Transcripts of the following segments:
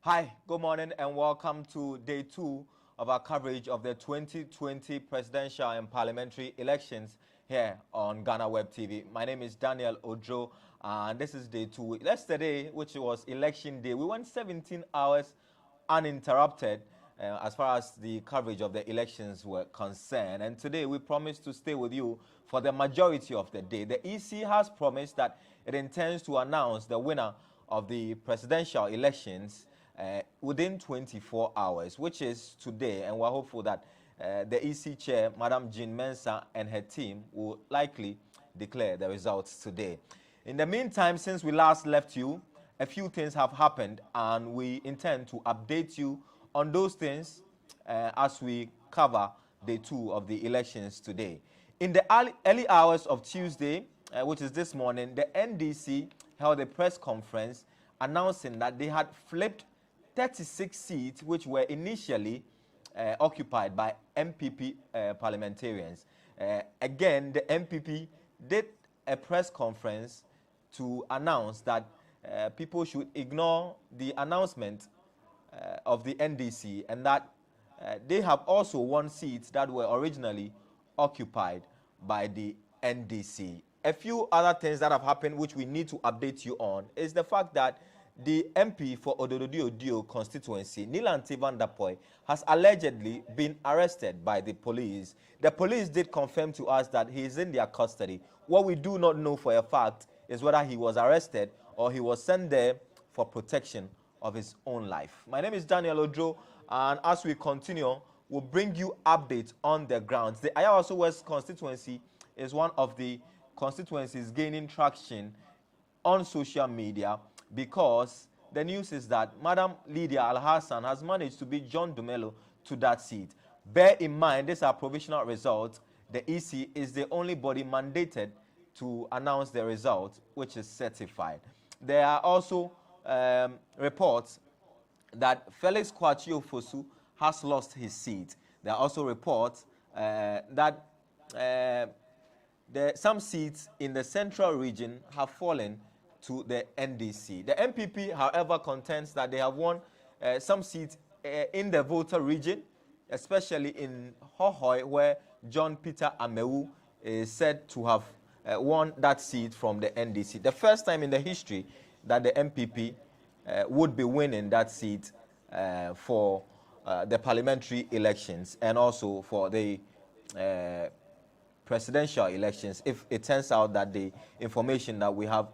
Hi, good morning and welcome to day 2 of our coverage of the 2020 presidential and parliamentary elections here on GhanaWeb TV. My name is Daniel Ojo and this is day 2. Yesterday, which was election day, we went 17 hours uninterrupted as far as the coverage of the elections were concerned. And today we promise to stay with you for the majority of the day. The EC has promised that it intends to announce the winner of the presidential elections within 24 hours, which is today, and we're hopeful that the EC chair, Madam Jean Mensah, and her team will likely declare the results today. In the meantime, since we last left you, a few things have happened, and we intend to update you on those things as we cover day 2 of the elections today. In the early hours of Tuesday, which is this morning, the NDC held a press conference announcing that they had flipped 36 seats which were initially occupied by MPP parliamentarians. Again, the MPP did a press conference to announce that people should ignore the announcement of the NDC and that they have also won seats that were originally occupied by the NDC. A few other things that have happened which we need to update you on is the fact that the MP for Ododo-Odio constituency, Nilanti Van der Poy, has allegedly been arrested by the police. The police did confirm to us that he is in their custody. What we do not know for a fact is whether he was arrested or he was sent there for protection of his own life. My name is Daniel Ojo, and as we continue, we'll bring you updates on the grounds. The Ayawaso West constituency is one of the constituencies gaining traction on social media, because the news is that Madam Lydia Al-Hassan has managed to beat John Dumelo to that seat. Bear in mind, these are provisional results. The EC is the only body mandated to announce the result, which is certified. There are also reports that Felix Kwachio Fosu has lost his seat. There are also reports that some seats in the central region have fallen to the NDC. The MPP, however, contends that they have won some seats in the voter region, especially in Hohoi, where John Peter Amewu is said to have won that seat from the NDC. The first time in the history that the MPP would be winning that seat for the parliamentary elections and also for the presidential elections, if it turns out that the information that we have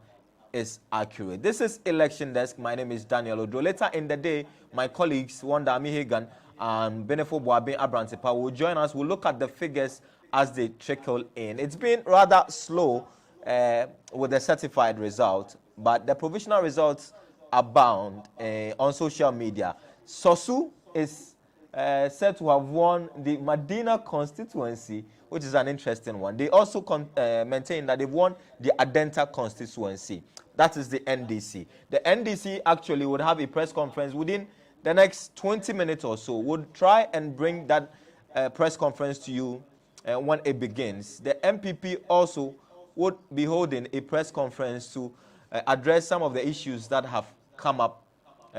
is accurate. This is Election Desk. My name is Daniel Odo. Later in the day, my colleagues Wanda Amihegan and Benefo Boabin Abrantepa will join us. We'll look at the figures as they trickle in. It's been rather slow with the certified result, but the provisional results abound on social media. Sosu is said to have won the Medina constituency, which is an interesting one. They also maintain that they've won the Adenta constituency. That is the NDC. The NDC actually would have a press conference within the next 20 minutes or so. We'll try and bring that press conference to you when it begins. The MPP also would be holding a press conference to address some of the issues that have come up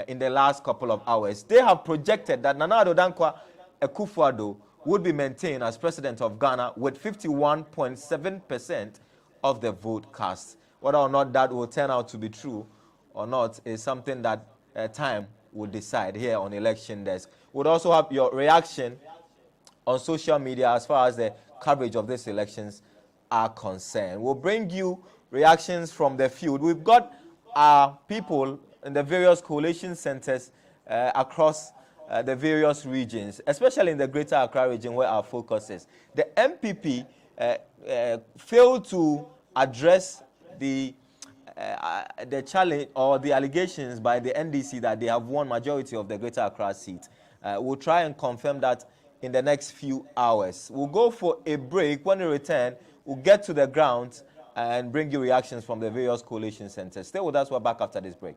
in the last couple of hours. They have projected that Nana Addo Dankwa Akufo-Addo would be maintained as president of Ghana with 51.7% of the vote cast. Whether or not that will turn out to be true or not is something that time will decide here on Election Desk. We'll also have your reaction on social media as far as the coverage of these elections are concerned. We'll bring you reactions from the field. We've got our people in the various coalition centers across the various regions, especially in the Greater Accra region where our focus is. The MPP failed to address the challenge or the allegations by the NDC that they have won majority of the Greater Accra seat. We'll try and confirm that in the next few hours. We'll go for a break. When we return, we'll get to the ground and bring you reactions from the various coalition centers. Stay with us. We're back after this break.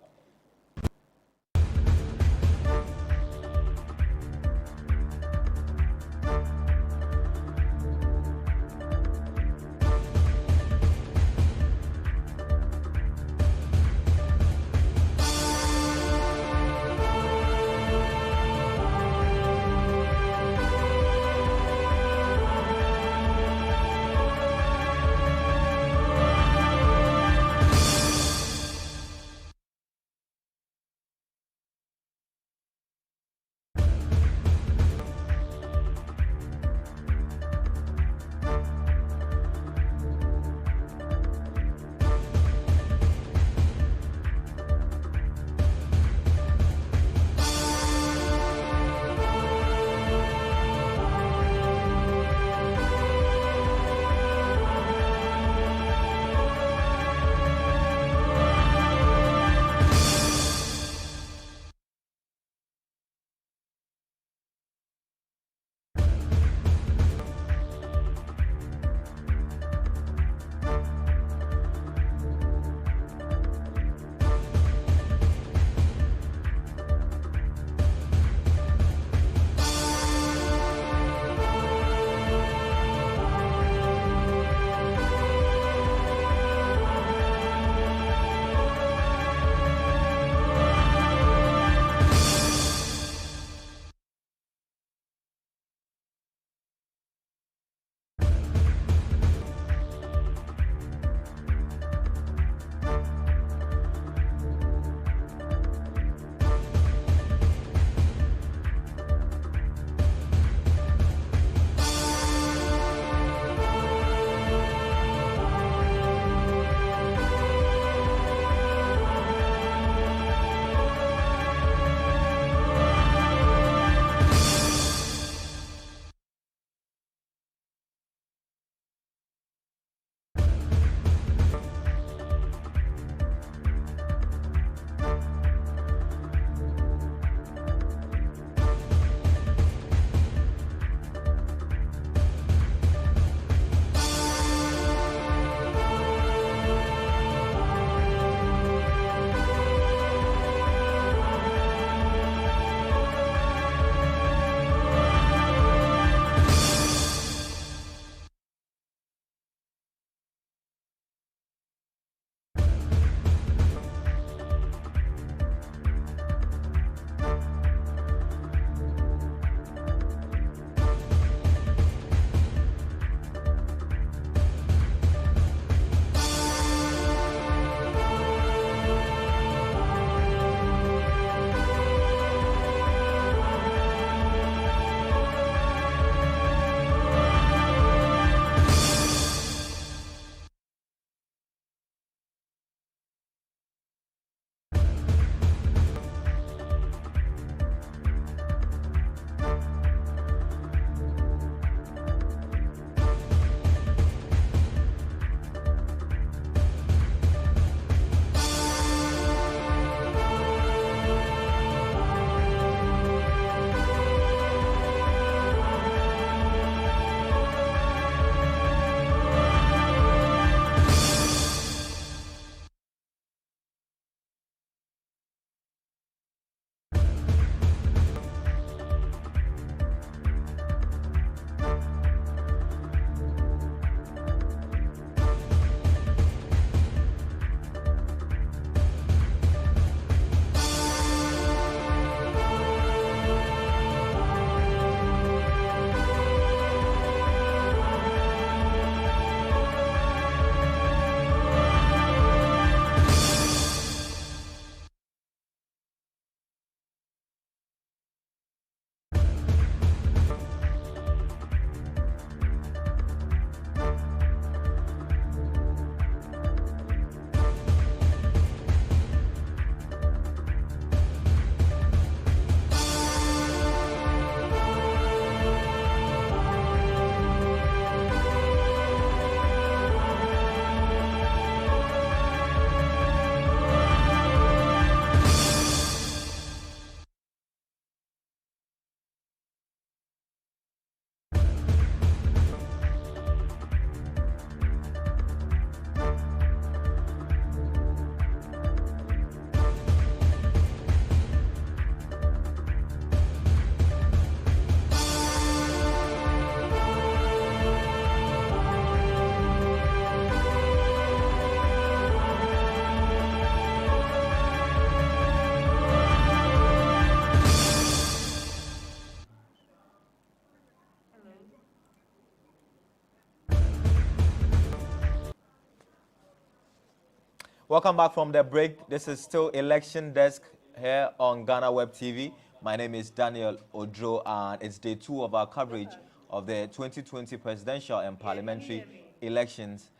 Welcome back from the break. This is still Election Desk here on GhanaWeb TV. My name is Daniel Odro, and it's day 2 of our coverage of the 2020 presidential and parliamentary elections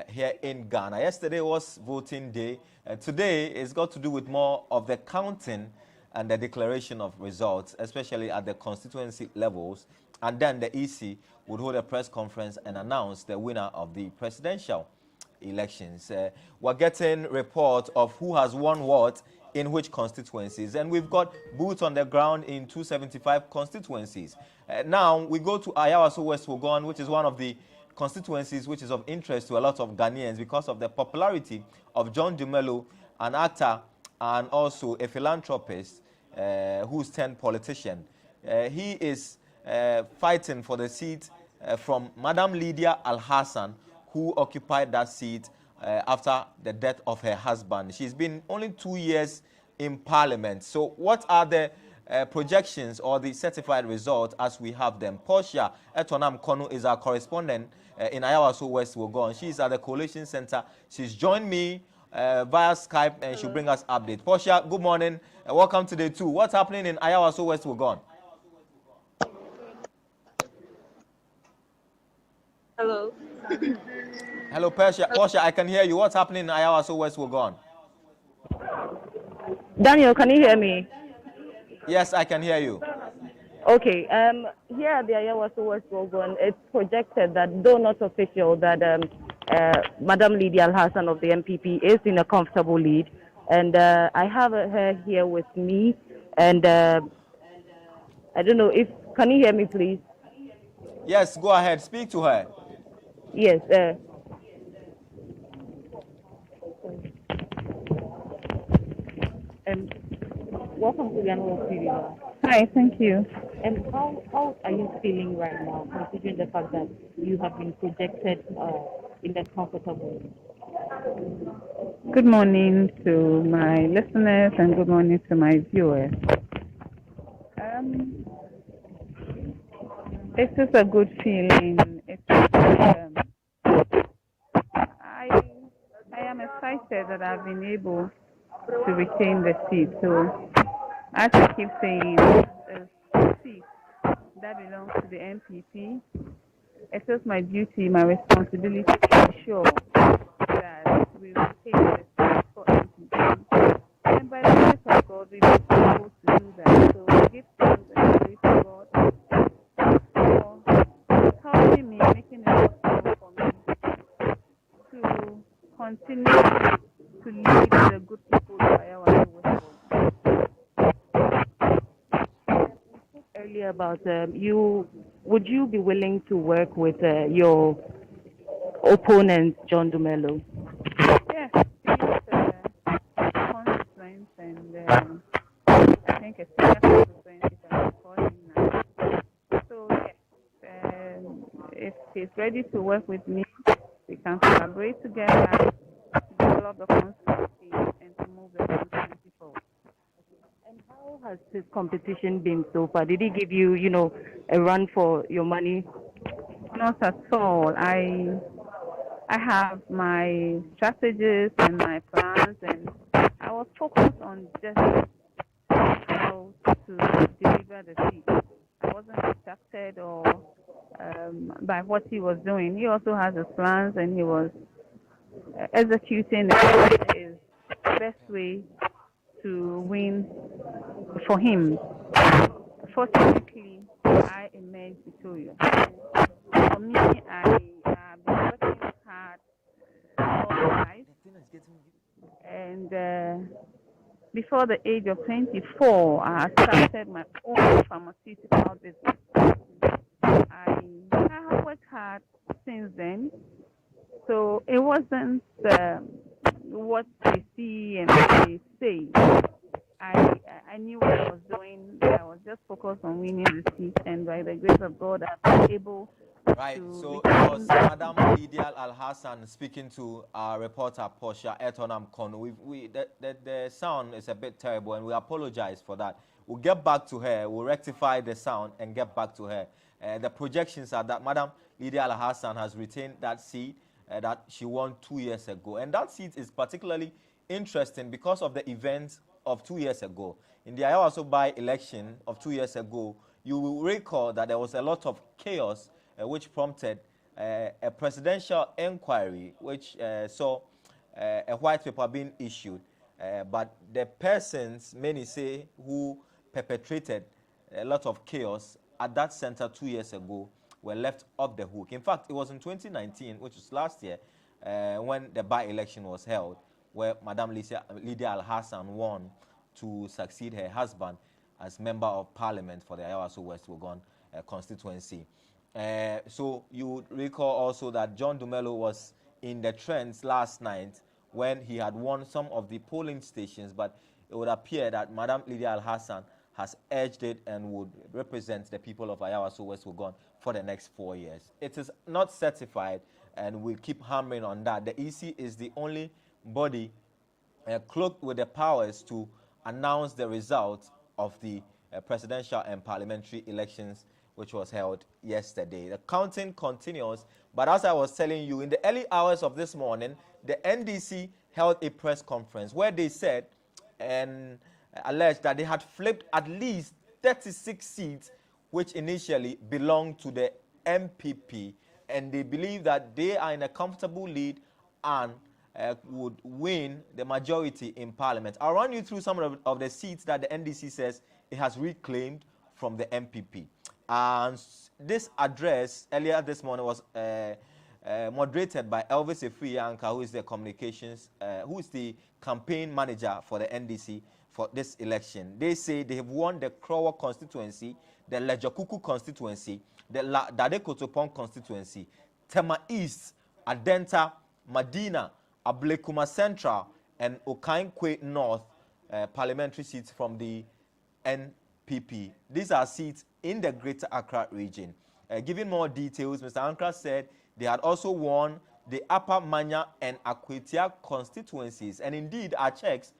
here in Ghana. Yesterday was voting day. Today it's got to do with more of the counting and the declaration of results, especially at the constituency levels. And then the EC would hold a press conference and announce the winner of the presidential elections. We're getting reports of who has won what in which constituencies, and we've got boots on the ground in 275 constituencies. Now we go to Ayawaso West Wuogon, which is one of the constituencies which is of interest to a lot of Ghanaians because of the popularity of John Dumelo, an actor and also a philanthropist who's turned politician. He is fighting for the seat from Madam Lydia Al-Hassan, who occupied that seat after the death of her husband. She's been only 2 years in parliament. So what are the projections or the certified results as we have them? Portia Etonam Konu is our correspondent in Ayawaso West Wuogon. She's at the Coalition Center. She's joined me via Skype and she'll bring us update. Portia, good morning. Welcome to day 2. What's happening in Ayawaso West Wuogon? Hello. Hello, Portia. Portia, I can hear you. What's happening in Ayawaso West Wuogon? Daniel, can you hear me? Yes, I can hear you. Okay. Here at the Ayawaso West Wuogon, it's projected that, though not official, that Madam Lydia Al-Hassan of the MPP is in a comfortable lead. And I have her here with me. And I don't know if... Can you hear me, please? Yes, go ahead. Speak to her. Yes. Welcome to GhanaWeb TV. Hi, thank you. And how are you feeling right now, considering the fact that you have been projected in that comfortable? Good morning to my listeners and good morning to my viewers. It's just a good feeling. I am excited that I've been able to retain the seat. So, as I keep saying, it's a seat that belongs to the MPP. It's just my duty, my responsibility to ensure that we retain the seat for MPP. And by the grace of God, we've been able to do that. So, we give thanks and praise to God for helping me, making it possible for me to continue to lead the good people of Ayawaso West Wuogon. Earlier about would you be willing to work with your opponent, John Dumelo? Yes, he's consequence and I think a senior consequence if I recall him now. So yes, if he's ready to work with me, we can collaborate together, develop the constituency, and to move the constituency forward. And how has this competition been so far? Did he give you, a run for your money? Not at all. I have my strategies and my plans, and I was focused on just how to deliver the seat. I wasn't distracted or by what he was doing. He also has his plans, and he was executing his best way to win for him. Fortunately, I emerged victorious. For me, I have been working hard all my life, and before the age of 24, I started my own pharmaceutical business. I have worked hard since then, so it wasn't what they see and what they say. I knew what I was doing. I was just focused on winning the seat, and by the grace of God, I've been able Right, to so it was Madam Lydia Al-Hassan speaking to our reporter Portia Etonam Konu. The sound is a bit terrible, and we apologize for that. We'll get back to her. We'll rectify the sound and get back to her. The projections are that Madam Lydia Al-Hassan has retained that seat that she won 2 years ago. And that seat is particularly interesting because of the events of 2 years ago. In the Ayawaso by-election of 2 years ago, you will recall that there was a lot of chaos which prompted a presidential inquiry which saw a white paper being issued. But the persons, many say, who perpetrated a lot of chaos at that center 2 years ago were left off the hook. In fact, it was in 2019, which was last year, when the by-election was held, where Madam Lydia Al-Hassan won to succeed her husband as Member of Parliament for the Ayawaso West Wuogon constituency. So you would recall also that John Dumelo was in the trends last night when he had won some of the polling stations, but it would appear that Madam Lydia Al-Hassan has edged it and would represent the people of Ayawaso West Wuogon for the next 4 years. It is not certified, and we keep hammering on that. The EC is the only body cloaked with the powers to announce the results of the presidential and parliamentary elections which was held yesterday. The counting continues, but as I was telling you, in the early hours of this morning, the NDC held a press conference where they said and alleged that they had flipped at least 36 seats which initially belonged to the MPP, and they believe that they are in a comfortable lead and would win the majority in Parliament. I'll run you through some of the seats that the NDC says it has reclaimed from the MPP. And this address earlier this morning was moderated by Elvis Efriyanka, who is the communications, who is the campaign manager for the NDC for this election. They say they have won the Krowa constituency, the Lejokuku constituency, the Dade Kotopon constituency, Tema East, Adenta, Madina, Ablekuma Central, and Okainkwe North parliamentary seats from the NPP. These are seats in the Greater Accra region. Giving more details, Mr. Ankra said they had also won the Upper Manya and Akwetia constituencies. And indeed, our checks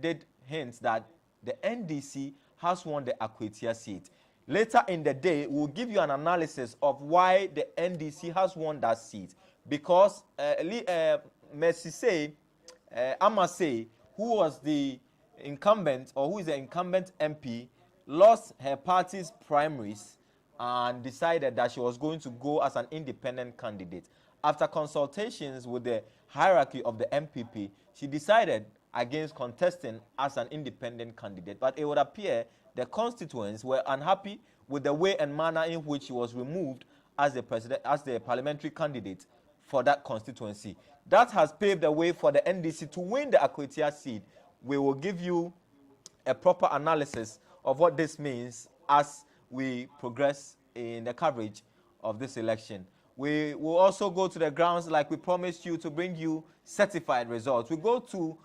did hint that the NDC has won the Akwetia seat. Later in the day, we'll give you an analysis of why the NDC has won that seat. Because Messi Amase, who was the incumbent, or who is the incumbent MP, lost her party's primaries and decided that she was going to go as an independent candidate. After consultations with the hierarchy of the MPP, she decided against contesting as an independent candidate. But it would appear the constituents were unhappy with the way and manner in which she was removed as the parliamentary candidate for that constituency. That has paved the way for the NDC to win the Akwetia seat. We will give you a proper analysis of what this means as we progress in the coverage of this election. We will also go to the grounds like we promised you to bring you certified results. We go to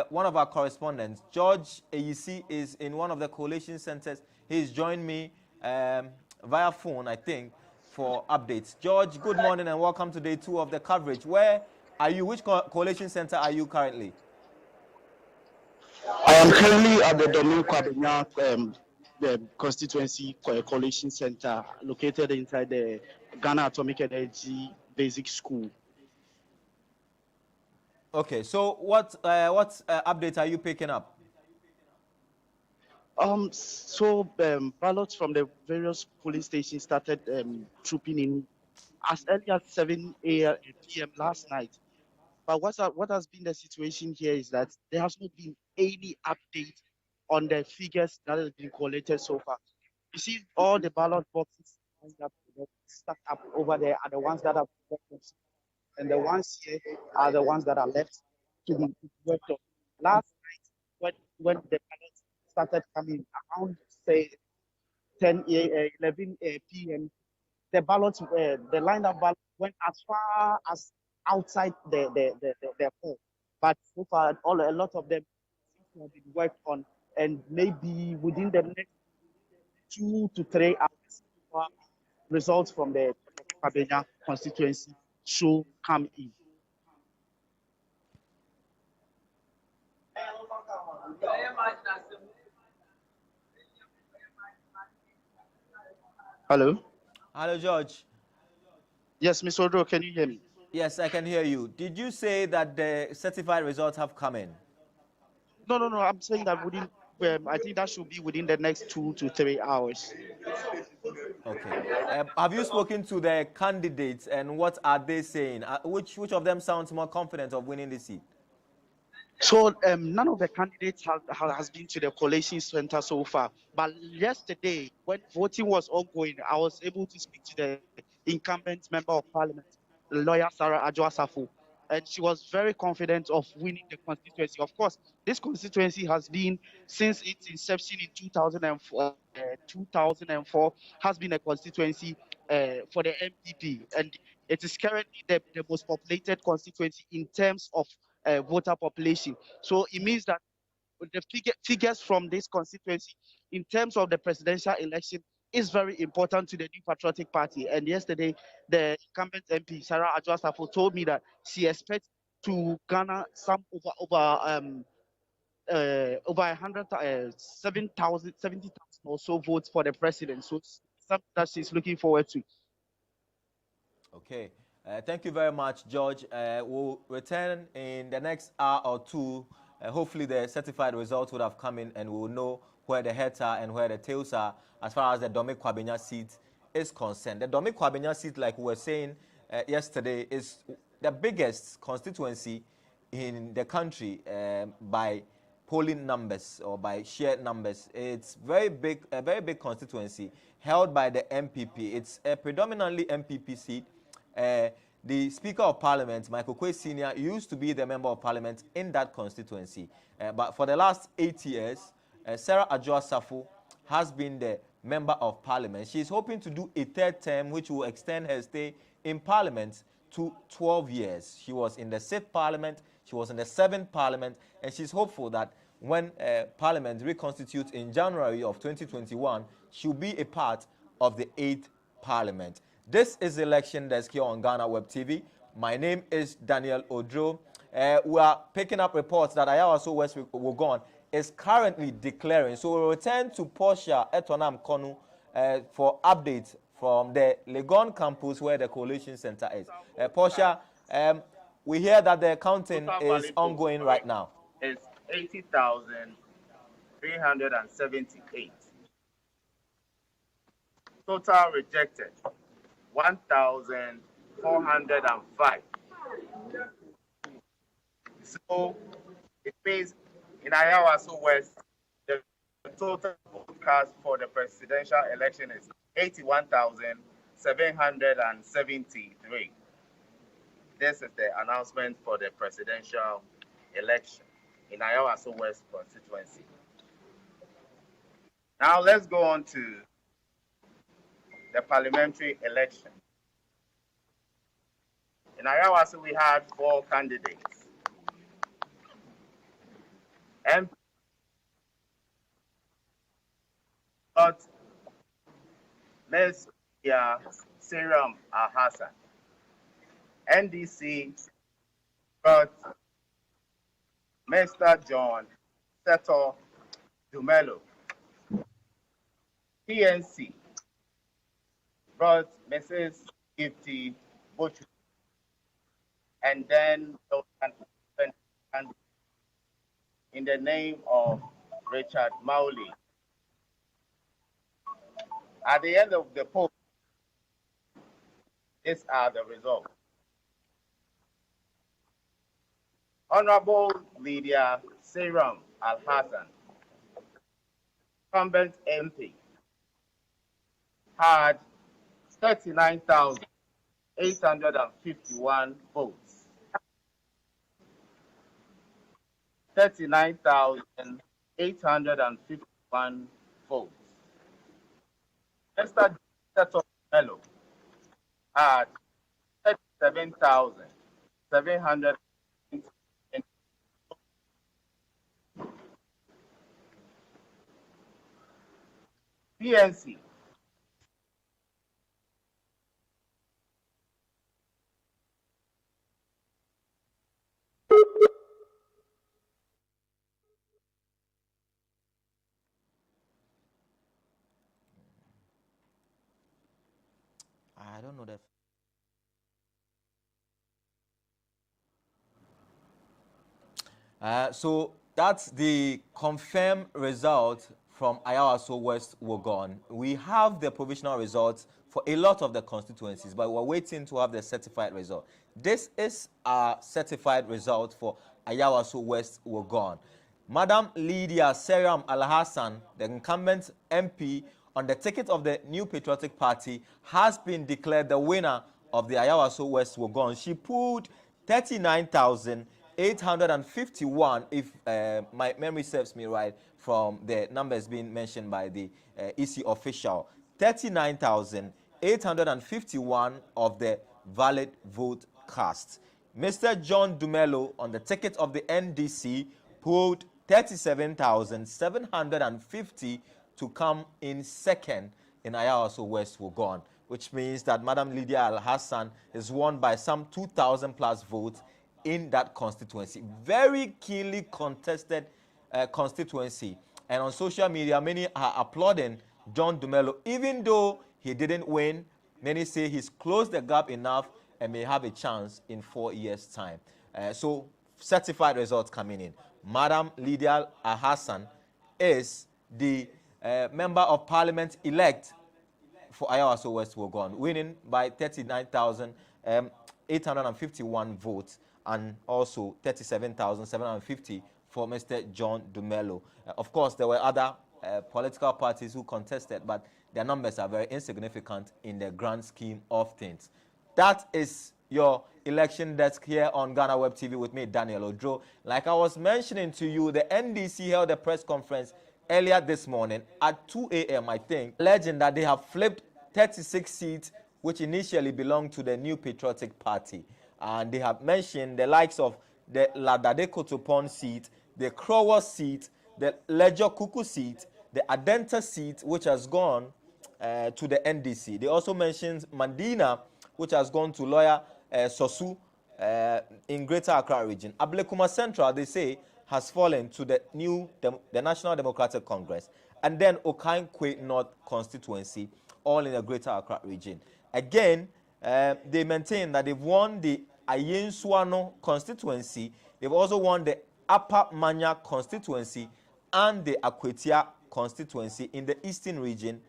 one of our correspondents. George Eyisi is in one of the coalition centers. He's joined me via phone, I think, for updates. George, good morning and welcome to day 2 of the coverage. Where are you? Which coalition center are you currently? I am currently at the Domin Kwabenya the constituency coalition center located inside the Ghana Atomic Energy Basic School. Okay, so what updates are you picking up? Ballots from the various polling stations started trooping in as early as 7 p.m. last night. But what has been the situation here is that there has not been any update on the figures that have been collated so far. You see, all the ballot boxes stuck up over there are the ones that are worked, and the ones here are the ones that are left to be worked on. Last night, when the ballots started coming around, say 11 p.m., the ballots, the lineup ballot went as far as outside the poll. But so far, a lot of them have been worked on, and maybe within the next 2 to 3 hours, results from the Kwabenya constituency should come in. Hello? Hello, George. Yes, Mr. Odo, can you hear me? Yes, I can hear you. Did you say that the certified results have come in? No. I'm saying that within. I think that should be within the next 2 to 3 hours. Okay. Have you spoken to the candidates and what are they saying? Which of them sounds more confident of winning the seat? So none of the candidates has been to the collation center so far. But yesterday, when voting was ongoing, I was able to speak to the incumbent member of parliament, lawyer Sarah Adjoasafo, and she was very confident of winning the constituency. Of course, this constituency has been since its inception in 2004 has been a constituency for the MPP, and it is currently the most populated constituency in terms of voter population. So it means that the figures from this constituency in terms of the presidential election is very important to the New Patriotic Party. And yesterday, the incumbent MP, Sarah Adjoasafo, told me that she expects to garner some over 100, 70,000 or so votes for the president. So it's something that she's looking forward to. Okay. Thank you very much, George. We'll return in the next hour or two. Hopefully, the certified results would have come in and we'll know where the heads are and where the tails are as far as the Dome Kwabenya seat is concerned. The Dome Kwabenya seat, like we were saying yesterday, is the biggest constituency in the country by polling numbers or by shared numbers. It's very big, a very big constituency held by the MPP. It's a predominantly MPP seat. The Speaker of Parliament, Michael Quay Sr., used to be the Member of Parliament in that constituency. But for the last 8 years, Sarah Adjoasafo has been the Member of Parliament. She is hoping to do a third term, which will extend her stay in Parliament to 12 years. She was in the 6th Parliament, she was in the 7th Parliament, and she's hopeful that when Parliament reconstitutes in January of 2021, she'll be a part of the 8th Parliament. This is the Election Desk here on GhanaWeb TV. My name is Daniel Odro. We are picking up reports that Ayawaso West Wugon is currently declaring. So we'll return to Portia Etonam Konu for updates from the Legon campus where the coalition center is. Portia, we hear that the counting is ongoing right now. It's 80,378. Total rejected, 1,405. So it means in Ayawaso West, the total vote cast for the presidential election is 81,773. This is the announcement for the presidential election in Ayawaso West constituency. Now let's go on to the parliamentary election. In Ayawaso, we had 4 candidates. MP got Ms. Seram Al-Hassan. NDC got Mr. John Seto Dumelo. PNC brought Mrs. Gifty Bochu. And then in the name of Richard Mauli. At the end of the poll, these are the results. Honorable Lydia Seram Al-Hassan, incumbent MP, had 39,851 votes. 39,851 votes. Mr. Seto Mello had 37,700. PNC I don't know that. So that's the confirmed result from Ayawaso West Wogon. We have the provisional results for a lot of the constituencies, but we're waiting to have the certified result. This is our certified result for Ayawaso West Wogon. Madam Lydia Seriam Al-Hassan, the incumbent MP on the ticket of the New Patriotic Party, has been declared the winner of the Ayawaso West Wogon. She pulled 39,851, if my memory serves me right, from the numbers being mentioned by the EC official. 39,851 of the valid vote cast. Mr. John Dumelo on the ticket of the NDC pulled 37,750 to come in second in Ayawaso West Wogon, which means that Madam Lydia Al-Hassan is won by some 2,000 plus votes in that constituency. Very keenly contested constituency. And on social media, many are applauding John Dumelo. Even though he didn't win, many say he's closed the gap enough and may have a chance in 4 years' time. So certified results coming in. Madam Lydia Al-Hassan is the member of parliament elect for Ayawaso West Wogon, winning by 39,851 votes and also 37,750 for Mr. John Dumelo. Of course, there were other political parties who contested, but their numbers are very insignificant in the grand scheme of things. That is your election desk here on GhanaWeb TV with me, Daniel Ojo. Like I was mentioning to you, the NDC held a press conference earlier this morning at 2 a.m., I think, alleging that they have flipped 36 seats which initially belonged to the New Patriotic Party. And they have mentioned the likes of the Ladade Kotopon seat, the Crower seat, the Lejo Kuku seat, the Adenta seat, which has gone to the NDC. They also mentioned Mandina, which has gone to lawyer Sosu in Greater Accra region. Ablekuma Central, they say, has fallen to the National Democratic Congress. And then Okankwe North constituency, all in the Greater Accra region. Again, they maintain that they've won the Ayensuano constituency. They've also won the Upper Manya constituency and the Akwetia constituency in the Eastern region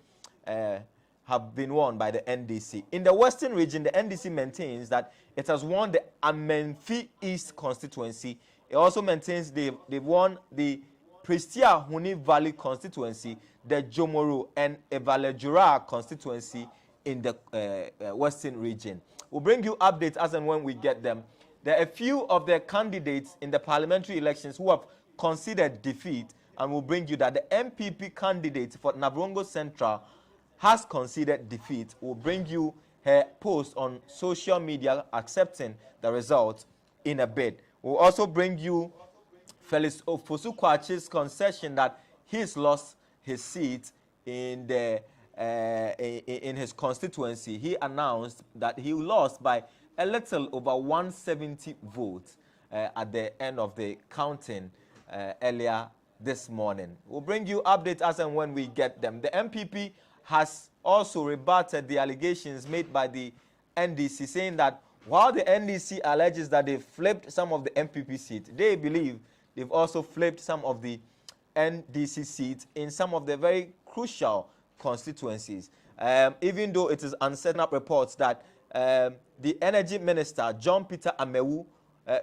have been won by the NDC. In the Western region, the NDC maintains that it has won the Amenfi East constituency. It also maintains they've won the Prestia Huni Valley constituency, the Jomoru and Evalejura constituency in the Western region. We'll bring you updates as and when we get them. There are a few of the candidates in the parliamentary elections who have conceded defeat, and we'll bring you that the MPP candidate for Navrongo Central has conceded defeat. We'll bring you her post on social media accepting the results in a bit. We'll also bring you Felix Ofosukwachi's concession that he's lost his seat in the in his constituency. He announced that he lost by a little over 170 votes at the end of the counting earlier this morning. We'll bring you updates as and when we get them. The MPP has also rebutted the allegations made by the NDC, saying that while the NDC alleges that they flipped some of the MPP seats, they believe they've also flipped some of the NDC seats in some of the very crucial constituencies. Even though it is uncertain reports that the Energy Minister, John Peter Amewu,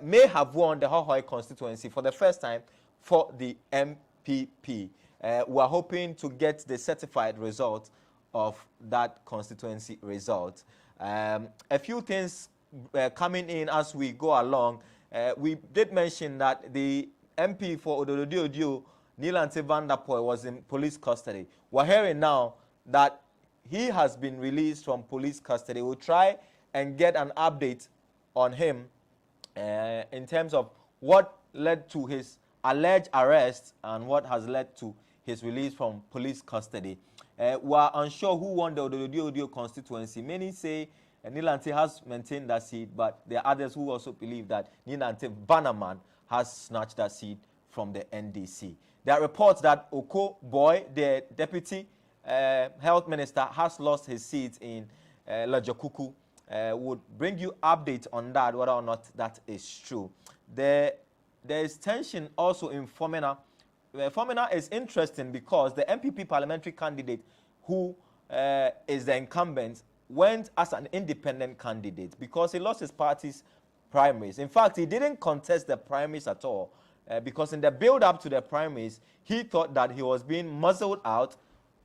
may have won the Hohoi constituency for the first time for the MPP. We are hoping to get the certified result of that constituency result. A few things coming in as we go along. We did mention that the MP for Ododo, Nilante Van der Poel, was in police custody. We're hearing now that he has been released from police custody. We'll try and get an update on him in terms of what led to his alleged arrest and what has led to his release from police custody. We are unsure who won the Ododo constituency. Many say Nilante has maintained that seat, but there are others who also believe that Nilante Bannerman has snatched that seat from the NDC. There are reports that Oko Boy, the deputy health minister, has lost his seat in Lajokuku. Would bring you updates on that, whether or not that is true. The there is tension also in Fomena. Fomena is interesting because the MPP parliamentary candidate who is the incumbent went as an independent candidate because he lost his party's primaries. In fact, he didn't contest the primaries at all because in the build-up to the primaries, he thought that he was being muzzled out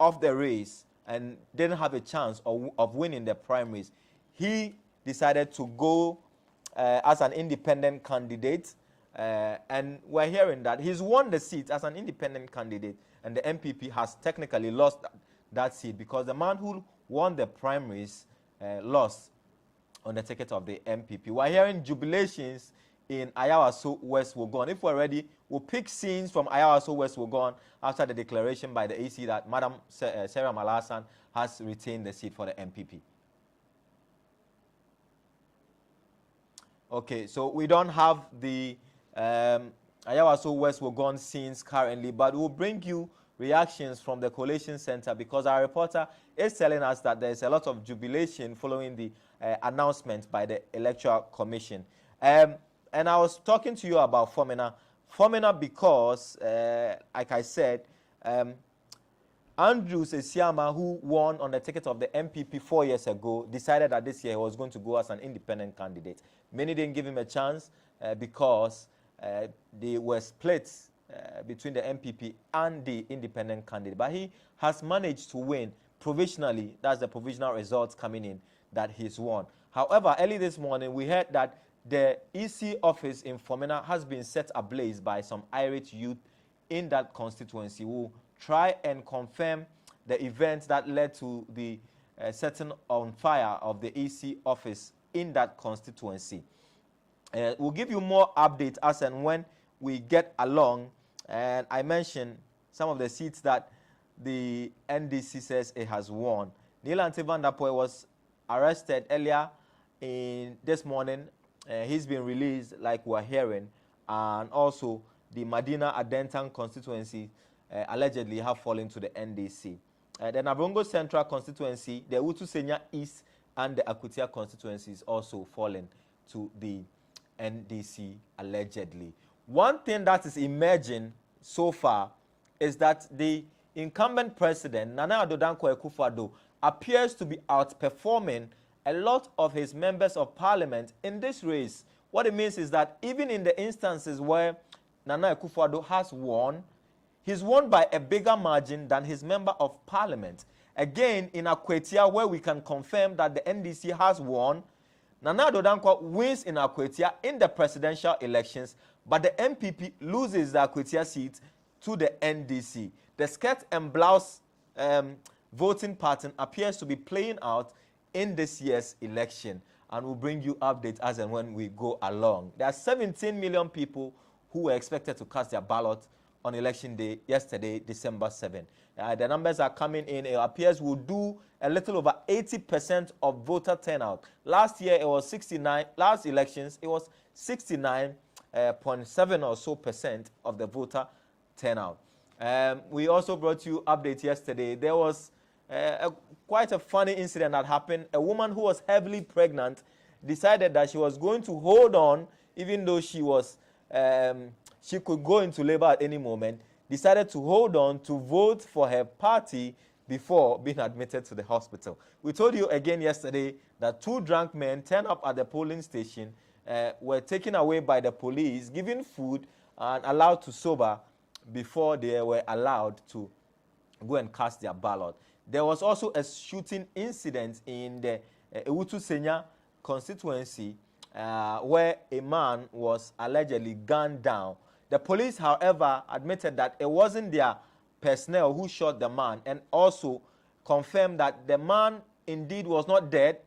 of the race and didn't have a chance of winning the primaries. He decided to go as an independent candidate, and we're hearing that he's won the seat as an independent candidate, and the MPP has technically lost that seat because the man who won the primaries lost on the ticket of the MPP. We're hearing jubilations in Ayawaso West Wuogon. If we're ready, we'll pick scenes from Ayawaso West Wuogon after the declaration by the AC that Madam Sarah Malasan has retained the seat for the MPP. Okay, so we don't have the Ayawaso West Wuogon scenes currently, but we'll bring you reactions from the Coalition Center because our reporter is telling us that there's a lot of jubilation following the announcement by the Electoral Commission. And I was talking to you about Fomena. Fomena because, like I said, Andrew Sesiama, who won on the ticket of the MPP 4 years ago, decided that this year he was going to go as an independent candidate. Many didn't give him a chance because they were split between the MPP and the independent candidate. But he has managed to win provisionally. That's the provisional results coming in that he's won. However, early this morning, we heard that the EC office in Fomena has been set ablaze by some irate youth in that constituency who try and confirm the events that led to the setting on fire of the EC office in that constituency. We'll give you more updates as and when we get along. And I mentioned some of the seats that the NDC says it has won. Neil Van der Poel was arrested earlier in this morning. He's been released, like we're hearing, and also the Medina Adentan constituency allegedly have fallen to the NDC. The Nabrongo Central constituency, the Utu Senya East and the Akutia constituencies also fallen to the NDC allegedly. One thing that is emerging so far is that the incumbent president, Nana Addo Dankwa Akufo-Addo, appears to be outperforming a lot of his members of parliament in this race. What it means is that even in the instances where Nana Akufo-Addo has won, he's won by a bigger margin than his member of parliament. Again, in Akwetia, where we can confirm that the NDC has won, Nana Addo Dankwa wins in Akwetia in the presidential elections, but the MPP loses the Akwetia seat to the NDC. The skirt and blouse voting pattern appears to be playing out in this year's election, and we'll bring you updates as and when we go along. There are 17 million people who were expected to cast their ballot on election day yesterday, December 7. The numbers are coming in. It appears we'll do a little over 80% of voter turnout. Last year it was 69. Last elections it was 69.7 or so percent of the voter turnout. We also brought you updates yesterday. There was quite a funny incident that happened. A woman who was heavily pregnant decided that she was going to hold on, even though she was she could go into labor at any moment, decided to hold on to vote for her party before being admitted to the hospital. We told you again yesterday that 2 drunk men turned up at the polling station, were taken away by the police, given food, and allowed to sober before they were allowed to go and cast their ballot. There was also a shooting incident in the Ewutu Senya constituency where a man was allegedly gunned down. The police, however, admitted that it wasn't their personnel who shot the man, and also confirmed that the man indeed was not dead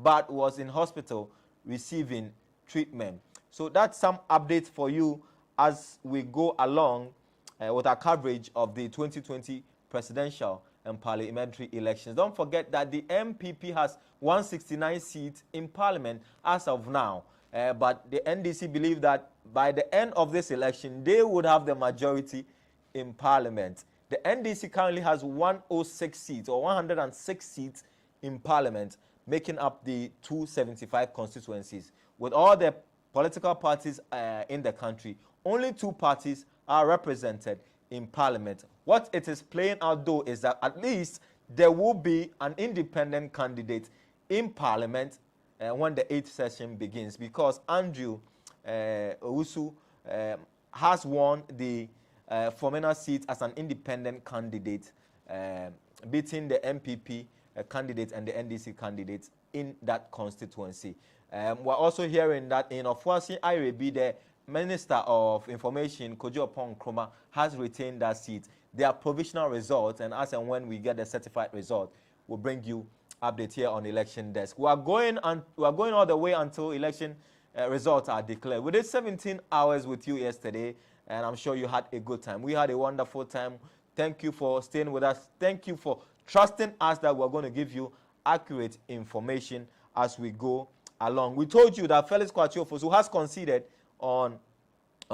but was in hospital receiving treatment. So that's some updates for you as we go along with our coverage of the 2020 presidential and parliamentary elections. Don't forget that the MPP has 169 seats in parliament as of now. But the NDC believe that by the end of this election, they would have the majority in parliament. The NDC currently has 106 seats or 106 seats in parliament, making up the 275 constituencies. With all the political parties in the country, only 2 parties are represented in Parliament. What it is playing out, though, is that at least there will be an independent candidate in Parliament when the 8th session begins, because Andrew Owusu has won the Formena seat as an independent candidate, beating the MPP candidate and the NDC candidate in that constituency. We're also hearing that in Ofuasi Irebi, the Minister of Information, Kojo Opon Nkrumah, has retained that seat. There are provisional results, and as and when we get the certified result, we'll bring you update here on election desk. We are going all the way until election results are declared. We did 17 hours with you yesterday, and I'm sure you had a good time. We had a wonderful time. Thank you for staying with us. Thank you for trusting us that we're going to give you accurate information as we go along. We told you that Felix Kwatiofosu has conceded on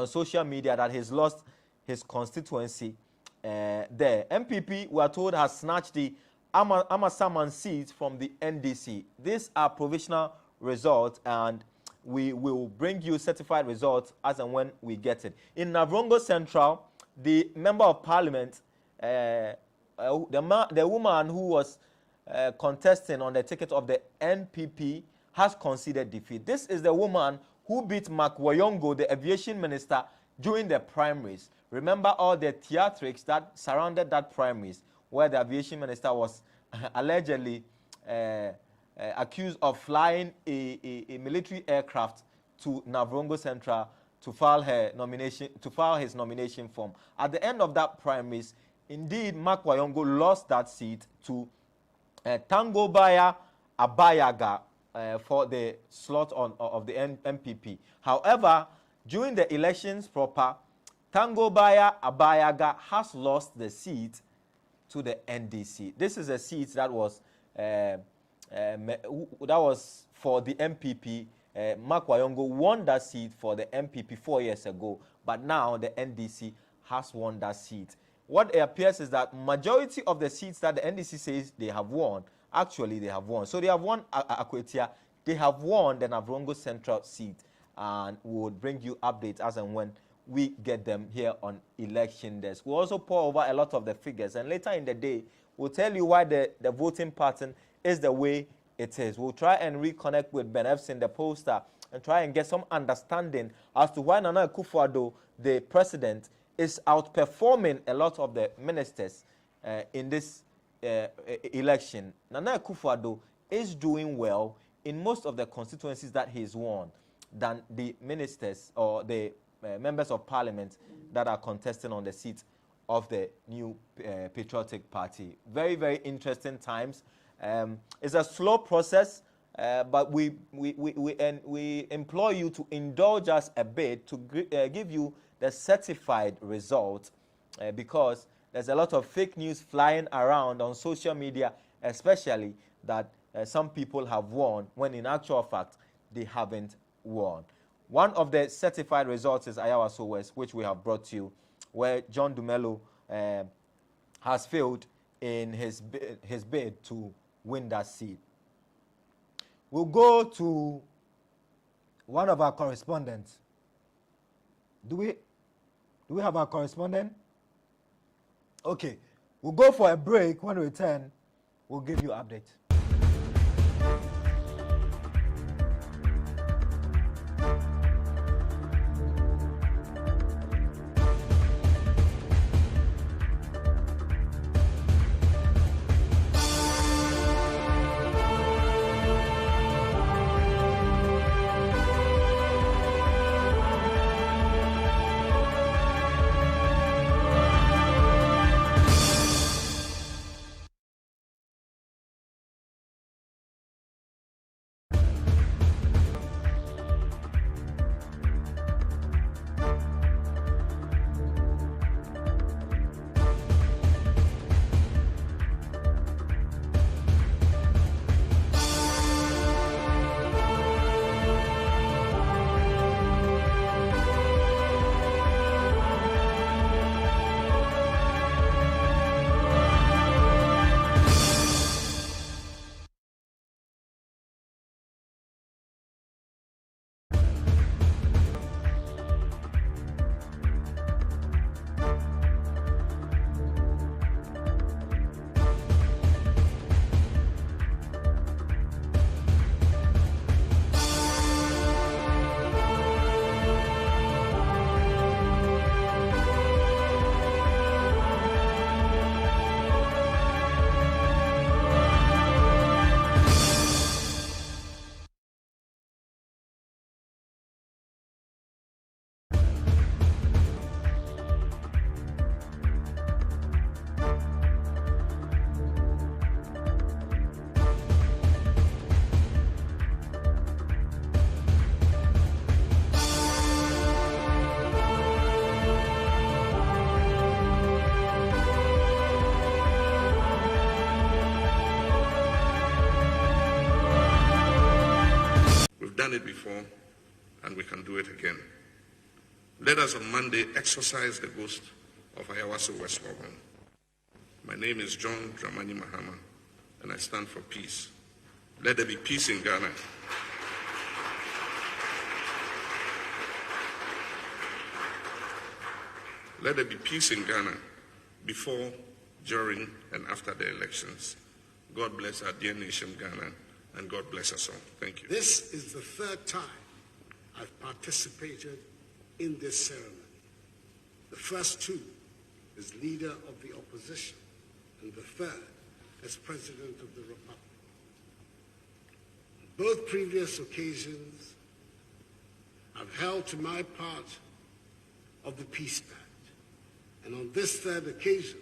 social media that he's lost his constituency there. MPP, we are told, has snatched the Amasaman seat from the NDC. These are provisional results, and we will bring you certified results as and when we get it. In Navrongo Central, the member of parliament, the woman who was contesting on the ticket of the NPP, has conceded defeat. This is the woman who beat Mark Wayongo, the aviation minister, during the primaries. Remember all the theatrics that surrounded that primaries, where the aviation minister was allegedly accused of flying a military aircraft to Navrongo Central to file his nomination form. At the end of that primaries, indeed, Mark Wayongo lost that seat to Tangobaya Abayaga for the slot of the MPP. However, during the elections proper, Tangobaya Abayaga has lost the seat to the NDC. This is a seat that was for the MPP. Mark Wayongo won that seat for the MPP 4 years ago, but now the NDC has won that seat. What appears is that majority of the seats that the NDC says they have won, actually they have won. So they have won Akwetia, they have won the Navrongo Central seat, and we will bring you updates as and when we get them here on Election Desk. We'll also pour over a lot of the figures, and later in the day, we'll tell you why the voting pattern is the way it is. We'll try and reconnect with Ben Efsin, the pollster, and try and get some understanding as to why Nana Akufo-Addo, the president, is outperforming a lot of the ministers in this election. Nana Akufo-Addo is doing well in most of the constituencies that he's won than the ministers or the members of parliament that are contesting on the seat of the new Patriotic Party. Very, very interesting times. It's a slow process, but we implore you to indulge us a bit to give you the certified result, because there's a lot of fake news flying around on social media, especially that some people have won when in actual fact they haven't won. One of the certified results is Ayawaso West, which we have brought to you, where John Dumelo has failed in his bid to win that seat. We'll go to one of our correspondents. Do we have our correspondent? Okay, we'll go for a break. When we return, we'll give you updates. done it before, and we can do it again. Let us on Monday exorcise the ghost of Ayawaso West Ogun. My name is John Dramani Mahama, and I stand for peace. Let there be peace in Ghana. Let there be peace in Ghana before, during, and after the elections. God bless our dear nation, Ghana, and God bless us all. Thank you. This is the third time I've participated in this ceremony. The first two as leader of the opposition, and the third as President of the Republic. On both previous occasions, I've held to my part of the peace pact. And on this third occasion,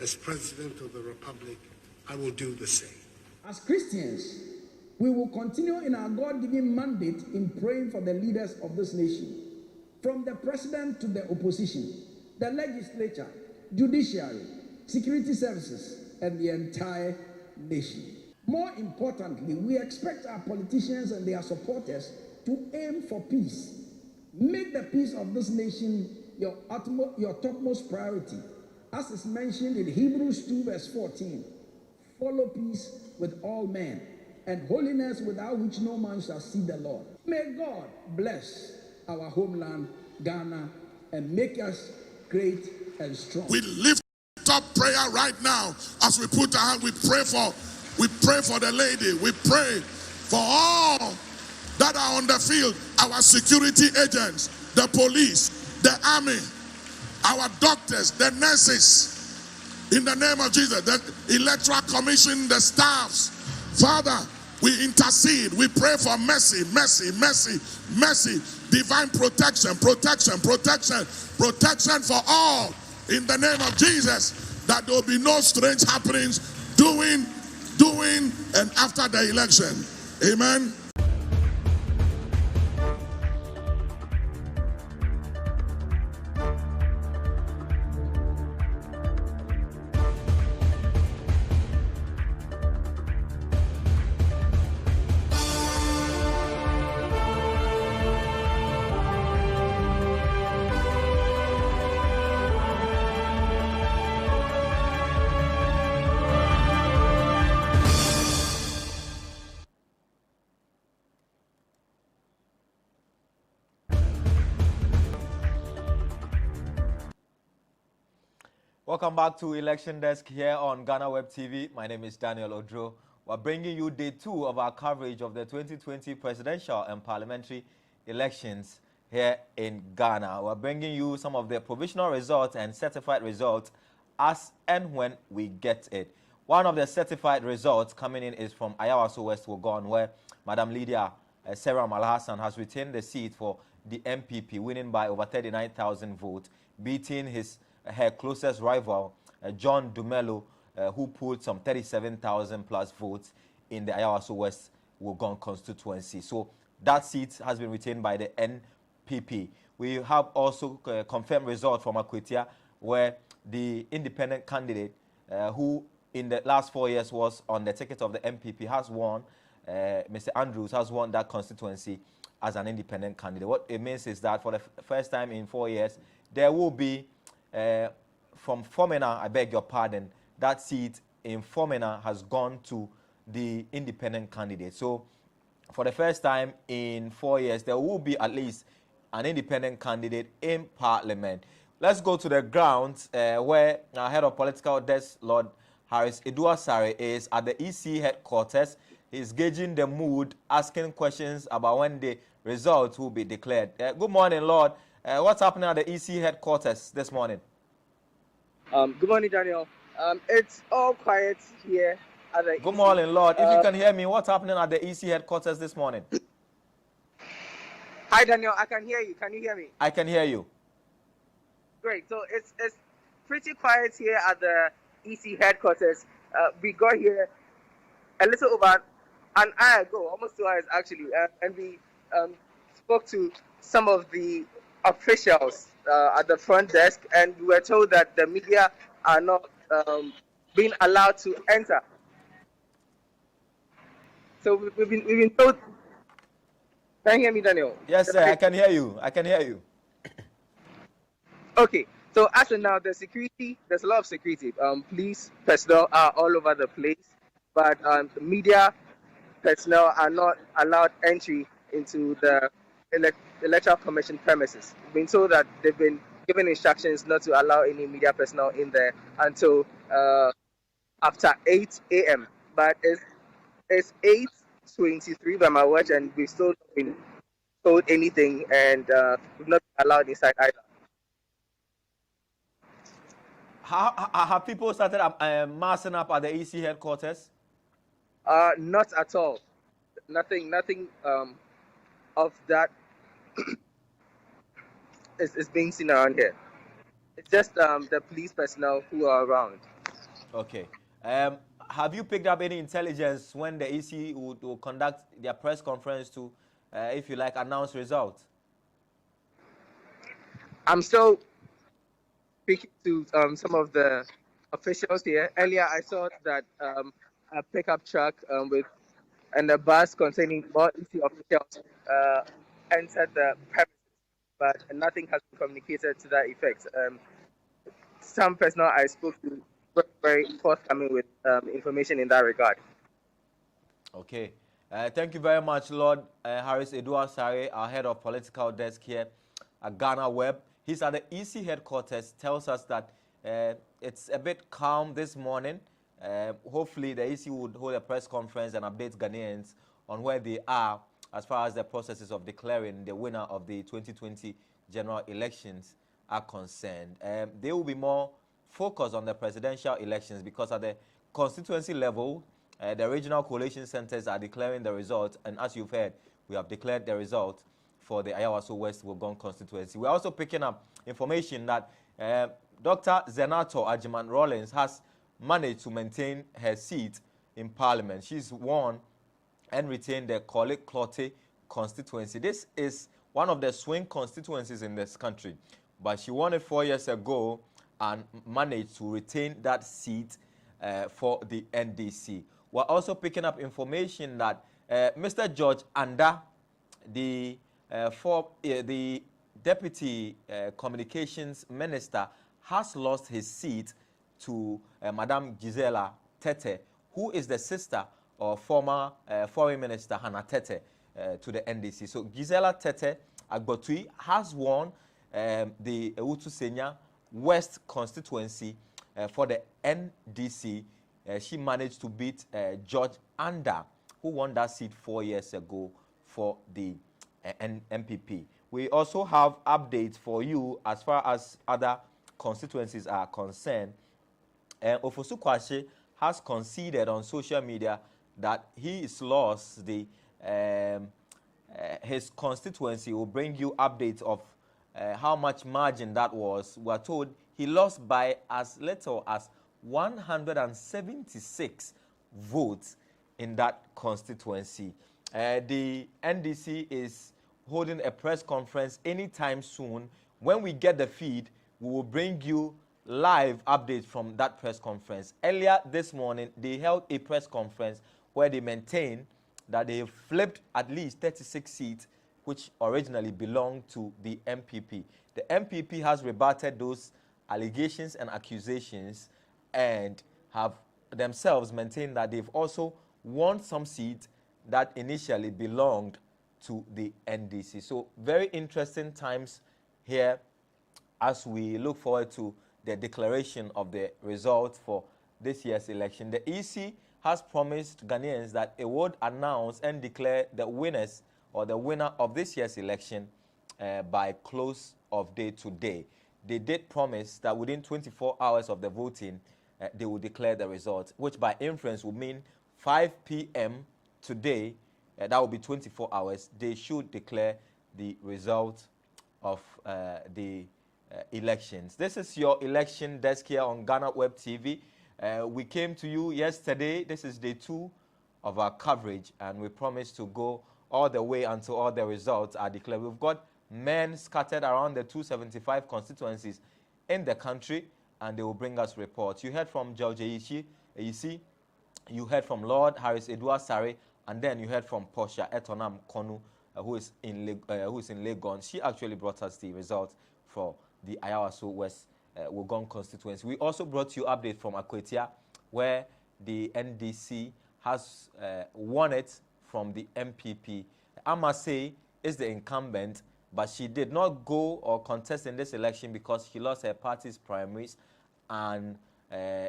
as President of the Republic, I will do the same. As Christians, we will continue in our God-given mandate in praying for the leaders of this nation, from the president to the opposition, the legislature, judiciary, security services, and the entire nation. More importantly, we expect our politicians and their supporters to aim for peace. Make the peace of this nation your topmost priority, as is mentioned in Hebrews 2 verse 14. Follow peace with all men, and holiness without which no man shall see the Lord. May God bless our homeland, Ghana, and make us great and strong. We lift up prayer right now as we put our hand. We pray for the lady. We pray for all that are on the field, our security agents, the police, the army, our doctors, the nurses, in the name of Jesus, the electoral commission, the staffs. Father, we intercede. We pray for mercy, mercy, mercy, mercy, divine protection, protection, protection, protection for all, in the name of Jesus, that there will be no strange happenings during and after the election. Amen. Welcome back to Election Desk here on GhanaWeb TV. My name is Daniel Odro. We're bringing you day 2 of our coverage of the 2020 presidential and parliamentary elections here in Ghana. We're bringing you some of the provisional results and certified results as and when we get it. One of the certified results coming in is from Ayawaso West Wogon, where Madam Lydia Sarah Malhassan has retained the seat for the MPP, winning by over 39,000 votes, beating her closest rival, John Dumelo, who pulled some 37,000 plus votes in the Ayawaso West Wogon constituency. So that seat has been retained by the NPP. We have also confirmed result from Akwetia, where the independent candidate, who in the last 4 years was on the ticket of the MPP, has won. Mr. Andrews has won that constituency as an independent candidate. What it means is that for the first time in 4 years, there will be from Fomena, I beg your pardon, that seat in Fomena has gone to the independent candidate. So for the first time in 4 years, there will be at least an independent candidate in Parliament. Let's go to the grounds where our head of political desk, Lord Harris Eduasare, is at the EC headquarters. He's gauging the mood, asking questions about when the results will be declared. Good morning, Lord. What's happening at the EC headquarters this morning? Good morning, Daniel. It's all quiet here at the Good morning, Lord. If you can hear me, what's happening at the EC headquarters this morning? Hi, Daniel. I can hear you. Can you hear me? I can hear you. Great. So it's pretty quiet here at the EC headquarters. We got here a little over an hour ago, almost 2 hours actually, and we spoke to some of the officials at the front desk, and we were told that the media are not being allowed to enter. So we've been told Can you hear me, Daniel? Yes, sir. I can hear you. I can hear you. Okay. So as of now, there's a lot of security. Police personnel are all over the place, but the media personnel are not allowed entry into the electoral commission premises. We've been told that they've been given instructions not to allow any media personnel in there until after 8 a.m. But it's 8:23 by my watch, and we've still not been told anything, and we've not been allowed inside either. Have people started massing up at the EC headquarters? Not at all. Nothing of that is being seen around here. It's just the police personnel who are around. Okay. Have you picked up any intelligence when the EC will conduct their press conference to, if you like, announce results? I'm still speaking to some of the officials here. Earlier, I saw that a pickup truck and a bus containing more EC officials entered the premises, but nothing has been communicated to that effect. Some personnel I spoke to were very forthcoming with information in that regard. Okay. Thank you very much, Lord Harris Edouard Sare, our head of political desk here at GhanaWeb. He's at the EC headquarters, tells us that it's a bit calm this morning. Hopefully, the EC would hold a press conference and update Ghanaians on where they are as far as the processes of declaring the winner of the 2020 general elections are concerned. They will be more focused on the presidential elections because at the constituency level, the regional coalition centers are declaring the results, and as you've heard, we have declared the result for the Ayawaso West Wogon constituency. We're also picking up information that Dr. Zenato Ajiman Rollins has managed to maintain her seat in Parliament. She's won and retained the Korle Klottey constituency. This is one of the swing constituencies in this country, but she won it 4 years ago and managed to retain that seat for the NDC. We're also picking up information that Mr. George Anda, the Deputy Communications Minister, has lost his seat to Madame Gisela Tete, who is the sister of former Foreign Minister Hannah Tete to the NDC. So Gisela Tete Agbotui has won the Ewutu Senya West constituency for the NDC. She managed to beat George Anda, who won that seat 4 years ago for the MPP. We also have updates for you as far as other constituencies are concerned. Ofosu Kwashe has conceded on social media that he is lost his constituency. Will bring you updates of how much margin that was. We are told he lost by as little as 176 votes in that constituency. The NDC is holding a press conference anytime soon. When we get the feed, we will bring you live updates from that press conference. Earlier this morning, they held a press conference where they maintained that they flipped at least 36 seats, which originally belonged to the MPP. The MPP has rebutted those allegations and accusations and have themselves maintained that they've also won some seats that initially belonged to the NDC. So very interesting times here as we look forward to the declaration of the results for this year's election. The EC has promised Ghanaians that it would announce and declare the winners or the winner of this year's election by close of day today. They did promise that within 24 hours of the voting, they will declare the results, which by inference will mean 5 p.m. today, that will be 24 hours, they should declare the result of the elections. This is your election desk here on GhanaWeb TV. We came to you yesterday. This is day 2 of our coverage, and we promised to go all the way until all the results are declared. We've got men scattered around the 275 constituencies in the country, and they will bring us reports. You heard from George Eishi, you heard from Lord Harris Edouard Sare, and then you heard from Portia Etonam Konu who is in Legon. She actually brought us the results for the Ayawaso West Wugon constituency. We also brought you update from Akwetia, where the NDC has won it from the MPP. I must say, is the incumbent, but she did not go or contest in this election because she lost her party's primaries, and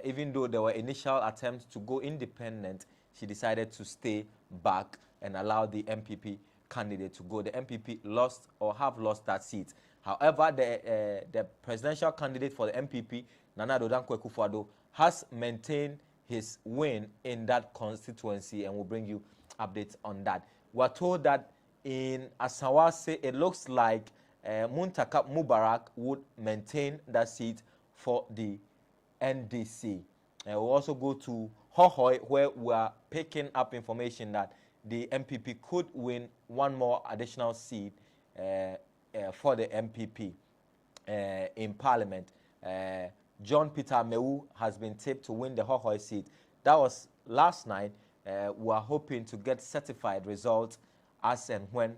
even though there were initial attempts to go independent, she decided to stay back and allow the MPP candidate to go. The MPP lost or have lost that seat. However, the presidential candidate for the MPP, Nana Addo Dankwa Akufo-Addo, has maintained his win in that constituency, and we'll bring you updates on that. We're told that in Asawase, it looks like Muntaka Mubarak would maintain that seat for the NDC. We'll also go to Hohoi, where we are picking up information that the MPP could win one more additional seat for the MPP in Parliament. John Peter Mewu has been tipped to win the Hohoi seat. That was last night. We are hoping to get certified results as and when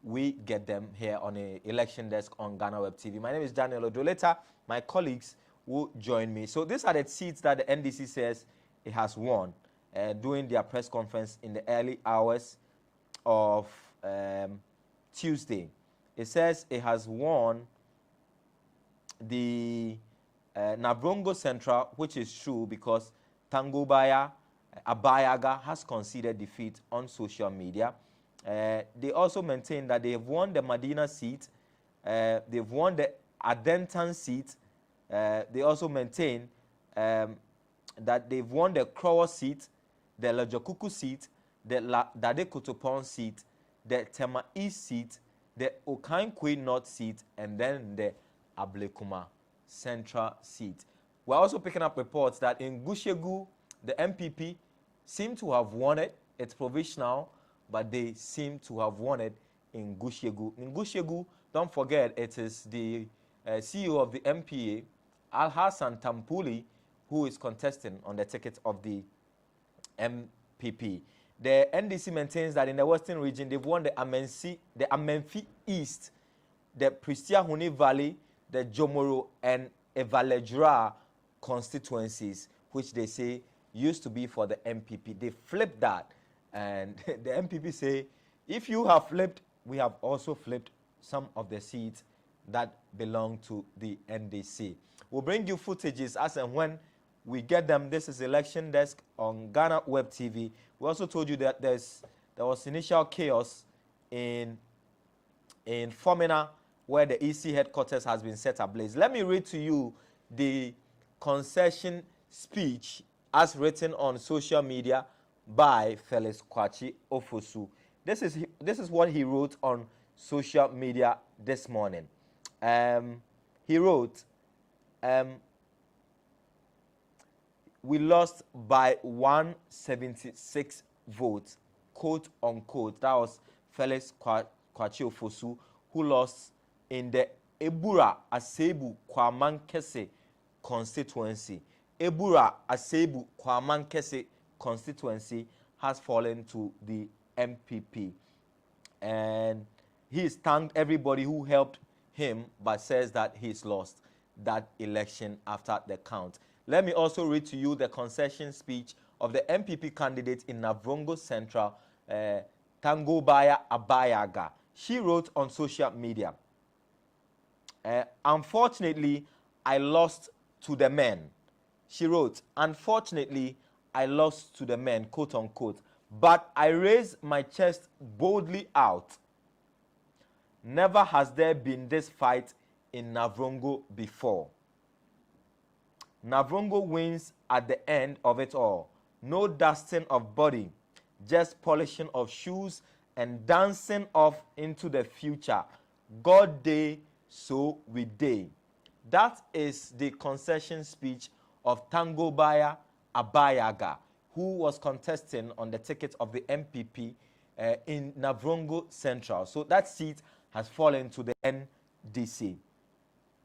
we get them here on the election desk on GhanaWeb TV. My name is Daniel Ojo. Later, my colleagues will join me. So these are the seats that the NDC says it has won during their press conference in the early hours of Tuesday. It says it has won the Navrongo Central, which is true because Tangobaya Abayaga has conceded defeat on social media. They also maintain that they have won the Medina seat. They've won the Adentan seat. They also maintain that they've won the Krowa seat, the Lajokuku seat, the Dade Kotopon seat, the Tema East seat, the Okankwe North seat, and then the Ablekuma Central seat. We're also picking up reports that in Gushegu, the MPP seem to have won it. It's provisional, but they seem to have won it in Gushegu. In Gushegu, don't forget, it is the CEO of the MPA, Al-Hassan Tampuli, who is contesting on the ticket of the MPP. The NDC maintains that in the Western region, they've won the Amenfi East, the Pristia Huni Valley, the Jomoro, and Evalejura constituencies, which they say used to be for the MPP. They flipped that, and the MPP say, if you have flipped, we have also flipped some of the seats that belong to the NDC. We'll bring you footages as and when we get them. This is Election Desk on GhanaWeb TV. We also told you that there was initial chaos in Fomena, where the EC headquarters has been set ablaze. Let me read to you the concession speech as written on social media by Felix Kwachi Ofosu. This is what he wrote on social media this morning. He wrote, we lost by 176 votes, quote unquote. That was Felix Kwachi Ofosu, who lost in the Ebura Asebu Kwamankese constituency. Ebura Asebu Kwamankese constituency has fallen to the MPP. And he's thanked everybody who helped him, but says that he's lost that election after the count. Let me also read to you the concession speech of the MPP candidate in Navrongo Central, Tangobaya Abayaga. She wrote on social media, unfortunately, I lost to the men. She wrote, unfortunately, I lost to the men, quote unquote, but I raised my chest boldly out. Never has there been this fight in Navrongo before. Navrongo wins at the end of it all. No dusting of body, just polishing of shoes and dancing off into the future. God day, so we day. That is the concession speech of Tangobaya Abayaga, who was contesting on the ticket of the MPP in Navrongo Central. So that seat has fallen to the NDC.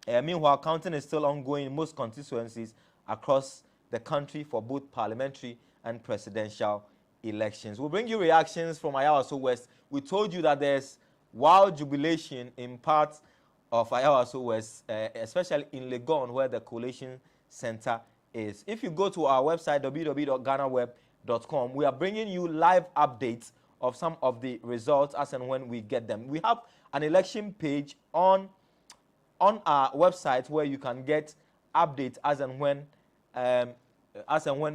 Meanwhile, counting is still ongoing in most constituencies across the country for both parliamentary and presidential elections. We'll bring you reactions from Ayawaso West. We told you that there's wild jubilation in parts of Ayawaso West, especially in Legon, where the collation center is. If you go to our website, www.GhanaWeb.com, we are bringing you live updates of some of the results as and when we get them. We have an election page on our website where you can get updates as and when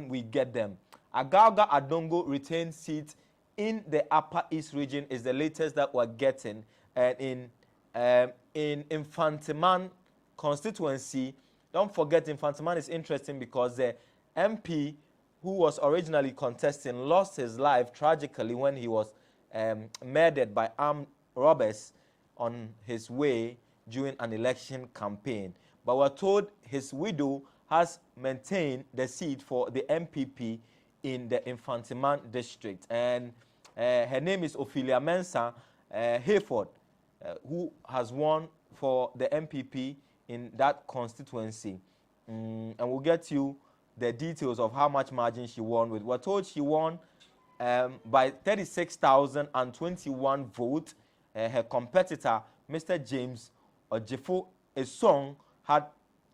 we get them. Agauga Adongo retained seat in the Upper East region is the latest that we're getting. And in Infantiman constituency, don't forget Infantiman is interesting because the MP who was originally contesting lost his life tragically when he was murdered by armed robbers on his way during an election campaign. But we're told his widow has maintained the seat for the MPP in the Infantiman district. And her name is Ophelia Mensah Hayford, who has won for the MPP in that constituency. And we'll get you the details of how much margin she won with. We're told she won by 36,021 votes. Her competitor, Mr. James Ojefo Esong, had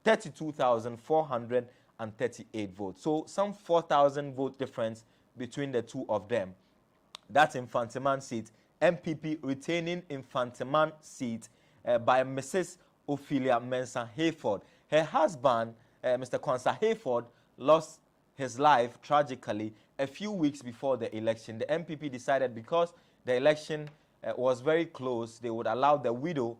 32,438 votes. So some 4,000 vote difference between the two of them. That's Infantiman seat. MPP retaining Infantiman seat by Mrs. Ophelia Mensah Hayford. Her husband, Mr. Kwanzaa Hayford, lost his life tragically a few weeks before the election. The MPP decided because the election was very close, they would allow the widow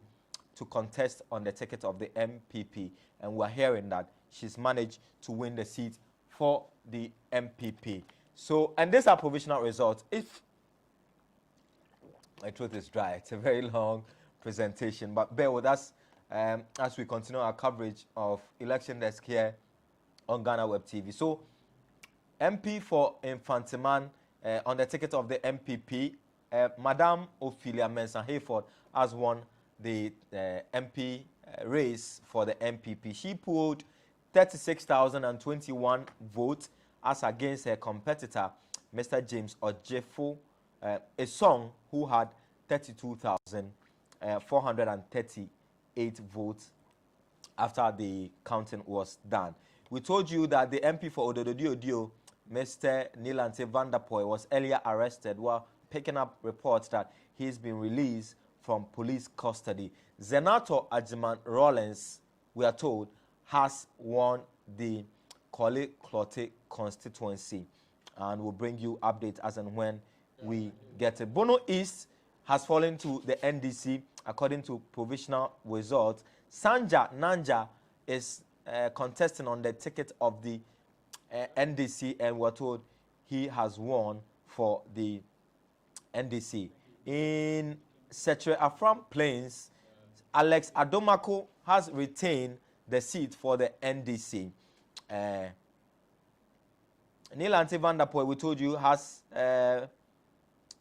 to contest on the ticket of the MPP. And we're hearing that she's managed to win the seat for the MPP. So, and these are provisional results. If my throat is dry, it's a very long presentation, but bear with us as we continue our coverage of election desk here on GhanaWeb TV. So, MP for Infantiman on the ticket of the MPP, Madame Ophelia Mensah Hayford has won the MP race for the MPP. She polled 36,021 votes as against her competitor, Mr. James Ojefo Esong, who had 32,438 votes after the counting was done. We told you that the MP for Ododo-Odio, Mr. Nilante Vanderpoy, was earlier arrested while picking up reports that he's been released from police custody. Zenator Ajiman Rollins, we are told, has won the Kole Klote constituency, and we'll bring you updates as and when we get it. Bono East has fallen to the NDC according to provisional results. Sanja Nanja is contesting on the ticket of the NDC, and we're told he has won for the NDC. In Setre Afram Plains, Alex Adomako has retained the seat for the NDC. Nilante Vanderpoy, we told you, has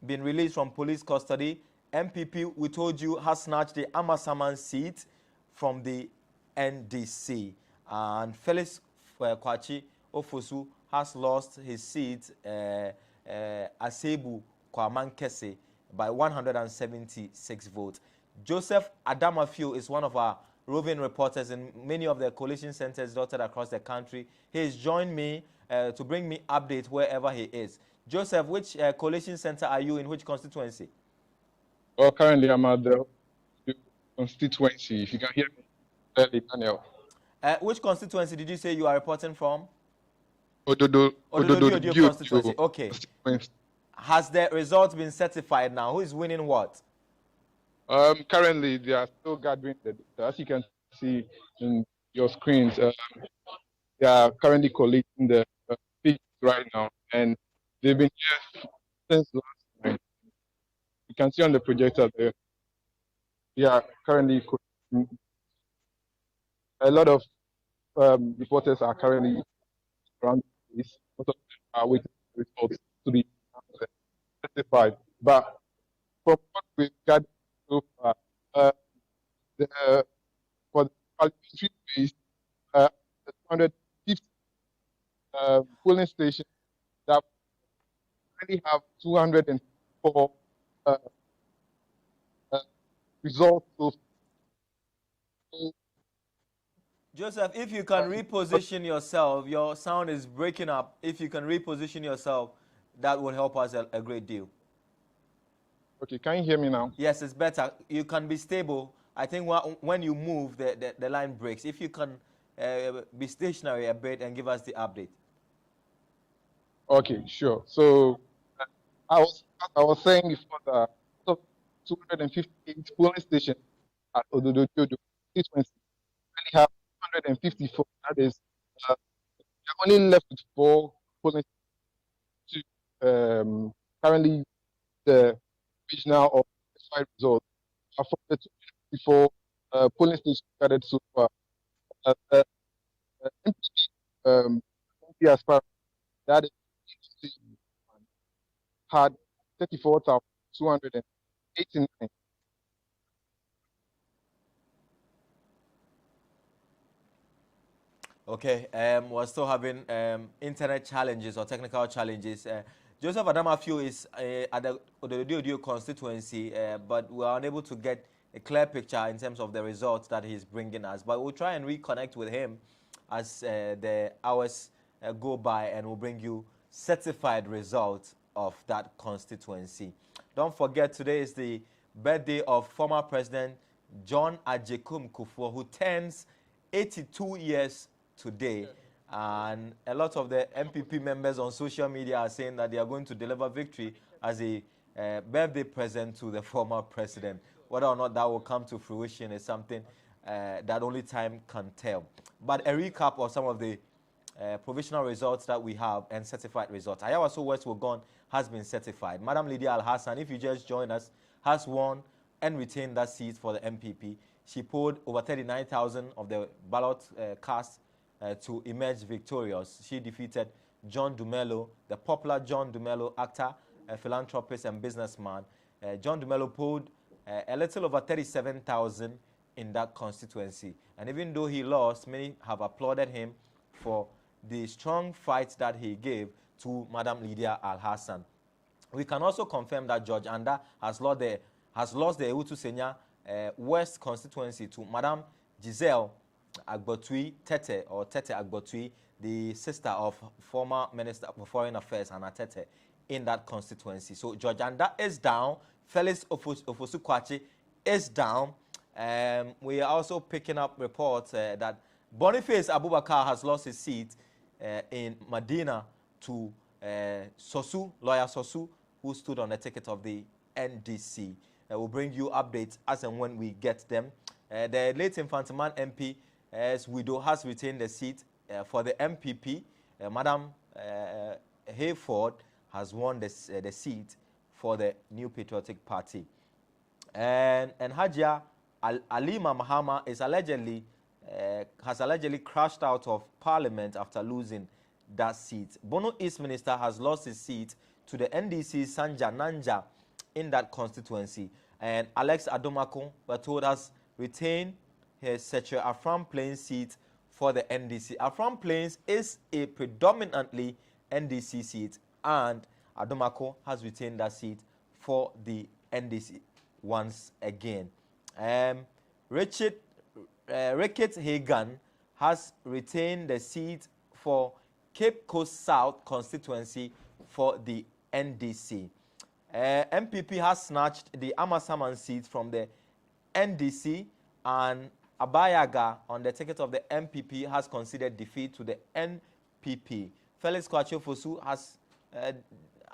been released from police custody. MPP, we told you, has snatched the Amasaman seat from the NDC. And Felix Kwachi Ofosu has lost his seat, Asebu Kwamankese, by 176 votes. Joseph Adamafio is one of our roving reporters in many of the coalition centers dotted across the country. He has joined me to bring me updates wherever he is. Joseph, which coalition center are you in? Which constituency? Well, currently I'm at the constituency. If you can hear me clearly, Daniel. Which constituency did you say you are reporting from? Ododo constituency. Okay. Has the results been certified now? Who is winning what? Currently, they are still gathering the data. As you can see in your screens, they are currently collating the figures right now, and they've been here since last night. You can see on the projector there. They are currently collating. A lot of reporters are currently around this. Most of them are waiting for results to be certified. But from what we've gathered so far, for the parliamentary base, 250 polling stations that already have 204 results so far. Joseph, if you can reposition yourself, your sound is breaking up. If you can reposition yourself, that will help us a great deal. Okay, can you hear me now? Yes, it's better. You can be stable. I think when you move, the line breaks. If you can be stationary a bit and give us the update. Okay, sure. So I was saying before that out of 258 polling stations at Ododo constituency, we only have 154. That is, we're only left with 4 polling stations to currently the regional or side results. From the 254 polling stations gathered so far, the MP as far that is had 34,289. Okay, we're still having internet challenges or technical challenges. Joseph Adamafio is at the Ododio constituency, but we are unable to get a clear picture in terms of the results that he's bringing us. But we'll try and reconnect with him as the hours go by, and we'll bring you certified results of that constituency. Don't forget, today is the birthday of former President John Agyekum Kufuor, who turns 82 years today. And a lot of the MPP members on social media are saying that they are going to deliver victory as a birthday present to the former president. Whether or not that will come to fruition is something that only time can tell. But a recap of some of the provisional results that we have and certified results. Ayawaso West Wuogon has been certified. Madam Lydia Al-Hassan, if you just joined us, has won and retained that seat for the MPP. She polled over 39,000 of the ballot cast to emerge victorious. She defeated John Dumelo, the popular John Dumelo, actor, philanthropist, and businessman. John Dumelo polled a little over 37,000 in that constituency. And even though he lost, many have applauded him for the strong fight that he gave to Madam Lydia Al-Hassan. We can also confirm that George Anda has lost the Ewutu Senya West constituency to Madam Giselle Agbotui Tete, or Tete Agbotui, the sister of former Minister for Foreign Affairs Anna Tete, in that constituency. So George Anda is down. Felix Ofosu-Kwakye is down. We are also picking up reports that Boniface Abubakar has lost his seat in Medina to lawyer Sosu, who stood on the ticket of the NDC. We'll bring you updates as and when we get them. The late Infantiman MP, widow, has retained the seat for the MPP. Madam Hayford has won the seat for the New Patriotic Party. And Hajia Alima Mahama is has allegedly crashed out of Parliament after losing that seat. Bono East Minister has lost his seat to the NDC Sanja Nanja in that constituency. And Alex Adomako, we're told, has retained his Seche Afram Plains seat for the NDC. Afram Plains is a predominantly NDC seat, and Adomako has retained that seat for the NDC once again. Rickett Hagan has retained the seat for Cape Coast South constituency for the NDC. MPP has snatched the Amasaman seat from the NDC, and Abayaga, on the ticket of the MPP, has conceded defeat to the NPP. Felix Kwakye Fosu has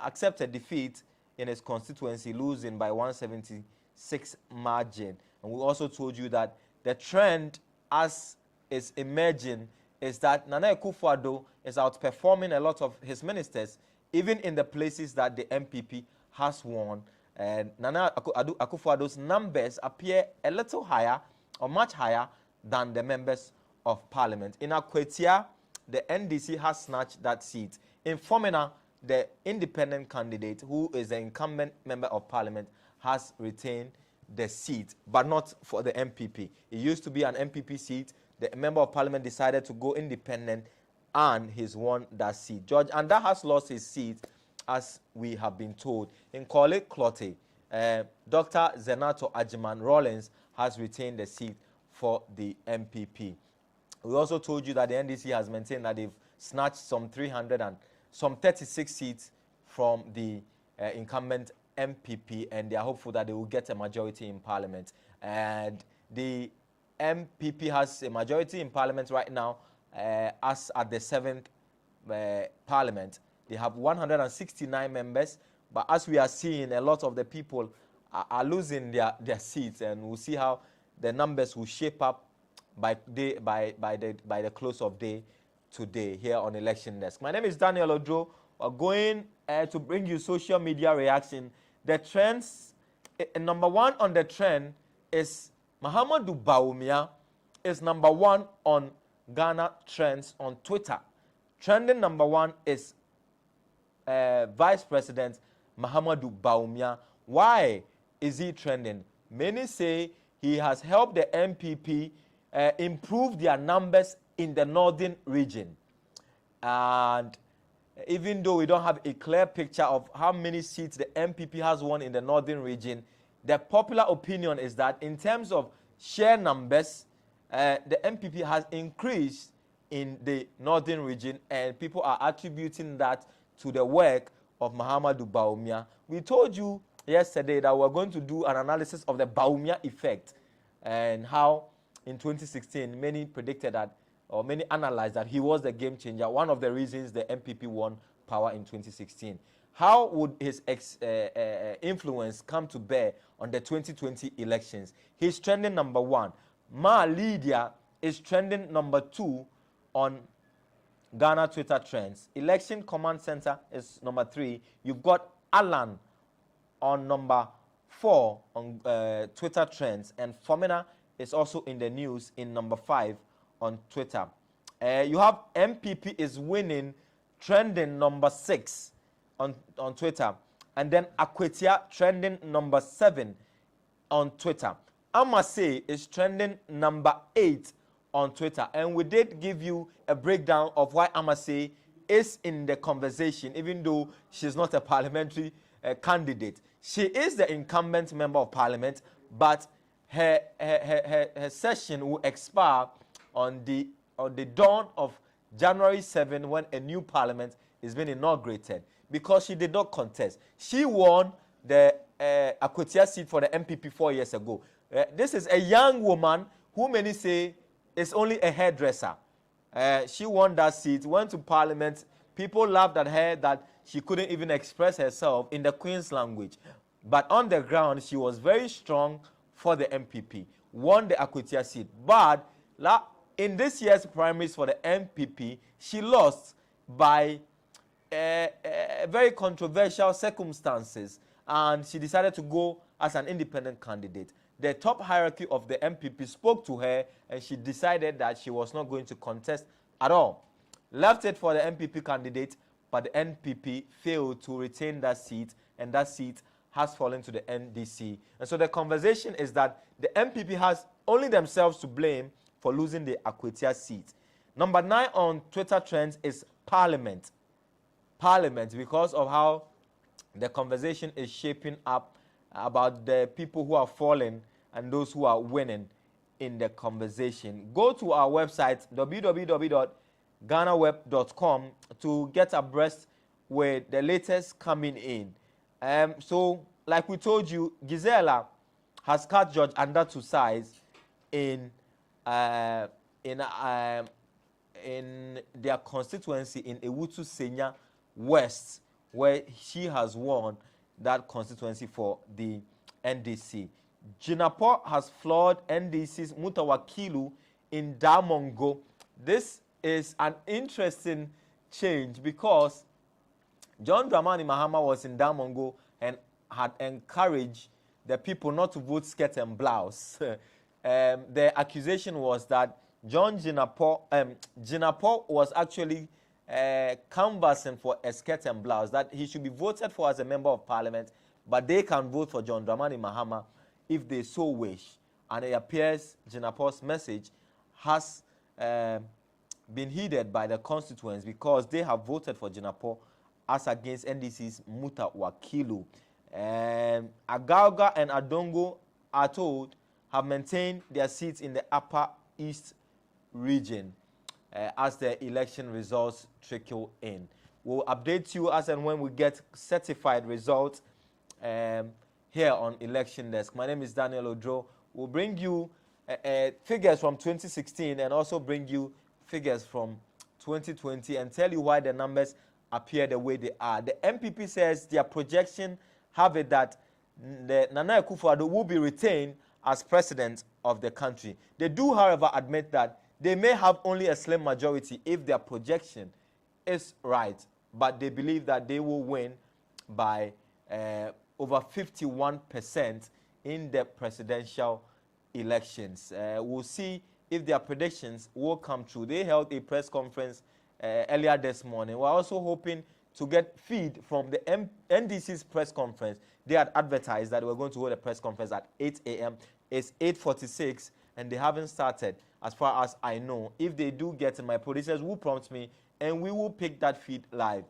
accepted defeat in his constituency, losing by 176 margin. And we also told you that the trend as is emerging is that Nana Akufo-Addo is outperforming a lot of his ministers, even in the places that the MPP has won. And Nana Akufo-Addo's numbers appear a little higher or much higher than the members of parliament. In Akwetia, the NDC has snatched that seat. In Fomena, the independent candidate, who is the incumbent member of parliament, has retained the seat, but not for the MPP. It used to be an MPP seat. The member of parliament decided to go independent, and he's won that seat. George Anda has lost his seat as we have been told. In Korle Klote, Dr. Zenato Ajiman Rawlings has retained the seat for the MPP. We also told you that the NDC has maintained that they've snatched some 36 seats from the incumbent MPP, and they are hopeful that they will get a majority in Parliament. And the MPP has a majority in Parliament right now, as at the 7th Parliament. They have 169 members, but as we are seeing, a lot of the people are losing their seats, and we'll see how the numbers will shape up by the close of day today here on Election Desk. My name is Daniel Ojo. We're going to bring you social media reaction. The trends, number one on the trend is Mahamudu Bawumia is number one on Ghana trends on Twitter. Trending number one is Vice President Mahamudu Bawumia. Why is he trending? Many say he has helped the MPP improve their numbers in the northern region. And even though we don't have a clear picture of how many seats the MPP has won in the northern region, the popular opinion is that in terms of share numbers, the MPP has increased in the northern region, and people are attributing that to the work of Mahamudu Bawumia. We told you yesterday that we're going to do an analysis of the Bawumia effect and how in 2016 many predicted that, or many analyzed that he was the game changer, one of the reasons the MPP won power in 2016. How would his influence come to bear on the 2020 elections? He's trending number one. Ma Lydia is trending number two on Ghana Twitter trends. Election Command Center is number three. You've got Alan on number four on Twitter trends, and Fomina is also in the news in number five on Twitter. You have MPP is winning, trending number six on Twitter, and then Akwetia trending number 7 on Twitter. Amase is trending number 8 on Twitter, and we did give you a breakdown of why Amase is in the conversation, even though she's not a parliamentary candidate. She is the incumbent member of parliament, but her session will expire on the dawn of January 7 when a new parliament is being inaugurated, because she did not contest. She won the Akwetia seat for the MPP 4 years ago. This is a young woman who many say is only a hairdresser. She won that seat, went to parliament. People laughed at her that she couldn't even express herself in the Queen's language. But on the ground, she was very strong for the MPP, won the Akwetia seat. But in this year's primaries for the MPP, she lost by very controversial circumstances, and she decided to go as an independent candidate. The top hierarchy of the MPP spoke to her, and she decided that she was not going to contest at all. Left it for the MPP candidate, but the NPP failed to retain that seat, and that seat has fallen to the NDC. And so the conversation is that the MPP has only themselves to blame for losing the Akwetia seat. Number 9 on Twitter trends is Parliament. Parliament, because of how the conversation is shaping up about the people who are falling and those who are winning in the conversation. Go to our website, www.GhanaWeb.com, to get abreast with the latest coming in. So, like we told you, Gisela has cut George Anda to size in their constituency in Ewutu Senya West, where she has won that constituency for the NDC. Jinapo has floored NDC's Mutawakilu in Damongo. This is an interesting change because John Dramani Mahama was in Damongo and had encouraged the people not to vote skirt and blouse. The accusation was that John Jinapo was actually canvassing for a skirt and blouse, that he should be voted for as a member of parliament, but they can vote for John Dramani Mahama if they so wish. And it appears Jinapo's message has been heeded by the constituents, because they have voted for Jinapo as against NDC's Muta Wakilu. Agauga and Adongo are told have maintained their seats in the Upper East region as the election results trickle in. We'll update you as and when we get certified results here on Election Desk. My name is Daniel Ojo. We'll bring you figures from 2016 and also bring you figures from 2020 and tell you why the numbers appear the way they are. The MPP says their projection have it that Nana Akufo-Addo will be retained as president of the country. They do, however, admit that they may have only a slim majority if their projection is right, but they believe that they will win by over 51% in the presidential elections. We'll see if their predictions will come true. They held a press conference earlier this morning. We're also hoping to get feed from the NDC's press conference. They had advertised that we're going to hold a press conference at 8 a.m. It's 8:46 and they haven't started as far as I know. If they do get in, my producers will prompt me and we will pick that feed live.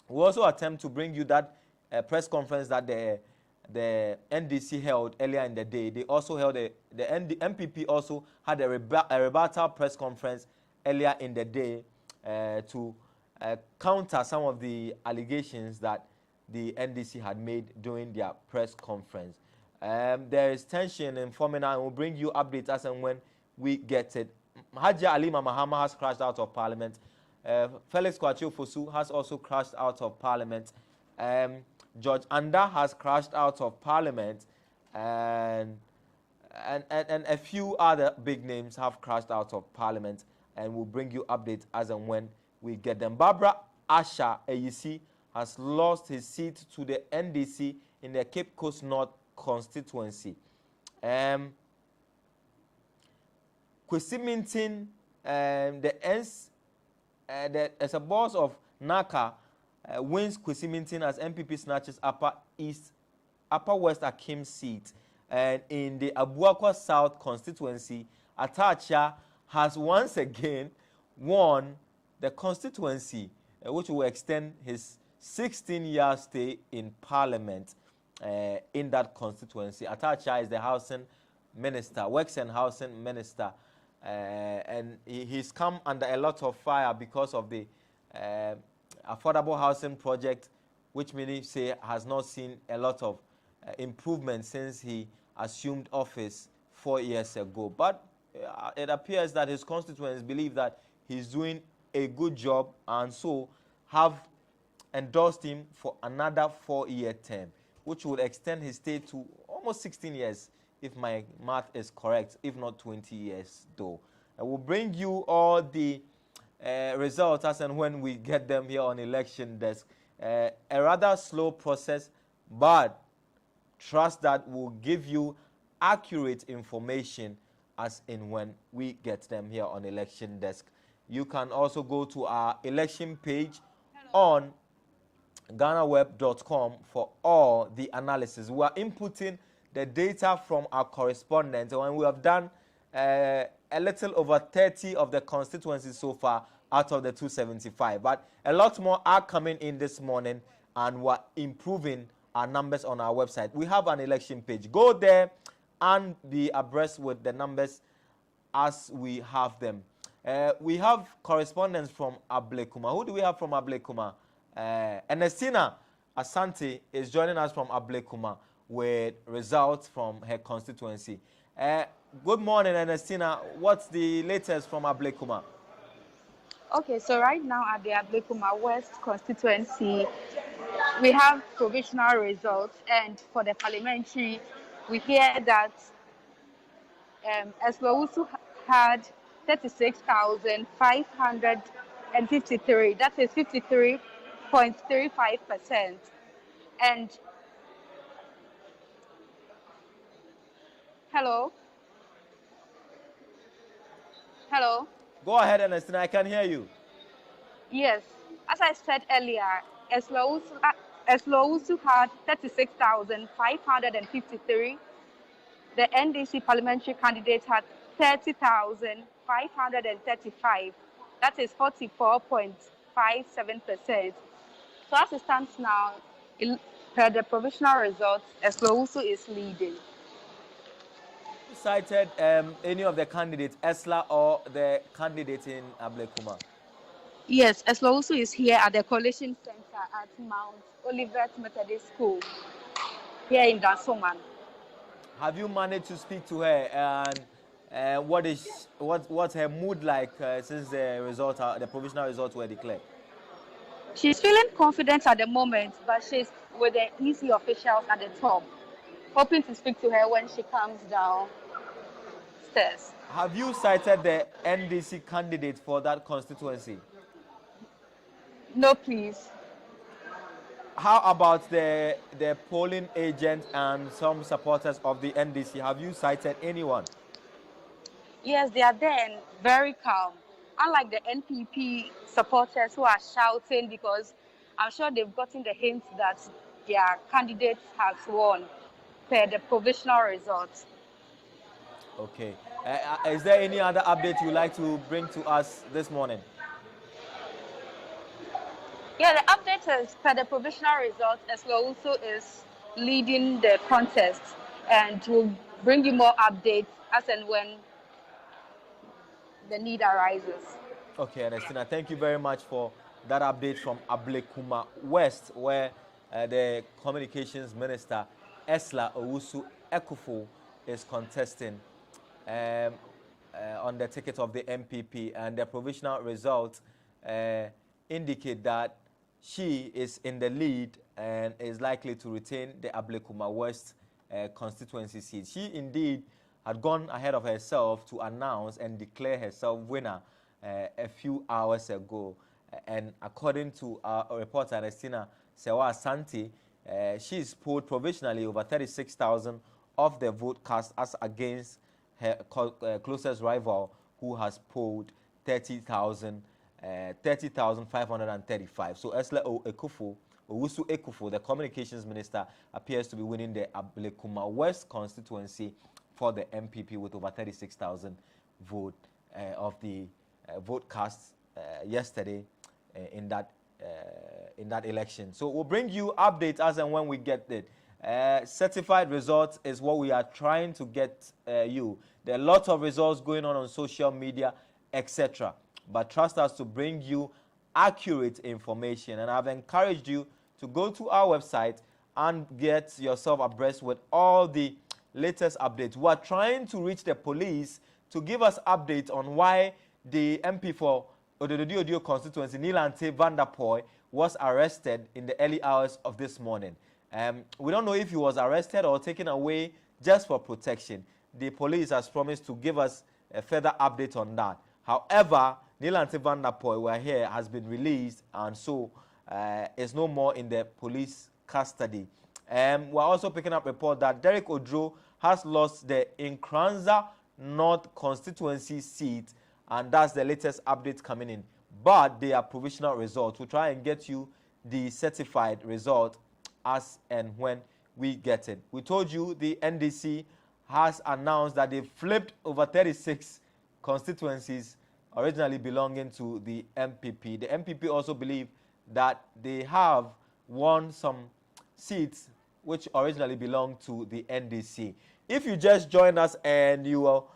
We'll also attempt to bring you that press conference that the NDC held earlier in the day. They also held the MPP also had a rebuttal press conference earlier in the day to counter some of the allegations that the NDC had made during their press conference. There is tension in Formina, and we'll bring you updates as and when we get it. Haji Alima Mahama has crashed out of Parliament. Felix Kwachio Fosu has also crashed out of Parliament. George Anda has crashed out of Parliament, and a few other big names have crashed out of Parliament, and we'll bring you updates as and when we get them. Barbara Asha AEC has lost his seat to the NDC in the Cape Coast North constituency. Kwesi Mintin, as a boss of NACA, wins Kwesi Mintin as MPP snatches Upper West Akim seat. And in the Abuakwa South constituency, Atacha has once again won the constituency, which will extend his 16-year stay in Parliament in that constituency. Atacha is the housing minister, works and housing minister, and he's come under a lot of fire because of the affordable housing project, which many say has not seen a lot of improvement since he assumed office 4 years ago. But it appears that his constituents believe that he's doing a good job and so have endorsed him for another 4-year term, which would extend his stay to almost 16 years, if my math is correct, if not 20 years though. I will bring you all the results as and when we get them here on Election Desk. A rather slow process, but trust that will give you accurate information as in when we get them here on Election Desk. You can also go to our election page on GhanaWeb.com for all the analysis. We are inputting the data from our correspondents, and we have done a little over 30 of the constituencies so far out of the 275. But a lot more are coming in this morning, and we're improving our numbers on our website. We have an election page. Go there and be abreast with the numbers as we have them. We have correspondence from Ablekuma. Who do we have from Ablekuma? Ernestina Asante is joining us from Ablekuma with results from her constituency. Good morning, Ernestina. What's the latest from Ablekuma? Okay, so right now at the Ablekuma West constituency, we have provisional results, and for the parliamentary, we hear that Eslowusu had 36,553. That is 53.35%. And hello. Go ahead, Ernestina. I can hear you. Yes, as I said earlier, Eslowusu had 36,553. The NDC parliamentary candidate had 30,535. That is 44.57%. So as it stands now, per the provisional results, Eslowusu is leading. You cited any of the candidates, Esla or the candidate in Ablekuma? Yes, Eslowusu is here at the Coalition Center at Mount Olivet Methodist School here in Dansoman. Have you managed to speak to her, and what's her mood like since the provisional results were declared? She's feeling confident at the moment, but she's with the EC officials at the top, hoping to speak to her when she comes downstairs. Have you cited the NDC candidate for that constituency? No, please. How about the polling agent and some supporters of the NDC? Have you cited anyone? Yes, they are there and very calm. Unlike the NPP supporters who are shouting because I'm sure they've gotten the hint that their candidate has won per the provisional results. Okay. Is there any other update you'd like to bring to us this morning? Yeah, the update is per the provisional results, Eslowusu is leading the contest, and we'll bring you more updates as and when the need arises. Okay, Ernestina, thank you very much for that update from Ablekuma West, where the Communications Minister, Esla Owusu Ekufo, is contesting on the ticket of the MPP, and the provisional results indicate that she is in the lead and is likely to retain the Ablekuma West constituency seat. She indeed had gone ahead of herself to announce and declare herself winner a few hours ago. And according to our reporter, Ernestina Sewa Asante, she is polled provisionally over 36,000 of the vote cast as against her closest rival, who has polled 30,535. So Esla Owusu Ekufo, the communications minister, appears to be winning the Ablekuma West constituency for the MPP with over 36,000 vote of the vote cast yesterday in that election. So we'll bring you updates as and when we get it. Certified results is what we are trying to get you. There are lots of results going on social media, etc. But trust us to bring you accurate information. And I've encouraged you to go to our website and get yourself abreast with all the latest updates. We are trying to reach the police to give us updates on why the MP for Ododo constituency, Nilante Van der Poy, was arrested in the early hours of this morning. We don't know if he was arrested or taken away just for protection. The police has promised to give us a further update on that. However, Nilante Van der Poy, we're here, has been released, and so is no more in the police custody. We're also picking up a report that Derek Odro has lost the Nkranza North constituency seat, and that's the latest update coming in. But they are provisional results. We'll try and get you the certified result as and when we get it. We told you the NDC has announced that they flipped over 36 constituencies originally belonging to the MPP. The MPP also believe that they have won some seats which originally belonged to the NDC. If you just joined us and you will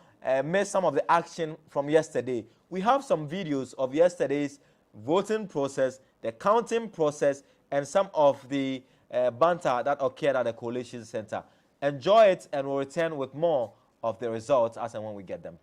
missed some of the action from yesterday, we have some videos of yesterday's voting process, the counting process, and some of the banter that occurred at the Coalition Center. Enjoy it, and we'll return with more of the results as and when we get them.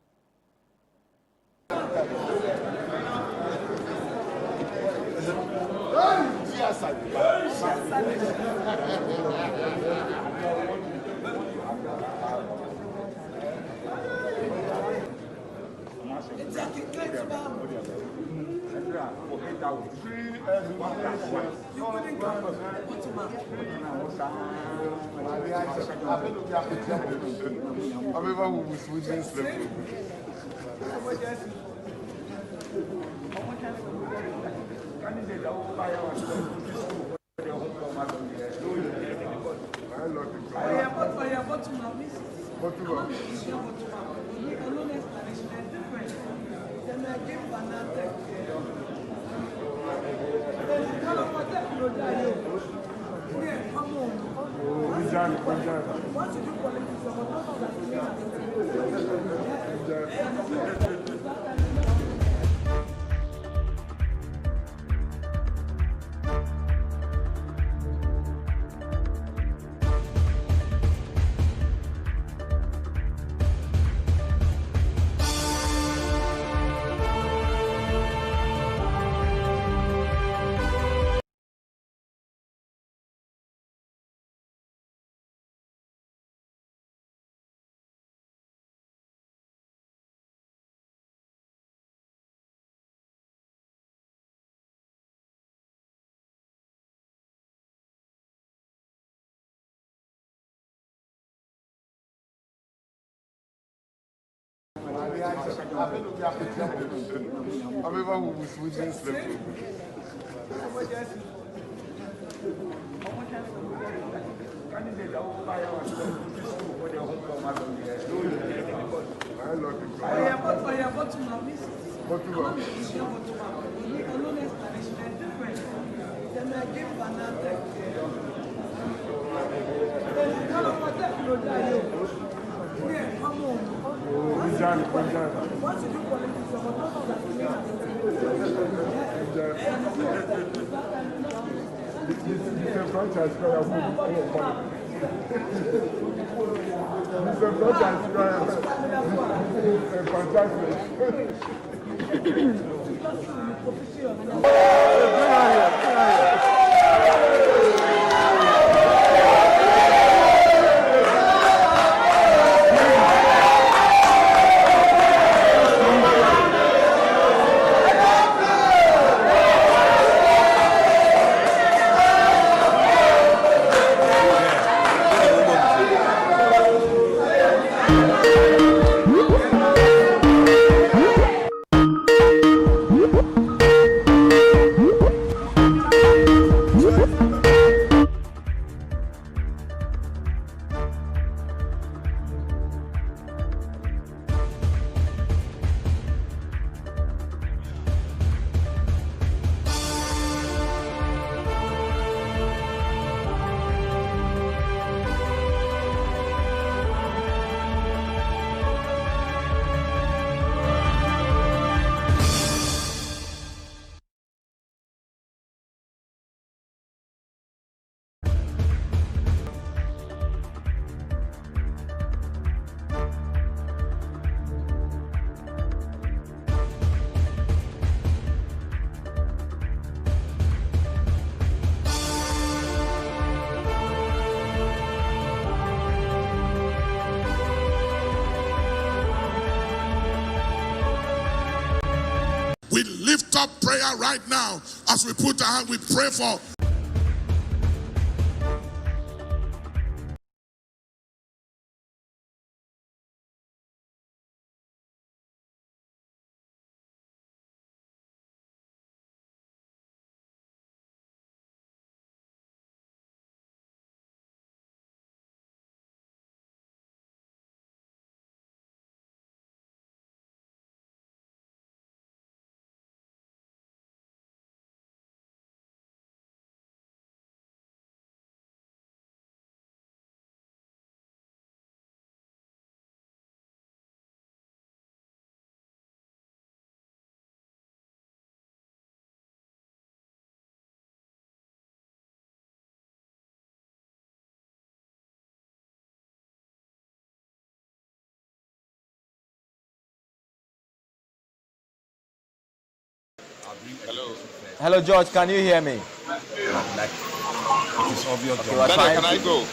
We lift up prayer right now as we put our hand, we pray for. Hello, George. Can you hear me? It is obvious. Okay, Can I go?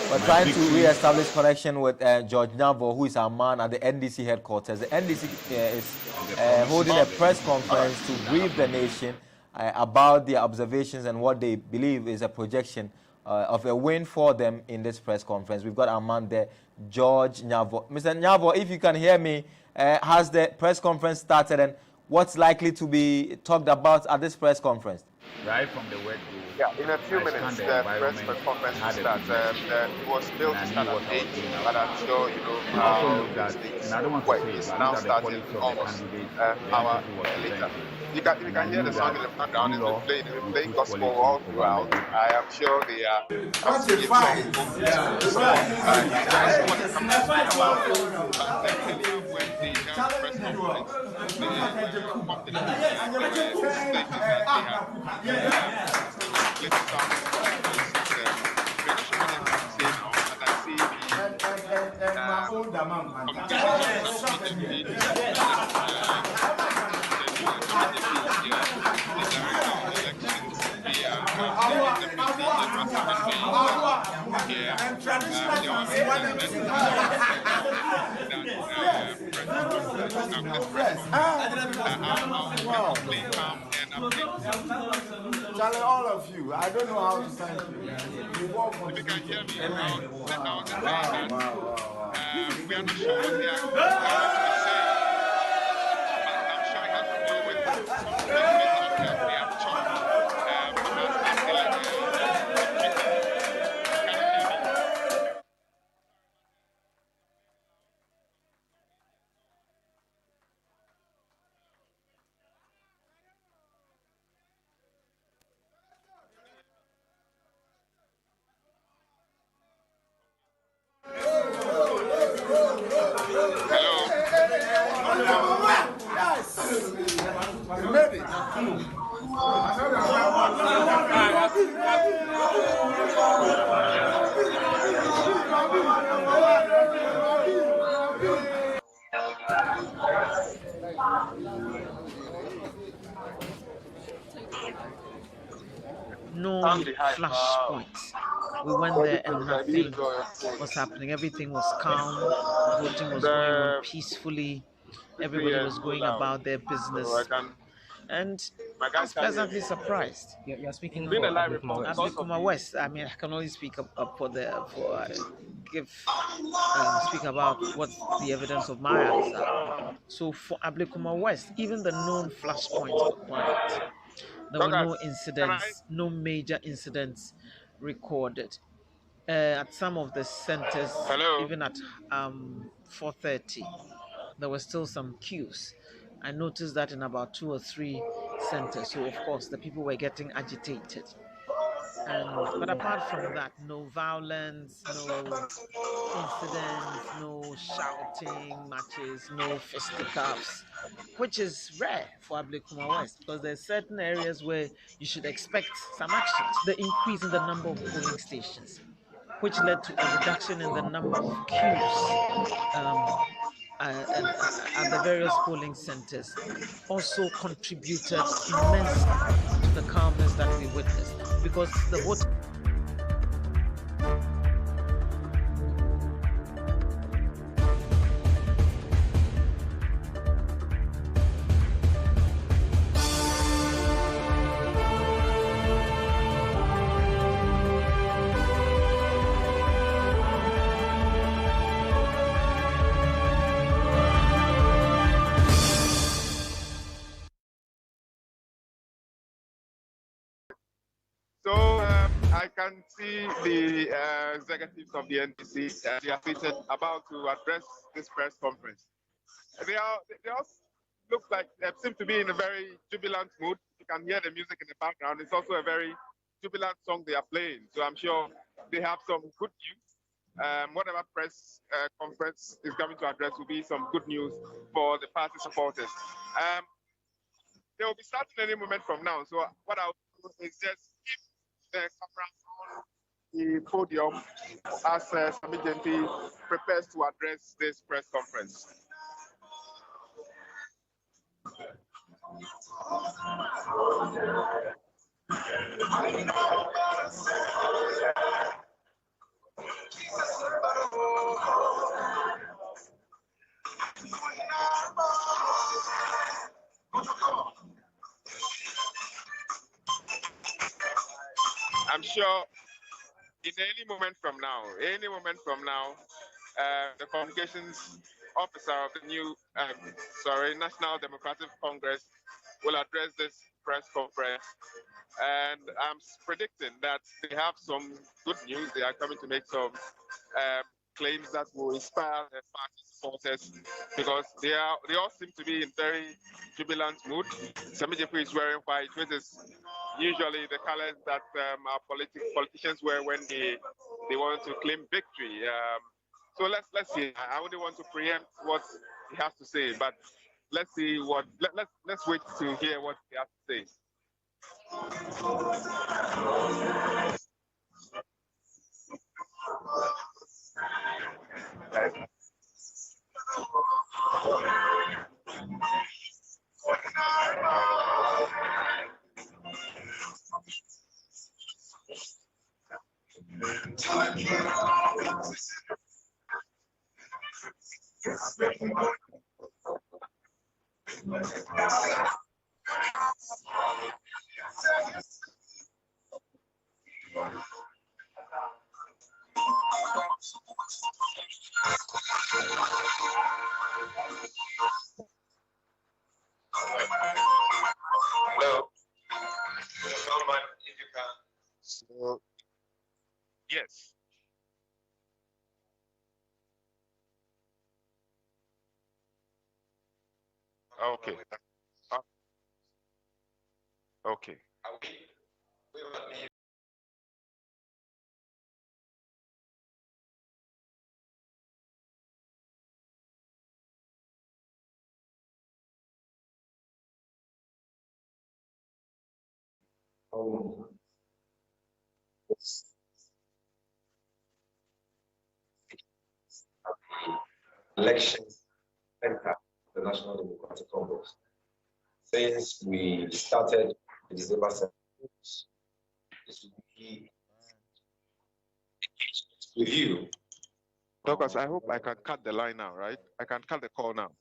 We're trying to re-establish connection with George Nyavo, who is our man at the NDC headquarters. The NDC is holding a press conference to brief the nation about their observations and what they believe is a projection of a win for them in this press conference. We've got our man there, George Nyavo. Mr. Nyavo, if you can hear me, has the press conference started, and what's likely to be talked about at this press conference? Right from the word go, Yeah, in a few I minutes, scanned the the press environment, conference will had a start. good message, It was built and to I start knew at what I 8, was doing. but I'm sure you know And also how looked these at, things and I don't want to work. say it, It's but now looked at the starting quality of the almost candidates an the hour NPP was later. presenting. You And I can hear knew the song that in the background. It's been G-Law playing. They've been will playing push gospel quality all over throughout. Megu. I am sure they are asking if some vote to support him. This is what they're coming to speak about. But earlier when they held the press conference, they informed the stated that they had listed some policies. We're not sure what they're going to say now, but I see the communications officer immediately Charlie, all of you, I don't know how to thank you. You walk on the can hear me. I was just saying that we are not sure what they are going to say, but I'm sure it has to do with something they mentioned that they have chopped about no flashpoints. We went there and nothing was happening. Everything was calm. Voting was going on peacefully. Everybody was going about their business. And I was pleasantly surprised. You're speaking for Ablikuma West. I mean, I can only speak up for speak about what the evidence of my eyes are. So for Ablikuma West, even the known flashpoints were quiet. There were no incidents, no major incidents recorded. At some of the centers, even at 4:30, there were still some queues. I noticed that in about 2 or 3 centers. So of course, the people were getting agitated. But apart from that, no violence, no incidents, no shouting matches, no fisticuffs, which is rare for Ablikuma West because there's certain areas where you should expect some actions. The increase in the number of polling stations, which led to a reduction in the number of queues at the various polling centers, also contributed immensely to the calmness that we witnessed because the vote. So I can see the executives of the NDC. They are seated, about to address this press conference. They all look like they seem to be in a very jubilant mood. You can hear the music in the background. It's also a very jubilant song they are playing. So I'm sure they have some good news. Whatever press conference is coming to address will be some good news for the party supporters. They will be starting any moment from now. So what I'll do is just keep the cameras on the podium as Sami Genti prepares to address this press conference. I'm sure in any moment from now, the communications officer of the new, National Democratic Congress will address this press conference, and I'm predicting that they have some good news. They are coming to make some claims that will inspire their party supporters, because they all seem to be in very jubilant mood. Samijepu is wearing white, which is usually the colors that our politicians wear when they want to claim victory. So let's see. I wouldn't want to preempt what he has to say, but let's see what let's wait to hear what he has to say. Hello. If you can. So, yes. Okay. Okay. Elections center, the National Democratic Congress. Since we started the December 7th, this will be with you. Douglas, I hope I can cut the line now, right? I can cut the call now.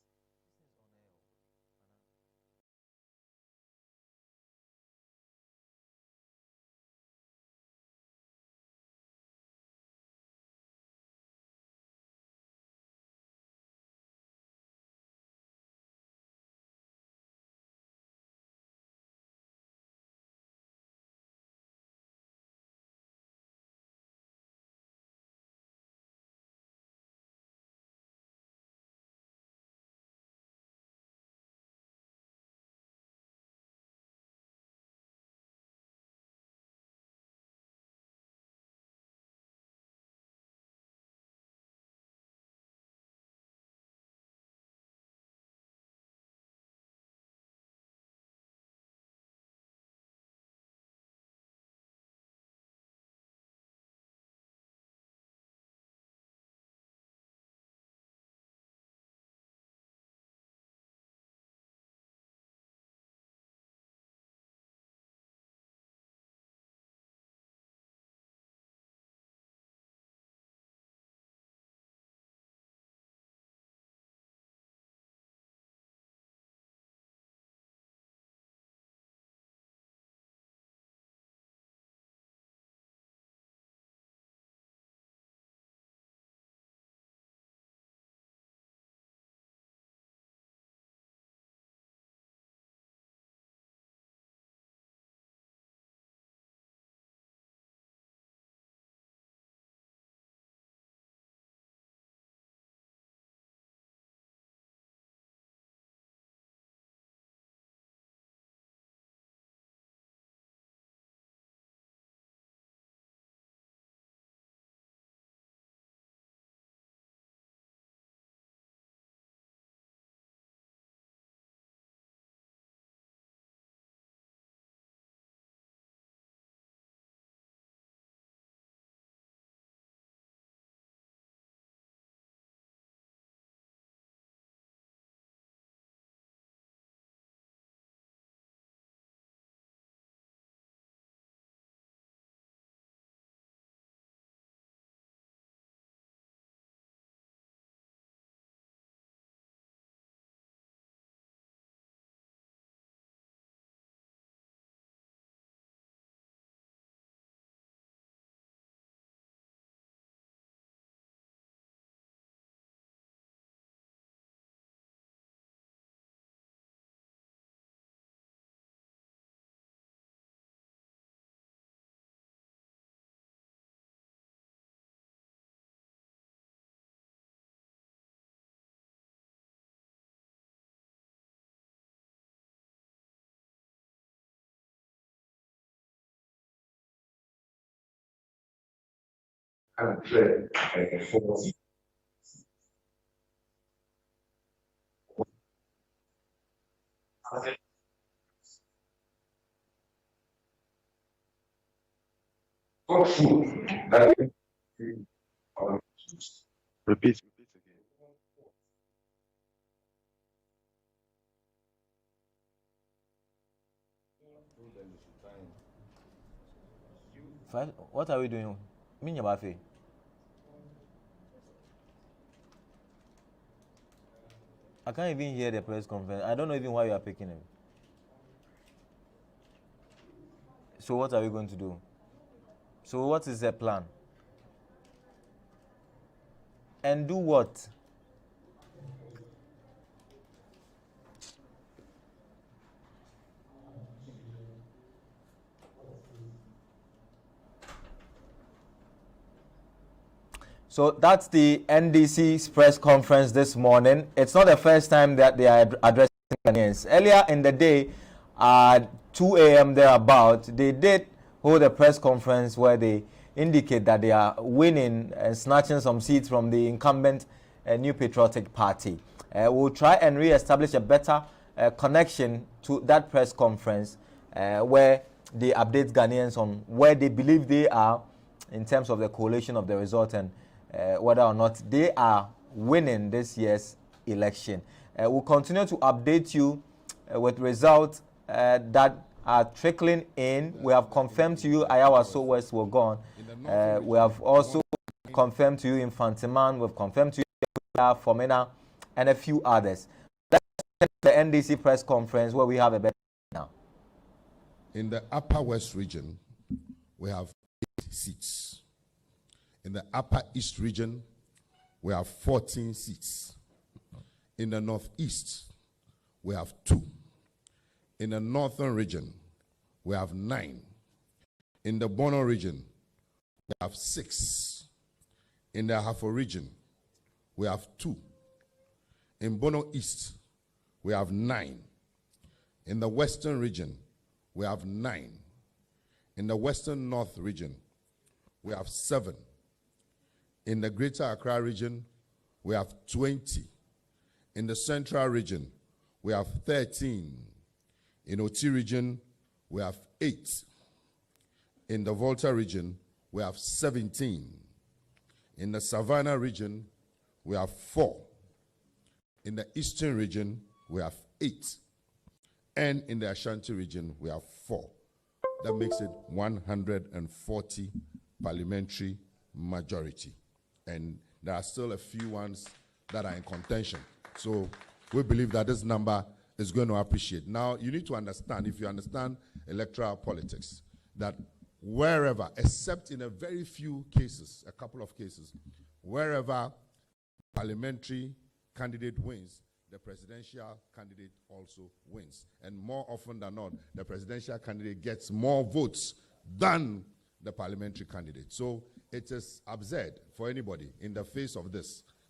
and clear and enforce food that Repeat again. What are we doing? Minyabafe. I can't even hear the press conference. I don't know even why you are picking him. So what are we going to do? So what is the plan? And do what? So that's the NDC's press conference this morning. It's not the first time that they are addressing Ghanaians. Earlier in the day, at 2 a.m. thereabout, they did hold a press conference where they indicate that they are winning and snatching some seats from the incumbent New Patriotic Party. We'll try and re-establish a better connection to that press conference where they update Ghanaians on where they believe they are in terms of the collation of the result and whether or not they are winning this year's election. We'll continue to update you with results that are trickling in. We have confirmed to you Ayawa So West were gone. We have also confirmed to you Infantiman. We've confirmed to you Fomena and a few others. Let's check the NDC press conference where we have a better now. In the Upper West region, we have 8 seats. In the Upper East region, we have 14 seats. In the Northeast, we have 2. In the Northern region, we have 9. In the Bono region, we have 6. In the Ahafo region, we have 2. In Bono East, we have 9. In the Western region, we have 9. In the Western North region, we have 7. In the Greater Accra region, we have 20. In the Central region, we have 13. In Oti region, we have 8. In the Volta region, we have 17. In the Savannah region, we have 4. In the Eastern region, we have 8. And in the Ashanti region, we have 4. That makes it 140 parliamentary majority. And there are still a few ones that are in contention. So we believe that this number is going to appreciate. Now, you need to understand, if you understand electoral politics, that wherever, except in a very few cases, a couple of cases, wherever parliamentary candidate wins, the presidential candidate also wins. And more often than not, the presidential candidate gets more votes than the parliamentary candidate. So it is absurd for anybody in the face of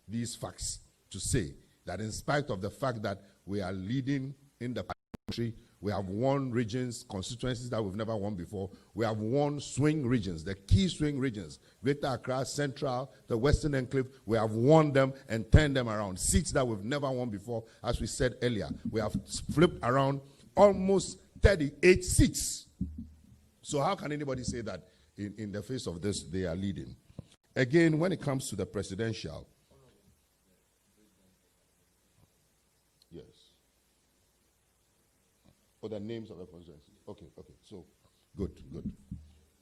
these facts to say that in spite of the fact that we are leading in the parliamentary, we have won regions, constituencies that we've never won before. We have won swing regions, the key swing regions, Greater Accra, Central, the Western Enclave. We have won them and turned them around. Seats that we've never won before, as we said earlier. We have flipped around almost 38 seats. So how can anybody say that in the face of this they are leading? Again, when it comes to the presidential, yes. For the names of the constituencies. Okay, so good.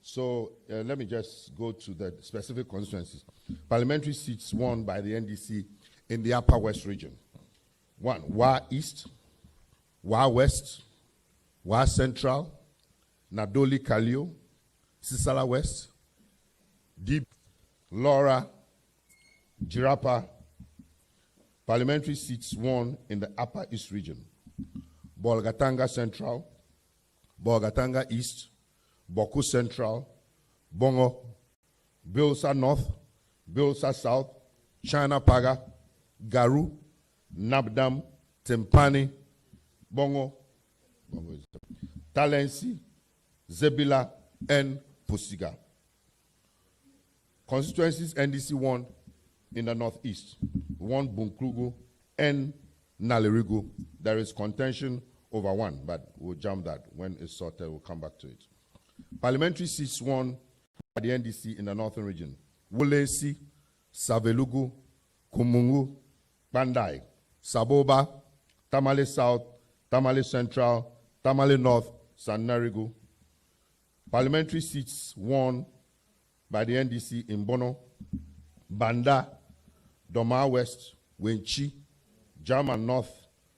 So let me just go to the specific constituencies. Parliamentary seats won by the NDC in the Upper West region. 1, Wa East, Wa West, Wa Central, Nadoli Kalio, Sisala West, Deep, Laura, Jirapa. Parliamentary seats won in the Upper East region. Bolgatanga Central, Bolgatanga East, Boku Central, Bongo, Bilsa North, Bilsa South, China Paga, Garu, Nabdam, Tempani, Bongo, Talensi, Zebila, and Pusiga. Constituencies NDC won in the northeast, one Bunkrugu and Nalerigo. There is contention over one, but we'll jump that. When it's sorted, we'll come back to it. Parliamentary seats won by the NDC in the northern region. Wulensi, Savelugu, Kumungu, Bandai, Saboba, Tamale South, Tamale Central, Tamale North, Sanarigu. Parliamentary seats won by the NDC in Bono, Banda, Doma West, Wenchi, German North,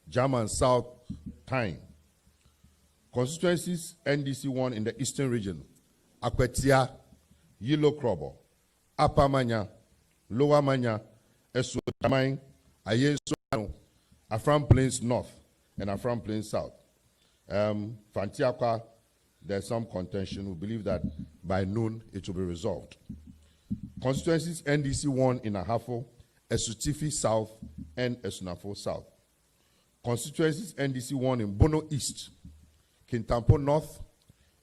German South, Tyne. Constituencies NDC won in the eastern region: Akwetia, Yilo Krobo, Upper Manya, Lower Manya, Eswatamain, Ayesuano, Afram Plains North, and Afram Plains South. Fantiakwa, there's some contention. We believe that by noon it will be resolved. Constituencies NDC won in Ahafo, Esutifi South, and Esunafo South. Constituencies NDC won in Bono East, Kintampo North,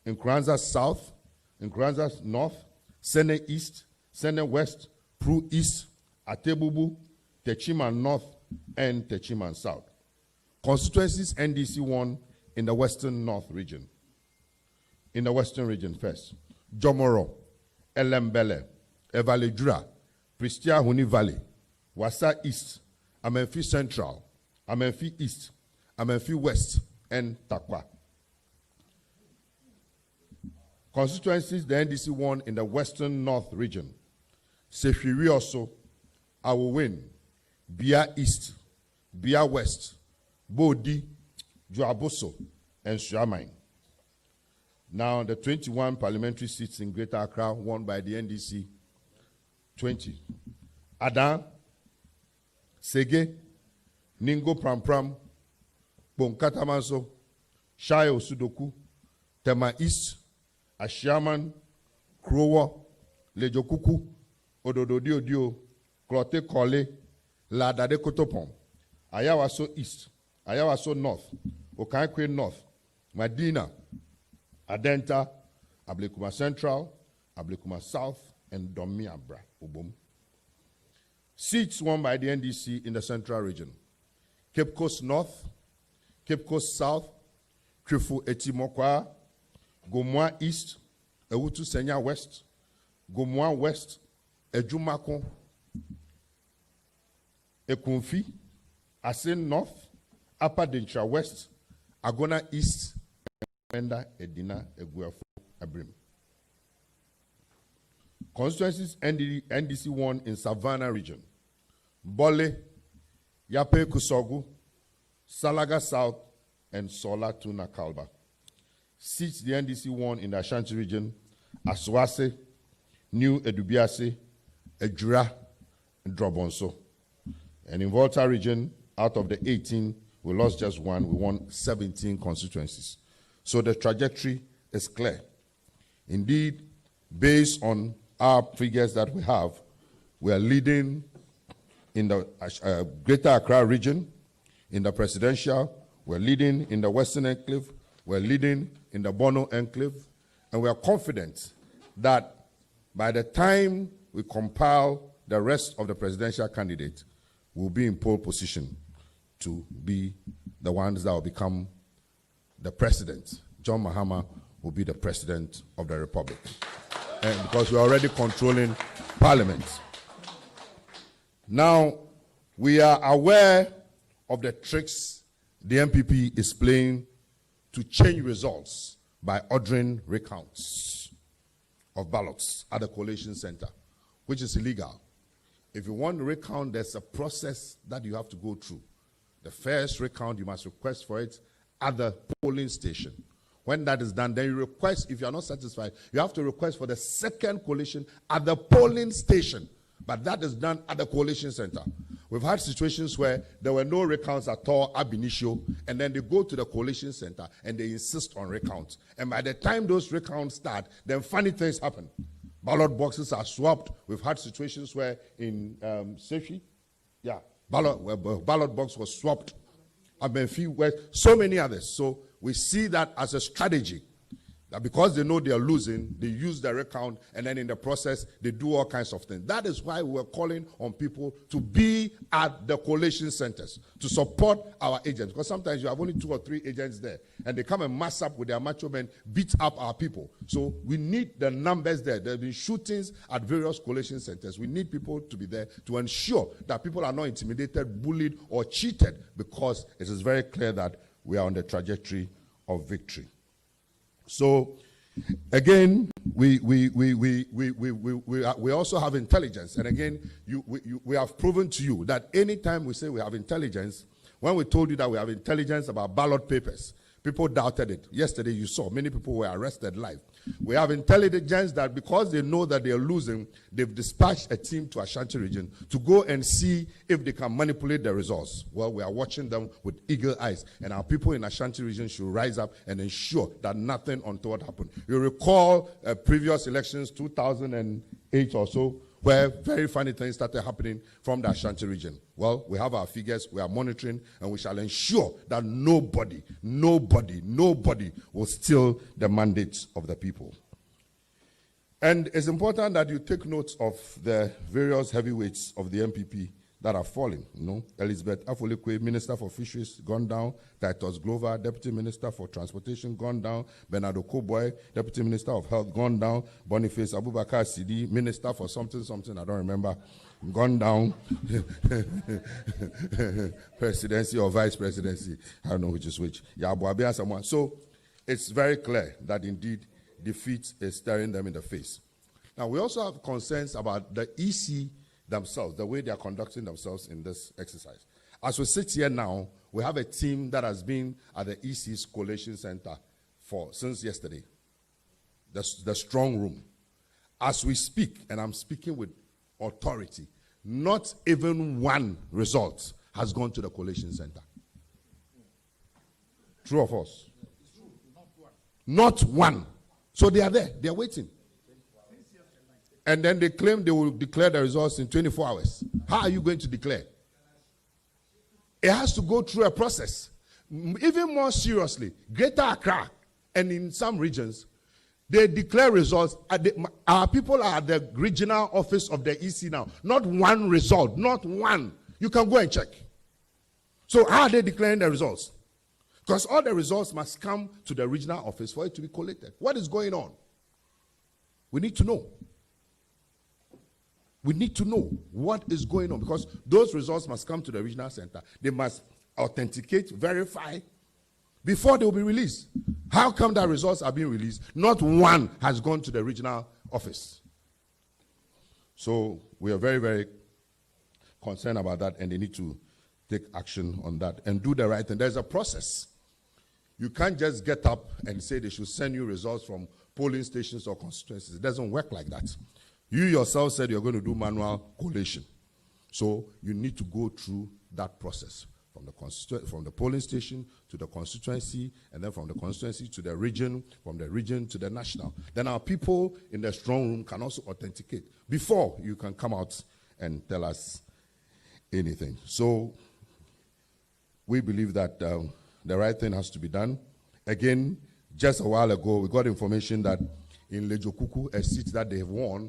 Nkranza South, Nkranza North, Sene East, Sene West, Pru East, Atebubu, Techiman North, and Techiman South. Constituencies NDC won in the Western North region. In the Western region first: Jomoro, Elembele, Evaledura, Pristia Huni Valley, Wasa East, Amenfi Central, Amenfi East, Amenfi West, and Takwa. Constituencies the NDC won in the Western North region: Sefiri also, Awowin, Bia East, Bia West, Bodi, Juaboso, and Shuamine. Now, the 21 parliamentary seats in Greater Accra won by the NDC: 20. Adan, Sege, Ningo Prampram, Bonkatamanso, Shai Osudoku, Tema East, Ashiaman, Krowo, Lejokuku, Odododiodio, Klote Kole, Ladade Kotopon, Ayawaso East, Ayawaso North, Okaikwe North, Madina, Adenta, Ablekuma Central, Ablekuma South, and Domiabra, Ubum. Seats won by the NDC in the Central region: Cape Coast North, Cape Coast South, Krifu Etimokwa, Gomwa East, Ewutu Senya West, Gomwa West, Ejumako, Ekunfi, Asin North, Upper Dentra West, Agona East, Menda Edina Eguafo Abrim. Constituencies NDC won in Savannah region: Bole, Yape Kusogu, Salaga South, and Sola Tuna Kalba. Seats the NDC won in the Ashanti region: Aswase, New Edubiase, Ejura, and Drobonso. And in Volta region, out of the 18, we lost just one. We won 17 constituencies. So the trajectory is clear. Indeed, based on our figures that we have, we are leading in the Greater Accra region, in the presidential, we're leading in the Western Enclave, we're leading in the Bono Enclave, and we are confident that by the time we compile the rest of the presidential candidates, we'll be in pole position to be the ones that will become the president. John Mahama will be the president of the Republic. And because we're already controlling Parliament. Now, we are aware of the tricks the MPP is playing to change results by ordering recounts of ballots at the collation center, which is illegal. If you want to recount, there's a process that you have to go through. The first recount, you must request for it at the polling station. When that is done, then you request, if you are not satisfied, you have to request for the second collation at the polling station. But that is done at the collation center. We've had situations where there were no recounts at all ab initio, and then they go to the collation center and they insist on recounts. And by the time those recounts start, then funny things happen. Ballot boxes are swapped. We've had situations where in Sefi, ballot box was swapped. So many others. So we see that as a strategy That because they know they are losing, they use their account, and then in the process, they do all kinds of things. That is why we're calling on people to be at the collation centers, to support our agents. Because sometimes you have only 2 or 3 agents there, and they come and mass up with their macho men, beat up our people. So we need the numbers there. There have been shootings at various collation centers. We need people to be there to ensure that people are not intimidated, bullied, or cheated, because it is very clear that we are on the trajectory of victory. So, again, we also have intelligence. And again, we have proven to you that anytime we say we have intelligence, when we told you that we have intelligence about ballot papers, people doubted it. Yesterday, you saw many people were arrested live. We have intelligence that because they know that they are losing, they've dispatched a team to Ashanti region to go and see if they can manipulate the results. Well, we are watching them with eagle eyes, and our people in Ashanti region should rise up and ensure that nothing untoward happened. You recall previous elections, 2008 or so, where very funny things started happening from the Ashanti region. Well, we have our figures, we are monitoring, and we shall ensure that nobody will steal the mandates of the people. And it's important that you take note of the various heavyweights of the MPP that are falling. You know, Elizabeth Afolikwe, Minister for Fisheries, gone down. Titus Glover, Deputy Minister for Transportation, gone down. Bernardo Koboy, Deputy Minister of Health, gone down. Boniface Abubakar Sidi, Minister for something, I don't remember, gone down. Presidency or Vice Presidency, I don't know which is which. Yabuabia someone. So it's very clear that indeed defeat is staring them in the face. Now, we also have concerns about the EC themselves, the way they are conducting themselves in this exercise. As we sit here now, we have a team that has been at the EC's Collation Center since yesterday, the strong room. As we speak, and I'm speaking with authority, not even one result has gone to the Collation Center. True or false? Not one. So they are there, they are waiting. And then they claim they will declare the results in 24 hours. How are you going to declare? It has to go through a process. Even more seriously, Greater Accra and in some regions, they declare results. Our people are at the regional office of the EC now. Not one result, not one. You can go and check. So how are they declaring the results? Because all the results must come to the regional office for it to be collected. What is going on? We need to know. We need to know what is going on, because those results must come to the regional center. They must authenticate, verify, before they will be released. How come that results are being released? Not one has gone to the regional office. So we are very, very concerned about that, and they need to take action on that and do the right thing. There's a process. You can't just get up and say they should send you results from polling stations or constituencies. It doesn't work like that. You yourself said you're going to do manual collation. So you need to go through that process from the polling station to the constituency, and then from the constituency to the region, from the region to the national. Then our people in the strong room can also authenticate before you can come out and tell us anything. So we believe that the right thing has to be done. Again, just a while ago, we got information that in Lejokuku, a seat that they have won,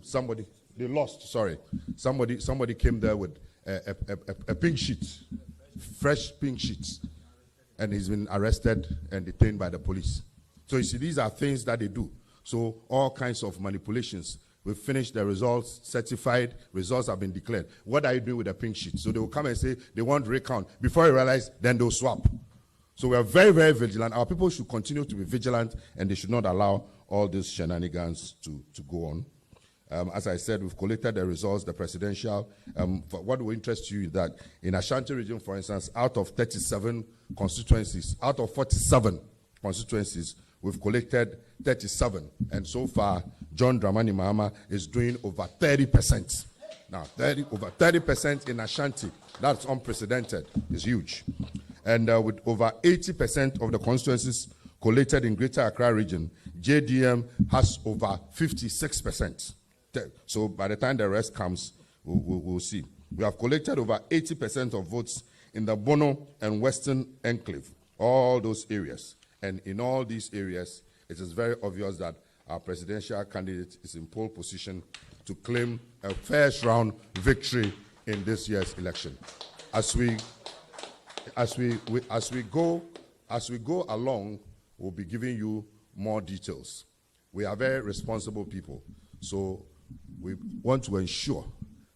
somebody came there with a pink sheet, fresh pink sheets, and he's been arrested and detained by the police. So you see, these are things that they do. So all kinds of manipulations. We've finished the results, certified, results have been declared. What are you doing with the pink sheet? So they will come and say they want recount. Before you realize, then they'll swap. So we are very, very vigilant. Our people should continue to be vigilant, and they should not allow all these shenanigans to go on. As I said, we've collected the results, the presidential. What will interest you is that in Ashanti region, for instance, out of 37 constituencies, out of 47 constituencies, we've collected 37. And so far, John Dramani Mahama is doing over 30%. Now, over 30% in Ashanti, that's unprecedented. It's huge. And with over 80% of the constituencies collected in Greater Accra region, JDM has over 56%. So by the time the rest comes, we'll see. We have collected over 80% of votes in the Bono and Western Enclave, all those areas. And in all these areas, it is very obvious that our presidential candidate is in pole position to claim a first round victory in this year's election. As we go along, we'll be giving you more details. We are very responsible people, so we want to ensure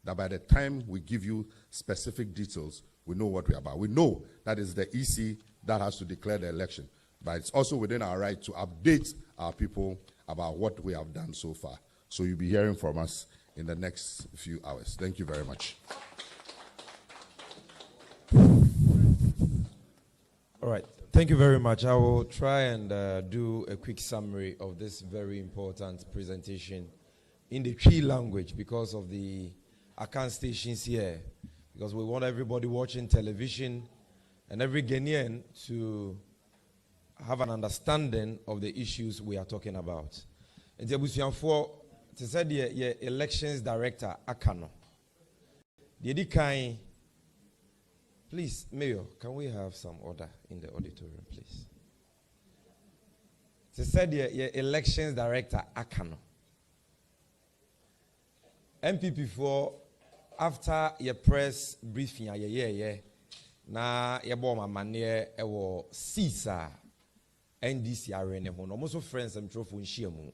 that by the time we give you specific details, we know what we're about. We know that it's the EC that has to declare the election, but it's also within our right to update our people about what we have done so far. So you'll be hearing from us in the next few hours. Thank you very much. All right. Thank you very much. I will try and do a quick summary of this very important presentation in the Twi language because of the account stations here, because we want everybody watching television and every Ghanaian to have an understanding of the issues we are talking about. And to say the elections director Akano. Please, Mayor, can we have some order in the auditorium, please? To say the elections director Akano. MPP for after your press briefing, na yebo mamane ewo sisa NDC arene ho no mo so friends am trofo nhia mu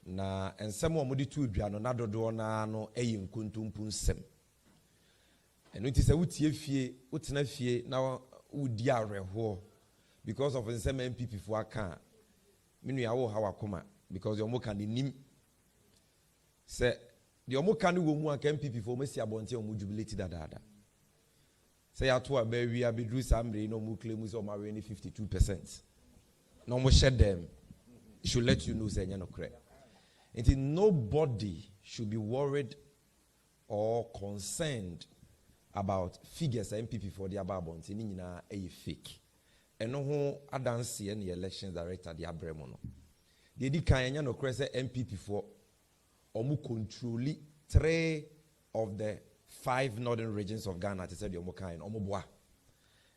na ensem o mo di tu dua no na dodo na no eyi nkontompu nsem eno ti se wutie fie wotena fie na wudi areho because of nsem MPP fo aka menu ya wo ha wakoma because yo mo kan nim se the omo kan wo mu aka MPP fo mo si abonte o mo jubilate dadada. Say to a baby, I be do somebody no more claim is over 52%. No more shed them. It should let you know say no correct. Until nobody should be worried or concerned about figures MPP for the ababons in a fake. And no who adansi any elections director the abremono. The dikanya no correct MPP for omu controlli 3 of the 5 northern regions of Ghana to say the Omokai Omoboa.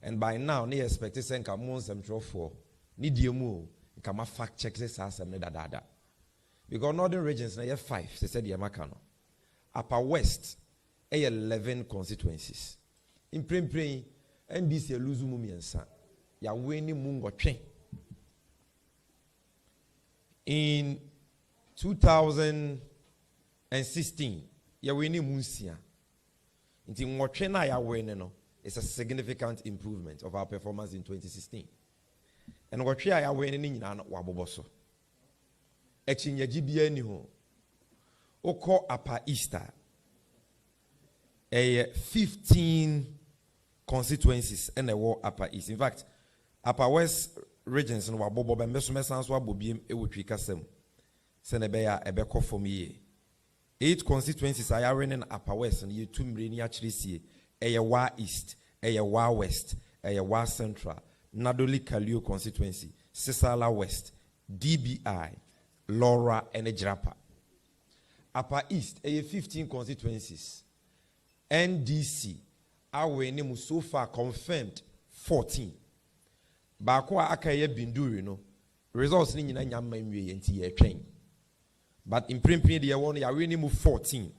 And by now, they expect to send some for need you move, come fact check this as a dada. Because northern regions they have 5, they said the Amakano. Upper West, 11 constituencies. In Prem, and this year lose mumi and son. Ya winning mungo train. In 2016, ya winning munsia. It's a significant improvement of our performance in 2016. And what we are winning in Waboboso. Echinya GBN ho. Oko Upper Easter. 15 constituencies and a war Upper East. In fact, Upper West regions and Wabobo Bembesume Sanswa Bobiem Ewutrikasem. Senebeya Ebeko for me. 8 constituencies are running Upper West and you 2 million actually see a Wa East, a Wa West, a Wa Central, Nadoli Kalio constituency, Sisala West, DBI, Laura and Ejrapa. Upper East, a 15 constituencies. NDC, our name so far confirmed 14. Bakwa Akaye Binduri no results in Yamma and train. But in Primpin, the one ya really move 14.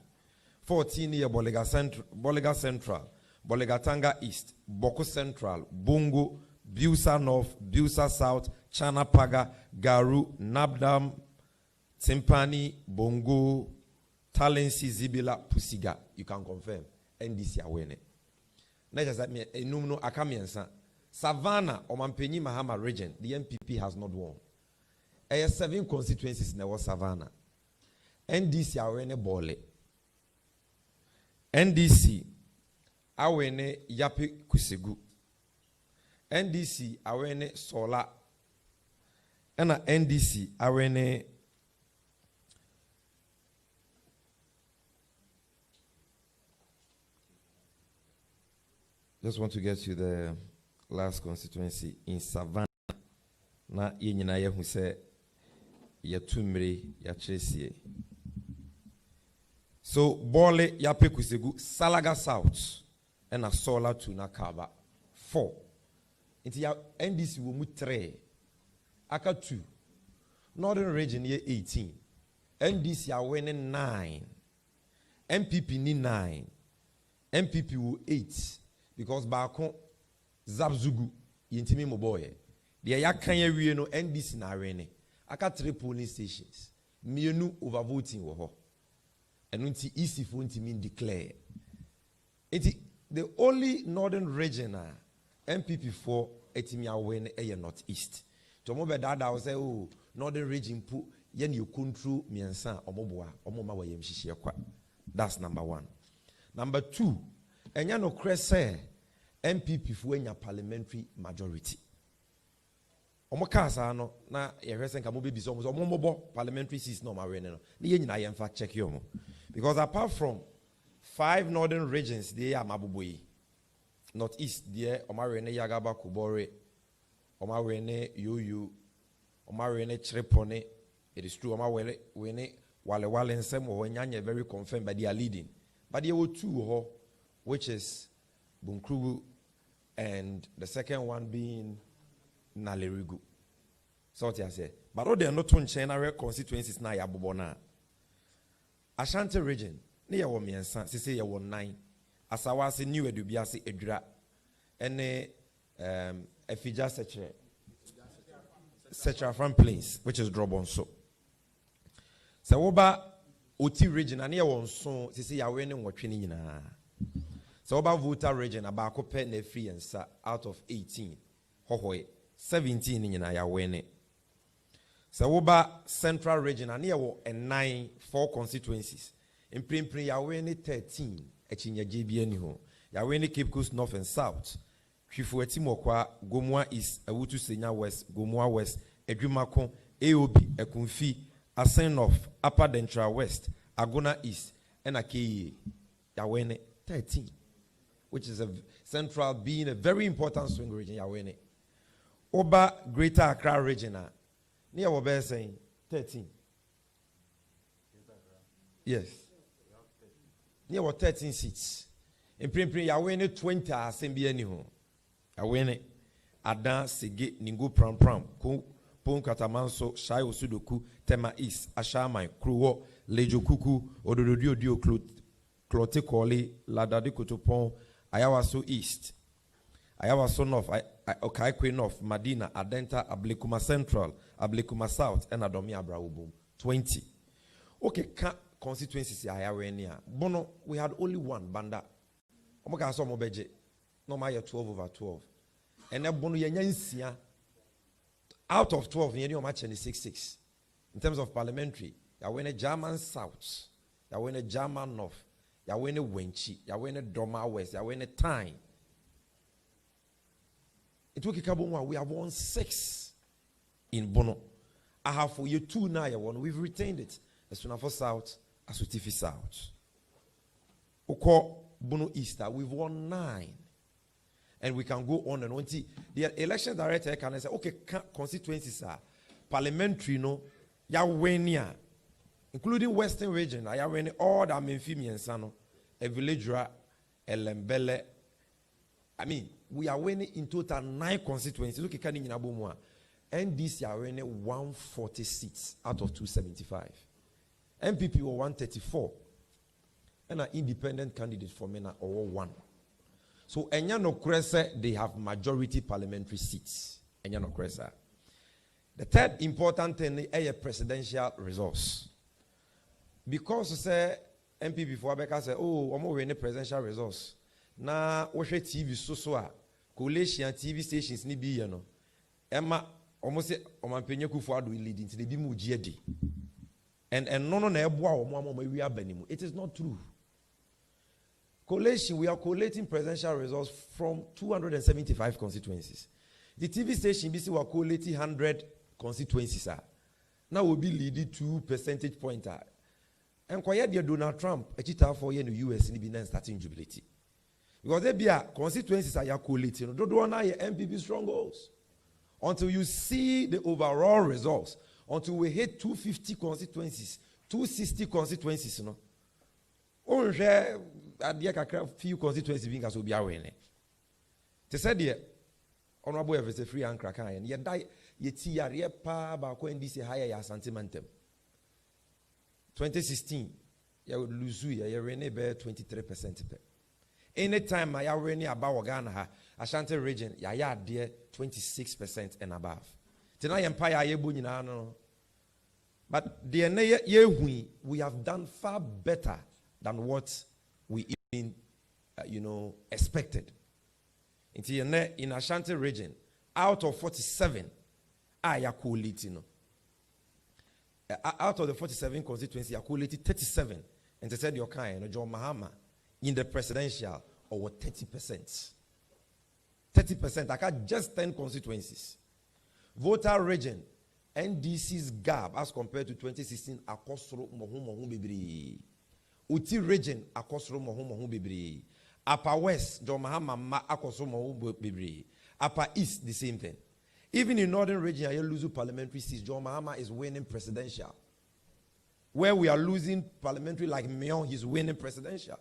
14 year Bolega Central, Bolega Tanga East, Boko Central, Bungo, Busa North, Busa South, Chanapaga, Garu, Nabdam, Timpani, Bongo, Talensi, Zibila, Pusiga. You can confirm. NDC awene. Next that me enumno akamiensa. Savannah or Mampenyi Mahama region, the MPP has not won. 7 constituencies in the Savannah. NDC awene bole. NDC awene yapi kusegu. NDC awene sola. And NDC awene just want to get to the last constituency in Savannah. Na yenyina ye hu se yetumre ya chesie. So Bole yape kusegu Salaga South and a solar to Nakaba 4. Into ya NDC will move 3. Aka 2. Northern region here 18. NDC are winning 9. MPP need 9. MPP will 8. Because Bakon Zabzugu Yintimi Moboye. The Ayakanya we no NDC na rene. Aka 3 polling stations. Mienu overvoting wo. And unti easy for unti mean declare. The only northern region MPP for etimia win a northeast. Tomobe dada will say, oh, northern region pu yen you kuntu miensa omoboa omoma wa yemshishia kwa. That's number 1. Number 2, enya no krese MPP for enya parliamentary majority. Omokasa no na yehwese nka mo bebi so omomobo parliamentary seats no ma wene no. Ni yen nyina yemfa check yo. Because apart from 5 northern regions, they are Mabuboyi. Northeast, there, Omarene Yagaba Kubore, Omarene Yuyu, Omarene Trepone. It is true, Omarene Wale and Sem or Nyanya very confirmed, but they are leading. But there were 2, which is Bunkrugu, and the second one being Nalerigu. So what I say. But all they are not on China constituencies now, Yabubona. Ashanti region. Near 1 miensa, say ya 9. Asawasi new edubiasi edra. Ene efija secha from place, which is drop on so. Sawoba Oti region, and near 1 so, say ya winning what training na. Sawoba voter region, abako pe ne free and sa out of 18. Hohoe, 17 in ya winning. Sawoba central region, and near 9, 4 constituencies. In Primpri, Yawene 13, Echinya JBN ho. Yawene Cape Coast North and South. Chifueti Mokwa, Gomwa East, Awutu Senya West, Gomwa West, Edrimakon, AOB, Ekunfi, Asen North, Upper Dentra West, Agona East, and Akeye. Yawene 13, which is a central being a very important swing region, Yawene. Oba Greater Accra region, near Oba saying 13. Yes. Near 13 seats. In Primpri, Yawene 20 Assembly ho. Yawene Adan Sege Ningo Pram Pram Pon Katamanso Shai Osudoku Tema East Ashamai Kruwo Lejo Kuku Ododio Dio Clote Koli Ladadi Kotopon Ayawaso East Ayawaso North Okaikwe North Madina Adenta Ablekuma Central Ablekuma South and Adomi Abraubum 20. Okay, constituencies Bono, we had only 1 banda. Omoka so mobeje. No ma 12/12. And then Bono yenyansia. Out of 12, you know match 6-6. In terms of parliamentary, you win a German South, you win a German North, you win a Wenchi, you win a Doma West, you win a Time. It took a Kabuma, we have won 6 in Bono. I have for you 2 now, we've retained it. As soon as South, as Utifi South. Oko Bono Easter, we've won 9. And we can go on and on. The election director can say, okay, constituencies are parliamentary, no, ya wenia, including Western region, ya wenia all the amphibians, no, a villager, a lembele. I mean, we are winning in total 9 constituencies. Look at Kani Nabumwa. And this year, winning 140 seats out of 275. MPP were 134. And an independent candidate for MENA or 1. So, Enyano Kresa, they have majority parliamentary seats. Enyano Kresa. The third important thing is a presidential resource. Because say MPP for Abeka say, oh, I'm going to presidential resource. Na watch TV so coalition TV stations ni bi no. Emma almost say omampenye kufu ado lead into the bi mu giedi. And no na eboa omo wi abanimu. It is not true. Collation, we are collating presidential results from 275 constituencies. The TV station BC were collating 100 constituencies. Now will be leading 2 percentage points. And quiet dear Donald Trump, a cheater for in the US in the starting jubility. Because they be constituencies are collating. Don't want MPP strongholds. Until you see the overall results, until we hit 250 constituencies, 260 constituencies, you know. A few constituencies being as we are winning. They said, honorable, if it's a free and crack, and yeti yare pa ba ko NDC higher ya sentimentem. 2016 ya luzu ya rene be 23%. Anytime I rene about Ghana ha Ashanti region ya there 26% and above. Tonight empire ye bu nyina no. But the we have done far better than what we even expected. In Ashanti region, out of 47, out of the 47 constituency, I collated 37. And they said, your kind, John Mahama, in the presidential, or 30%. 30%, I got just 10 constituencies. Voter region, NDC's gap as compared to 2016, Akosro Mohu Bibri. Uti region, Akosro Mohu Bibri. Upper West, John Mahama, Akosro Mohu Bibri. Upper East, the same thing. Even in Northern region, you lose parliamentary seats. John Mahama is winning presidential. Where we are losing parliamentary, like Mayon, he's winning presidential.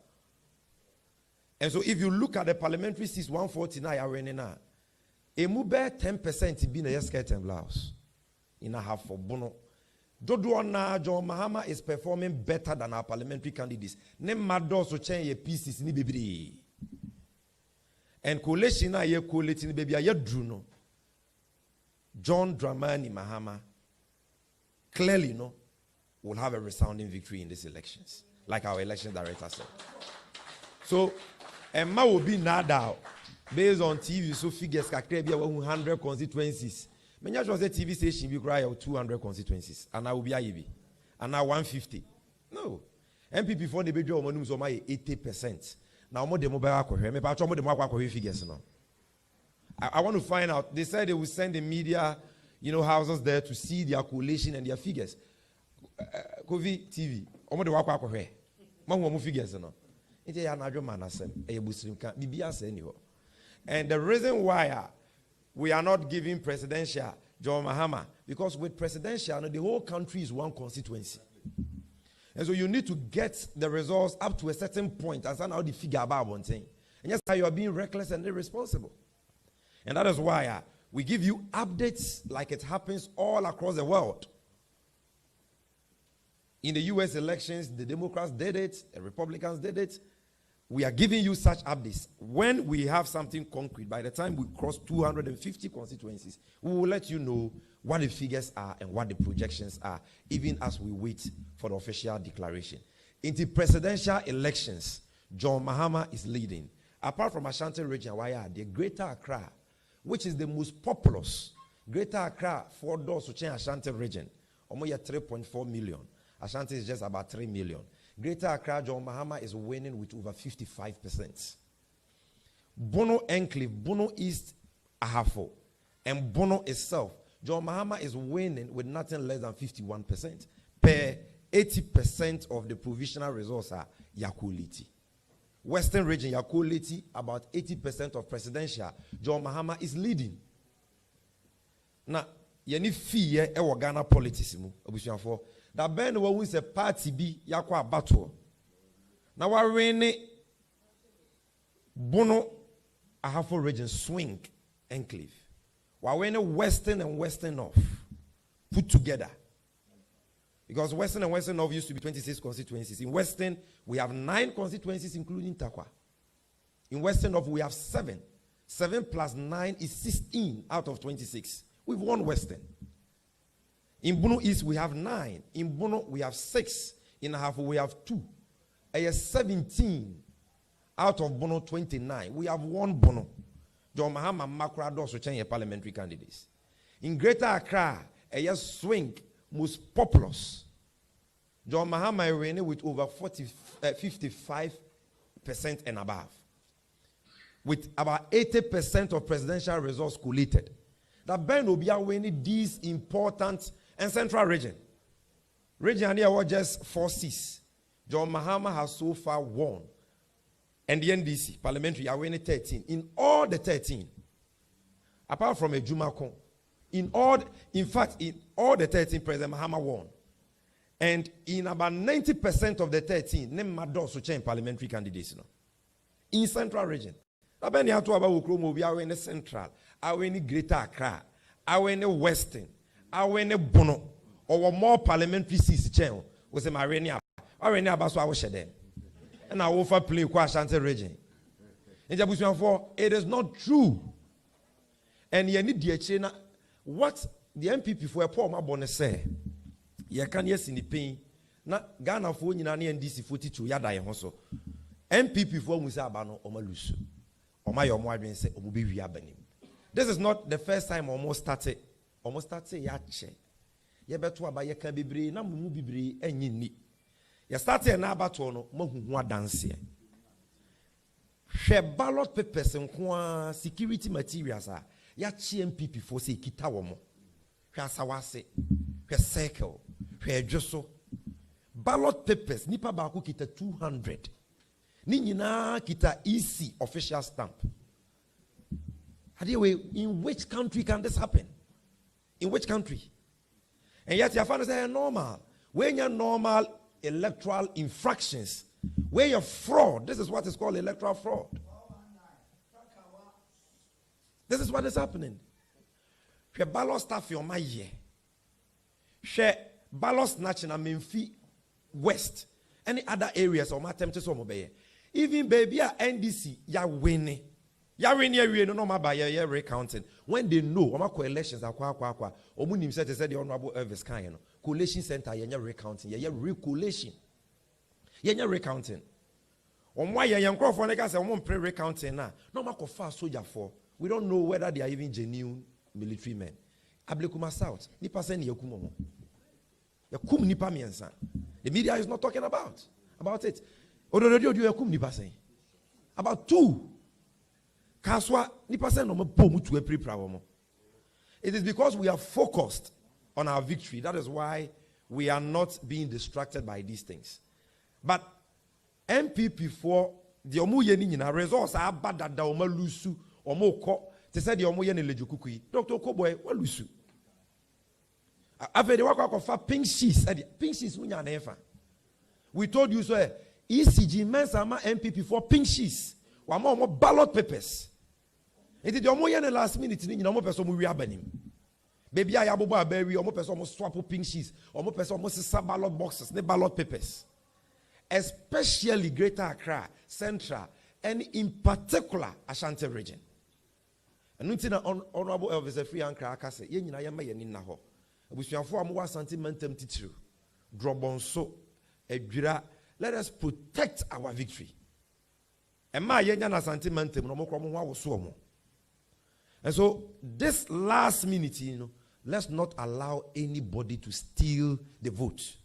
And so if you look at the parliamentary seats, 149 are winning now. A move 10% be in a skirt and blouse. In a half for Bono. Dodo John Mahama is performing better than our parliamentary candidates. Name Mado so change your pieces ni bibiri. And coalition na ye coalition baby a ye druno. John Dramani Mahama clearly will have a resounding victory in these elections, like our election director said. So, Emma will be nada based on TV, so figures can be 100 constituencies. Many of the TV station will cry 200 constituencies, and I will be IEB, and now 150. No, MPP for the big job, 80%. Now more the mobile figures now. I want to find out. They said they will send the media, houses there to see their coalition and their figures. COVID TV. Figures and the reason why we are not giving presidential John Mahama, because with presidential, the whole country is one constituency. And so you need to get the results up to a certain point and now the figure about one thing. And yes, you are being reckless and irresponsible. And that is why we give you updates like it happens all across the world. In the US elections, the Democrats did it, the Republicans did it. We are giving you such updates. When we have something concrete, by the time we cross 250 constituencies, we will let you know what the figures are and what the projections are, even as we wait for the official declaration. In the presidential elections, John Mahama is leading. Apart from Ashanti region, the Greater Accra, which is the most populous. Greater Accra, 4 doors to change Ashanti region. Almost 3.4 million. Ashanti is just about 3 million. Greater Accra, John Mahama is winning with over 55%. Bono Enclave, Bono East, Ahafo, and Bono itself, John Mahama is winning with nothing less than 51%. Per 80% of the provisional results are Yakuliti. Western region, Yakuliti, about 80% of presidential, John Mahama is leading. Now, you need fear of Ghana politics. That Ben who is a party be yakwa battle. Now we rene Bono Ahafo region swing enclave. We rene Western and Western North put together. Because Western and Western North used to be 26 constituencies. In Western, we have 9 constituencies, including Takwa. In Western North, we have 7. 7 plus 9 is 16 out of 26. We've won Western. In Bono East, we have 9. In Bono, we have 6. In Ahafo, we have 2. 17 out of Bono 29. We have won Bono. John Mahama Makra also change parliamentary candidates. In Greater Accra, a swing most populous. John Mahama Irene with over 55% and above. With about 80% of presidential results collated. That Ben will be winning these important and central region. Region here was just 4 seats. John Mahama has so far won. And the NDC, parliamentary, are winning 13. In all the 13, apart from a Jumakon, in all the 13, President Mahama won. And in about 90% of the 13, name Mados to change parliamentary candidates. In central region. Abeni hatu aba ukromo bi awe ne central, awe ni Greater Accra, awene Western, awene Bono, or more parliamentary seats chain was a Marina. Already about so I was them. And I offer play Ashanti region. In Jabusian 4, it is not true. And you need the China. What the MPP for a poor my bonnet say, you can yes in the pain. Not Ghana for you and DC 42 yada hoso. MPP for Musabano or Malusu. Or my own say, or be reabening. This is not the first time almost started yache. You better buy a cabibri, na mubibri, and you need. You started an abatono, mohu dance here. Share ballot papers and security materials are yachi MPP for say Kitawomo. Sawase, her circle, her josso. Ballot papers, nipa baku kita 200. Ninyina kita EC official stamp. In which country can this happen? In which country? And yet you find say normal. When you're normal electoral infractions, where you're fraud, this is what is called electoral fraud. This is what is happening. Share ballot stuff your my year. Share ballot snatching and Memphis West. Any other areas or my attempts to obey. Even baby NDC, ya winning. Ya winning, no matter by your recounting. When they know, my coalitions are kwa. Omunim said the Honorable Elvis Kayano. Collation center, ya recounting, ya recollation. Ya recounting. On why ya young crowd for niggas and one pre recounting now. No matter far soldier for. We don't know whether they are even genuine military men. Ablekuma South, nipa send yakumomo. Yakum nipa miensan. The media is not talking about it. Odododio yakum nipa saying. About 2. Kaswa nipa send no bomu to prepare. It is because we are focused on our victory. That is why we are not being distracted by these things. But MPP for the omu yeni na results are bad that the oma lusu. Omoko, they said the omoye ne lejukukui. Dr. Koboy, what lusu? After the work of pink sheets, unya nefa. We told you so. ECG mensama MPP for pink sheets. Wamo ballot papers. It is the omoye ne last minute ni omo person mu wiabanim. Baby I abobo abewi omo person omo swap pink sheets. Omo person omo sisa ballot boxes, ne ballot papers. Especially Greater Accra, Central, and in particular Ashanti region. And until Honorable Elvis Free and Krakase, Yenina Yama Yenina Ho. We shall form one sentimentum titru. Drobonso, Edra. Let us protect our victory. And my Yenana sentimentum, no more was so. And so, this last minute, let's not allow anybody to steal the vote.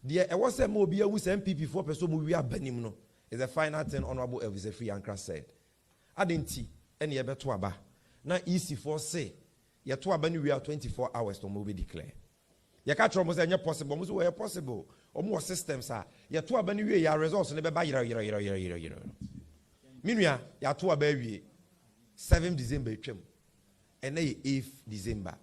There was a mobile with MPP for person we are benimno. Is the final thing Honorable Elvis Free and Krakase said. I didn't see any ever to aba. Now easy for say, ya to abani we are 24 hours to move declare. Ya catch almost any possible, almost where possible, or more systems are. Ya to abani we ya results never buy yira. Meanwhile, ya to abani 7 December chem, and 8th December.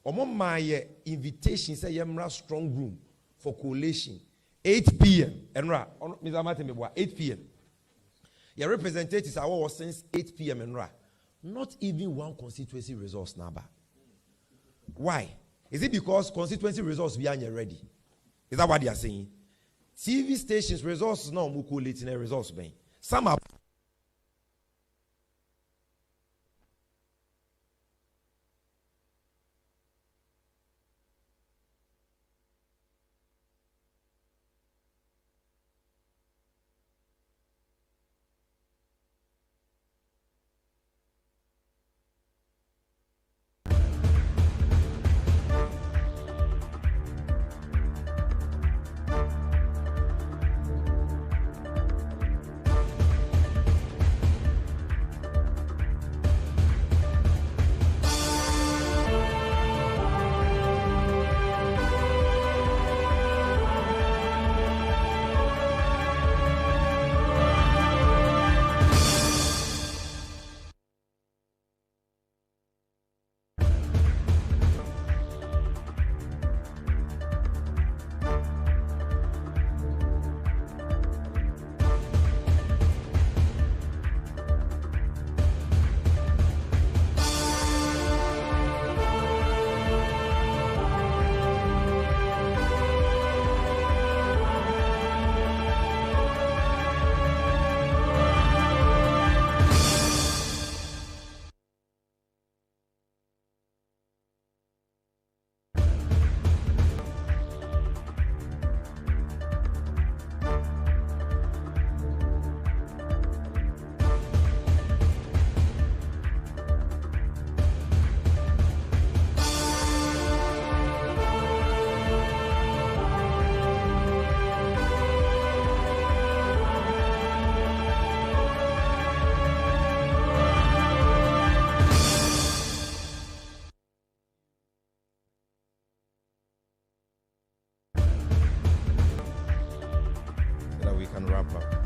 Omo my invitation say yamra strong room for collation 8 p.m. Enra, Mr. Martin 8 p.m. Your representatives are all since 8 p.m. Enra. Not even one constituency results number. Why? Is it because constituency results we aren't ready? Is that what they are saying? TV stations results now mukulate in results being. Some are problem.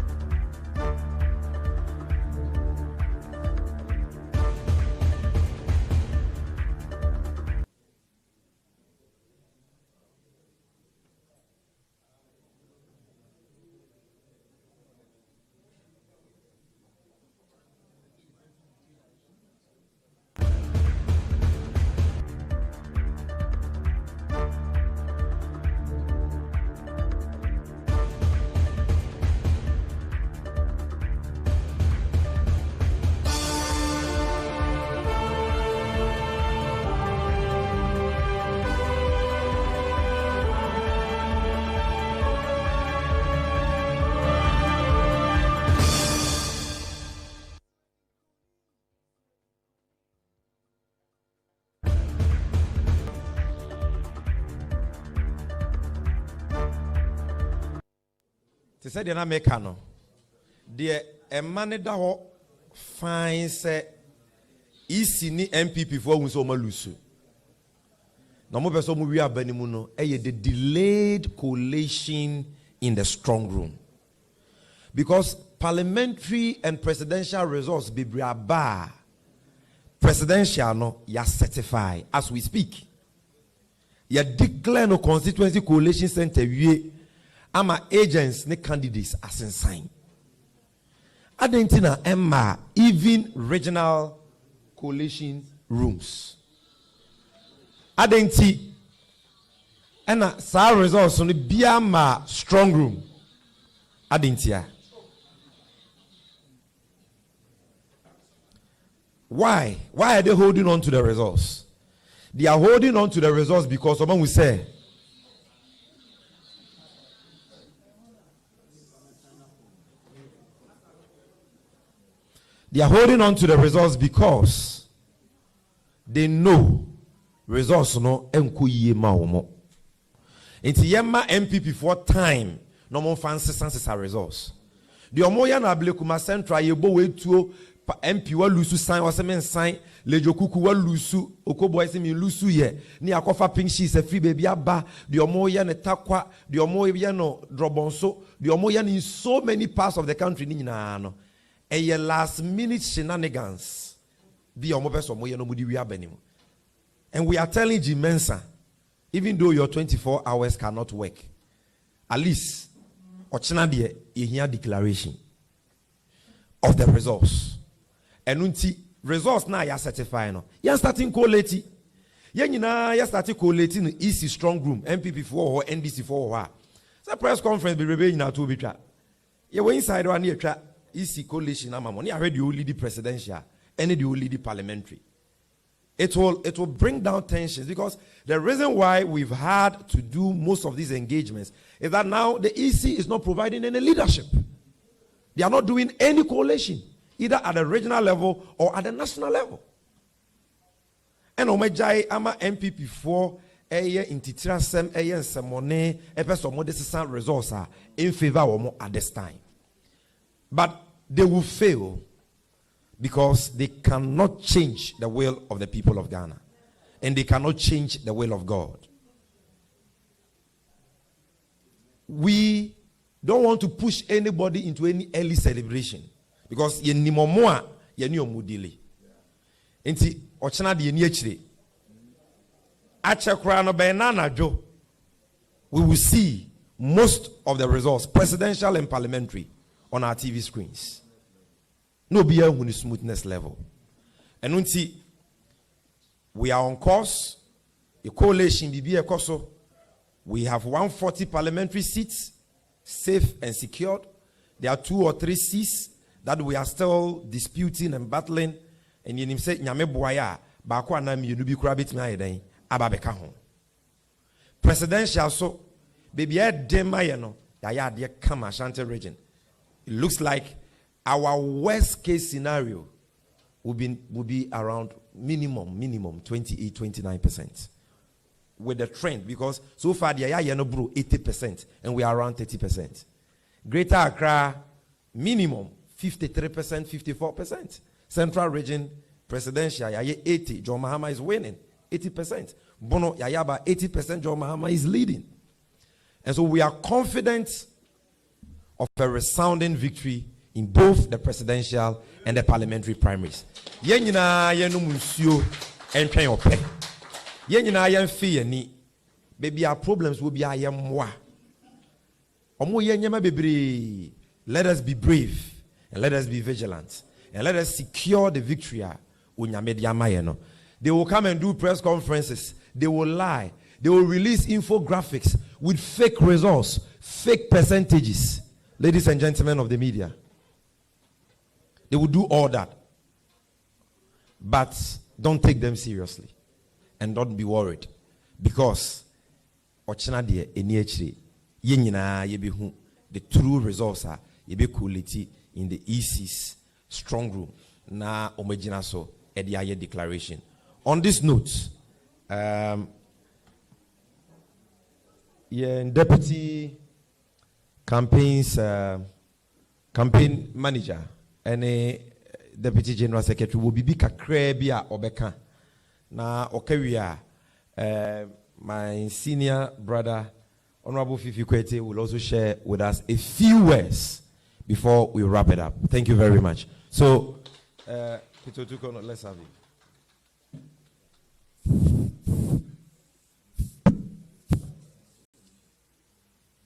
They said they're not making no. The man da ho fine say isi ni MPP for who so malusu. Na mo person mo wi abanimu no the delayed collation in the strong room. Because parliamentary and presidential results be aba presidential no ya certify as we speak. Ya declare no constituency coalition center wie ama agents ne candidates as in sign. Adentina Emma even regional coalition rooms. Adenti ena sa results on the biama strong room. Adentia. Why? Why are they holding on to the results? They are holding on to the results because someone will say they are holding on to the results because they know results no enko yie ma omo. Inti yema MPP for time no more fancy senses results. The omoya na Ablekuma Central yebo wetuo MP wa lusu sign wa semen sign lejokuku wa lusu okobo ese mi lusu ye ni akofa pink sheets e free baby aba the omoya ne takwa the omoya no drobonso the omoya in so many parts of the country ni nyina no. A last minute shenanigans be no and we are telling Jim Mensa, even though your 24 hours cannot work, at least you hear declaration of the results. And until results now you are certifying. You are starting collating. You are starting collating the EC strong room, MPP 4 or NDC 4 or so press conference be rebelling now to be trapped. You were inside one year trap. EC coalition I read you lead the presidential and you lead the parliamentary. It will bring down tensions because the reason why we've had to do most of these engagements is that now the EC is not providing any leadership. They are not doing any coalition either at the regional level or at the national level. And omejai ama MPP for in titrasem semone epeso results are in favor of at this time. But they will fail because they cannot change the will of the people of Ghana. And they cannot change the will of God. We don't want to push anybody into any early celebration. Because ye ni momoa, ye ni omudili. Enti, ochana di ye ni echire. Achekra no benana jo. We will see most of the results, presidential and parliamentary, on our TV screens. No beer on the smoothness level. And until we are on course, a coalition BB Koso, we have 140 parliamentary seats, safe and secured. There are 2 or 3 seats that we are still disputing and battling. And you say, Nyame Boya, Bakwa Nam Yunubi Krabit Mayden, Ababeka home. Presidential so, baby, Demayano, Yaya, dear Kama Shanti region. It looks like our worst case scenario will be around minimum 28-29% with the trend, because so far the Yaya bro 80% and we are around 30%. Greater Accra minimum 53%, 54%. Central region presidential Yaya 80, John Mahama is winning 80%. Bono Yayaba 80%, John Mahama is leading. And so we are confident of a resounding victory in both the presidential and the parliamentary primaries. Yenina yenumusio entwen ope. Yenina yenfi yeni. Baby, our problems will be ayemwa. Omo yenyema bebre. Let us be brave and let us be vigilant and let us secure the victory. They will come and do press conferences. They will lie. They will release infographics with fake results, fake percentages. Ladies and gentlemen of the media, they will do all that. But don't take them seriously and don't be worried, because the true results are quality in the EC's strong room. Na omejina so ediaye declaration. On this note, deputy campaign manager and deputy general secretary will be kakra bia obeka na okawia. My senior brother Honorable Fifi Kwete will also share with us a few words before we wrap it up. Thank you very much. So, Peter Tukono, let's have it.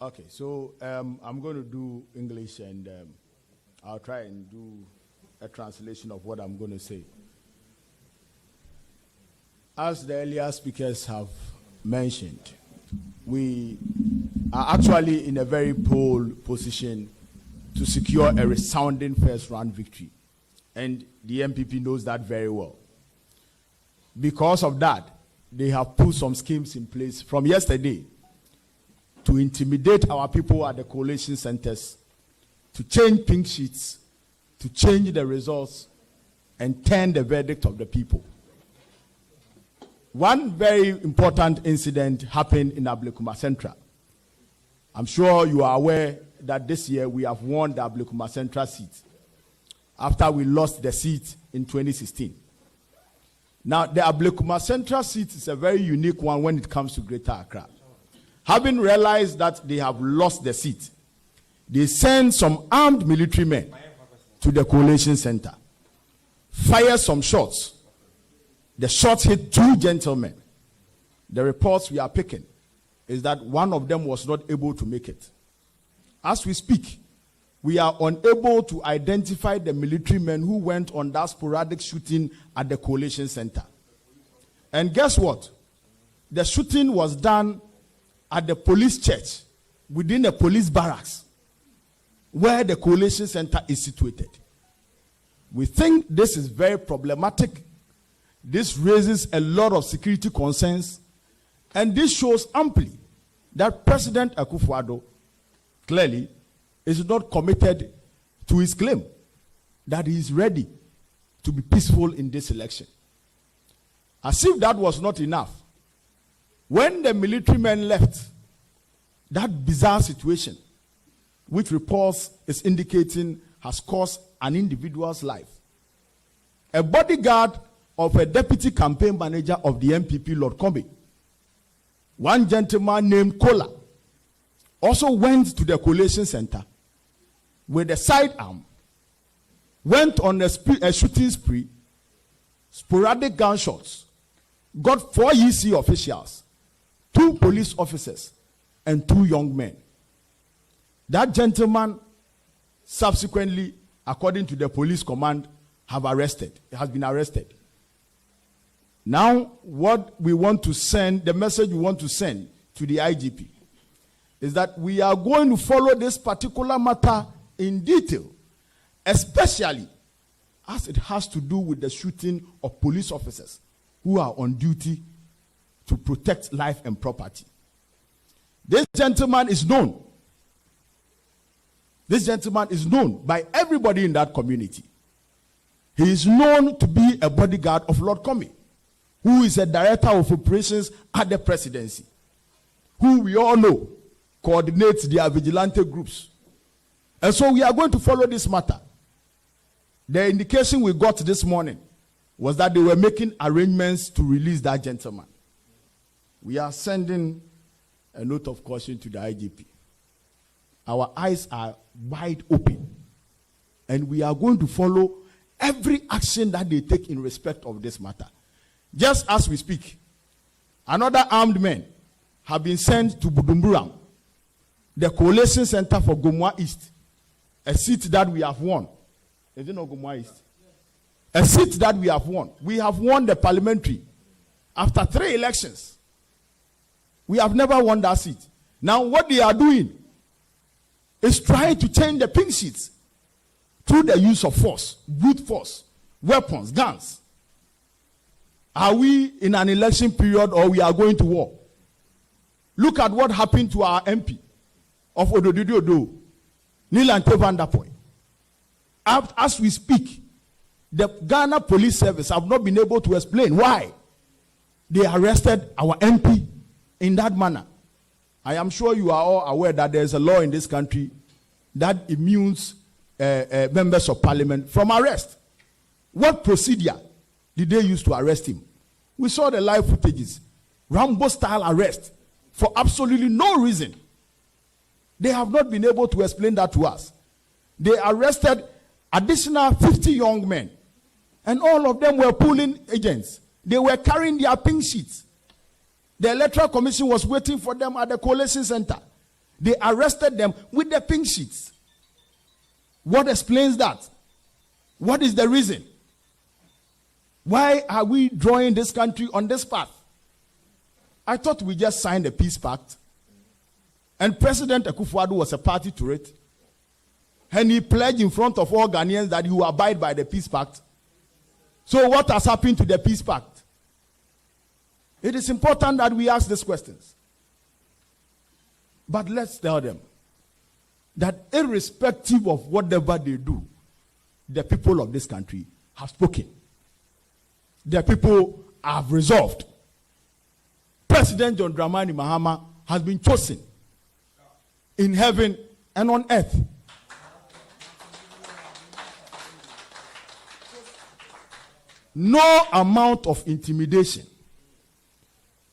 Okay, so I'm going to do English, and I'll try and do a translation of what I'm going to say. As the earlier speakers have mentioned, we are actually in a very pole position to secure a resounding first-round victory. And the MPP knows that very well. Because of that, they have put some schemes in place from yesterday to intimidate our people at the coalition centers, to change pink sheets, to change the results, and turn the verdict of the people. One very important incident happened in Ablekuma Central. I'm sure you are aware that this year we have won the Ablekuma Central seat after we lost the seat in 2016. Now, the Ablekuma Central seat is a very unique one when it comes to Greater Accra. Having realized that they have lost the seat, they sent some armed military men to the coalition center, fired some shots. The shots hit two gentlemen. The reports we are picking is that one of them was not able to make it. As we speak, we are unable to identify the military men who went on that sporadic shooting at the coalition center. And guess what? The shooting was done at the police church within the police barracks where the coalition center is situated. We think this is very problematic. This raises a lot of security concerns, and this shows amply that President Akufo-Addo clearly is not committed to his claim that he is ready to be peaceful in this election. As if that was not enough, when the military men left, that bizarre situation, which reports is indicating has cost an individual's life, a bodyguard of a deputy campaign manager of the MPP, Lord Combe, one gentleman named Kola, also went to the coalition center with a sidearm, went on a shooting spree, sporadic gunshots, got 4 EC officials, 2 police officers, and 2 young men. That gentleman subsequently, according to the police command, has been arrested. Now, what we want to send, the message we want to send to the IGP is that we are going to follow this particular matter in detail, especially as it has to do with the shooting of police officers who are on duty to protect life and property. This gentleman is known. This gentleman is known by everybody in that community. He is known to be a bodyguard of Lord Comey, who is a director of operations at the presidency, who we all know coordinates their vigilante groups. And so we are going to follow this matter. The indication we got this morning was that they were making arrangements to release that gentleman. We are sending a note of caution to the IGP. our eyes are wide open. And we are going to follow every action that they take in respect of this matter. Just as we speak, another armed men have been sent to Budumburam, the coalition center for Gomwa East, a seat that we have won. Is it not Gomwa East? A seat that we have won. We have won the parliamentary after 3 elections. We have never won that seat. Now what they are doing is trying to change the pink sheets through the use of force, brute force, weapons, guns. Are we in an election period or we are going to war? Look at what happened to our MP of Odododo, Nilante Van Der Poel. As we speak, the Ghana Police Service have not been able to explain why they arrested our MP in that manner. I am sure you are all aware that there is a law in this country that immunes members of parliament from arrest. What procedure did they use to arrest him? We saw the live footages. Rambo-style arrest for absolutely no reason. They have not been able to explain that to us. They arrested additional 50 young men, and all of them were polling agents. They were carrying their pink sheets. The Electoral Commission was waiting for them at the coalition center. They arrested them with the pink sheets. What explains that? What is the reason? Why are we drawing this country on this path? I thought we just signed a peace pact, and President Akufo-Addo was a party to it, and he pledged in front of all Ghanaians that he will abide by the peace pact. So what has happened to the peace pact? It is important that we ask these questions. But let's tell them that irrespective of whatever they do, the people of this country have spoken. The people have resolved. President John Dramani Mahama has been chosen in heaven and on earth. No amount of intimidation,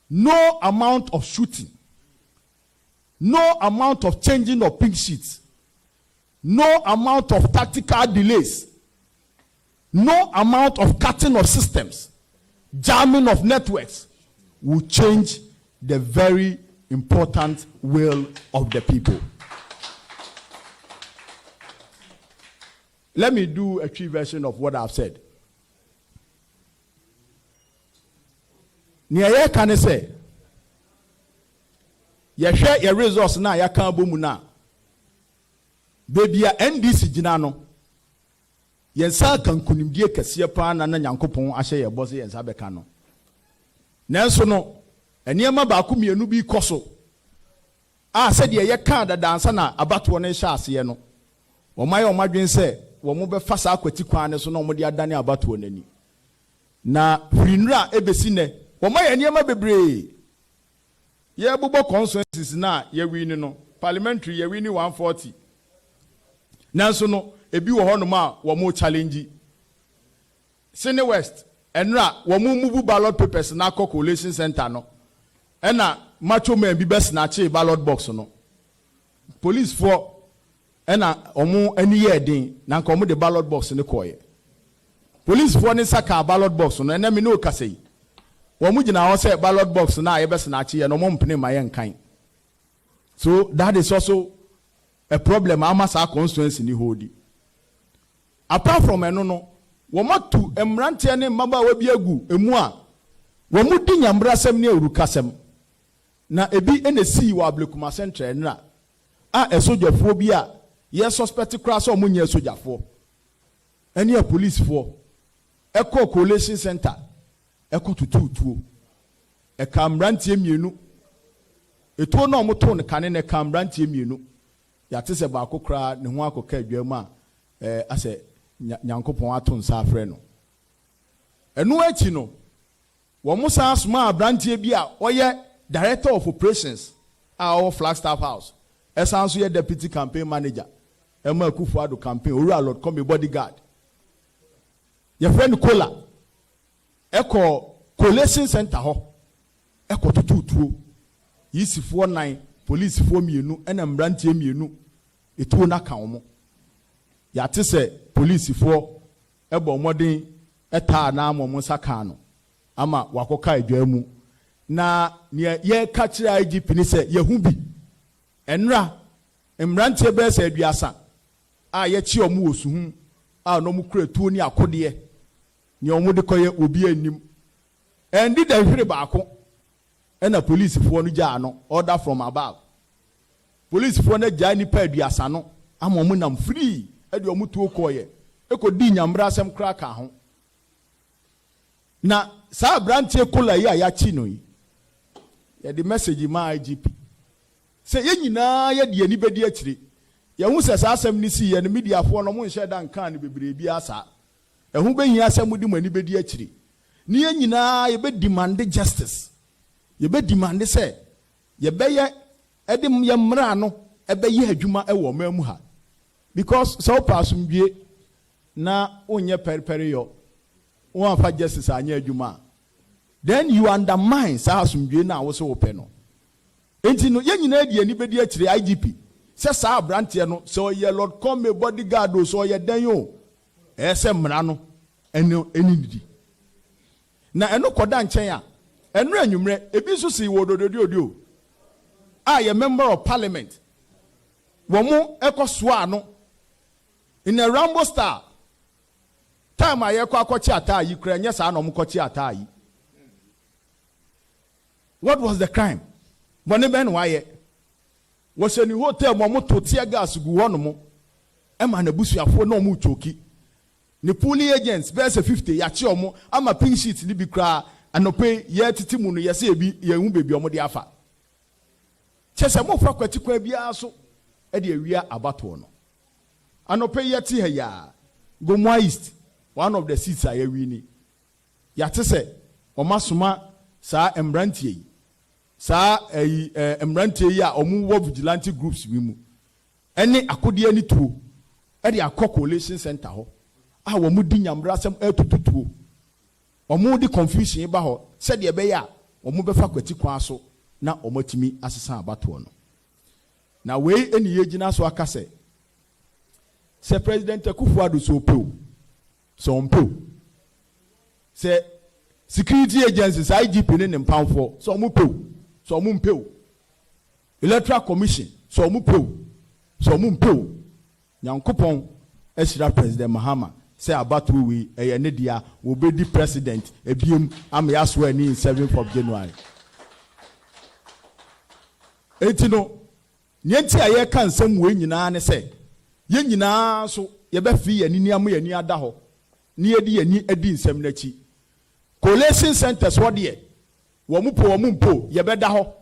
no amount of shooting, no amount of changing of pink sheets, no amount of tactical delays, no amount of cutting of systems, jamming of networks will change the very important will of the people. Let me do a true version of what I've said. Niye can say, ye share your resource na ya kan bomu na. Baby NDC jinano. Yensa kan kunimdie kese pa na Nyankopon ahye ye boss yensa beka no. Nanso no, eniema ba ku mienu bi koso. Said ye kan da dansa na abato ne hya ase no. Omaye omadwen se, wo mo be fa sa akwati kwan ne so no mo de adane abato nani. Na firinra ebesi ne Omaye niema bebre. Ye bubo consensus na ye win no. Parliamentary ye win 140. Nanso no ebi wo hono ma wo mo challenge. Sene West enra wo mo move ballot papers na coalition center no. Ena macho men bi bes na che ballot box no. Police for ena omo ani ye din na nka omo de ballot box ne koye. Police for ne saka ballot box no ena me no kasei. Wamujina was a ballot box na yebes na chi no mompene mayen kan. So that is also a problem amasa constituency ni hodi. Apart from eno wamatu emrante ne maba wa bi agu emu a wamudi nyambrasem ne urukasem na ebi enesi wa Ablekuma Central nra a esojafo bi a ye suspect crash o munye esojafo ene a police for eko coalition center eko tututuo e kamrantie mienu eto na omoto ne kane ne kamrantie mienu ya tese ba akokra ne ho akoka adwam a ase Nyankopon ato nsa afre no eno achi no wo musa asoma abrantie bi a oye director of operations our Flagstaff House esanso ye deputy campaign manager Emma Akufo-Addo campaign Owura Lord come bodyguard ye friend Kola eko coalition center ho eko tututuo yisifo 9 police fo mienu ena mbrantie mienu etuo na ka omo yate se police for ebo modern eta na amomo saka no ama wakoka adwa mu na ne ye ka kire IGP ni se yehu bi enra emrante be se aduasa a ye chi omo osuhu a no mu kura tuo ni akode ne omo de koye obi anim endi da hwere baako ena police for no ja no order from above police for no ja ni pa aduasa no ama omo nam free ade omo tuo koye ekodi nyamra asem kra ka ho na sa branche kola yi aya chi no yi ye the message ma IGP se ye nyina ye de ani bedi akire ye hu se sa asem ni si ye no media fo no mo nhye dan kan ne bebrebi asa ehu be hia asem di mani bedi akire ni ye nyina ye be demand justice ye be demand se ye be ye edim ye mra no e be ye adwuma e wo mamu ha because so pasum bie na onye periperi yo one for justice anya adwuma then you undermine sa asumdwe na wo so wo pe no enti no ye nyina die ni bedi akire IGP se sa brante no so ye lord come bodyguard o so ye dan yo ese mra no eni nidi na eno koda nchen a eno anwumre ebi so si wo dododio a ye member of parliament wo mu ekoso ano in a Rambo star time aye kwa kochi atayi kura nya sa na omukochi atayi. What was the crime? Bone ben waye was any hotel mo to tear gas gu hono mo e ma na busuafo na omu choki ni police agents bese 50 ya chi omo ama pink sheet ni bi kra anope ye titi mu no ye se bi ye hu bebi omo de afa chese mo fa kwati kwa bia so e de awia abato no anope ye ti ha ya Gomwa East one of the seats I wini. Yatese, Omasuma, sa Embrantie, sa Embrantie ya omu wo vigilante groups wimu. Any akodi any two, any a coalition center ho. Ah, wamudi nyambrasem tutu. Omu di confusion ba ho. Said ye beya, omu befa kweti kwaso na omotimi asesa abatono. No. Na we any yejina so akase. Se President Akufo-Addo so po. So mpo say security agencies IGP ne mpamfo so mpo so mpo electoral commission so mpo nyankopon esira president Mahama say abatu we eye ne dia wo be di president ebiem am ya so ani 7th of January etino nyenti aye kan nsem we nyina ne say ye nyina so ye be fi ye ni am ye ni ada ho ni edi edi nsem nachi coalition centers what there wo mpo ye beda ho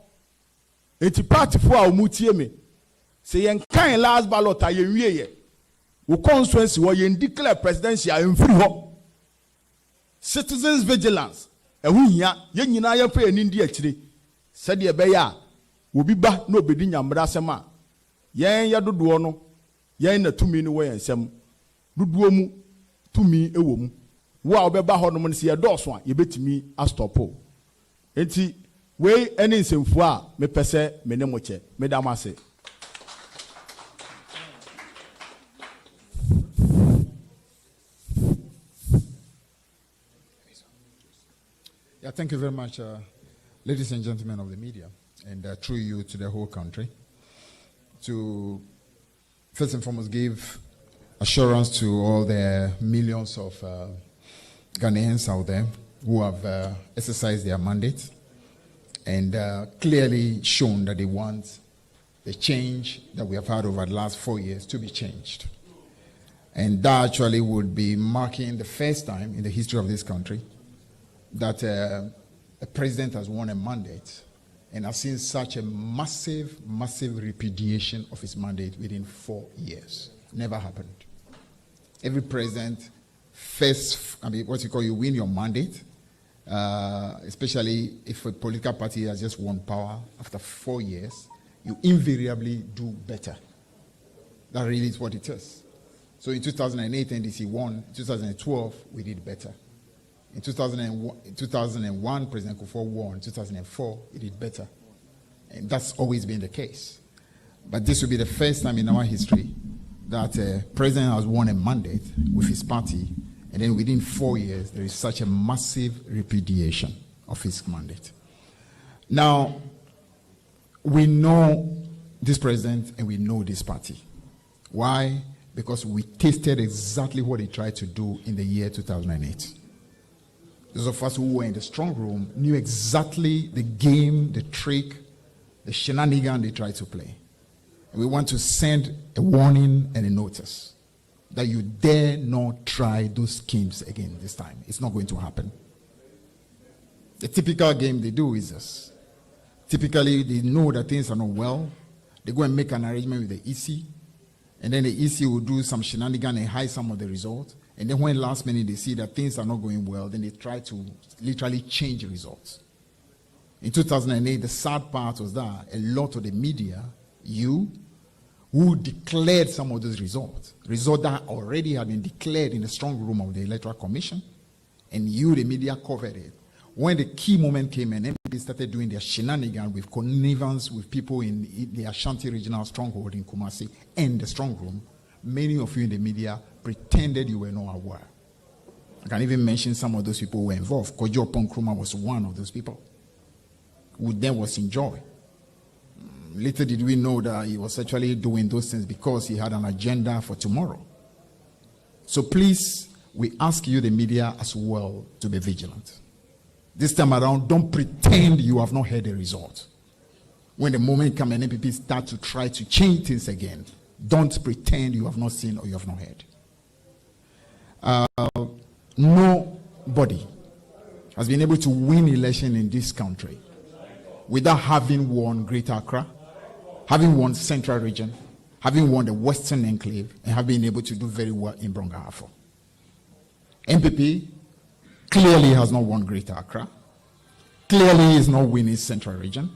enti party fo a wo tie me say yen kan last ballot a ye wie ye wo constituency wo yen declare presidential en free ho citizens vigilance ehu hia ye nyina ye fa eni ndi akire se de be ya wo bi ba na obedi nyamra asem a yen ye dodo no yen na tumi ni wo yen nsem dodo mu tumi ewom wo a obeba ho no mo se ye dɔɔso a ye betimi astopo enti we eni nsemfu a me pese me ne mo che me da ma se. Yeah, thank you very much, ladies and gentlemen of the media, and through you to the whole country, to first and foremost give assurance to all the millions of Ghanaians out there who have exercised their mandate and clearly shown that they want the change that we have had over the last 4 years to be changed. And that actually would be marking the first time in the history of this country that a president has won a mandate and has seen such a massive repudiation of his mandate within 4 years. Never happened. Every president first, what you call, you win your mandate, especially if a political party has just won power after 4 years, you invariably do better. That really is what it is. So in 2008, NDC won. In 2012, we did better. In 2001, President Kufuor won. In 2004, he did better. And that's always been the case. But this will be the first time in our history that a president has won a mandate with his party, and then within 4 years, there is such a massive repudiation of his mandate. Now, we know this president and we know this party. Why? Because we tasted exactly what he tried to do in the year 2008. Those of us who were in the strong room knew exactly the game, the trick, the shenanigan they tried to play. And we want to send a warning and a notice that you dare not try those schemes again this time. It's not going to happen. The typical game they do is this. Typically, they know that things are not well. They go and make an arrangement with the EC, and then the EC will do some shenanigan and hide some of the results. And then when last minute they see that things are not going well, then they try to literally change the results. In 2008, the sad part was that a lot of the media, who declared some of those results that already had been declared in the strong room of the Electoral Commission, and the media covered it. When the key moment came and MPs started doing their shenanigans with connivance with people in the Ashanti regional stronghold in Kumasi and the strong room, many of you in the media pretended you were not aware. I can even mention some of those people who were involved. Kojo Ponkrumah was one of those people who then was in joy. Little did we know that he was actually doing those things because he had an agenda for tomorrow. So please, we ask you, the media, as well, to be vigilant. This time around, don't pretend you have not heard the result. When the moment comes and MPP start to try to change things again, don't pretend you have not seen or you have not heard. Nobody has been able to win election in this country without having won Greater Accra, having won Central Region, having won the Western Enclave, and having been able to do very well in Brongahafo. MPP clearly has not won Greater Accra, clearly is not winning Central Region,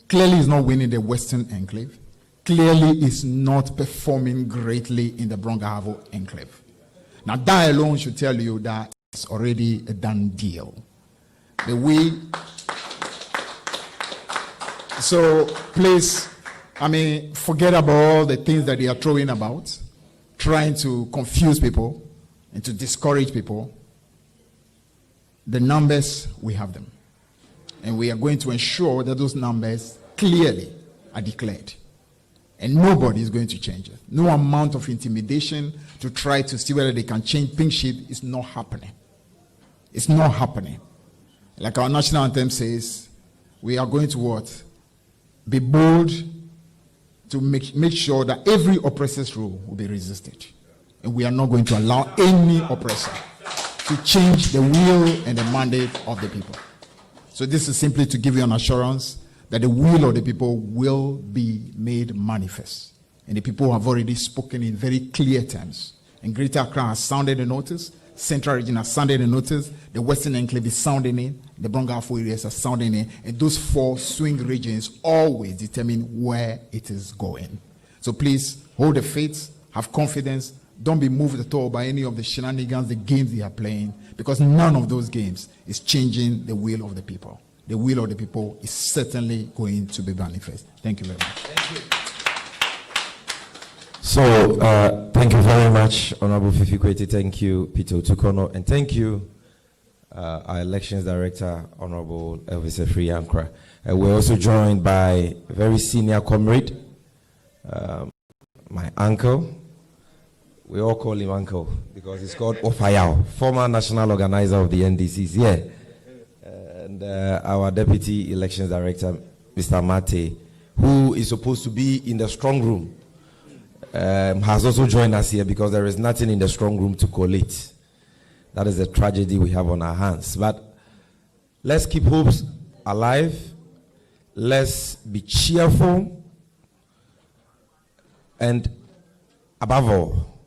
clearly is not winning the Western Enclave, clearly is not performing greatly in the Brongahafo Enclave. Now that alone should tell you that it's already a done deal. So please, forget about all the things that they are throwing about, trying to confuse people and to discourage people. The numbers, we have them. And we are going to ensure that those numbers clearly are declared. And nobody is going to change it. No amount of intimidation to try to see whether they can change pink sheet is not happening. It's not happening. Like our national anthem says, we are going to what? Be bold to make sure that every oppressor's rule will be resisted. And we are not going to allow any oppressor to change the will and the mandate of the people. So this is simply to give you an assurance that the will of the people will be made manifest. And the people have already spoken in very clear terms. And Greater Accra has sounded the notice, Central Region has sounded the notice, the Western Enclave is sounding in, the Brongahafo areas are sounding in, and those 4 swing regions always determine where it is going. So please, hold the faith, have confidence, don't be moved at all by any of the shenanigans, the games they are playing, because none of those games is changing the will of the people. The will of the people is certainly going to be manifest. Thank you very much. Thank you. So, thank you very much, Honorable Fifi Kweti. Thank you, Peter Tukono. And thank you, our Elections Director, Honorable Elvis Efri Yankra. We're also joined by a very senior comrade, my uncle. We all call him uncle because he's called Ofayao, former national organizer of the NDCs here. And our Deputy Elections Director, Mr. Mate, who is supposed to be in the strong room, has also joined us here because there is nothing in the strong room to collate. That is the tragedy we have on our hands. But let's keep hopes alive. Let's be cheerful. And above all,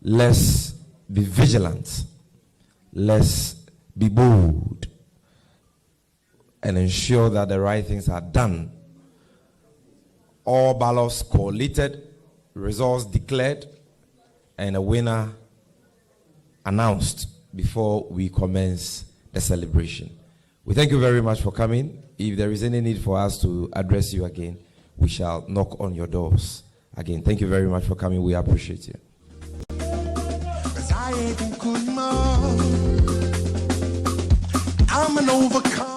let's be vigilant. Let's be bold and ensure that the right things are done. All ballots collated, results declared, and a winner announced before we commence the celebration. We thank you very much for coming. If there is any need for us to address you again, we shall knock on your doors. Again, thank you very much for coming. We appreciate you. I'm an overcomer.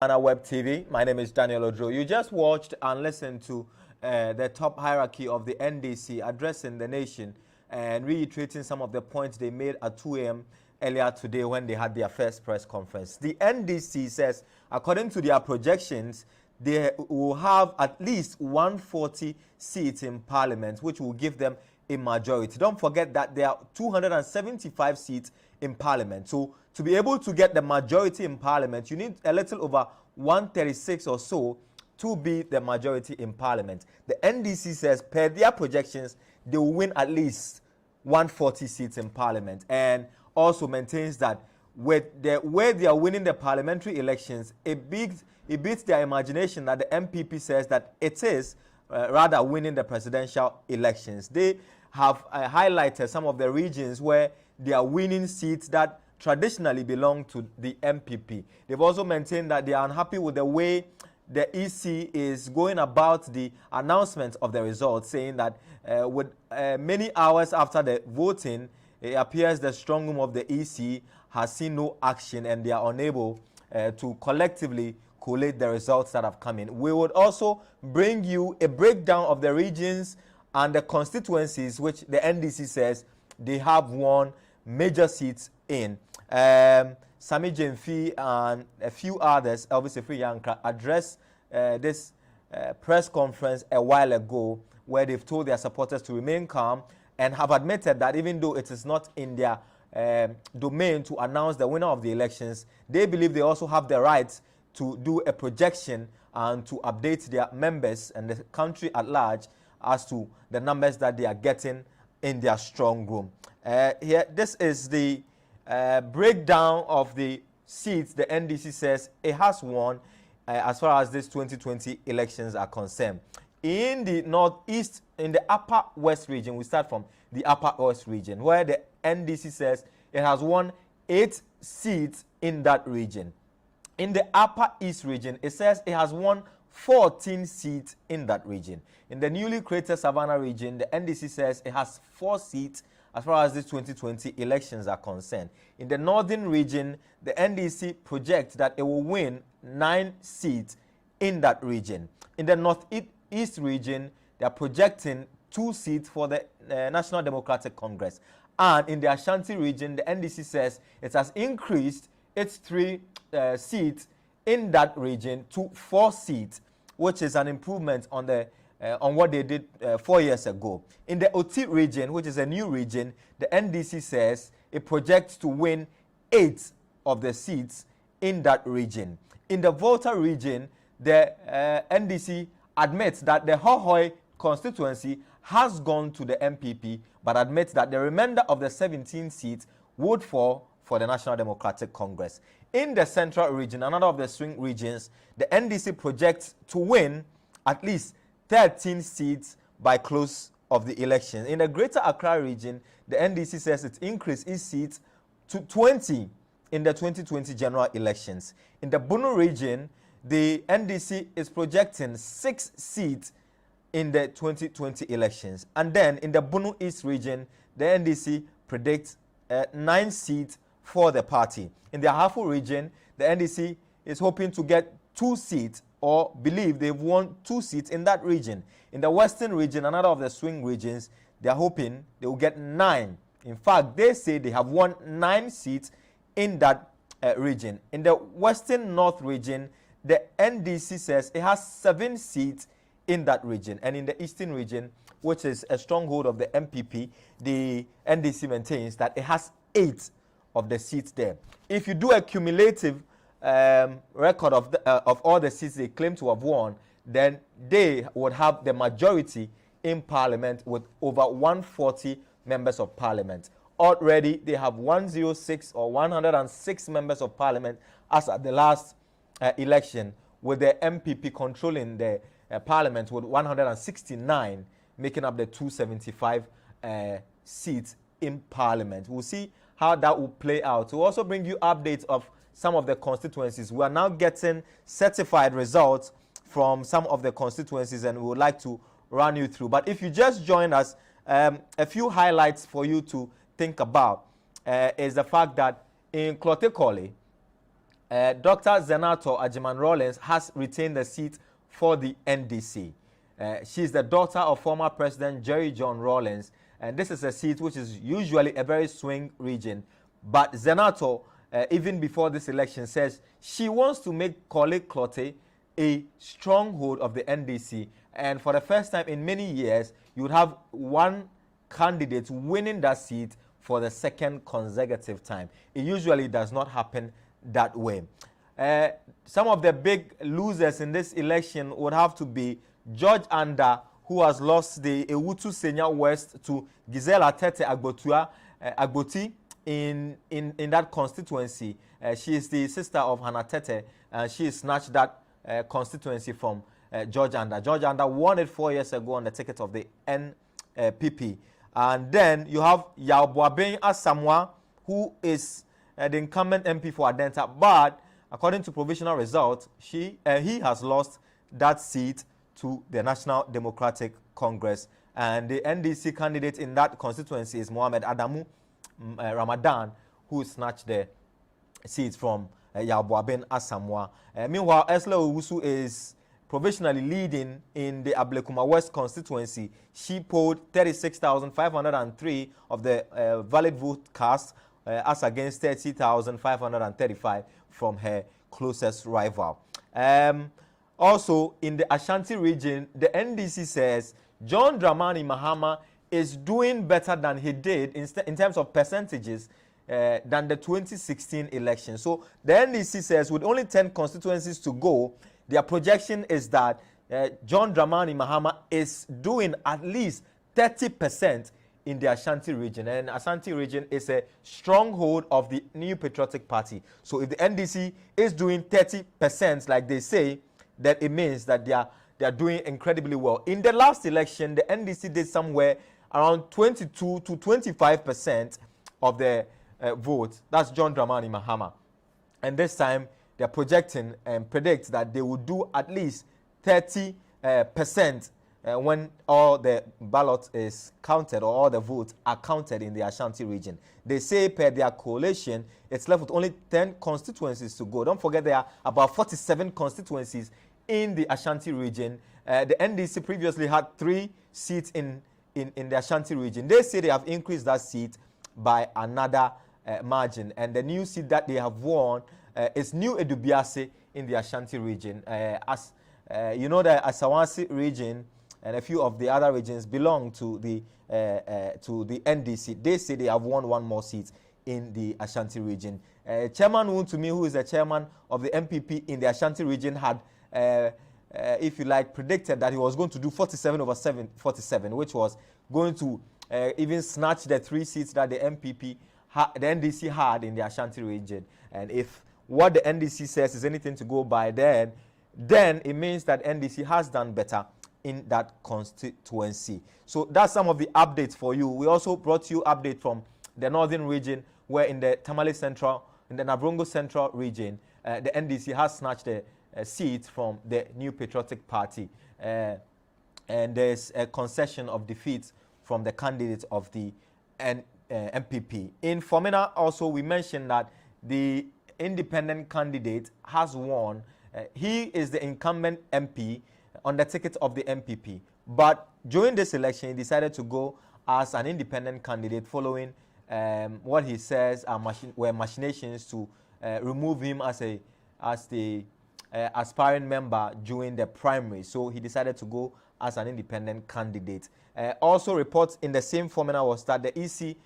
GhanaWeb TV. My name is Daniel Odro. You just watched and listened to the top hierarchy of the NDC addressing the nation and reiterating some of the points they made at 2 a.m. earlier today when they had their first press conference. The NDC says, according to their projections, they will have at least 140 seats in parliament, which will give them a majority. Don't forget that there are 275 seats in parliament. So to be able to get the majority in parliament, you need a little over 136 or so to be the majority in parliament. The NDC says, per their projections, they will win at least 140 seats in parliament, and also maintains that with the way they are winning the parliamentary elections, it beats their imagination that the MPP says that it is rather winning the presidential elections. They have highlighted some of the regions where they are winning seats that traditionally belong to the MPP. They've also maintained that they are unhappy with the way the EC is going about the announcement of the results, saying that with many hours after the voting, it appears the strong room of the EC has seen no action and they are unable to collectively collate the results that have come in. We would also bring you a breakdown of the regions and the constituencies which the NDC says they have won major seats in. Sami Jemfi and a few others, Elvis Efri Yankra, addressed this press conference a while ago, where they've told their supporters to remain calm and have admitted that even though it is not in their domain to announce the winner of the elections, they believe they also have the right to do a projection and to update their members and the country at large as to the numbers that they are getting in their strong room. Here, this is the breakdown of the seats the NDC says it has won as far as this 2020 elections are concerned. In the northeast, in the upper west region, we start from the upper west region, where the NDC says it has won 8 seats in that region. In the upper east region, it says it has won 14 seats in that region. In the newly created Savannah region, the NDC says it has 4 seats as far as the 2020 elections are concerned. In the northern region, the NDC projects that it will win 9 seats in that region. In the northeast region, they are projecting 2 seats for the National Democratic Congress. And in the Ashanti region, the NDC says it has increased its 3 seats in that region to 4 seats, which is an improvement on the on what they did 4 years ago. In the Oti region, which is a new region, the NDC says it projects to win 8 of the seats in that region. In the Volta region, the NDC admits that the Hohoi constituency has gone to the MPP, but admits that the remainder of the 17 seats would fall for the National Democratic Congress. In the Central region, another of the swing regions, the NDC projects to win at least 13 seats by close of the election. In the Greater Accra region, the NDC says it increased its seats to 20 in the 2020 general elections. In the Bunu region, the NDC is projecting 6 seats in the 2020 elections. And then in the Bunu East region, the NDC predicts 9 seats for the party. In the Ahafo region, the NDC is hoping to get 2 seats, or believe they've won 2 seats in that region. In the Western region, another of the swing regions, they are hoping they will get 9. In fact, they say they have won 9 seats in that region. In the Western North region, the NDC says it has 7 seats in that region. And in the Eastern region, which is a stronghold of the MPP, the NDC maintains that it has 8 of the seats there. If you do a cumulative record of all the seats they claim to have won, then they would have the majority in parliament with over 140 members of parliament. Already, they have 106 or 106 members of parliament as at the last election, with the MPP controlling the parliament with 169, making up the 275 seats in parliament. We'll see how that will play out. We'll also bring you updates of some of the constituencies. We are now getting certified results from some of the constituencies, and we would like to run you through. But if you just join us, a few highlights for you to think about is the fact that in Klotekole, Dr. Zenato Ajiman Rawlings has retained the seat for the NDC. She is the daughter of former President Jerry John Rawlings, and this is a seat which is usually a very swing region. But Zenato, even before this election, says she wants to make Korle Klote a stronghold of the NDC. And for the first time in many years, you would have one candidate winning that seat for the second consecutive time. It usually does not happen that way. Some of the big losers in this election would have to be George Anda, who has lost the Ewutu Senya West to Gisela Tete Agboti in that constituency. She is the sister of Hannah Tete, and she snatched that constituency from George Anda. George Anda won it 4 years ago on the ticket of the NPP. And then you have Yao Boabeng Asamoah, who is the incumbent MP for Adenta, but according to provisional results, he has lost that seat to the National Democratic Congress. And the NDC candidate in that constituency is Mohamed Adamu Ramadan, who snatched the seat from Yao Boabeng Asamoah. Meanwhile, Esle Owusu is provisionally leading in the Ablekuma West constituency. She polled 36,503 of the valid vote cast as against 30,535 from her closest rival. Also, in the Ashanti region, the NDC says John Dramani Mahama is doing better than he did in terms of percentages than the 2016 election. So the NDC says with only 10 constituencies to go, their projection is that John Dramani Mahama is doing at least 30% in the Ashanti region. And Ashanti region is a stronghold of the New Patriotic Party. So if the NDC is doing 30%, like they say, that it means that they are doing incredibly well. In the last election, the NDC did somewhere around 22 to 25% of the votes. That's John Dramani Mahama. And this time, they're projecting and predict that they will do at least 30% when all the ballot is counted or all the votes are counted in the Ashanti region. They say per their coalition, it's left with only 10 constituencies to go. Don't forget there are about 47 constituencies in the Ashanti region. The NDC previously had 3 seats in the Ashanti region. They say they have increased that seat by another margin. And the new seat that they have won is New Edubiase in the Ashanti region. As you know, the Asawasi region and a few of the other regions belong to the NDC. They say they have won 1 more seat in the Ashanti region. Chairman Wuntumi, who is the chairman of the MPP in the Ashanti region, had, if you like, predicted that he was going to do 47 over 47, which was going to even snatch the 3 seats that the NDC had in the Ashanti region. And if what the NDC says is anything to go by, then it means that NDC has done better in that constituency. So that's some of the updates for you. We also brought you update from the northern region, where in the Tamale Central, in the Nabrongo Central region, the NDC has snatched a seat from the New Patriotic Party. And there's a concession of defeat from the candidate of the MPP. In Fomena also, we mentioned that the independent candidate has won. He is the incumbent MP on the ticket of the MPP. But during this election, he decided to go as an independent candidate following what he says were machinations to remove him as the aspiring member during the primary. So he decided to go as an independent candidate. Also reports in the same formula was that the EC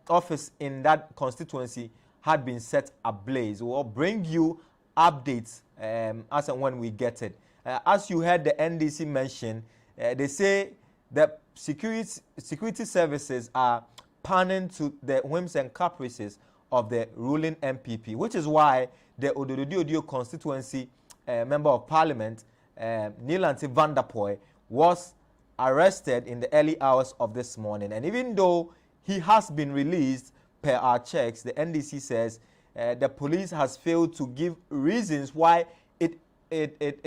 office in that constituency had been set ablaze. We'll bring you updates as and when we get it. As you heard the NDC mention, they say the security services are panning to the whims and caprices of the ruling MPP, which is why the Ododio constituency member of parliament, Nilanti Vanderpoy, was arrested in the early hours of this morning. And even though he has been released per our checks, the NDC says the police has failed to give reasons why it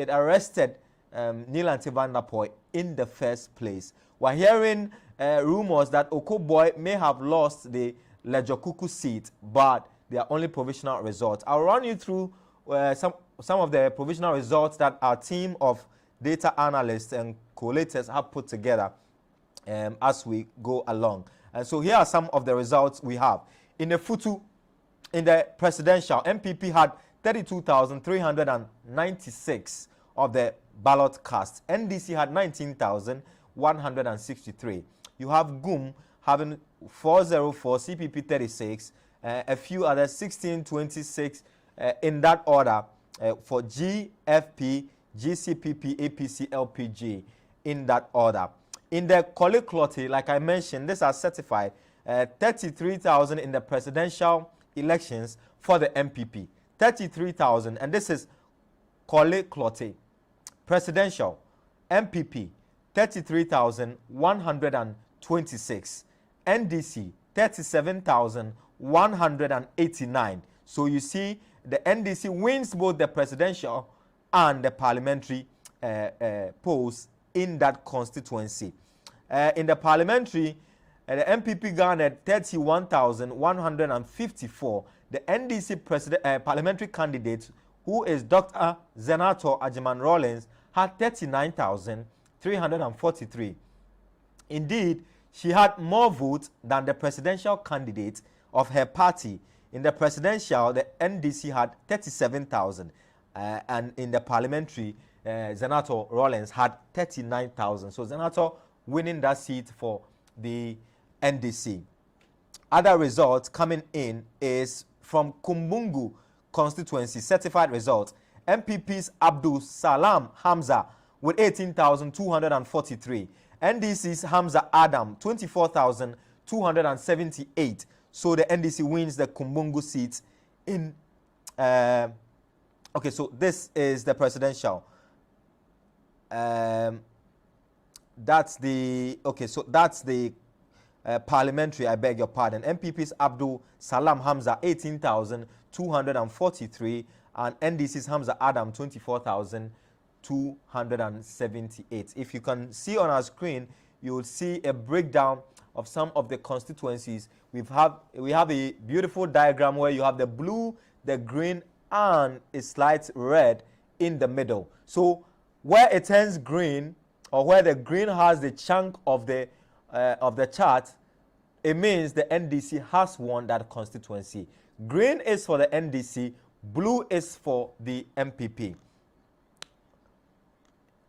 arrested Nilanti Vanderpoy in the first place. We're hearing rumors that Okoboy may have lost the Lejokuku seat, but they are only provisional results. I'll run you through some of the provisional results that our team of data analysts and collators have put together as we go along. And so here are some of the results we have. In the Futu, in the presidential, MPP had 32,396 of the ballot cast. NDC had 19,163. You have GUM having 404, CPP 36, a few others 1626 in that order for GFP, GCPP, APC, LPG in that order. In the Koliklote, like I mentioned, these are certified 33,000 in the presidential elections for the MPP. 33,000, and this is Koliklote. Presidential, MPP, 33,126. NDC, 37,189. So you see, the NDC wins both the presidential and the parliamentary polls in that constituency. In the parliamentary, the MPP garnered 31,154. The NDC parliamentary candidate, who is Dr. Zenator Ajiman Rawlings, had 39,343. Indeed, she had more votes than the presidential candidate of her party. In the presidential, the NDC had 37,000, and in the parliamentary, Senator Rawlings had 39,000. So Senator winning that seat for the NDC. Other results coming in is from Kumbungu constituency, certified results. MPP's Abdul Salam Hamza with 18,243. NDC's Hamza Adam, 24,278. So the NDC wins the Kumbungu seat in... okay, so this is the presidential. That's the... Okay, so that's the parliamentary, I beg your pardon. MPP's Abdul Salam Hamza, 18,243. And NDC's Hamza Adam, 24,278. If you can see on our screen, you will see a breakdown of some of the constituencies. We have a beautiful diagram where you have the blue, the green, and a slight red in the middle. So where it turns green, or where the green has the chunk of the chart, it means the NDC has won that constituency. Green is for the NDC, blue is for the MPP.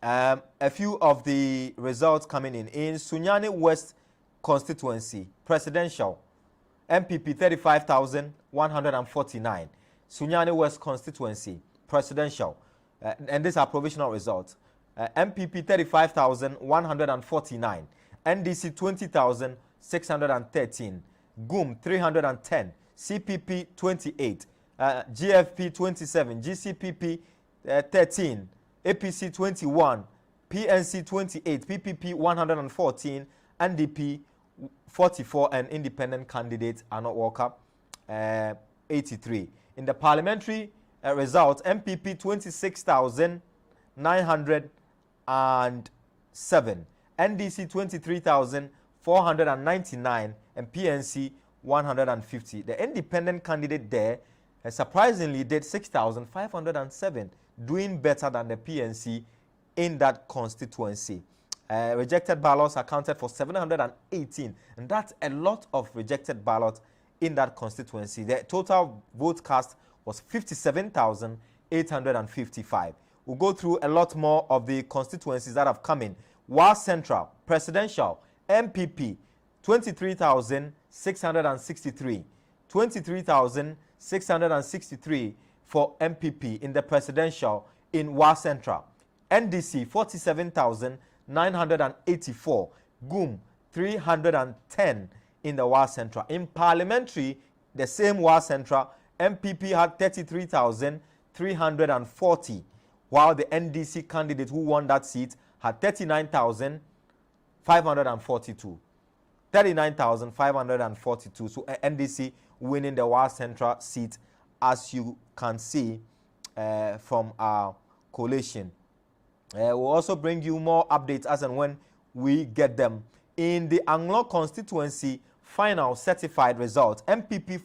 A few of the results coming in Sunyani West constituency, presidential, MPP 35,149. Sunyani West constituency, presidential, and these are provisional results. MPP 35,149, NDC 20,613, GUM 310, CPP 28, GFP 27, GCPP 13, APC 21, PNC 28, PPP 114, NDP 44, and independent candidate Arnold Walker 83. In the parliamentary results, MPP 26,907, NDC 23,499, and PNC 150. The independent candidate there surprisingly did 6,507, doing better than the PNC in that constituency. Rejected ballots accounted for 718, and that's a lot of rejected ballots in that constituency. The total vote cast was 57,855. We'll go through a lot more of the constituencies that have come in. Wa Central, presidential, MPP, 23,663. 23,663 for MPP in the presidential in Wa Central. NDC, 47,984. GUM, 310 in the Wa Central. In parliamentary, the same Wa Central, MPP had 33,340, while the NDC candidate who won that seat had 39,542. 39,542. So NDC winning the Wa Central seat, as you can see from our collation. We'll also bring you more updates as and when we get them. In the Anglo constituency final certified results, MPP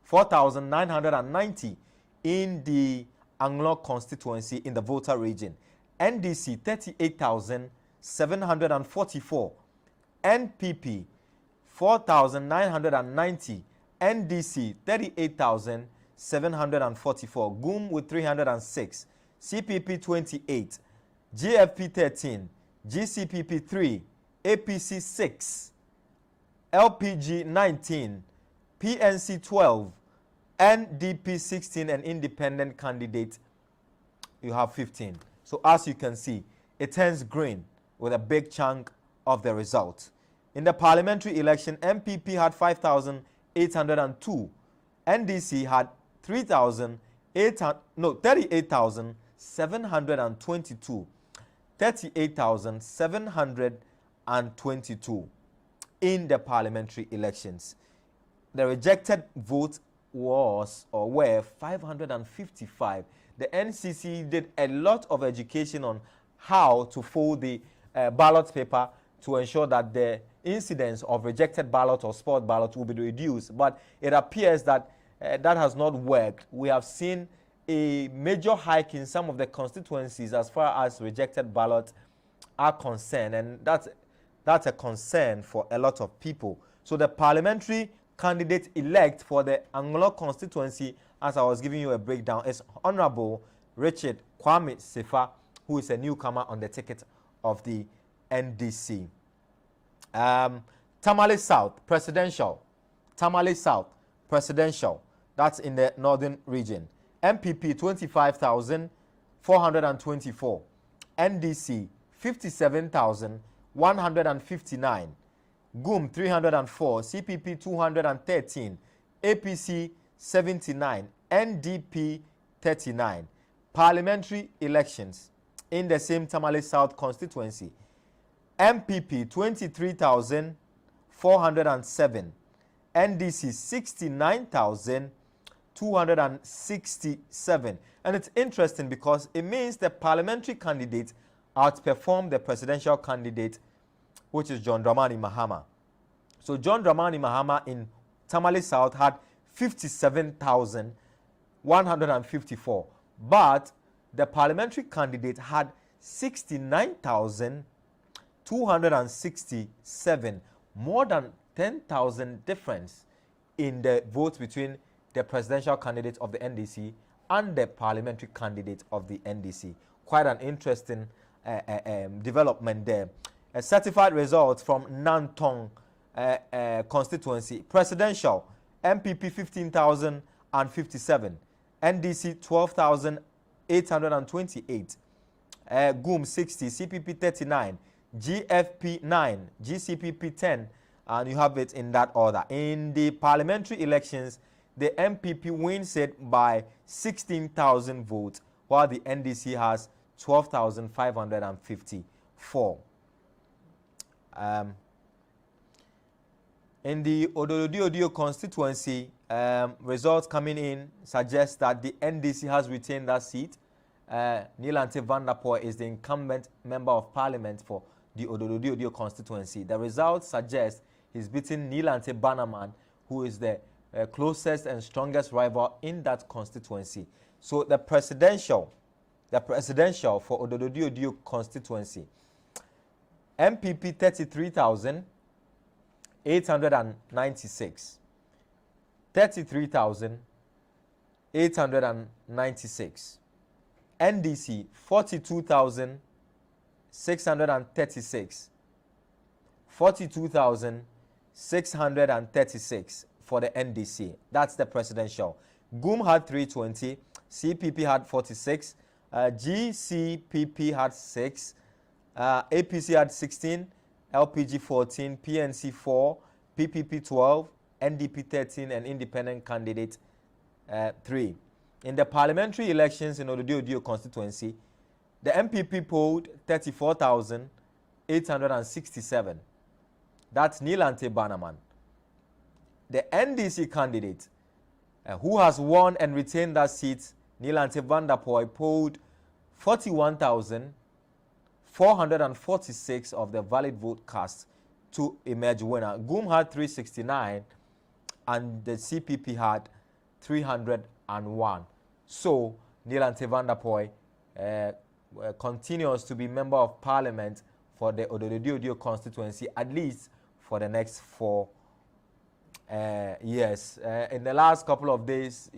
4,990 in the Anglo constituency in the voter region. NDC 38,744. NPP 4,990. NDC 38,744. GUM with 306. CPP 28. GFP 13. GCPP 3. APC 6. LPG 19. PNC 12. NDP 16, and independent candidate you have 15. So as you can see, it turns green with a big chunk of the result. In the parliamentary election, MPP had 5,802. NDC had 38,722. 38,722 in the parliamentary elections. The rejected vote were 555. The NCC did a lot of education on how to fold the ballot paper to ensure that the incidence of rejected ballot or spoiled ballot will be reduced. But it appears that that has not worked. We have seen a major hike in some of the constituencies as far as rejected ballots are concerned, and that's a concern for a lot of people. So the parliamentary candidate-elect for the Anglo constituency, as I was giving you a breakdown, is Honorable Richard Kwame Sefa, who is a newcomer on the ticket of the NDC. Tamale South, presidential. Tamale South, presidential. That's in the northern region. MPP, 25,424. NDC, 57,159. GUM, 304. CPP, 213. APC, 79. NDP, 39. Parliamentary elections in the same Tamale South constituency. MPP 23,407, NDC 69,267. And it's interesting because it means the parliamentary candidate outperformed the presidential candidate, which is John Dramani Mahama. So John Dramani Mahama in Tamale South had 57,154, but the parliamentary candidate had 69,267, more than 10,000 difference in the votes between the presidential candidate of the NDC and the parliamentary candidate of the NDC. Quite an interesting development there. A certified result from Nantong constituency. Presidential, MPP 15,057, NDC 12,828. GUM 60, CPP 39, GFP 9, GCPP 10, and you have it in that order. In the parliamentary elections, the MPP wins it by 16,000 votes, while the NDC has 12,554. In the Ododio constituency, results coming in suggest that the NDC has retained that seat. Nilante Vanderpoel is the incumbent member of parliament for the Ododio constituency. The results suggest he's beating Nilante Bannerman, who is the closest and strongest rival in that constituency. So the presidential for Ododio constituency, MPP 33,896. 33,896. NDC 42,636. 42,636 for the NDC. That's the presidential. GUM had 320. CPP had 46. GCPP had 6. APC had 16. LPG 14. PNC 4. PPP 12. NDP 13. And independent candidate 3. In the parliamentary elections in Ododio constituency, the MPP polled 34,867. That's Nilante Bannerman. The NDC candidate who has won and retained that seat, Nilante Vanderpoel, polled 41,446 of the valid vote cast to emerge winner. GUM had 369 and the CPP had 301. So Nilante Vanderpoel continues to be member of parliament for the Ododio constituency at least for the next 4 years. In the last couple of days,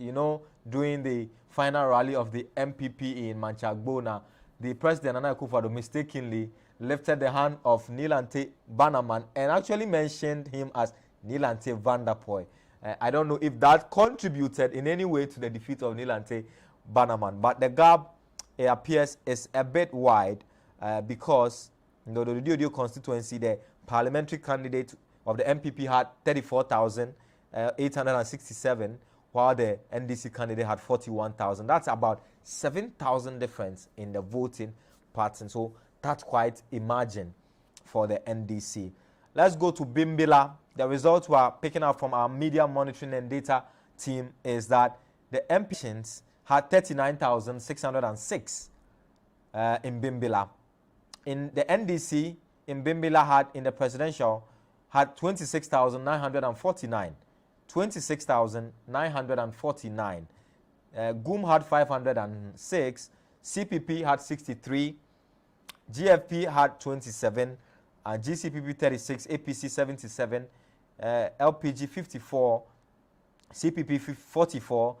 during the final rally of the MPP in Manchagbona, the President Nana Akufo-Addo mistakenly lifted the hand of Nilante Bannerman and actually mentioned him as Nilante Vanderpoel. I don't know if that contributed in any way to the defeat of Nilante Bannerman, but the gap, it appears, is a bit wide because in the Ododio constituency, the parliamentary candidate of the MPP had 34,867, while the NDC candidate had 41,000. That's about 7,000 difference in the voting pattern. So that's quite a margin for the NDC. Let's go to Bimbilla. The results we are picking up from our media monitoring and data team is that the MPs had 39,606 in Bimbilla. In the NDC, in Bimbilla had, in the presidential, had 26,949. 26,949. GUM had 506, CPP had 63, GFP had 27, GCPP 36, APC 77, LPG 54, CPP 44,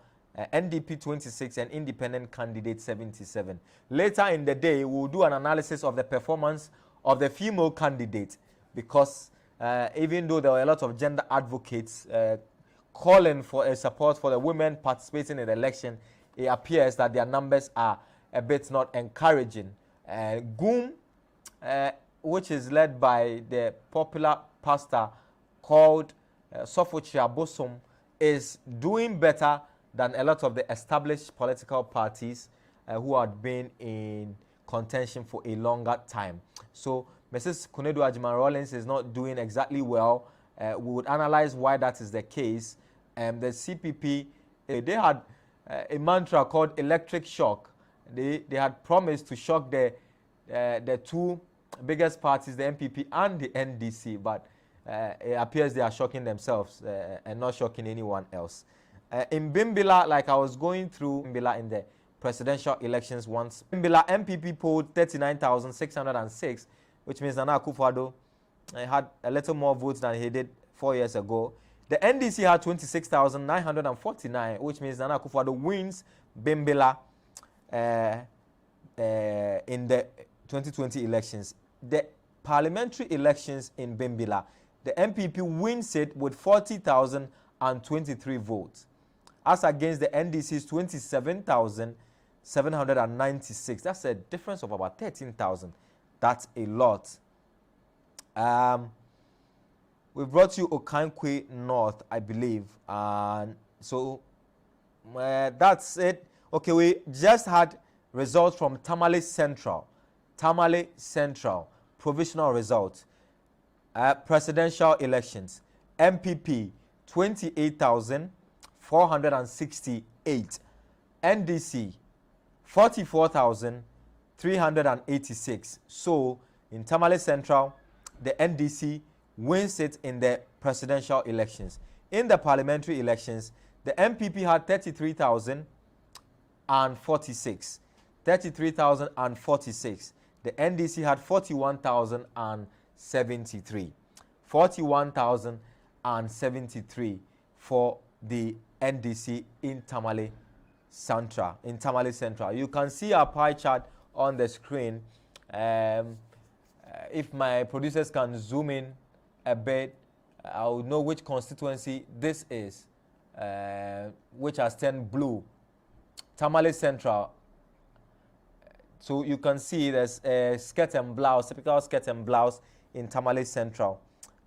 NDP 26, and independent candidate 77. Later in the day, we'll do an analysis of the performance of the female candidate, because even though there were a lot of gender advocates calling for a support for the women participating in the election, it appears that their numbers are a bit not encouraging. GUM, which is led by the popular pastor called Sofochi Abosom, is doing better than a lot of the established political parties who had been in contention for a longer time. So Mrs. Kunedu Ajman Rawlings is not doing exactly well. We would analyze why that is the case. The CPP, they had a mantra called electric shock. They had promised to shock the two biggest parties, the MPP and the NDC, but it appears they are shocking themselves and not shocking anyone else. In Bimbila, like I was going through Bimbila in the presidential elections once, Bimbila MPP polled 39,606, which means Nana Akufo-Addo had a little more votes than he did 4 years ago. The NDC had 26,949, which means Nana Akufo-Addo wins Bimbila in the 2020 elections. The parliamentary elections in Bimbila, the MPP wins it with 40,023 votes, as against the NDC's 27,796. That's a difference of about 13,000. That's a lot. We brought you Okankwe North, I believe. And so that's it. Okay, we just had results from Tamale Central. Tamale Central, provisional results. Presidential elections. MPP, 28,468. NDC, 44,386. So, in Tamale Central, the NDC wins it in the presidential elections. In the parliamentary elections, the MPP had 33,046. 33,046. The NDC had 41,073. 41,073 for the NDC in Tamale Central. In Tamale Central, you can see our pie chart on the screen. If my producers can zoom in a bit, I'll know which constituency this is, which has turned blue. Tamale Central. So you can see there's a skirt and blouse, typical skirt and blouse in Tamale Central,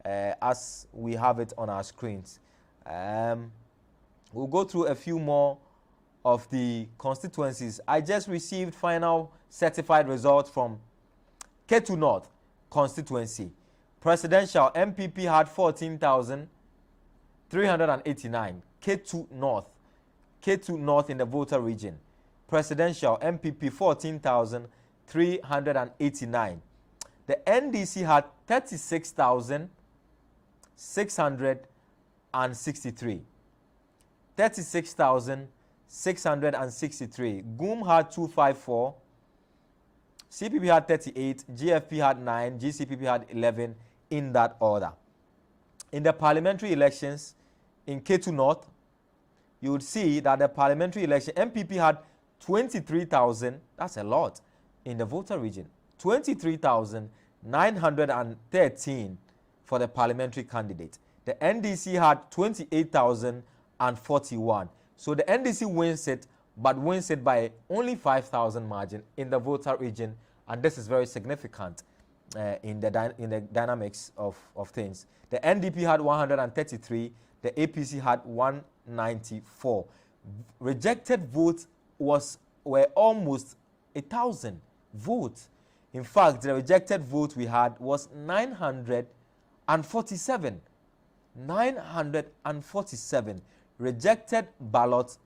as we have it on our screens. We'll go through a few more of the constituencies. I just received final certified results from Ketu North constituency. Presidential, MPP had 14,389. Ketu North. Ketu North in the voter region. Presidential, MPP 14,389. The NDC had 36,663. 36,663. GUM had 254. CPP had 38. GFP had 9. GCPP had 11, in that order. In the parliamentary elections in Ketu North, you would see that the parliamentary election, MPP had 23,000, that's a lot, in the voter region. 23,913 for the parliamentary candidate. The NDC had 28,041. So the NDC wins it, but wins it by only 5,000 margin in the voter region, and this is very significant in the dynamics of things. The NDP had 133, the APC had 194. Rejected votes were almost 1,000 votes. In fact, the rejected vote we had was 947. 947 rejected ballots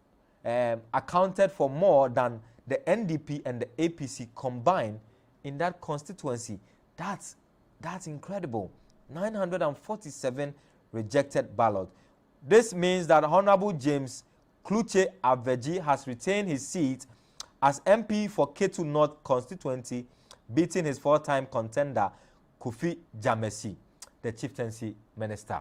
accounted for more than the NDP and the APC combined in that constituency. That's incredible. 947 rejected ballots. This means that Honorable James Kluche Aveji has retained his seat as MP for Ketu North constituency, beating his four-time contender, Kofi Jamesi, the chieftaincy minister.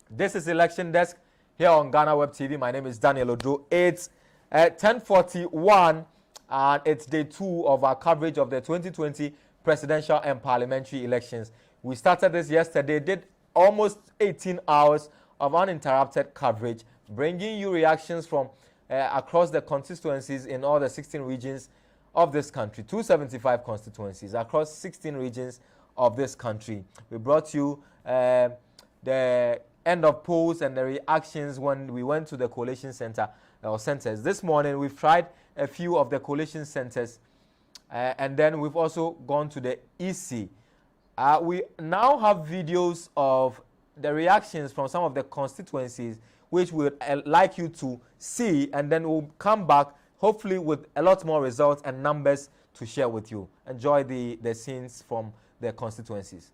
This is Election Desk here on GhanaWeb TV. My name is Daniel Ojo. It's 10:41 and it's day 2 of our coverage of the 2020 presidential and parliamentary elections. We started this yesterday, did almost 18 hours of uninterrupted coverage, bringing you reactions from across the constituencies in all the 16 regions of this country, 275 constituencies across 16 regions of this country. We brought you the end of polls and the reactions when we went to the coalition center or centers. This morning we've tried a few of the coalition centers and then we've also gone to the EC. We now have videos of the reactions from some of the constituencies which we'd like you to see, and then we'll come back hopefully with a lot more results and numbers to share with you. Enjoy the scenes from the constituencies.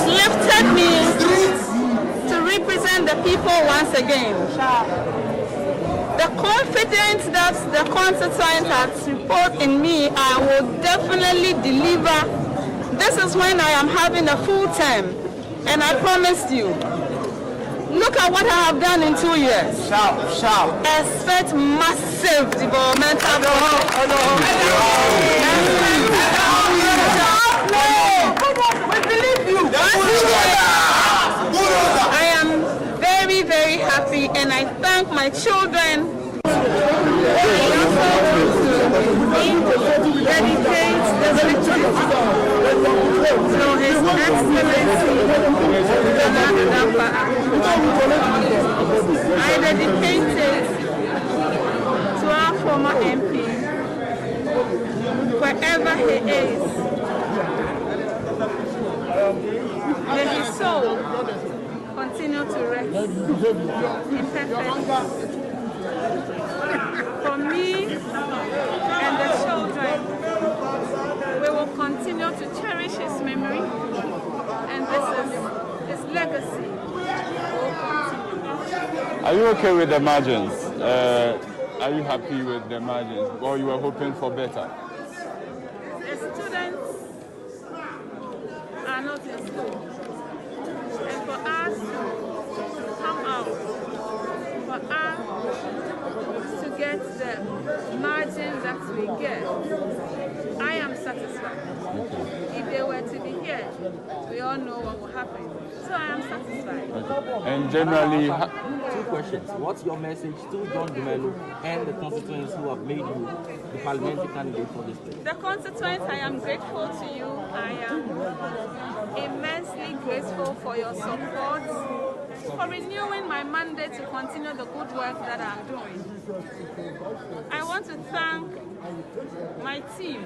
Lifted me to represent the people once again. The confidence that the constituent has put in me, I will definitely deliver. This is when I am having a full term, and I promised you. Look at what I have done in 2 years. Shout. Expect massive developmental we believe you. I am very, very happy, and I thank my children. Dedicate the victory to His Excellency I dedicate it to our former MP, wherever he is. May his soul continue to to rest in perfect. For me and the children, we will continue to cherish his memory, and this is his legacy. Will continue. Are you okay with the margins? Are you happy with the margins, or you were hoping for better? The students are not in school, and for us to come out, for us to get the margin that we get, I am satisfied. If they were to be here, we all know what will happen. So I am satisfied. Okay. And generally... Two questions. What's your message to John Dumelo and the constituents who have made you the parliamentary candidate for this place? The constituents, I am grateful to you. I am immensely grateful for your support, for renewing my mandate to continue the good work that I'm doing. I want to thank my team.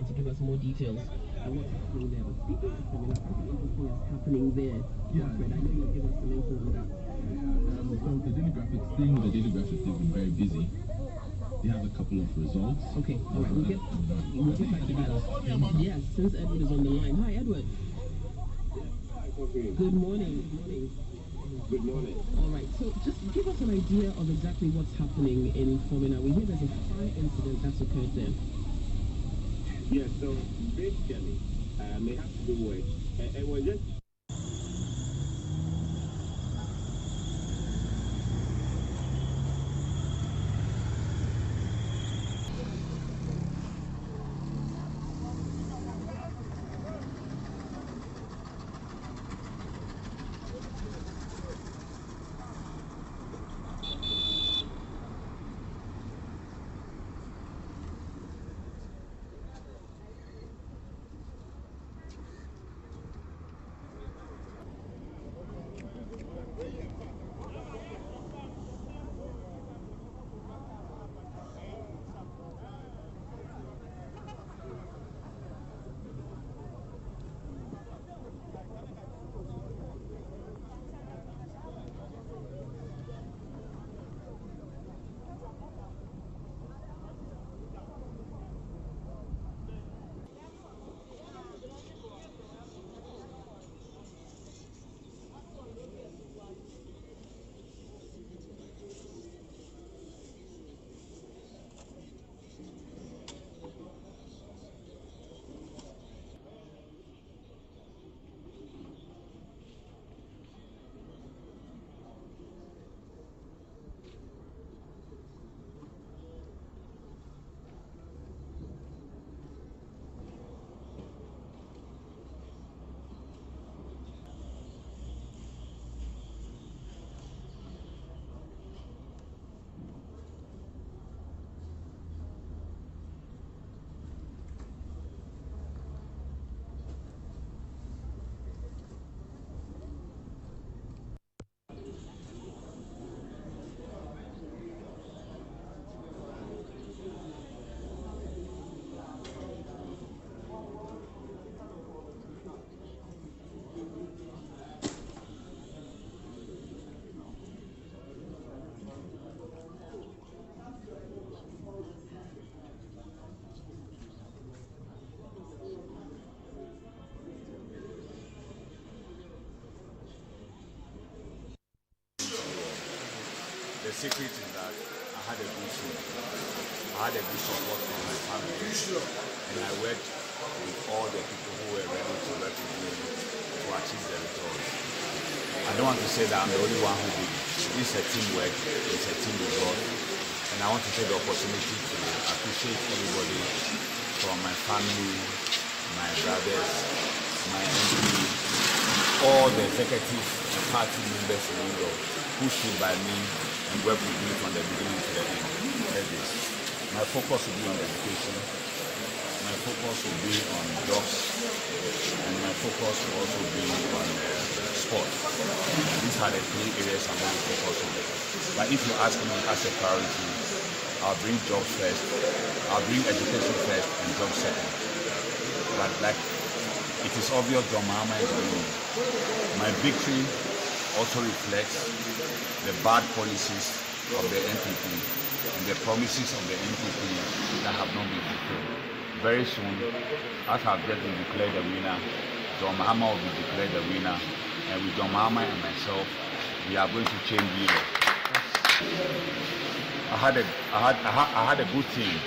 To give us more details on what's happening there. But speaking of similar, everything is happening there. Alfred, I know you'll give us some info on that. So the Daily Graphic, seeing the Daily Graphic, they've been very busy. They have a couple of results. Okay, all right, we'll get back to that. Yes, since Edward is on the line. Hi, Edward. Good morning. Good morning. All right, so just give us an idea of exactly what's happening in Formina. We hear there's a fire incident that's occurred there. Yes, so basically, they have to do with, and we're just The secret is that I had a good team. I had a good support from my family, and I worked with all the people who were ready to work with me to achieve the results. I don't want to say that I'm the only one who did it. It's a teamwork, it's a team result, and I want to take the opportunity to appreciate everybody from my family, my brothers, my MD, all the executive and party members in Europe who stood by me and worked with me from the beginning to the end. My focus will be on education, my focus will be on jobs, and my focus will also be on sport. These are the three areas I'm going to focus on. But if you ask me as a priority, I'll bring jobs first, I'll bring education first, and jobs second. But like it is obvious John Mahama is winning. My victory also reflects the bad policies of the NPP and the promises of the NPP that have not been fulfilled. Very soon, as I've just been declared the winner, John Mahama will be declared the winner, and with John Mahama and myself, we are going to change leaders. I had a good team.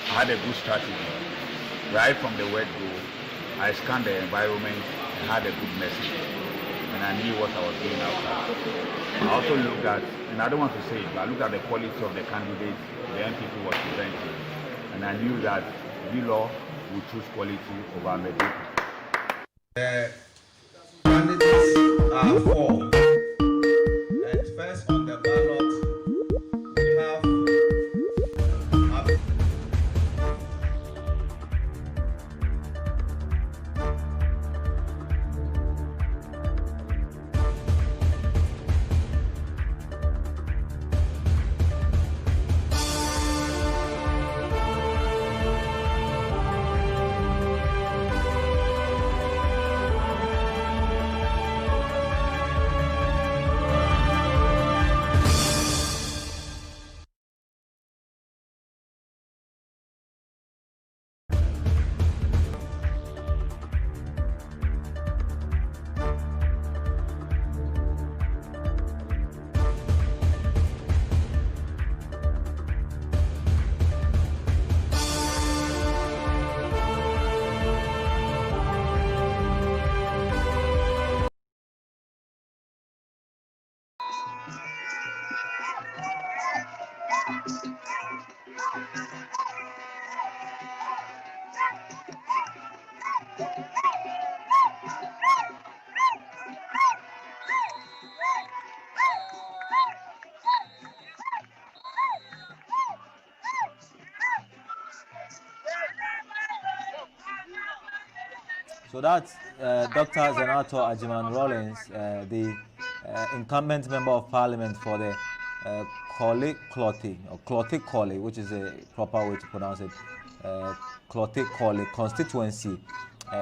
I had a good strategy. Right from the word go, I scanned the environment and had a good message, and I knew what I was doing outside. I also looked at, and I don't want to say it, but I looked at the quality of the candidates the NPP was presenting, and I knew that Vilo would choose quality over mediocrity. The candidates are four. And first on the ballot, we have So that's Dr. Zenator Ajiman Rawlings, the incumbent member of parliament for the Clotte, which is a proper way to pronounce it, Clotte constituency.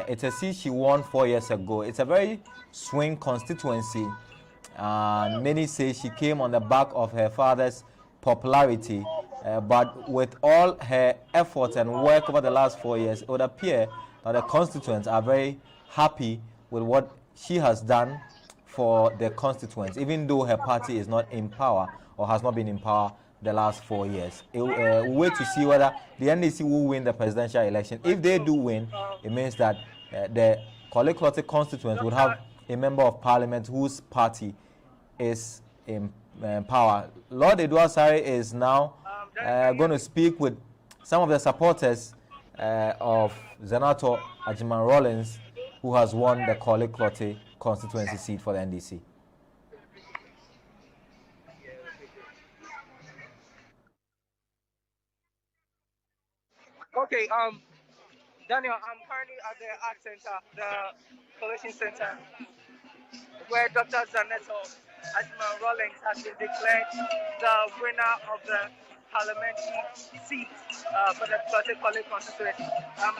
It's a seat she won 4 years ago. It's a very swing constituency, and many say she came on the back of her father's popularity, but with all her efforts and work over the last 4 years, it would appear that the constituents are very happy with what she has done for the constituents, even though her party is not in power or has not been in power the last 4 years. We'll wait to see whether the NDC will win the presidential election. If they do win, it means that the Clotte constituents would have a member of parliament whose party is in power. Lord Edward Sari is now going to speak with some of the supporters of Zenator Ajiman Rawlings, who has won the Clotte constituency seat for the NDC. Okay, Daniel, I'm currently at the Art Center, the Coalition Center, where Dr. Zenator Ajiman Rawlings has been declared the winner of the parliamentary seat for the Clotte constituency.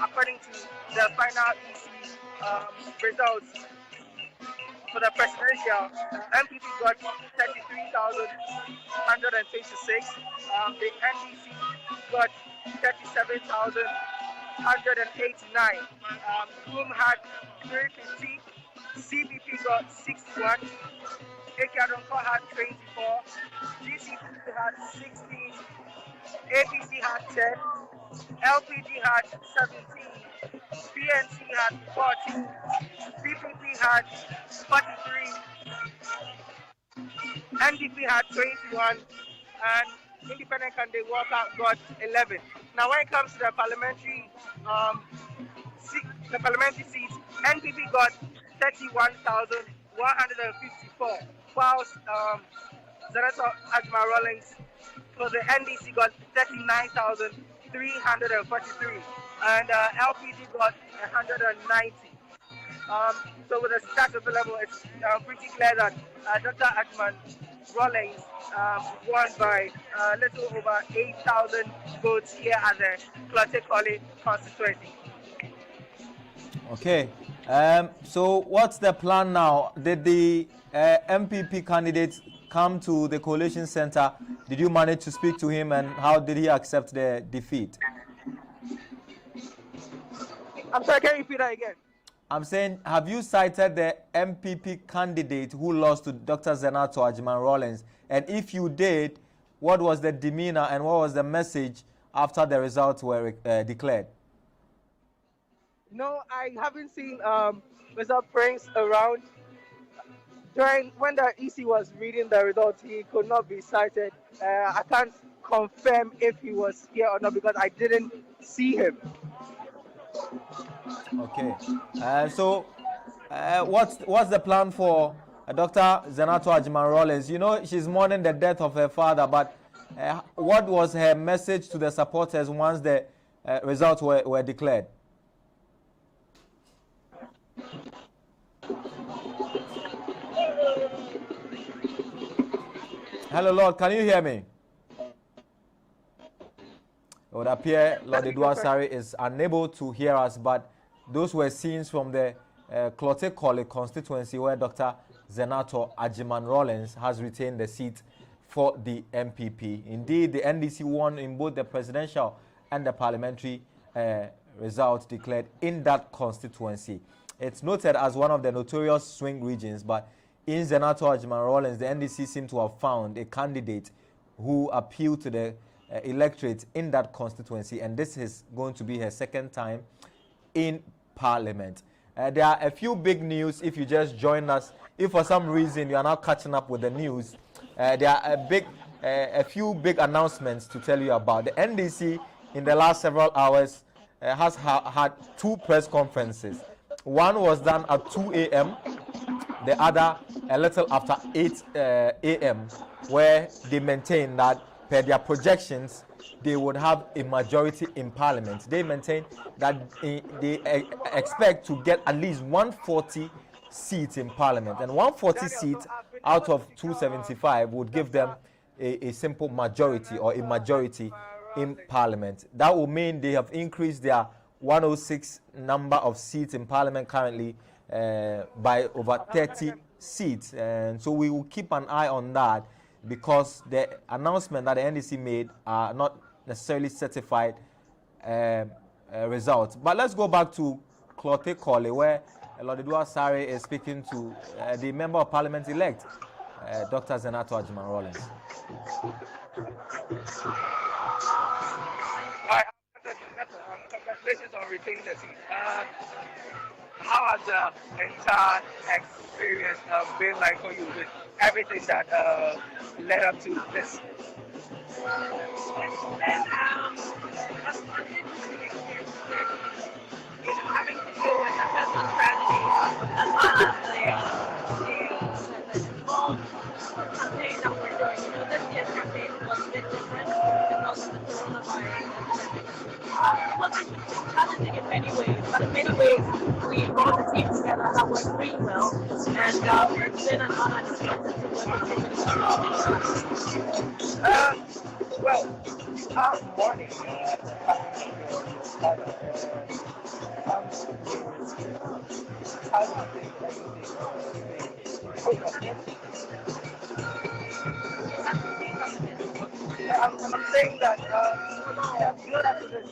According to the final EC results for the presidential, MPP got 33,126. The NDC got 37,189. Whom had 350 CPP got 61. Ekadonko had 24. GCP had 16. APC had 10. LPG had 17. PNC had 14. PPP had 43. NDP had 21. And Independent Candidate Walker got 11. Now, when it comes to the parliamentary seats, NPP got 31,154, whilst Senator Ajma Rawlings for the NDC got 39,343, and LPG got 190. So with the stats available, it's pretty clear that Dr. Ajman Rawlings won by a little over 8,000 votes here at the Klotekole constituency. Okay. So what's the plan now? Did the MPP candidates come to the coalition center? Did you manage to speak to him, and how did he accept the defeat? I'm sorry, can you repeat that again? I'm saying, have you cited the MPP candidate who lost to Dr. Zenato Ajman Rawlings? And if you did, what was the demeanor and what was the message after the results were declared? No, I haven't seen Mr. Prince around. When the EC was reading the results, he could not be cited. I can't confirm if he was here or not because I didn't see him. Okay. So what's the plan for Dr. Zenato Ajman Rawlings? You know, she's mourning the death of her father, but what was her message to the supporters once the results were declared? Hello, Lord, can you hear me? It would appear Lord Eduasari is unable to hear us, but those were scenes from the Klotekole constituency where Dr. Zenato Ajman Rawlings has retained the seat for the MPP. Indeed, the NDC won in both the presidential and the parliamentary results declared in that constituency. It's noted as one of the notorious swing regions, but in Zenato Ajman Rawlings, the NDC seemed to have found a candidate who appealed to the electorate in that constituency, and this is going to be her second time in Parliament. There are a few big news if you just joined us. If for some reason you are not catching up with the news, there are a few big announcements to tell you about. The NDC in the last several hours has had two press conferences. One was done at 2 a.m., the other a little after 8 a.m., where they maintain that per their projections, they would have a majority in Parliament. They maintain that they expect to get at least 140 seats in Parliament. And 140 seats out of 275 would give them a simple majority or a majority in Parliament. That will mean they have increased their 106 number of seats in Parliament currently by over 30 seats. And so we will keep an eye on that, because the announcement that the NDC made are not necessarily certified results. But let's go back to Klotekole, where Lord Eduasari is speaking to the Member of Parliament-elect, Dr. Zenato Ajman Rawlings. Congratulations on retaining the seat. How has the entire experience been like for you with everything that led up to this? Having to deal with the personal tragedy as well as the campaign that we're doing. You know, this year's campaign was a bit different because of the coronavirus. It wasn't challenging in many ways, but in many ways we brought the team together that worked really well, and it's been an honor to be able to work with Well, our morning I'm saying that good after this,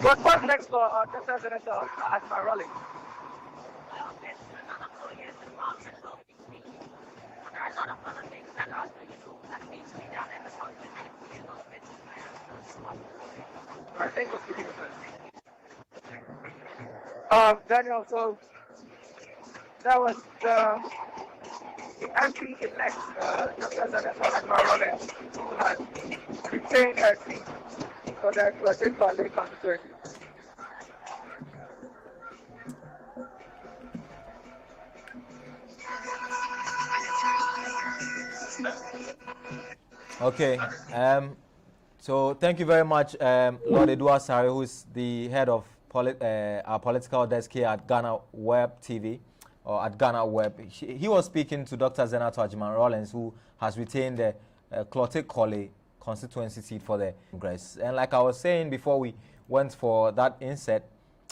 What's next for Dr. Senator at my rally? I think we're speaking Daniel, so that was the MP-elect Dr. Senator at my rally who had retained her seat for the Clotet Valley constituency. Okay. So thank you very much, Lord Edward Sari, who is the head of our political desk here at GhanaWeb TV, or at GhanaWeb. He was speaking to Dr. Senator Ajiman Rawlings, who has retained the Clotet Colley constituency seat for the Congress. And like I was saying before we went for that inset,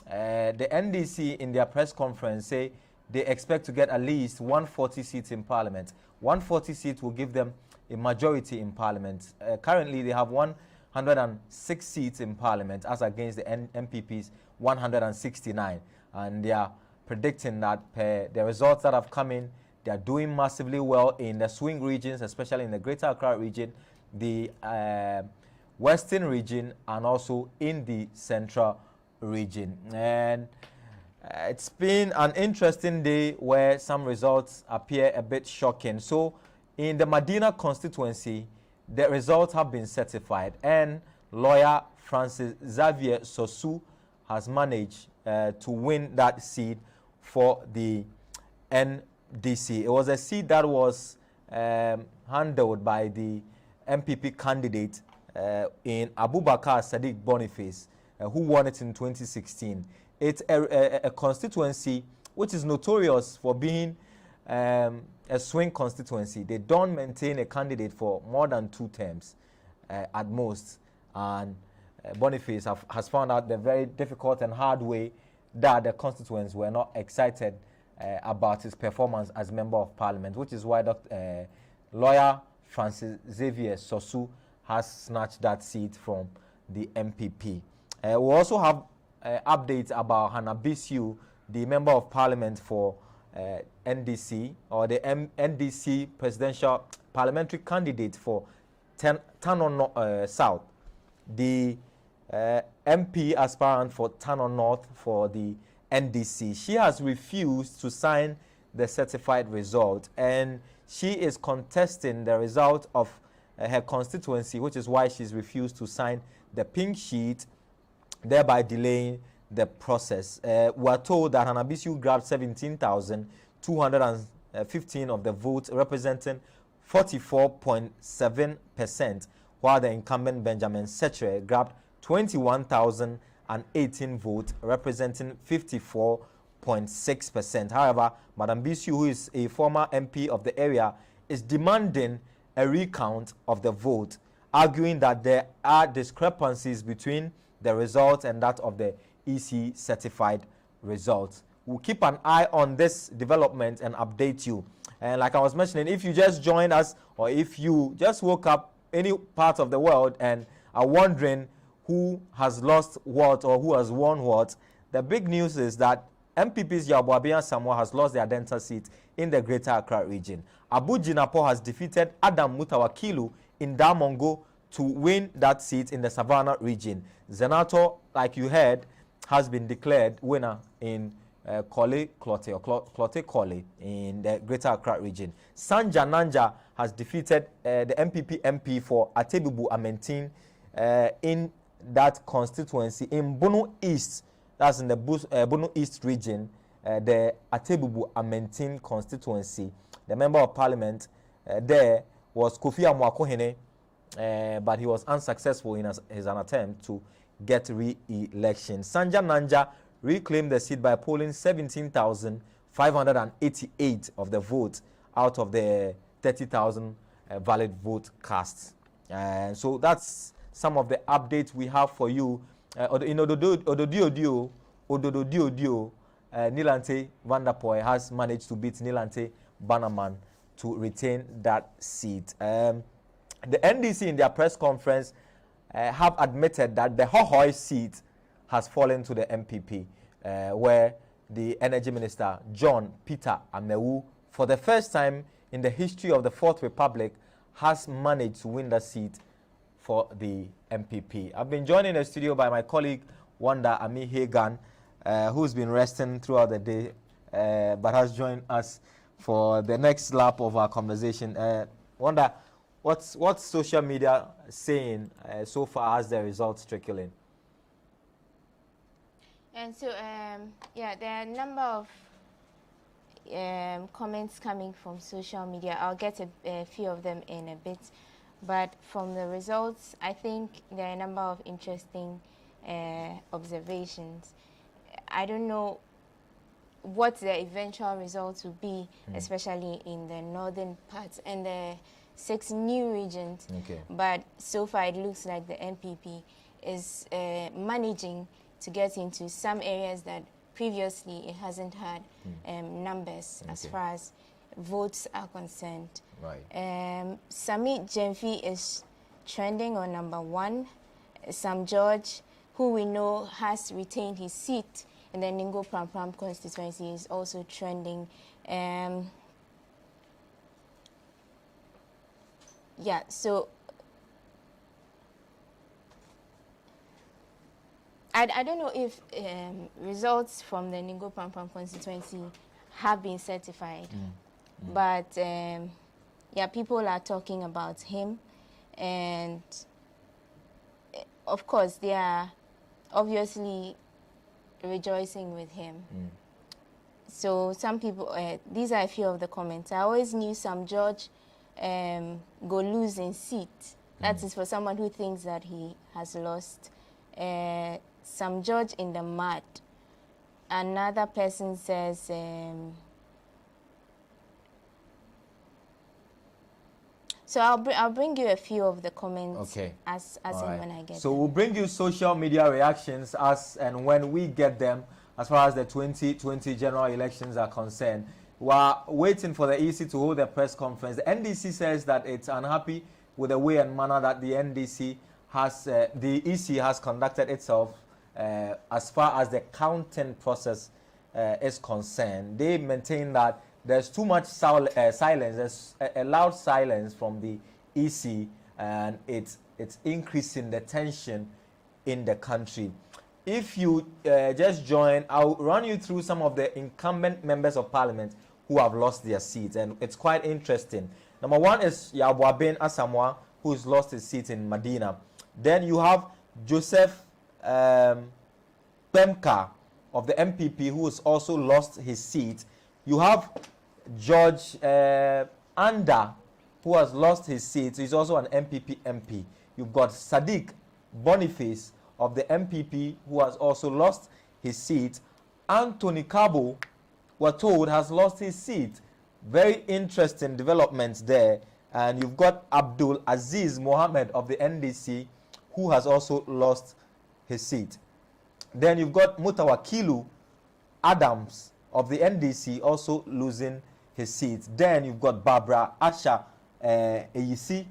the NDC in their press conference say they expect to get at least 140 seats in Parliament. 140 seats will give them a majority in Parliament. Currently, they have 106 seats in Parliament as against the MPP's 169. And they are predicting that the results that have come in, they are doing massively well in the swing regions, especially in the Greater Accra region, the Western region, and also in the Central region. And it's been an interesting day where some results appear a bit shocking. So in the Medina constituency, the results have been certified, and lawyer Francis Xavier Sosu has managed to win that seat for the NDC. It was a seat that was handled by the MPP candidate in Abubakar Sadiq Boniface, who won it in 2016. It's a constituency which is notorious for being a swing constituency. They don't maintain a candidate for more than 2 terms at most. And Boniface has found out the very difficult and hard way that the constituents were not excited about his performance as Member of Parliament, which is why lawyer Francis Xavier Sosu has snatched that seat from the MPP. We also have updates about Hannah Bisu, the Member of Parliament for NDC, or the NDC presidential parliamentary candidate for Tano South, the MP aspirant for Tano North for the NDC. She has refused to sign the certified result, and she is contesting the result of her constituency, which is why she's refused to sign the pink sheet, thereby delaying the process. We are told that Hannah Bisu grabbed 17,215 of the votes, representing 44.7%, while the incumbent Benjamin Setre grabbed 21,018 votes, representing 54.6%. However, Madam Bisu, who is a former MP of the area, is demanding a recount of the vote, arguing that there are discrepancies between the result and that of the EC certified results. We'll keep an eye on this development and update you. And like I was mentioning, if you just joined us, or if you just woke up any part of the world and are wondering who has lost what or who has won what, the big news is that MPP's Yabuabian Samoa has lost their dental seat in the Greater Accra region. Abu Jinapo has defeated Adam Mutawakilu in Damongo to win that seat in the Savannah region. Zenato, like you heard, has been declared winner in Clotet Colley in the Greater Accra region. Sanja Nanja has defeated the MPP MP for Atebubu Amentin in that constituency. In Bono East, that's in the Bono East region, the Atebubu Amentin constituency, the Member of Parliament there was Kofi Amwakohene, but he was unsuccessful in his attempt to get re-election. Sanja Nanja reclaimed the seat by polling 17,588 of the votes out of the 30,000 valid vote cast. So that's some of the updates we have for you. In Ododio, Nilante Van der Poel has managed to beat Nilante Bannerman to retain that seat. The NDC in their press conference have admitted that the Hohoi seat has fallen to the MPP, where the Energy Minister, John Peter Amewu, for the first time in the history of the Fourth Republic, has managed to win the seat for the MPP. I've been joined in the studio by my colleague, Wanda Ami Hagan, who's been resting throughout the day, but has joined us for the next lap of our conversation. Wanda, what's social media saying so far as the results trickle in? And so, yeah, there are a number of comments coming from social media. I'll get a few of them in a bit. But from the results, I think there are a number of interesting observations. I don't know what the eventual results will be, especially in the northern parts and the 6 new regions. Okay. But so far, it looks like the MPP is managing to get into some areas that previously it hasn't had numbers as far as votes are concerned. Right. Sami Jemfi is trending on number 1. Sam George, who we know has retained his seat in the Ningo Pram constituency, is also trending. Yeah, so I don't know if results from the Ningo Pram constituency have been certified, but yeah, people are talking about him, and of course they are obviously rejoicing with him. So some people, these are a few of the comments. I always knew Sam George go losing seat. That is for someone who thinks that he has lost. Sam George in the mud. Another person says, so I'll bring you a few of the comments as and when I get So them. we'll bring you social media reactions as and when we get them as far as the 2020 general elections are concerned. We're waiting for the EC to hold a press conference. The NDC says that it's unhappy with the way and manner that the NDC has, the EC has conducted itself as far as the counting process is concerned. They maintain that there's too much silence, there's a loud silence from the EC, and it's increasing the tension in the country. If you just join, I'll run you through some of the incumbent members of parliament who have lost their seats, and it's quite interesting. Number 1 is Yabuaben Asamoah, who's lost his seat in Medina. Then you have Joseph Pemka of the MPP, who has also lost his seat. You have George Anda, who has lost his seat. He's also an MPP MP. You've got Sadiq Boniface of the MPP, who has also lost his seat. Anthony Kabo, we're told, has lost his seat. Very interesting developments there. And you've got Abdul Aziz Mohammed of the NDC, who has also lost his seat. Then you've got Mutawakilu Adams of the NDC also losing his seat. Then you've got Barbara Asha Eyisi,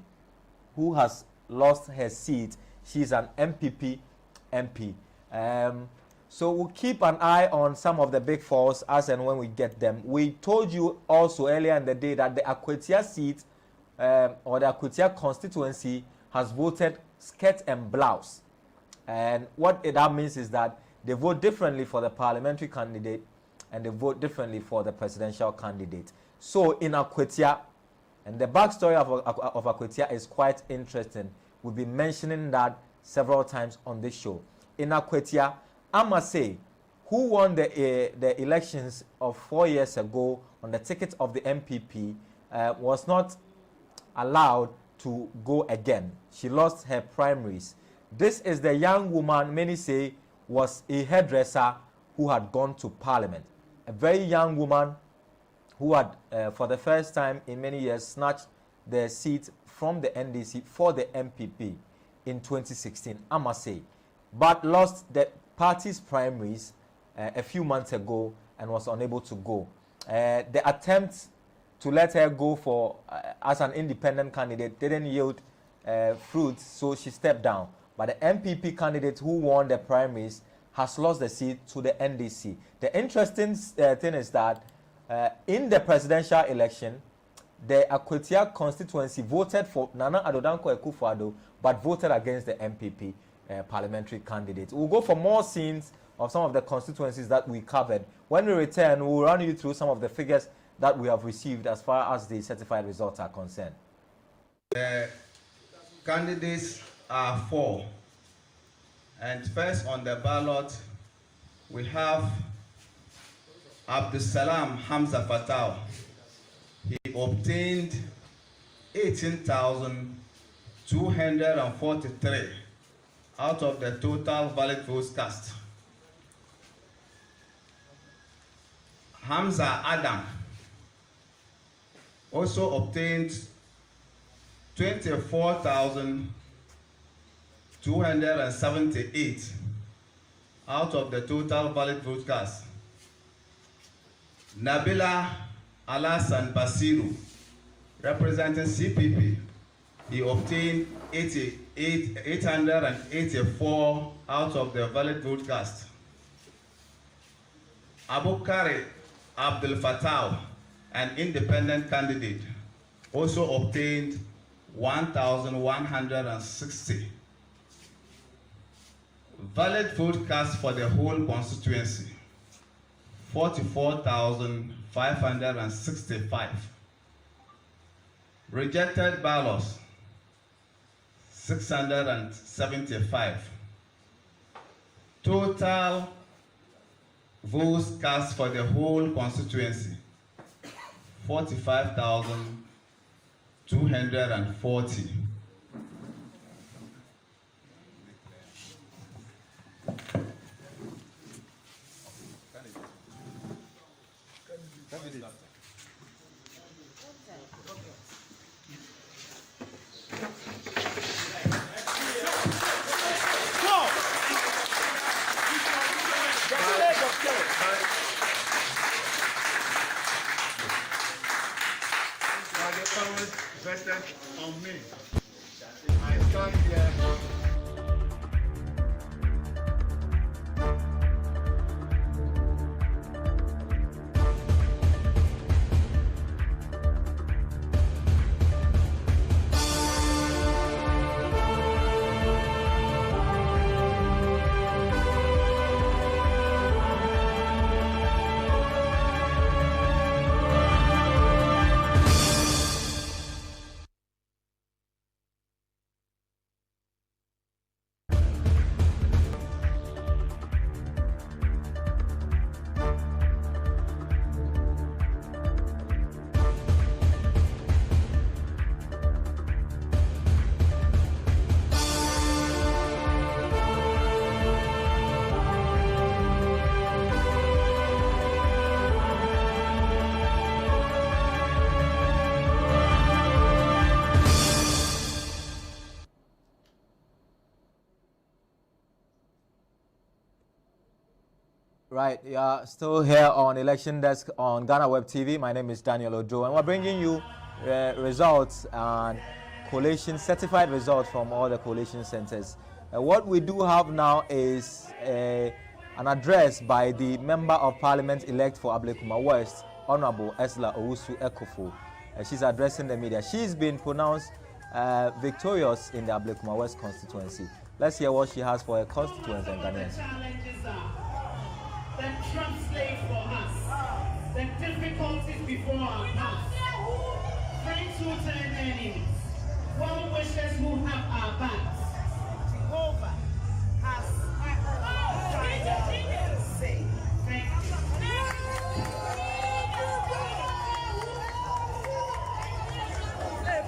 who has lost her seat. She's an MPP MP. So we'll keep an eye on some of the big fours as and when we get them. We told you also earlier in the day that the Akwetia seat or the Akwetia constituency has voted skirt and blouse. And what that means is that they vote differently for the parliamentary candidate and they vote differently for the presidential candidate. So in Akwetia, and the backstory of Akwetia is quite interesting. We'll be mentioning that several times on this show. In Akwetia, Amase, who won the elections of 4 years ago on the ticket of the MPP, was not allowed to go again. She lost her primaries. This is the young woman many say was a hairdresser who had gone to parliament. A very young woman who had, for the first time in many years, snatched the seat from the NDC for the MPP in 2016, I must say, but lost the party's primaries a few months ago and was unable to go. The attempt to let her go for as an independent candidate didn't yield fruits, so she stepped down. But the MPP candidate who won the primaries has lost the seat to the NDC. The interesting thing is that in the presidential election, the Akwatia constituency voted for Nana Addo Dankwa Akufo-Addo, but voted against the MPP parliamentary candidate. We'll go for more scenes of some of the constituencies that we covered. When we return, we'll run you through some of the figures that we have received as far as the certified results are concerned. The candidates are 4. And first on the ballot, we have Abdusalam Hamza Fatau. He obtained 18,243 out of the total valid votes cast. Hamza Adam also obtained 24,278 out of the total valid votes cast. Nabila Alasan Basiru, representing CPP, he obtained 884 out of the valid vote cast. Abukari Abdul Fattah, an independent candidate, also obtained 1,160. Valid vote cast for the whole constituency, 44,565. Rejected ballots, 675. Total votes cast for the whole constituency, 45,240. Vested on me. I stand here. Right, you are still here on Election Desk on GhanaWeb TV. My name is Daniel Ojo, and we're bringing you results and collation, certified results from all the collation centers. What we do have now is an address by the Member of Parliament-elect for Ablekuma West, Honorable Esla Owusu Ekofo. She's addressing the media. She's been pronounced victorious in the Ablekuma West constituency. Let's hear what she has for her constituents and Ghanaians. That translate for us the difficulties before our path. Friends who turn enemies, well-wishers who have our backs. Jehovah has say thank you. Hey,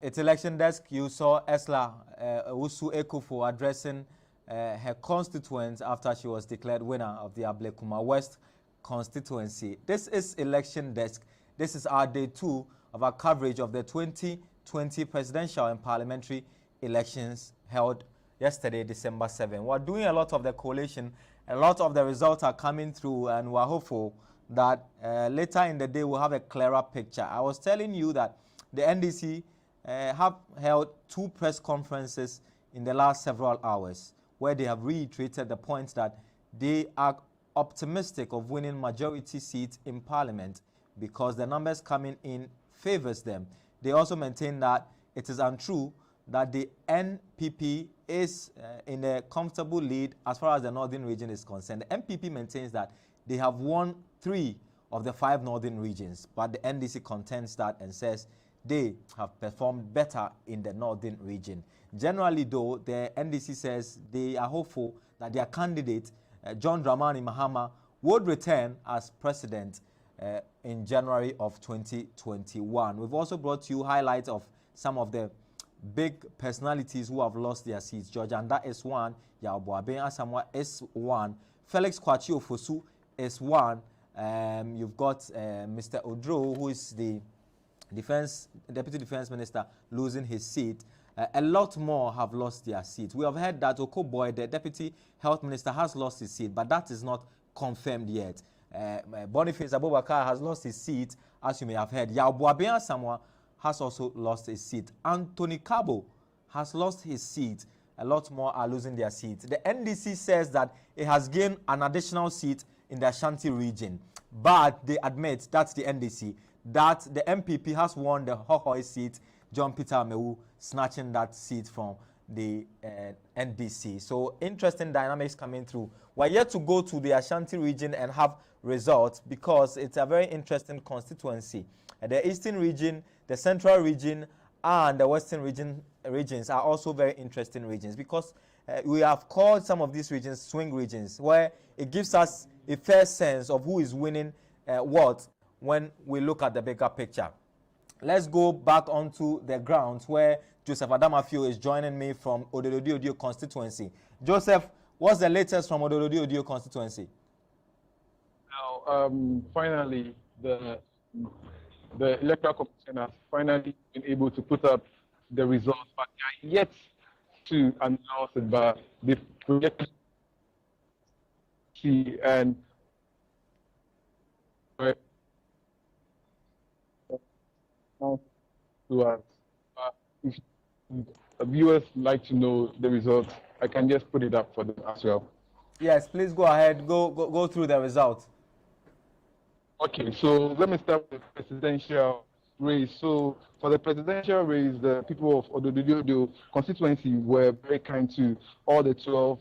Its election desk, you saw Esla Usu Ekufo addressing her constituents after she was declared winner of the Ablekuma West constituency. This is election desk. This is our day 2 of our coverage of the 2020 presidential and parliamentary elections held yesterday, December 7. We're doing a lot of the collation. A lot of the results are coming through, and we're hopeful that later in the day we'll have a clearer picture. I was telling you that the NDC have held 2 press conferences in the last several hours where they have reiterated the point that they are optimistic of winning majority seats in Parliament because the numbers coming in favors them. They also maintain that it is untrue that the NPP is in a comfortable lead as far as the northern region is concerned. The NPP maintains that they have won 3 of the 5 northern regions, but the NDC contends that and says they have performed better in the northern region. Generally, though, the NDC says they are hopeful that their candidate, John Dramani Mahama, would return as president in January of 2021. We've also brought you highlights of some of the big personalities who have lost their seats. George Anda is one, Yaoboaben Asamoah is one, Felix Kwakye Ofosu is one. You've got Mr. Odro, who is the Deputy Defense Minister, losing his seat. A lot more have lost their seats. We have heard that Okoboy, the Deputy Health Minister, has lost his seat, but that is not confirmed yet. Boniface Abubakar has lost his seat, as you may have heard. Yaoboaben Asamoah has also lost his seat. Anthony Kabo has lost his seat. A lot more are losing their seats. The NDC says that it has gained an additional seat in the Ashanti region, but they admit, that's the NDC, that the MPP has won the Hohoi seat, John Peter Amewu snatching that seat from the NDC. So interesting dynamics coming through. We're yet to go to the Ashanti region and have results because it's a very interesting constituency. The Eastern region, the Central region, and the Western regions are also very interesting regions because we have called some of these regions swing regions, where it gives us a fair sense of who is winning what when we look at the bigger picture. Let's go back onto the grounds where Joseph Adamafio is joining me from Odolodi-Odio constituency. Joseph, what's the latest from Odolodi-Odio constituency? Now, finally, the Electoral Commission has finally been able to put up the results, but they are yet to announce it, but the project and to us. If viewers like to know the results, I can just put it up for them as well. Yes, please go ahead. Go through the results. Okay, so let me start with the presidential race. So for the presidential race, the people of Odolodi-Odio constituency were very kind to all the 12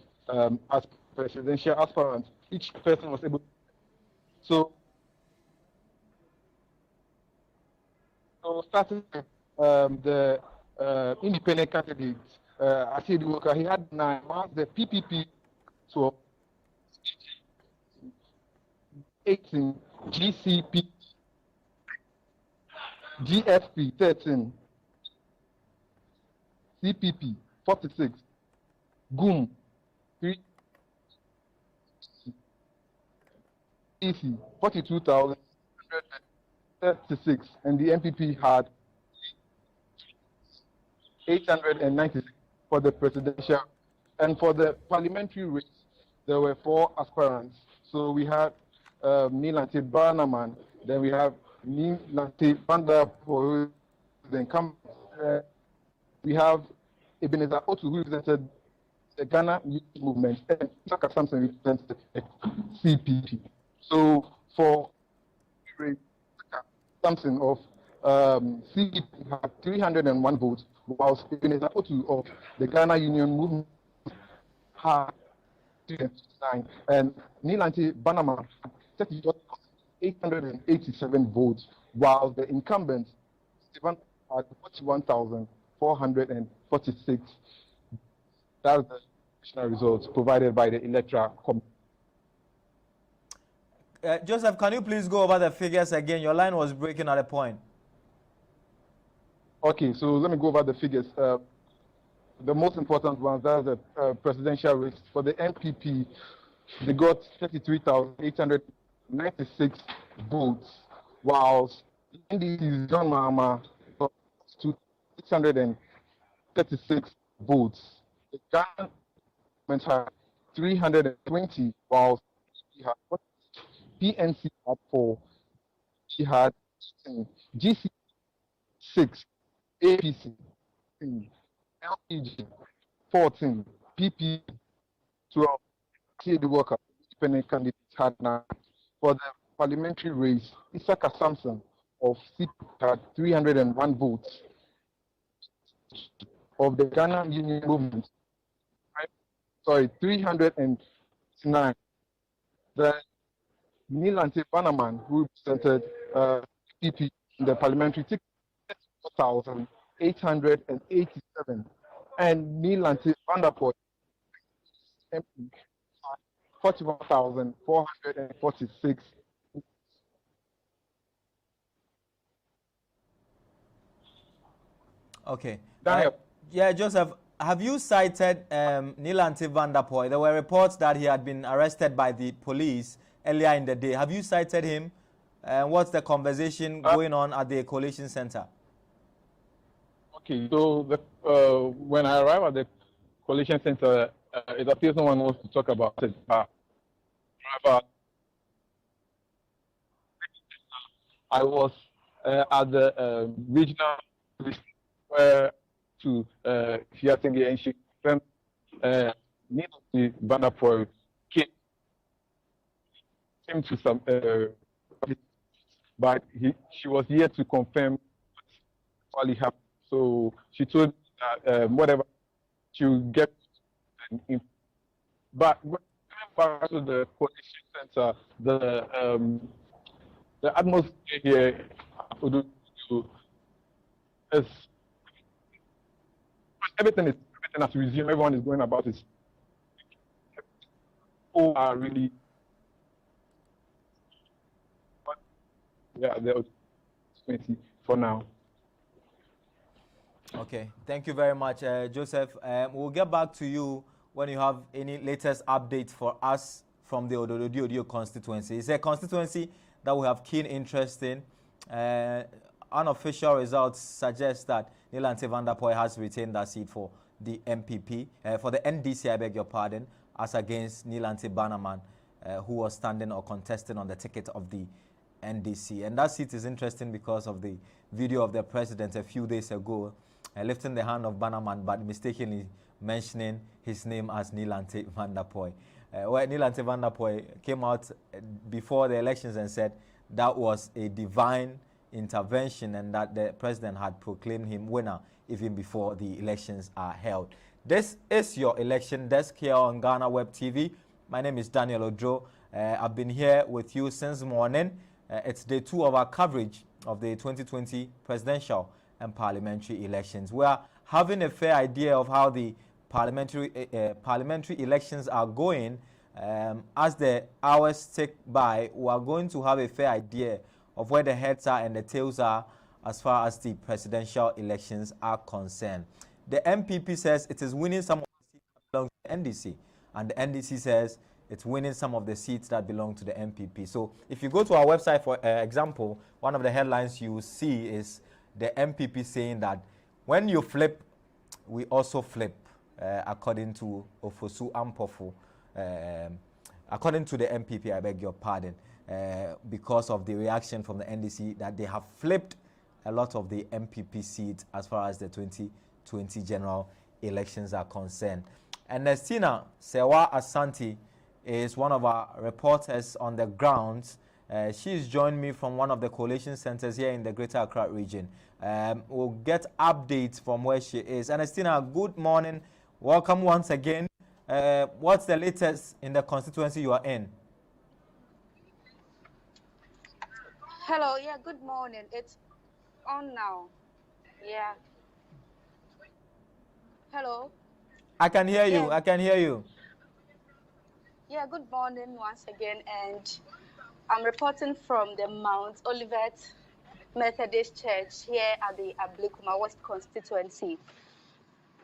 as presidential aspirants. Each person was able to. So starting the independent candidate, Asiedu Woka, he had 9. The PPP, so 18, GCP, GFP 13, CPP 46, GUM 3, EC 42,136, and the MPP had 896 for the presidential. And for the parliamentary race, there were 4 aspirants. So we had Nilante Barnaman, then we have Nilante Banda for the incumbent. We have Ebenezer Otu, who represented the Ghana Youth Movement, and Saka Samson represented the CPP. So for Samson of CPP had 301 votes, whilst Ebenezer Otu of the Ghana Union Movement had 309, and Nilante Banama had 887 votes, while the incumbent Stephen had 41,446. That's the national results provided by the Electoral Commission. Joseph, can you please go over the figures again? Your line was breaking at a point. Okay, so let me go over the figures. The most important ones, that's the presidential race. For the NPP, they got 33,896 votes, whilst NDC's John Mahama got 636 votes. The government had 320, whilst he had PNC had 4, she had 10, GC 6, APC 10, LPG 14, PP 12, the worker, independent candidates had 9. For the parliamentary race, Isaka Samson of CP had 301 votes. Of the Ghana Union Movement, 309. The Nilante Banaman, who represented PP in the parliamentary ticket, 4,887. And Nilante Vanderpoort, MP, 41,446. Okay. Yeah, Joseph, have you cited Nilante Vanderpoort? There were reports that he had been arrested by the police earlier in the day. Have you cited him? What's the conversation going on at the coalition center? Okay, so when I arrived at the coalition center, it appears no one wants to talk about it. However, I was at the regional police where to Fiatingi, and she confirmed Nilante Vanderpoort came to some, but she was here to confirm what really happened. So she told me that whatever she will get. But when back to the coalition center, the atmosphere here is everything has resumed. Everyone is going about it. People are really, yeah, they're 20 for now. Okay, thank you very much, Joseph. We'll get back to you when you have any latest updates for us from the Ododo constituency. It's a constituency that we have keen interest in. Unofficial results suggest that Nilante Vanderpoort has retained that seat for the MPP, for the NDC, I beg your pardon, as against Nilante Banaman, who was standing or contesting on the ticket of the NDC. And that seat is interesting because of the video of the president a few days ago lifting the hand of Banaman but mistakenly mentioning his name as Nilante Vanderpoort. Where Nilante Vanderpoort came out before the elections and said that was a divine intervention and that the president had proclaimed him winner even before the elections are held. This is your election desk here on GhanaWeb TV. My name is Daniel Ojo. I've been here with you since morning. It's day 2 of our coverage of the 2020 presidential and parliamentary elections. We are having a fair idea of how the parliamentary elections are going. As the hours tick by, we are going to have a fair idea of where the heads are and the tails are as far as the presidential elections are concerned. The MPP says it is winning some of the seats that belong to the NDC, and the NDC says it's winning some of the seats that belong to the MPP. So if you go to our website, for example, one of the headlines you see is the MPP saying that when you flip, we also flip, according to Ofosu Ampofu, according to the MPP, I beg your pardon, because of the reaction from the NDC that they have flipped a lot of the MPP seats as far as the 2020 general elections are concerned. And Nestina Sewa Asante is one of our reporters on the ground. She's joined me from one of the coalition centers here in the Greater Accra region. We'll get updates from where she is. Ernestina, good morning. Welcome once again. What's the latest in the constituency you are in? Hello, yeah, good morning. It's on now. Yeah. Hello. I can hear you. Yeah. I can hear you. Yeah, good morning once again, and I'm reporting from the Mount Olivet Methodist Church here at the Ablekuma West constituency.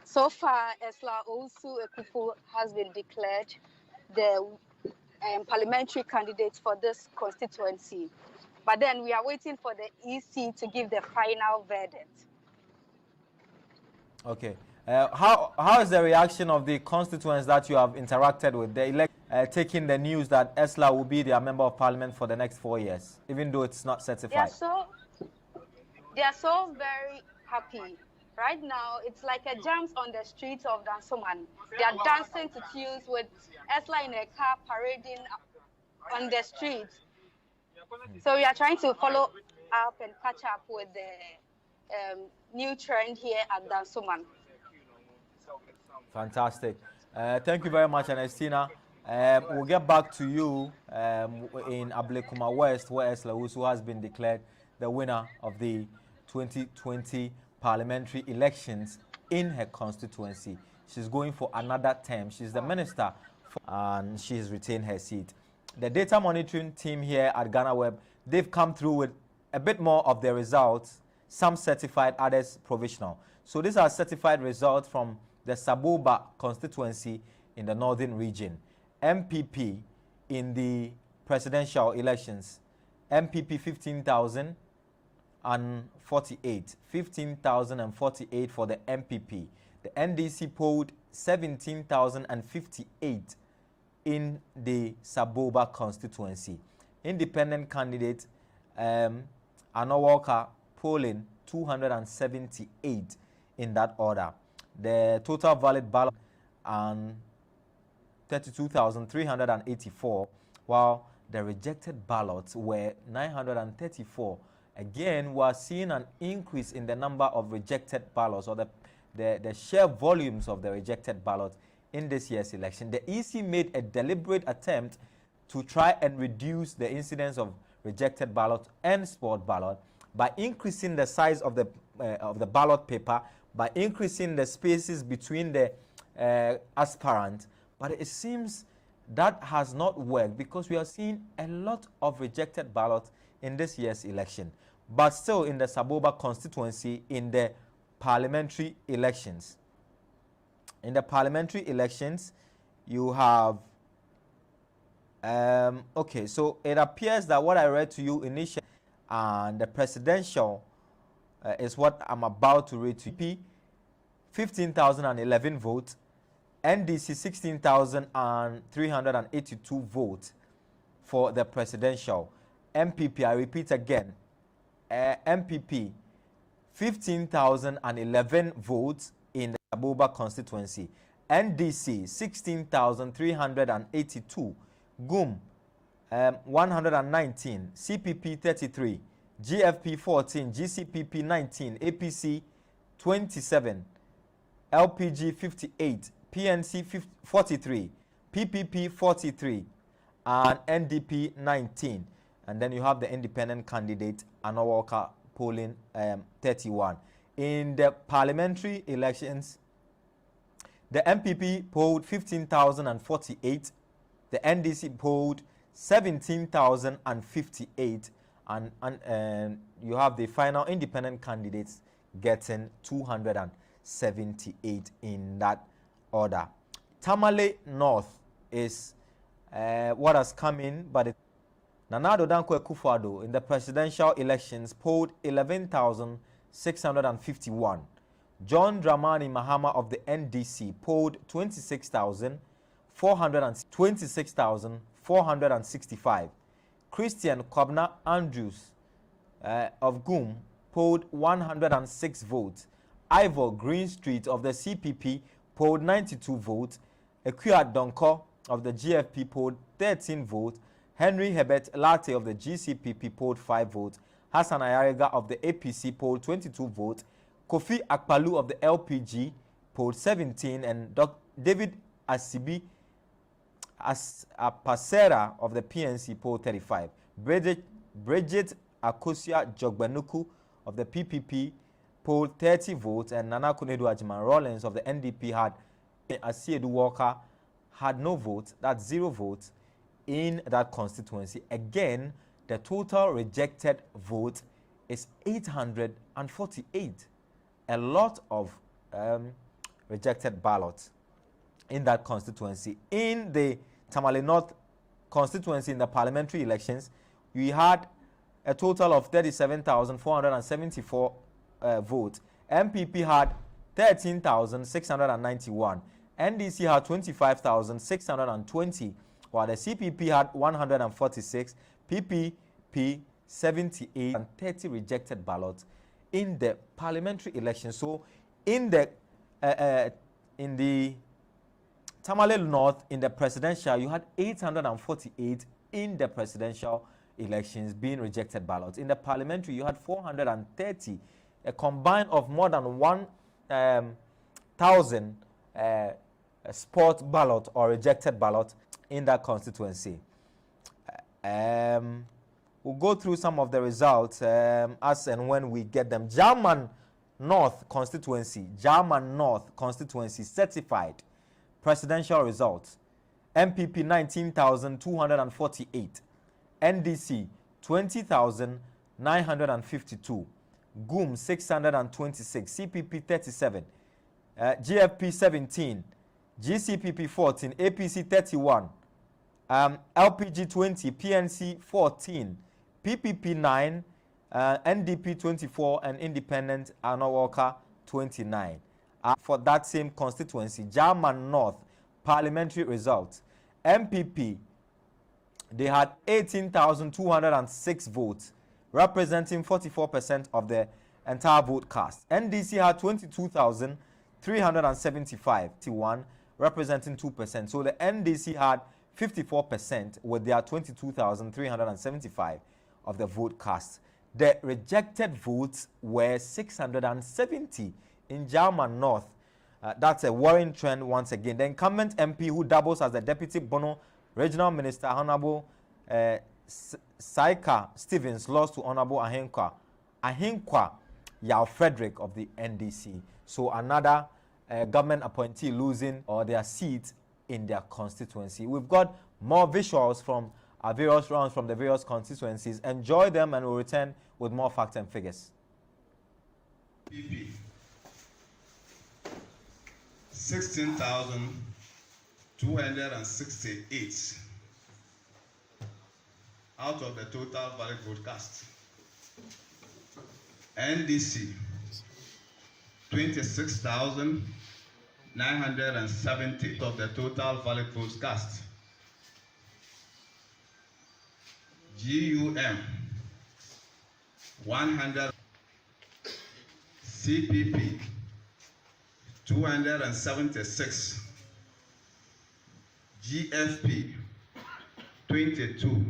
So far, Esla Owusu Ekufu has been declared the parliamentary candidate for this constituency. But then we are waiting for the EC to give the final verdict. Okay. How is the reaction of the constituents that you have interacted with? taking the news that Esla will be their member of parliament for the next 4 years, even though it's not certified? They are so very happy. Right now, it's like a jams on the streets of Dansoman. They are dancing to tunes with Esla in a car parading on the streets. So we are trying to follow up and catch up with the new trend here at Dansoman. Fantastic. Thank you very much, Ernestina. We'll get back to you in Ablekuma West, where Esla Usu has been declared the winner of the 2020 parliamentary elections in her constituency. She's going for another term. She's the minister and she's retained her seat. The data monitoring team here at GhanaWeb, they've come through with a bit more of the results, some certified, others provisional. So these are certified results from the Saboba constituency in the northern region. MPP in the presidential elections, MPP 15,048 for the MPP. The NDC polled 17,058 in the Saboba constituency. Independent candidate Anowalka polling 278 in that order. The total valid ballot and 32,384, while the rejected ballots were 934. Again, we are seeing an increase in the number of rejected ballots, or the sheer volumes of the rejected ballots in this year's election. The EC made a deliberate attempt to try and reduce the incidence of rejected ballot and spoiled ballot by increasing the size of the ballot paper, by increasing the spaces between the aspirants. But it seems that has not worked, because we are seeing a lot of rejected ballots in this year's election. But still, in the Saboba constituency, in the parliamentary elections, you have okay, so it appears that what I read to you initially and the presidential is what I'm about to read to you. 15,011 votes, NDC 16,382 votes for the presidential. MPP, I repeat again, MPP 15,011 votes in the Saboba constituency. NDC 16,382, GUM 119, CPP 33, GFP 14, GCPP 19, APC 27, LPG 58, PNC 43, PPP 43, and NDP 19. And then you have the independent candidate Anowalka polling 31. In the parliamentary elections, the MPP polled 15,048, the NDC polled 17,058, and you have the final independent candidates getting 278 in that order. Tamale North is what has come in, but Nanado Danko Akufo-Addo in the presidential elections polled 11,651. John Dramani Mahama of the NDC polled 26,465. Christian Kwabna Andrews of GUM polled 106 votes. Ivor Greenstreet of the CPP polled 92 votes. Ekuya Donko of the GFP polled 13 votes. Henry Herbert Latte of the GCPP polled 5 votes. Hassan Ayariga of the APC polled 22 votes. Kofi Akpalu of the LPG polled 17, and David Asibi Pasera of the PNC polled 35. Bridget Akosia Jogbenuku of the PPP polled 30 votes, and Nana Kunedu Ajiman Rollins of the NDP had Asiedu Walker had no votes. That's 0 votes in that constituency. Again, the total rejected vote is 848. A lot of rejected ballots in that constituency. In the Tamale North constituency, in the parliamentary elections, we had a total of 37,474 votes. MPP had 13,691. NDC had 25,620. while the CPP had 146, PPP 78, and 30 rejected ballots in the parliamentary election. So in the Tamale North, in the presidential, you had 848 in the presidential elections being rejected ballots. In the parliamentary, you had 430, a combine of more than 1,000 spot ballot or rejected ballot in that constituency. We'll go through some of the results as and when we get them. German North constituency certified presidential results. MPP 19,248, NDC 20,952, GUM 626, CPP 37, GFP 17, GCPP 14, APC 31, LPG 20, PNC 14, PPP 9, NDP 24, and Independent Anna Walker 29. For that same constituency, German North parliamentary results, MPP, they had 18,206 votes, representing 44% of the entire vote cast. NDC had 22,375, representing 2%. So the NDC had 54% with their 22,375 of the vote cast. The rejected votes were 670 in German North. That's a worrying trend once again. The incumbent MP, who doubles as the Deputy Bono Regional Minister, Honorable Saika Stevens, lost to Honorable Ahinkwa Yao Frederick of the NDC. So another government appointee losing their seat in their constituency. We've got more visuals from our various rounds from the various constituencies. Enjoy them, and we'll return with more facts and figures. PP 16,268 out of the total valid vote cast. NDC 26,970 of the total valid votes cast. GUM 100, CPP 276, GFP 22,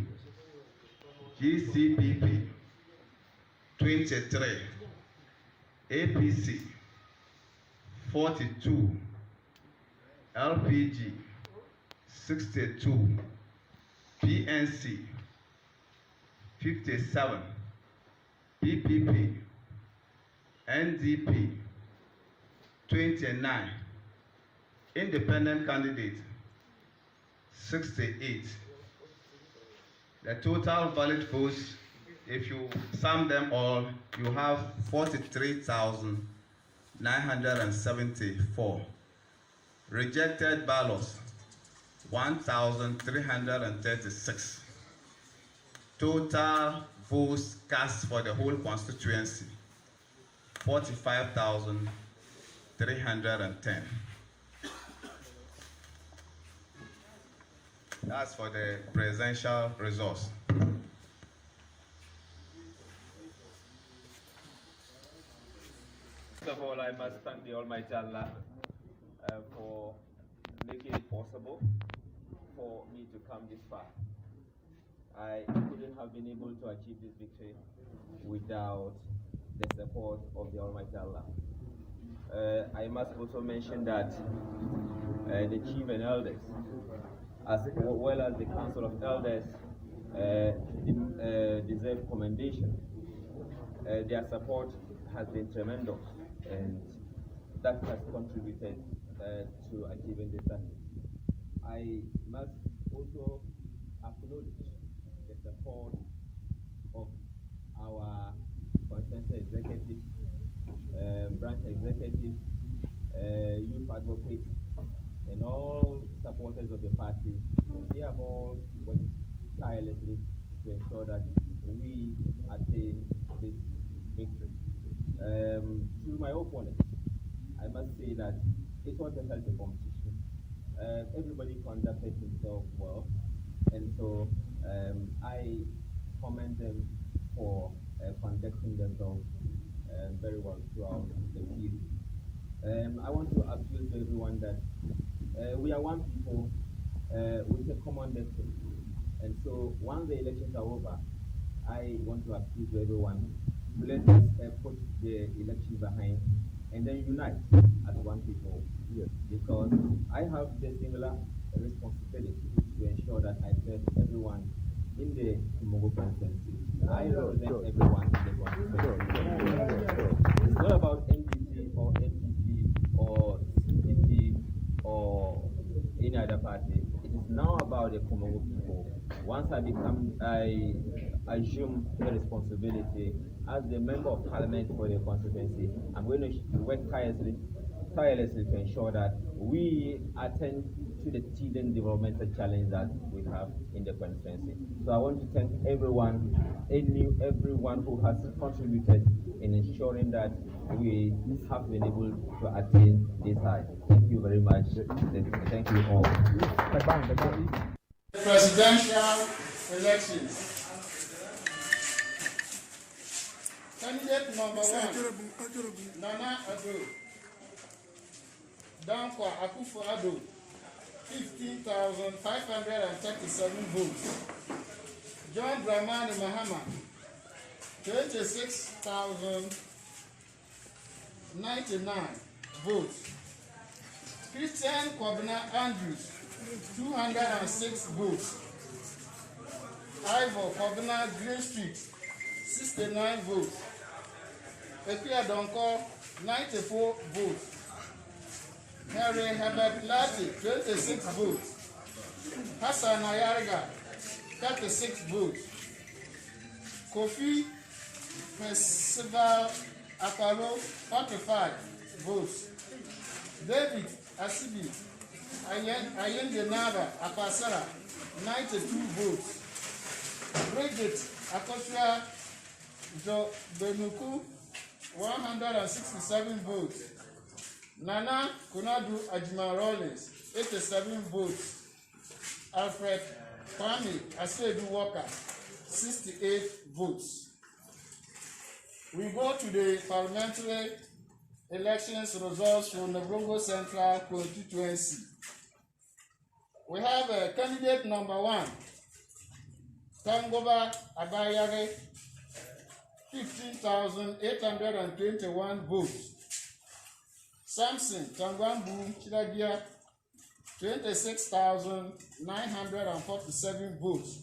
GCPP 23, APC 42, LPG 62, PNC 57, PPP, NDP 29, independent candidate 68. The total valid votes, if you sum them all, you have 43,974. Rejected ballots 1,336. Total votes cast for the whole constituency 45,310. That's for the presidential results. First of all, I must thank the Almighty Allah for making it possible for me to come this far. I couldn't have been able to achieve this victory without the support of the Almighty Allah. I must also mention that the chief and elders, as well as the council of elders, deserve commendation. Their support has been tremendous, and that has contributed to achieving this success. I must also acknowledge the support of our consensus executives, branch executives, youth advocates, and all supporters of the party. They have all worked tirelessly to ensure that we attain this victory. To my opponents, I must say that it was a healthy competition. Everybody conducted himself well. and so I commend them for conducting themselves very well throughout the field. I want to appeal to everyone that we are one people with a common destiny, and so once the elections are over, I want to appeal to everyone to let us put the election behind and then unite as one people. Yes. Because I have the similar responsibility to ensure that I serve everyone in the Kumogo constituency. I represent everyone in the constituency. It's not about NDC or NPP or CPP or any other party. It is now about the Kumogo people. Once I assume the responsibility as the member of parliament for the constituency, I'm going to work tirelessly to ensure that we attend to the teething developmental challenge that we have in the constituency. So I want to thank everyone who has contributed in ensuring that we have been able to attain this height. Thank you very much. Thank you all. Presidential elections. Candidate number 1, Nana Addo. Dankwa Akufo-Addo, 15,537 votes. John Dramani Mahama, 26,099 votes. Christian Kwabena Andrews, 206 votes. Ivor Kwabena Green Street, 69 votes. Ekia Donko, 94 votes. Harry Herbert Lati, 26 votes. Hassan Ayariga, 36 votes. Kofi Festival Akalo, 45 votes. David Asibi, Ayende Nava Apasara, 92 votes. Bridget Akosia Jo Benuku, 167 votes. Nana Kunadu Ajima Rollins, 87 votes. Alfred Kwame Asedu Walker, 68 votes. We go to the parliamentary elections results from the Brongo Central constituency. We have candidate number 1, Tangoba Abayare, 15,821 votes. Samson Tangwambu Chidagia, 26,947 votes.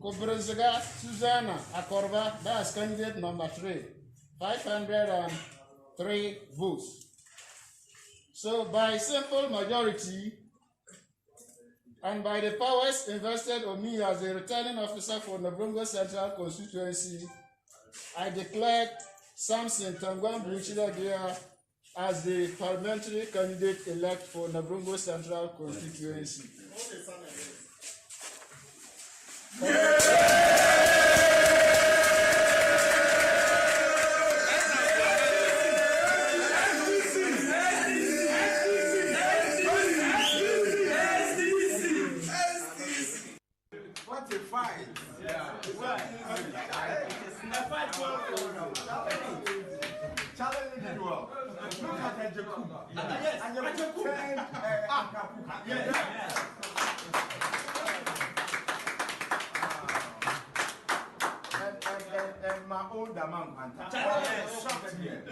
Kobrezega Susanna Akorba, that's candidate number 3, 503 votes. So by simple majority and by the powers invested on me as a returning officer for the Brongo Central constituency, I declare Samson Tangwambu Chidagia as the parliamentary candidate-elect for the Brongo Central constituency. What a fight! Challenge it well. Look at Ejeku. And Ejeku turned Akapuka. And my older man, shocked here.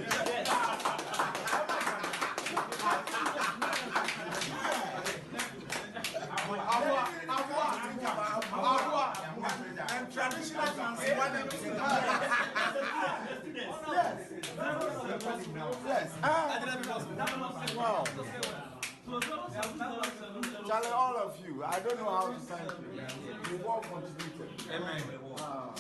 And traditional yes. Wow. Charlie, all of you, I don't know how to thank you. You all contributed. Amen. Wow.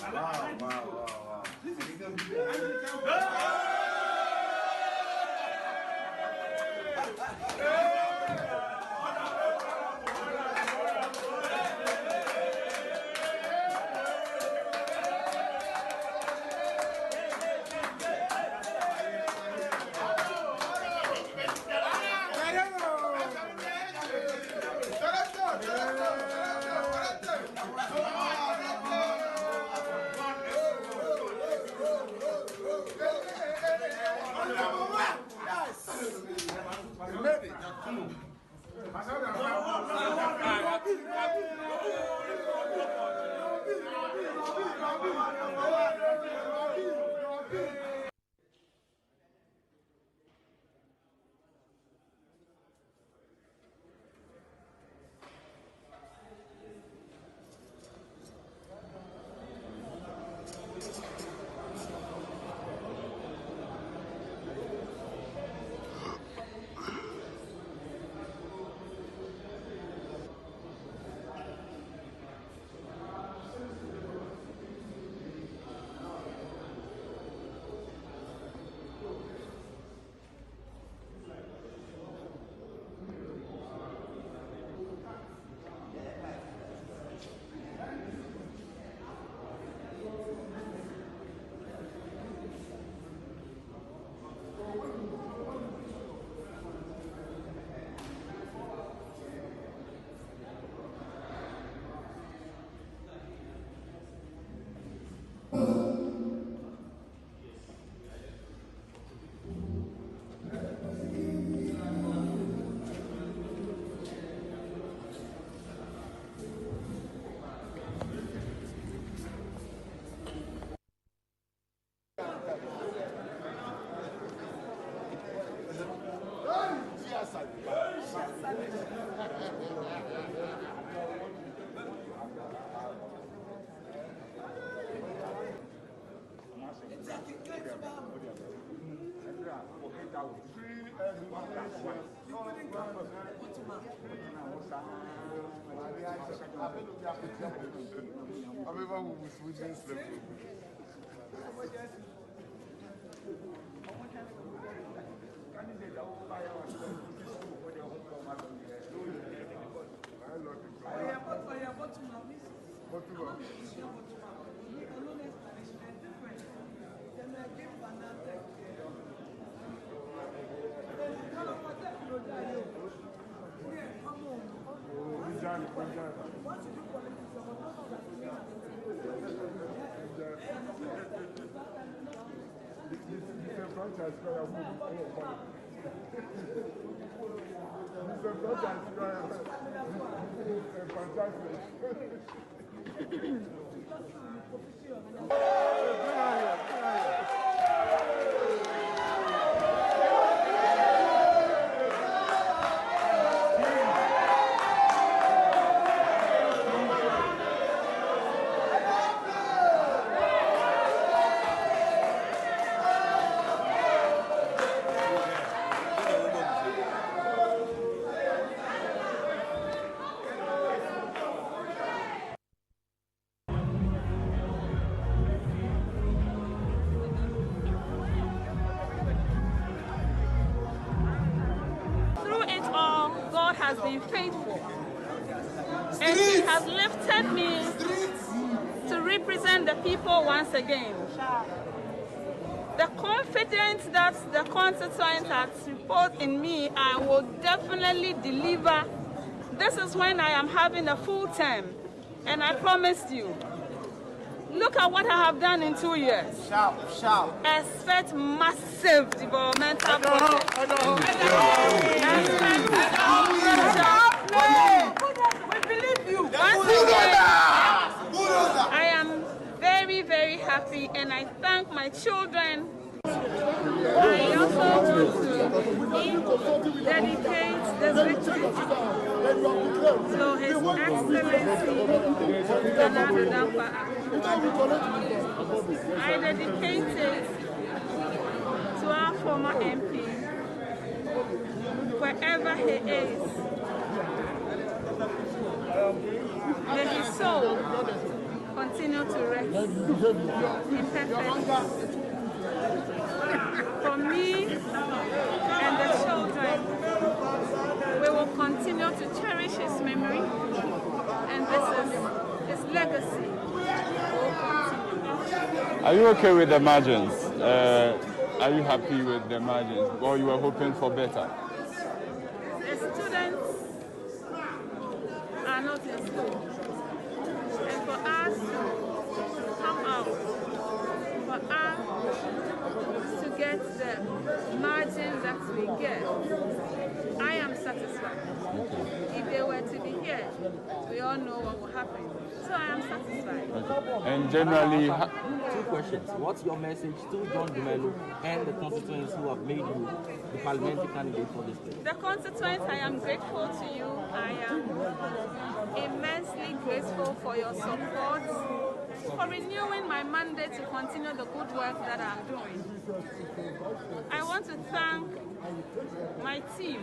Has been faithful, and He has lifted me to represent the people once again. The confidence that the constituents have put in me, I will definitely deliver. This is when I am having a full term, and I promised you. Look at what I have done in 2 years. Expect massive developmental projects. We believe you. Once again, I am very, very happy, and I thank my children. I also want to dedicate this victory to His Excellency Nana Adampa. I dedicate it to our former MP, wherever he is. May his soul continue to rest in perfect peace. For me and the children, we will continue to cherish his memory, and this is his legacy. Are you okay with the margins? Are you happy with the margins, or you were hoping for better? The students are not in school, and for us to come out, for us to get the margins that we get, I am satisfied. we all know what will happen. So I am satisfied. And generally, two questions. What's your message to John Dumelo and the constituents who have made you the parliamentary candidate for this place? The constituents, I am grateful to you. I am immensely grateful for your support, for renewing my mandate to continue the good work that I'm doing. I want to thank my team.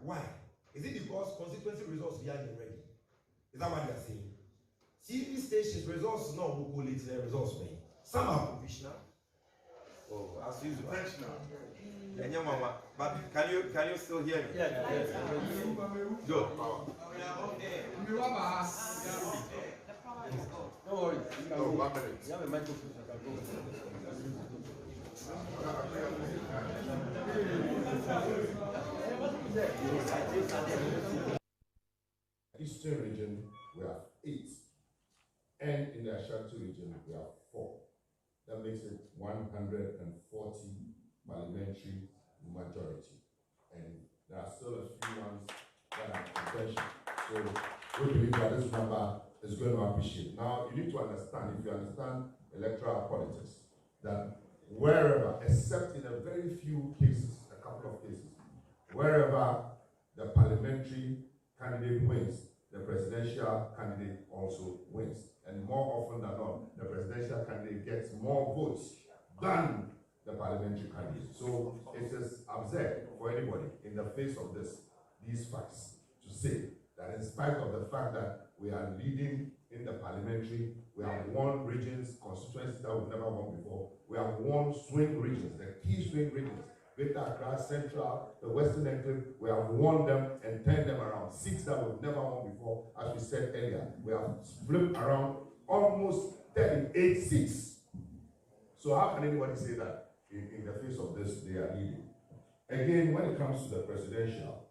Why? Is it because constituency results we are ready? Is that what they are saying? TV stations results not who call it results me. Some are provisional. Oh, as usual. And your mama, but can you still hear me? Yes. Good. Don't worry. No, 1 minute. You have a microphone. Eastern region, we have 8. And in the Ashanti region, we have 4. That makes it 140 parliamentary majority. And there are still a few ones that are contention. So we believe that this number is going to appreciate. Now, you need to understand, if you understand electoral politics, that wherever, except in a very few cases, a couple of cases, wherever the parliamentary candidate wins, the presidential candidate also wins. And more often than not, the presidential candidate gets more votes than the parliamentary candidate. So it is absurd for anybody in the face of these facts to say that in spite of the fact that we are leading in the parliamentary, we have won regions, constituencies that we've never won before. We have won swing regions, the key swing regions. Greater Accra, Central, the Western Enclave, we have won them and turned them around. 6 that we've never won before, as we said earlier. We have flipped around almost 38 seats. So how can anybody say that in the face of this they are leading? Again, when it comes to the presidential,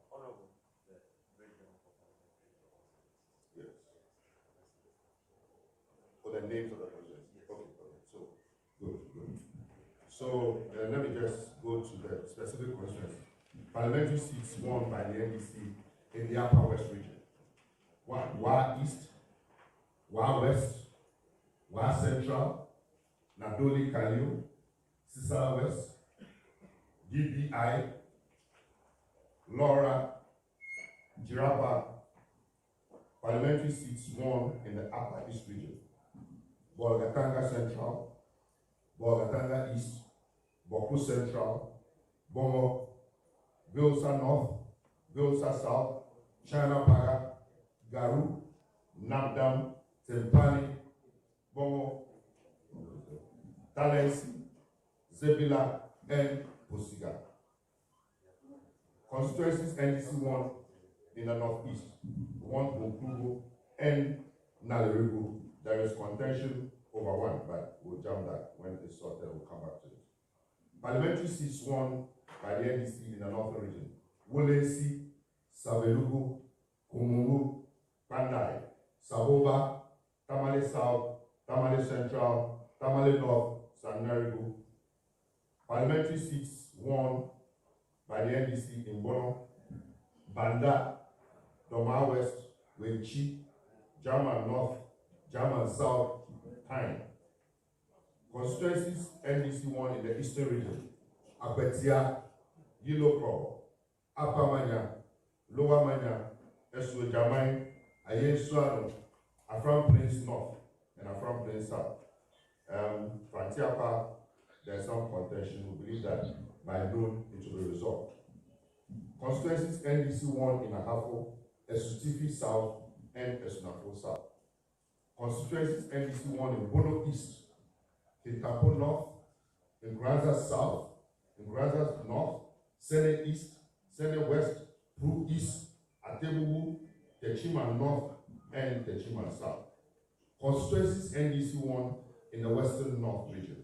yes. For the names of the presidents. Okay. So good. So let me just go to the specific questions. Parliamentary seats won by the NDC in the Upper West region. Wa East, Wa West, Wa Central, Nadoli Kalio, Sisala West, DBI, Laura, Jirapa, parliamentary seats won in the Upper East region. Bolgatanga Central, Bolgatanga East, Boku Central, Bongo, Vilsa North, Vilsa South, China Paga, Garu, Nabdam, Tempani, Bongo, Talens, Zebila, and Posiga. Constituencies NDC won in the Northeast, one Bukugo and Nalerigo. There is contention over one, but we'll jump that when it's sorted, we'll come back to it. Parliamentary seats won by the NDC in the Northern region. Wolensi, Savelugu, Kumungu, Pandai, Saboba, Tamale South, Tamale Central, Tamale North, Sanarigo. Parliamentary seats won by the NDC in Bono, Banda, Doma West, Wenchi, German North, German South, Time. Constituencies NDC won in the Eastern region. Abetia, Yilo Pro, Upper Manya, Lower Manya, Eswe Jamai, Ayen Afram Plains North, and Afram Plains South. Fantiapa, there's some contention. We believe that by noon it will be resolved. Constituencies NDC won in Ahafo, Esutifi South, and Esunafo South. Constituencies NDC won in Bono East, Kitapo North, in Granza South, in Granza North, Sene East, Sene West, Pru East, Atebubu, Techima North, and Techima South. Constituencies NDC won in the Western North region.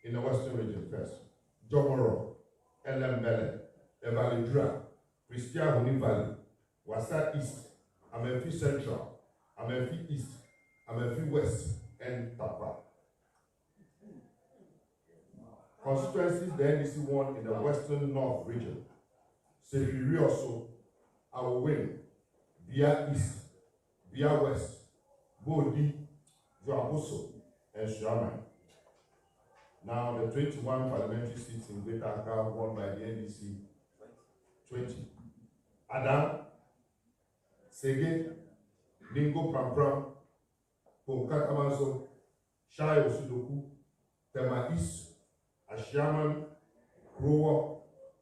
In the Western region first, Jomoro, Elembele, Evalidra, Christian Huni Valley, Wasa East, Amenfi Central, Amenfi East, Amenfi West, and Tapa. Constituencies the NDC won in the Western North region. Sefirioso, Awin, Via East, Via West, Bodi, Joaboso, and Shaman. Now the 21 parliamentary seats in Greater Accra won by the NDC, 20. Adam, Sege, Lingo Prampram, Ponkatamazo, Shai Osudoku, Tema East, Ashaman, Grower,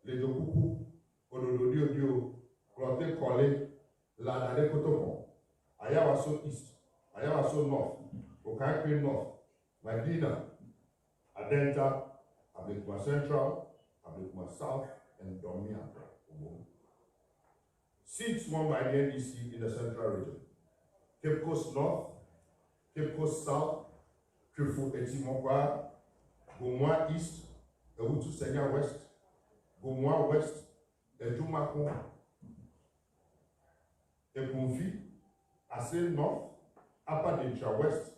Lejokuku, Odododio, Clote Kole, Ladade Kotomo, Ayawaso East, Ayawaso North, Okakwe North, Medina, Adenta, Ablikuma Central, Ablikuma South, and Domia. Seats won by the NDC in the Central region. Cape Coast North, Cape Coast South, Trifu Etimokwa, Gomwa East, Ewutu Senya West, Gomwa West, Ejumako, Ebunfi, Ase North, Upper Dentra West,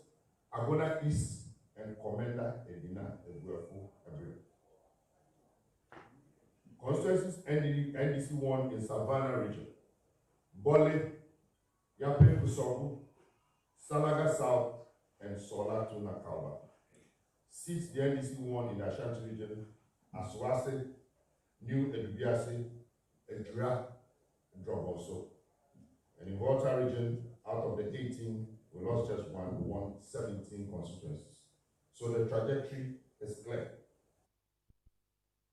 Agona East, and Commander Edina Ebuefu Ebre. Constituencies NDC won in Savannah region. Bole, Yape Kusogu, Salaga South, and Sola Tuna Kalba. Seats the NDC won in the Ashanti region, Aswase, New Edubiase, Edra, and Droboso. And in Volta region, out of the 18, we lost just one, we won 17 constituencies. So the trajectory is clear.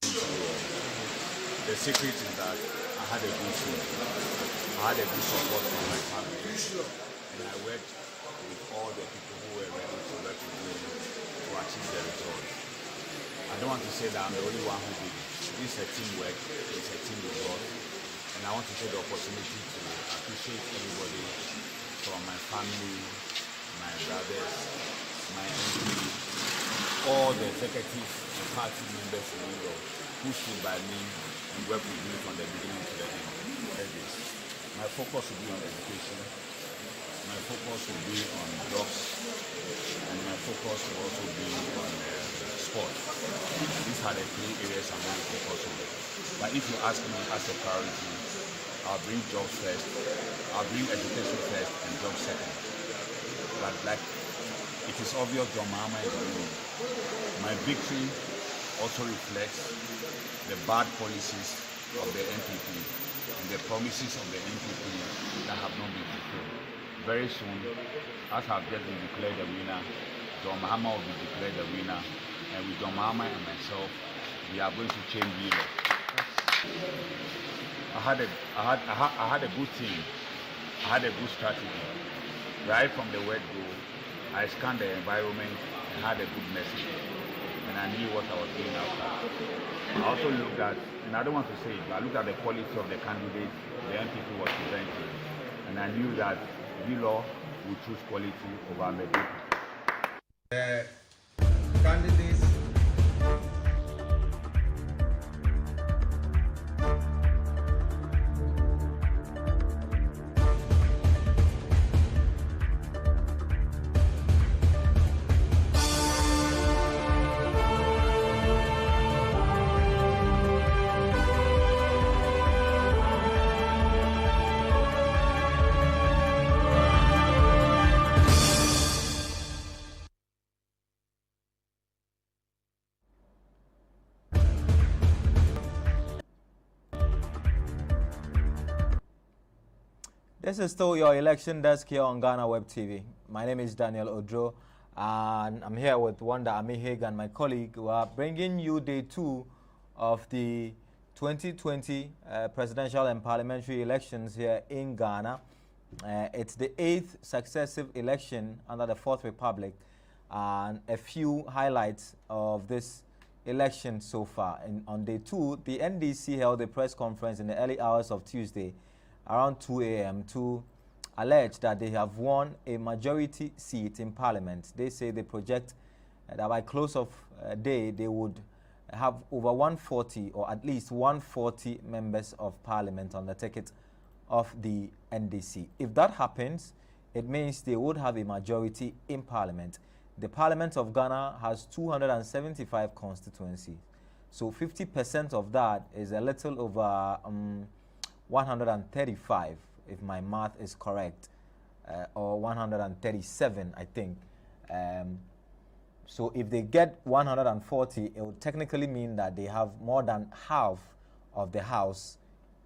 The secret is that I had a good team. I had a good support from my family. And I worked with all the people who were ready to work with me to achieve the results. I don't want to say that I'm the only one who did it. This is a teamwork, it's a team result. And I want to take the opportunity to appreciate everybody from my family, my brothers, my MP, all the executive and party members in Europe who stood by me and worked with me from the beginning to the end. My focus will be on education, my focus will be on jobs, and my focus will also be on sport. These are the three areas I'm going to focus on. But if you ask me as a priority, I'll bring jobs first, I'll bring education first, and jobs second. But like it is obvious John Mahama is winning. My victory also reflects the bad policies of the NPP and the promises of the NPP that have not been fulfilled. Very soon, as I've just been declared the winner, John Mahama will be declared the winner, and with John Mahama and myself, we are going to change Europe. I had a good team. I had a good strategy. Right from the word go, I scanned the environment and had a good message. And I knew what I was doing after. I also looked at, and I don't want to say it, but I looked at the quality of the candidates the NPP was presenting. And I knew that Vilo would choose quality over the people. The candidates This is still your election desk here on GhanaWeb TV. My name is Daniel Odro, and I'm here with Wanda Amiheg and my colleague who are bringing you day 2 of the 2020 presidential and parliamentary elections here in Ghana. It's the 8th successive election under the 4th Republic, and a few highlights of this election so far. On day 2, the NDC held a press conference in the early hours of Tuesday around 2 a.m. to allege that they have won a majority seat in Parliament. They say they project that by close of day they would have over 140 or at least 140 members of Parliament on the ticket of the NDC. If that happens, it means they would have a majority in Parliament. The Parliament of Ghana has 275 constituencies. So 50% of that is a little over 135, if my math is correct, or 137, I think. So if they get 140, it would technically mean that they have more than half of the House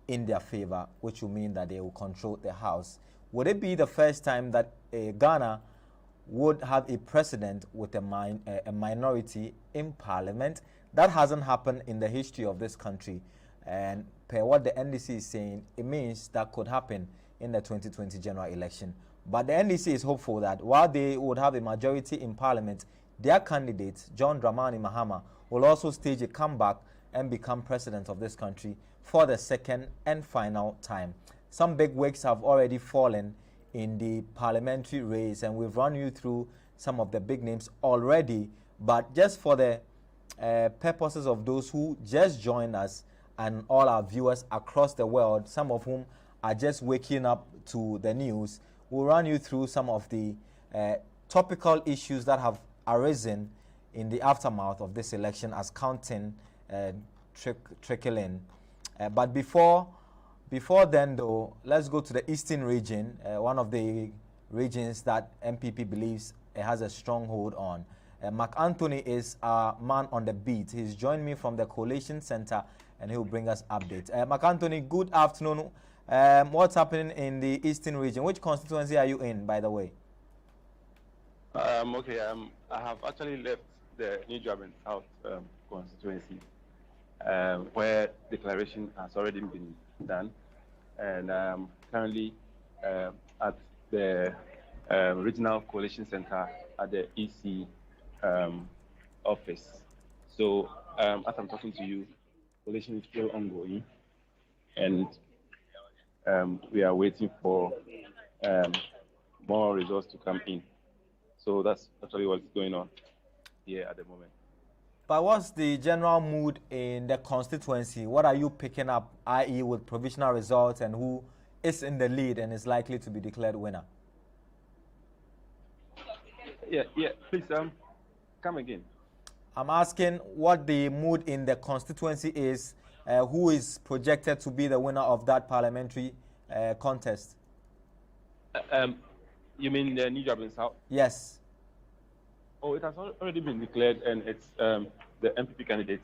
in their favor, which will mean that they will control the House. Would it be the first time that Ghana would have a president with a minority in Parliament? That hasn't happened in the history of this country. And per what the NDC is saying, it means that could happen in the 2020 general election. But the NDC is hopeful that while they would have a majority in Parliament, their candidate, John Dramani Mahama, will also stage a comeback and become president of this country for the second and final time. Some big wigs have already fallen in the parliamentary race, and we've run you through some of the big names already. But just for the purposes of those who just joined us, and all our viewers across the world, some of whom are just waking up to the news, we'll run you through some of the topical issues that have arisen in the aftermath of this election as counting trickle in. But before then, though, let's go to the Eastern region, one of the regions that MPP believes it has a stronghold on. Mark Anthony is our man on the beat. He's joined me from the Coalition Center, and he'll bring us updates. Mark Anthony, good afternoon. What's happening in the Eastern region? Which constituency are you in, by the way? Okay, I have actually left the New Durban South constituency, where declaration has already been done, and currently at the Regional Coalition Center at the EC office. So as I'm talking to you, coalition is still ongoing, and we are waiting for more results to come in. So that's actually what's going on here at the moment. But what's the general mood in the constituency? What are you picking up, i.e. with provisional results, and who is in the lead and is likely to be declared winner? Yeah, please come again. I'm asking what the mood in the constituency is, who is projected to be the winner of that parliamentary contest. You mean the New Durban South? Yes. Oh, it has already been declared, and it's the MPP candidate.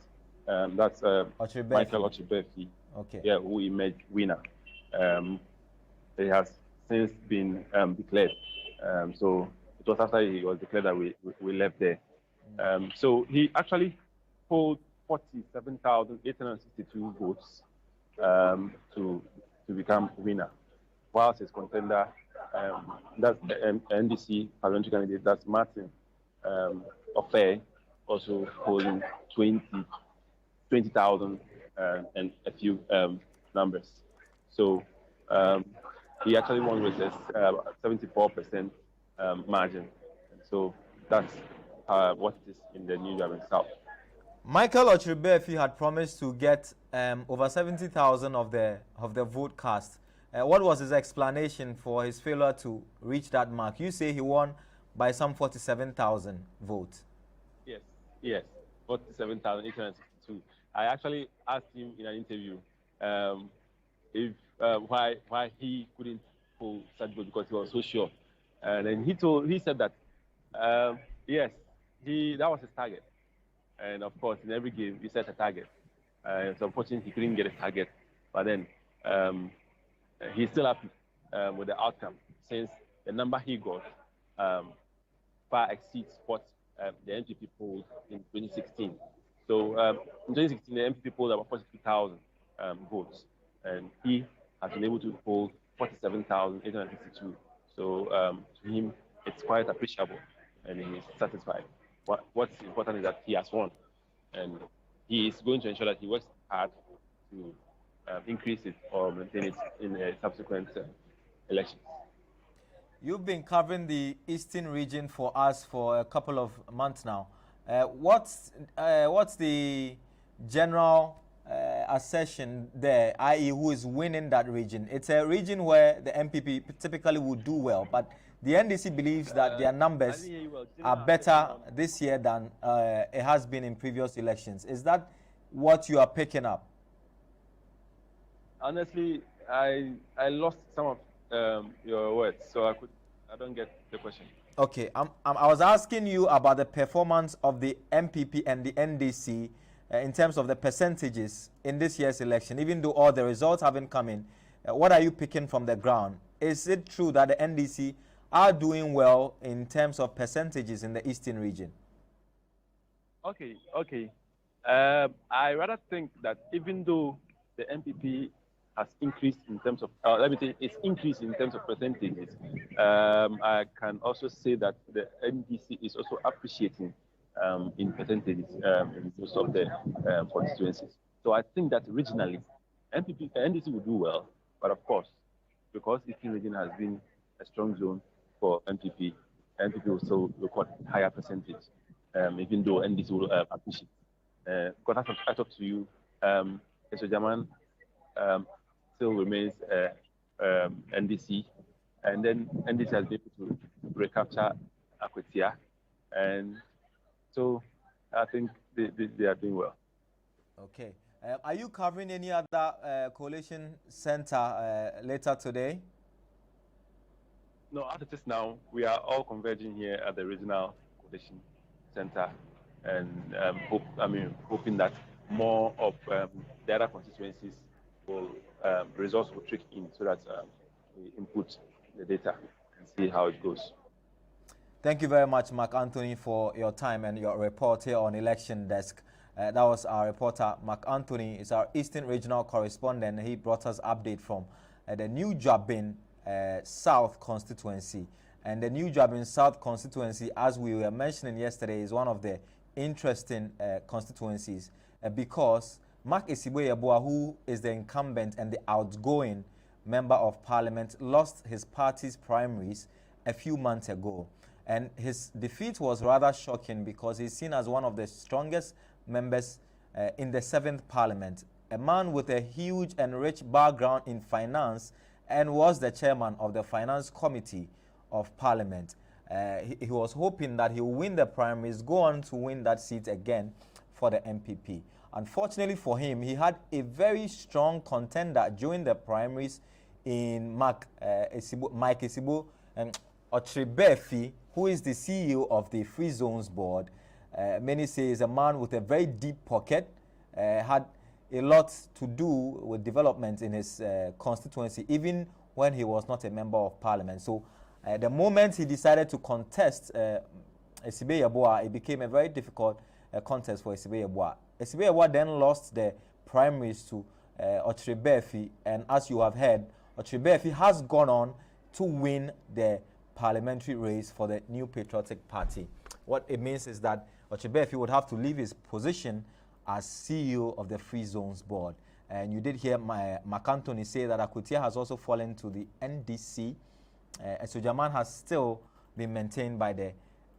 That's Michael Ochibefi. Okay. Yeah, who emerged winner. It has since been declared. So it was after he was declared that we left there. So he actually polled 47,862 votes to become winner, whilst his contender, that's the NDC parliamentary candidate, that's Martin Ofe, also holding 20,000 and a few numbers. So he actually won with a 74% margin. And so that's what it is in the New Japan South. Michael Ochibefi had promised to get over 70,000 of the vote cast. What was his explanation for his failure to reach that mark? You say he won by some 47,000 votes. Yes, 47,862. I actually asked him in an interview if why he couldn't pull such vote because he was so sure, and then he said that yes, that was his target, and of course in every game you set a target. So unfortunately he couldn't get a target, but then he's still happy with the outcome since the number he got far exceeds what the MPP polled in 2016. So in 2016, the MPP polled about 42,000 votes, and he has been able to poll 47,862. So to him, it's quite appreciable, and he's satisfied. What's important is that he has won, and he is going to ensure that he works hard to increase it or maintain it in a subsequent election. You've been covering the Eastern region for us for a couple of months now. What's the general assertion there, i.e. who is winning that region? It's a region where the MPP typically would do well, but the NDC believes that their numbers are better this year than it has been in previous elections. Is that what you are picking up? Honestly, I lost some of your words, so I don't get the question. Okay, I was asking you about the performance of the MPP and the NDC in terms of the percentages in this year's election, even though all the results haven't come in. What are you picking from the ground? Is it true that the NDC are doing well in terms of percentages in the Eastern region? Okay. I rather think that even though the MPP has increased in terms of, let me say, it's increased in terms of percentages. I can also say that the NDC is also appreciating in percentages in most of the constituencies. So I think that regionally, NDC will do well, but of course, because the Eastern region has been a strong zone for MPP will still record higher percentage, even though NDC will appreciate. Because as I talked to you, Mr. Jaman still remains NDC, and then NDC has been able to recapture Akwetia, and so I think they are doing well. Okay. Are you covering any other coalition center later today? No, as it is now, we are all converging here at the regional coalition center, and hoping that more of the other constituencies results will trick in so that we input the data and see how it goes. Thank you very much, Mark Anthony, for your time and your report here on Election Desk. That was our reporter, Mark Anthony. Is our Eastern Regional correspondent. He brought us update from the New Jabin South constituency. And the New Jabin South constituency, as we were mentioning yesterday, is one of the interesting constituencies because Mark Esiboye-Yeboah, who is the incumbent and the outgoing member of parliament, lost his party's primaries a few months ago. And his defeat was rather shocking because he's seen as one of the strongest members in the 7th parliament, a man with a huge and rich background in finance, and was the chairman of the finance committee of parliament. He was hoping that he will win the primaries, go on to win that seat again for the MPP. Unfortunately for him, he had a very strong contender during the primaries in Mike Esibo Ochibefi, who who is the CEO of the Free Zones Board. Many say is a man with a very deep pocket, had a lot to do with development in his constituency, even when he was not a member of parliament. So the moment he decided to contest Esibe Yeboah, it became a very difficult contest for Esibe Yeboah. Esibe Yeboah then lost the primaries to Otrebefi, and as you have heard, Otrebefi has gone on to win the parliamentary race for the New Patriotic Party. What it means is that Otrebefi would have to leave his position as CEO of the Free Zones Board. And you did hear Mark Anthony say that Akutia has also fallen to the NDC. Sojaman has still been maintained by the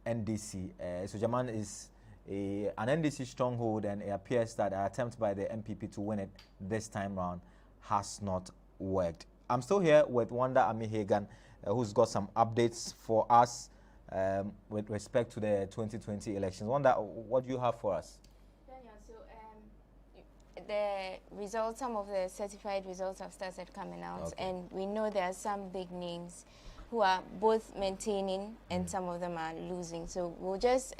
NDC. Sojaman is an NDC stronghold, and it appears that an attempt by the MPP to win it this time round has not worked. I'm still here with Wanda Amihegan, who's got some updates for us with respect to the 2020 elections. Wanda, what do you have for us? The results, some of the certified results have started coming out, and we know there are some big names who are both maintaining and some of them are losing. So we'll just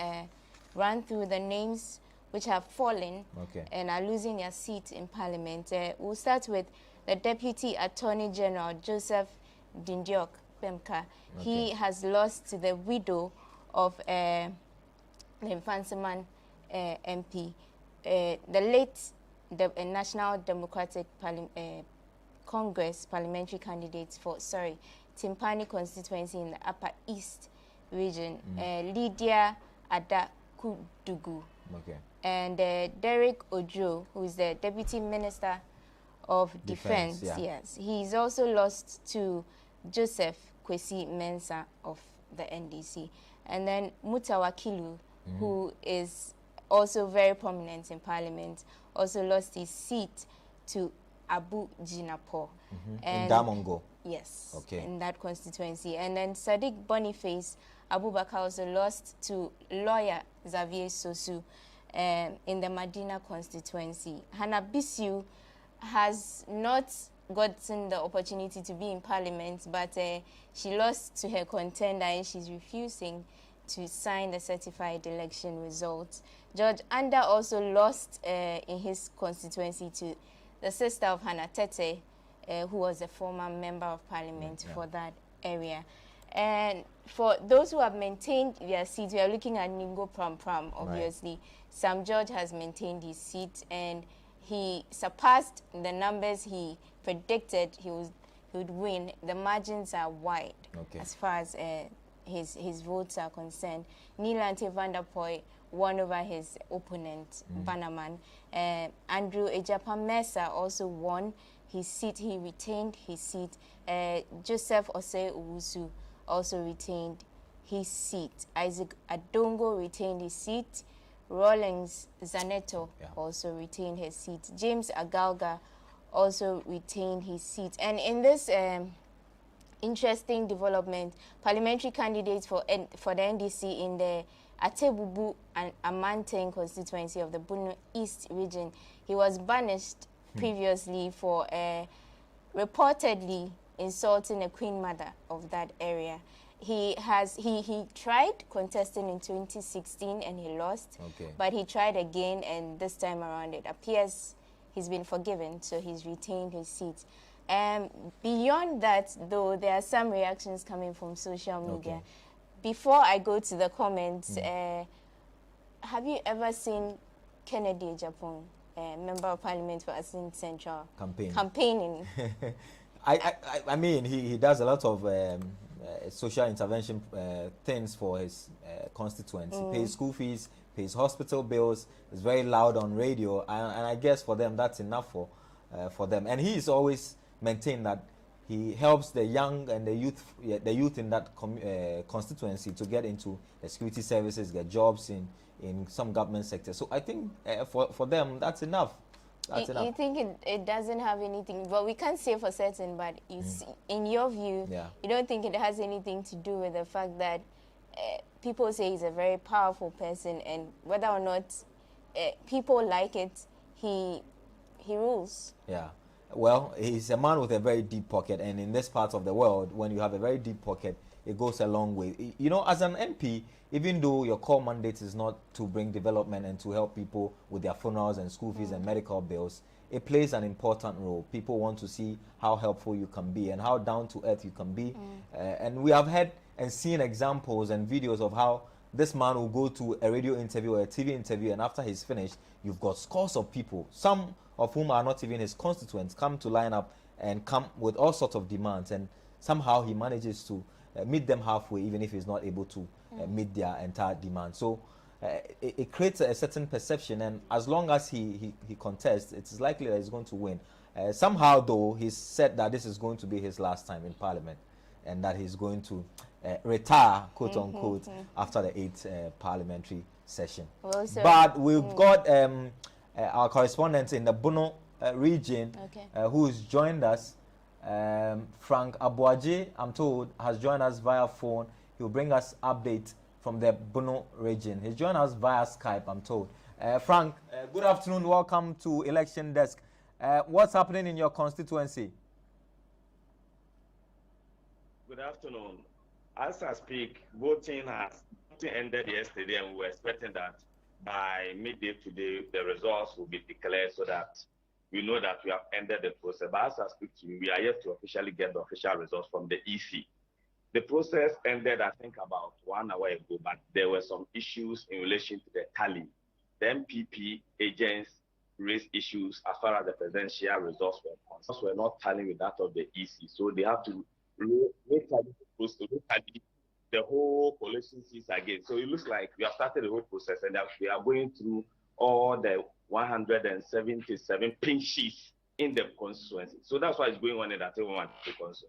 run through the names which have fallen and are losing their seat in Parliament. We'll start with the Deputy Attorney General, Joseph Dindiok Pemka. He has lost to the widow of the Mfanseman MP. The late National Democratic Congress parliamentary candidate for, Timpani constituency in the Upper East region, Lydia Adakudugu. And Derek Ojo, who is the Deputy Minister of Defense. Yes. He's also lost to Joseph Kwesi Mensah of the NDC. And then Mutawakilu, who is also very prominent in Parliament, also lost his seat to Abu Jinapo. In Damongo. Yes, in that constituency. And then Sadiq Boniface Abubakar also lost to lawyer Xavier Sosu in the Madina constituency. Hannah Bisu has not gotten the opportunity to be in Parliament, but she lost to her contender and she's refusing to sign the certified election results. George Anda also lost in his constituency to the sister of Hannah Tete, who was a former member of Parliament for that area. And for those who have maintained their seats, we are looking at Ningo Pram Pram, obviously. Sam George has maintained his seat, and he surpassed the numbers he predicted he would win. The margins are wide as far as his votes are concerned. Nilante Vanderpoy won over his opponent, Bannerman. Andrew Ejapa Mesa also won his seat. He retained his seat. Joseph Osei Owusu also retained his seat. Isaac Adongo retained his seat. Rawlings Zaneto also retained his seat. James Agalga also retained his seat. And in this interesting development, parliamentary candidates for the NDC in the Atebubu and Amanteng constituency of the Bunu East region, he was banished previously for reportedly insulting a queen mother of that area. He tried contesting in 2016 and he lost, but he tried again, and this time around it appears he's been forgiven, so he's retained his seat. Beyond that, though, there are some reactions coming from social media. Before I go to the comments, have you ever seen Kennedy Japan, Member of Parliament for Asin Central, campaigning? I mean, he does a lot of social intervention things for his constituents. He pays school fees, pays hospital bills, is very loud on radio, and I guess for them that's enough for them. And he's always maintained that he helps the young and the youth in that constituency to get into the security services, get jobs in some government sectors. So I think for them that's enough. You think it doesn't have anything, well, we can't say for certain, but you see, in your view, you don't think it has anything to do with the fact that people say he's a very powerful person, and whether or not people like it, he rules. Yeah. Well, he's a man with a very deep pocket, and in this part of the world, when you have a very deep pocket, it goes a long way. You know, as an MP, even though your core mandate is not to bring development and to help people with their funerals and school fees and medical bills, it plays an important role. People want to see how helpful you can be and how down to earth you can be. And we have heard and seen examples and videos of how this man will go to a radio interview or a TV interview, and after he's finished, you've got scores of people, some of whom are not even his constituents, come to line up and come with all sorts of demands, and somehow he manages to meet them halfway, even if he's not able to meet their entire demand. So it creates a certain perception, and as long as he contests, it's likely that he's going to win. Somehow, though, he's said that this is going to be his last time in Parliament, and that he's going to retire, quote unquote, after the 8th parliamentary session. Well, but we've got our correspondent in the Bono region who's joined us. Frank Abuaje, I'm told, has joined us via phone. He'll bring us updates from the Bono region. He's joined us via Skype, I'm told. Frank, good afternoon. Welcome to Election Desk. What's happening in your constituency? Good afternoon. As I speak, voting ended yesterday, and we were expecting that by midday today, the results will be declared so that we know that we have ended the process. But as I speak to you, we are yet to officially get the official results from the EC. The process ended, I think, about 1 hour ago, but there were some issues in relation to the tally. The MPP agents raised issues as far as the presidential results were concerned. Results were not tallying with that of the EC, so they have to retally the whole collation seats again. So it looks like we have started the whole process, and that we are going through all the 177 pink sheets in the constituency. So that's why it's going on in that constituency.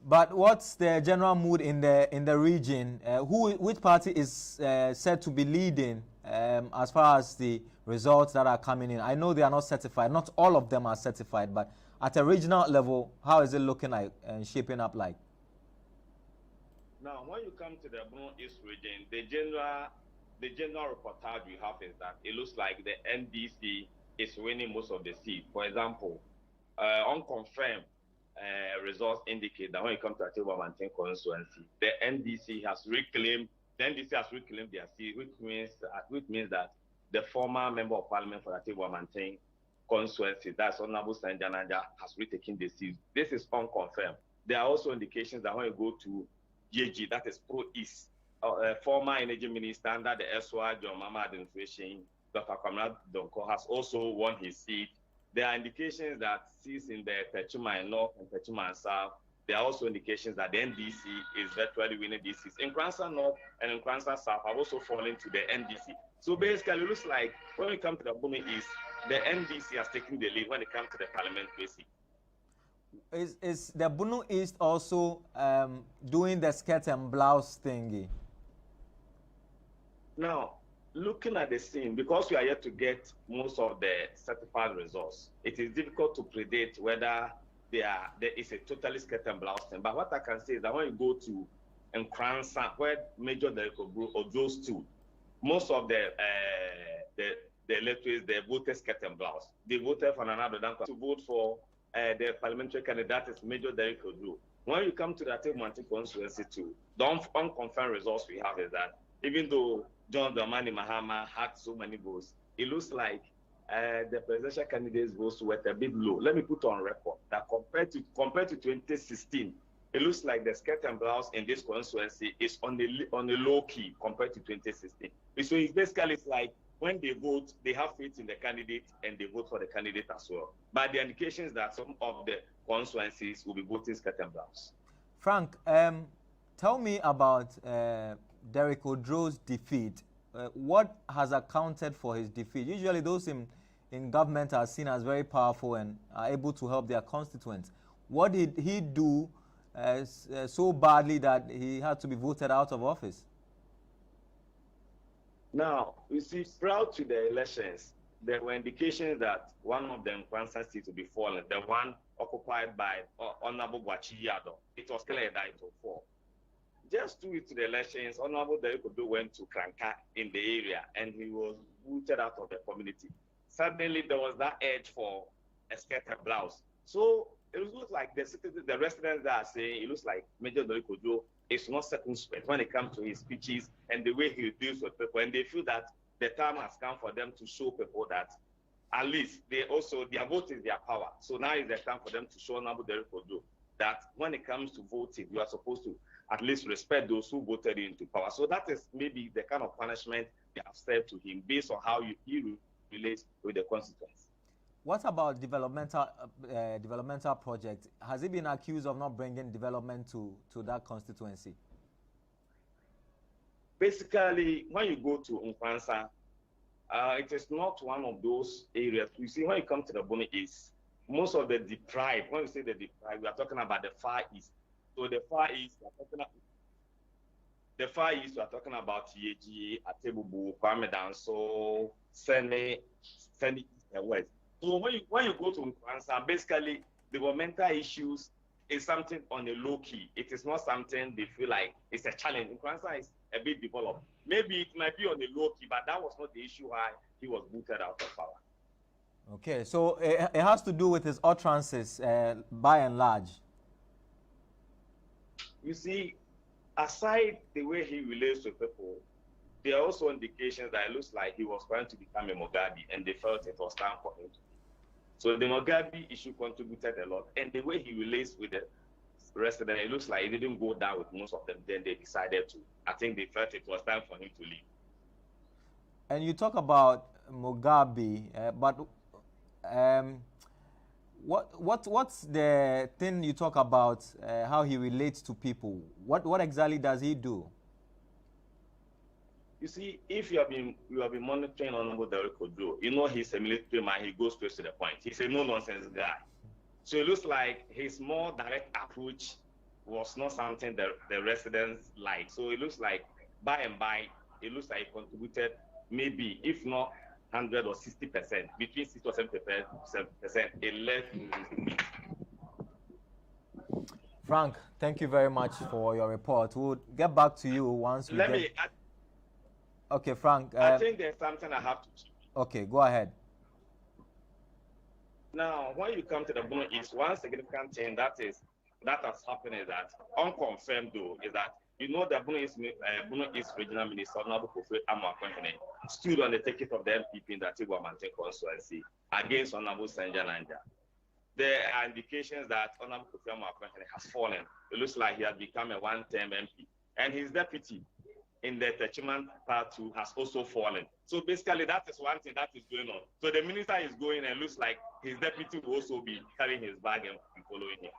But what's the general mood in the region? Which party is said to be leading as far as the results that are coming in? I know they are not certified. Not all of them are certified, but at a regional level, how is it looking like and shaping up like? Now, when you come to the Bono East region, the general reportage we have is that it looks like the NDC is winning most of the seats. For example, unconfirmed results indicate that when it comes to Atiba Mantin constituency, the NDC has reclaimed their seat, which means that the former member of parliament for Atiba Mantin constituency, that's Honorable Sanjananja, has retaken the seat. This is unconfirmed. There are also indications that when you go to GG, that is Pro East, former energy minister under the SY John Mama administration, Dr. Kamala Donko, has also won his seat. There are indications that seats in the Pechuma North and Pechuma South, there are also indications that the NDC is virtually winning these seats. In Kransa North and in Kransa South have also fallen to the NDC. So basically, it looks like when we come to the Bono East, the NDC has taken the lead when it comes to the parliamentary seat. Is the Bono East also doing the skirt and blouse thingy? Now, looking at the scene, because we are yet to get most of the certified results, it is difficult to predict whether there is a totally skirt and blouse thing. But what I can say is that when you go to Nkransa, where Major Derek Ojo stood, most of the electors, they voted skirt and blouse. They voted for another to vote for the parliamentary candidate is Major Derek Ojo. When you come to the Atiba constituency too, the unconfirmed results we have is that even though John Dramani Mahama had so many votes, it looks like the presidential candidate's votes were a bit low. Let me put on record that compared to 2016, it looks like the skirt and blouse in this constituency is on the low key compared to 2016. So it's basically like when they vote, they have faith in the candidate and they vote for the candidate as well. But the indications that some of the constituencies will be voting skirt and blouse. Frank, tell me about Derek Ojo's defeat. What has accounted for his defeat? Usually those in government are seen as very powerful and are able to help their constituents. What did he do so badly that he had to be voted out of office? Now, you see, prior to the elections, there were indications that one of the Nkransa seats would be fallen, the one occupied by Honorable Gwachi Yado. It was clear that it would fall. Just 2 weeks to the elections, Honorable Derek Ojo went to Kranka in the area and he was booted out of the community. Suddenly, there was that urge for a skirt and blouse. So it looks like the citizens, the residents that are saying it looks like Major Dori Kojo is not circumspect when it comes to his speeches and the way he deals with people, and they feel that the time has come for them to show people that at least they also, their vote is their power. So now is the time for them to show Honorable Derek Ojo that when it comes to voting, you are supposed to at least respect those who voted into power. So that is maybe the kind of punishment they have served to him based on how he relates with the constituents. What about developmental projects? Has he been accused of not bringing development to that constituency? Basically, when you go to Nkwansa, it is not one of those areas. You see, when you come to the Bono East, most of the deprived, when we say the deprived, we are talking about the Far East. So the Far East, we are talking about Yeji, Atebubu, Kwame Danso, Sene, and West. So when you go to Nkwansa, basically, developmental issues is something on a low key. It is not something they feel like it's a challenge. Nkwansa is a bit developed. Maybe it might be on a low key, but that was not the issue why he was booted out of power. Okay, so it has to do with his utterances, by and large. You see, aside the way he relates to people, there are also indications that it looks like he was trying to become a Mugabe, and they felt it was time for him to. So the Mugabe issue contributed a lot, and the way he relates with the residents, it looks like it didn't go down with most of them. Then they decided to. I think they felt it was time for him to leave. And you talk about Mugabe, but what's the thing you talk about? How he relates to people? What exactly does he do? You see, if you have been monitoring Honorable Derek Ojo, you know he's a military man. He goes straight to the point. He's a no-nonsense guy. So it looks like his more direct approach was not something that the residents like. So it looks like by and by, it looks like he contributed maybe, if not 100 or 60%, between 60 or 70%, it left. Frank, thank you very much for your report. We'll get back to you once we Okay, Frank. I think there's something I have to check. Okay, go ahead. Now, when you come to the Bono East, one significant thing that has happened is that, unconfirmed though, is that you know the Bono East Regional Minister, Honorable Kofi Amoakohene, stood on the ticket of the MPP in the Tigwa Mountain constituency against Honorable Senja Nanja. There are indications that Honorable Kofi Amoakohene has fallen. It looks like he has become a one-term MP. And his deputy in the Techiman Part 2 has also fallen. So basically, that is one thing that is going on. So the minister is going and looks like his deputy will also be carrying his bag and following him.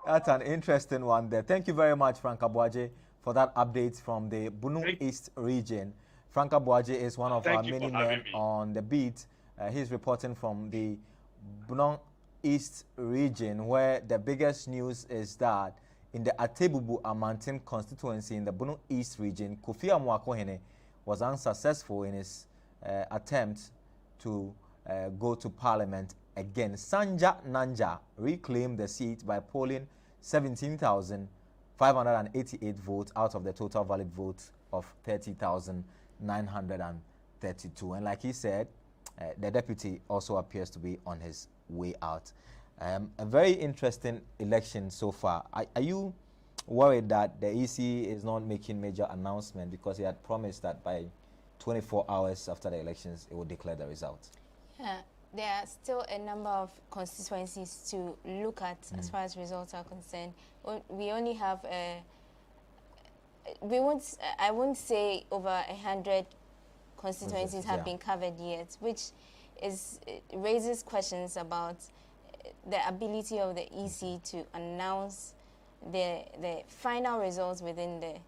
That's an interesting one there. Thank you very much, Frank Abuaje, for that update from the Bono East region. Frank Abuaje is one of our many men on the beat. He's reporting from the Bono East region, where the biggest news is that in the Atebubu Amantin constituency in the Bono East region, Kofi Amoakohene was unsuccessful in his attempt to go to parliament again. Sanja Nanja reclaimed the seat by polling 17,588 votes out of the total valid votes of 30,932. And like he said, the deputy also appears to be on his way out. A very interesting election so far. Are you worried that the EC is not making major announcement because he had promised that by 24 hours after the elections it would declare the results? Yeah, there are still a number of constituencies to look at as far as results are concerned. We only have I won't say over 100 constituencies have been covered yet, which raises questions about the ability of the EC to announce the final results within the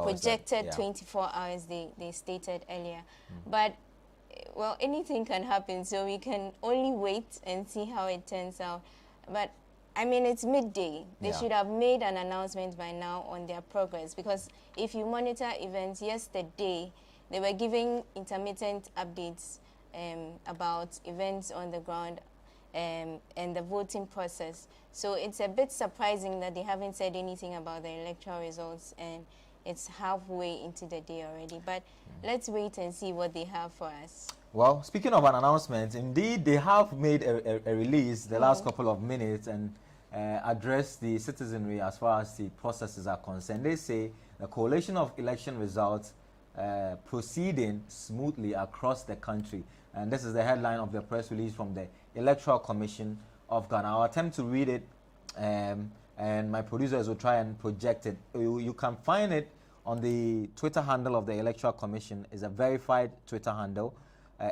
projected 24 hours they stated earlier. But well, anything can happen, so we can only wait and see how it turns out. But I mean, it's midday. They should have made an announcement by now on their progress, because if you monitor events yesterday, they were giving intermittent updates about events on the ground and the voting process. So it's a bit surprising that they haven't said anything about the electoral results, and it's halfway into the day already. But let's wait and see what they have for us. Well, speaking of an announcement, indeed, they have made a release the last couple of minutes and addressed the citizenry as far as the processes are concerned. They say the collation of election results proceeding smoothly across the country. And this is the headline of the press release from the Electoral Commission of Ghana. I'll attempt to read it, and my producers will try and project it. You can find it on the Twitter handle of the Electoral Commission. It's a verified Twitter handle.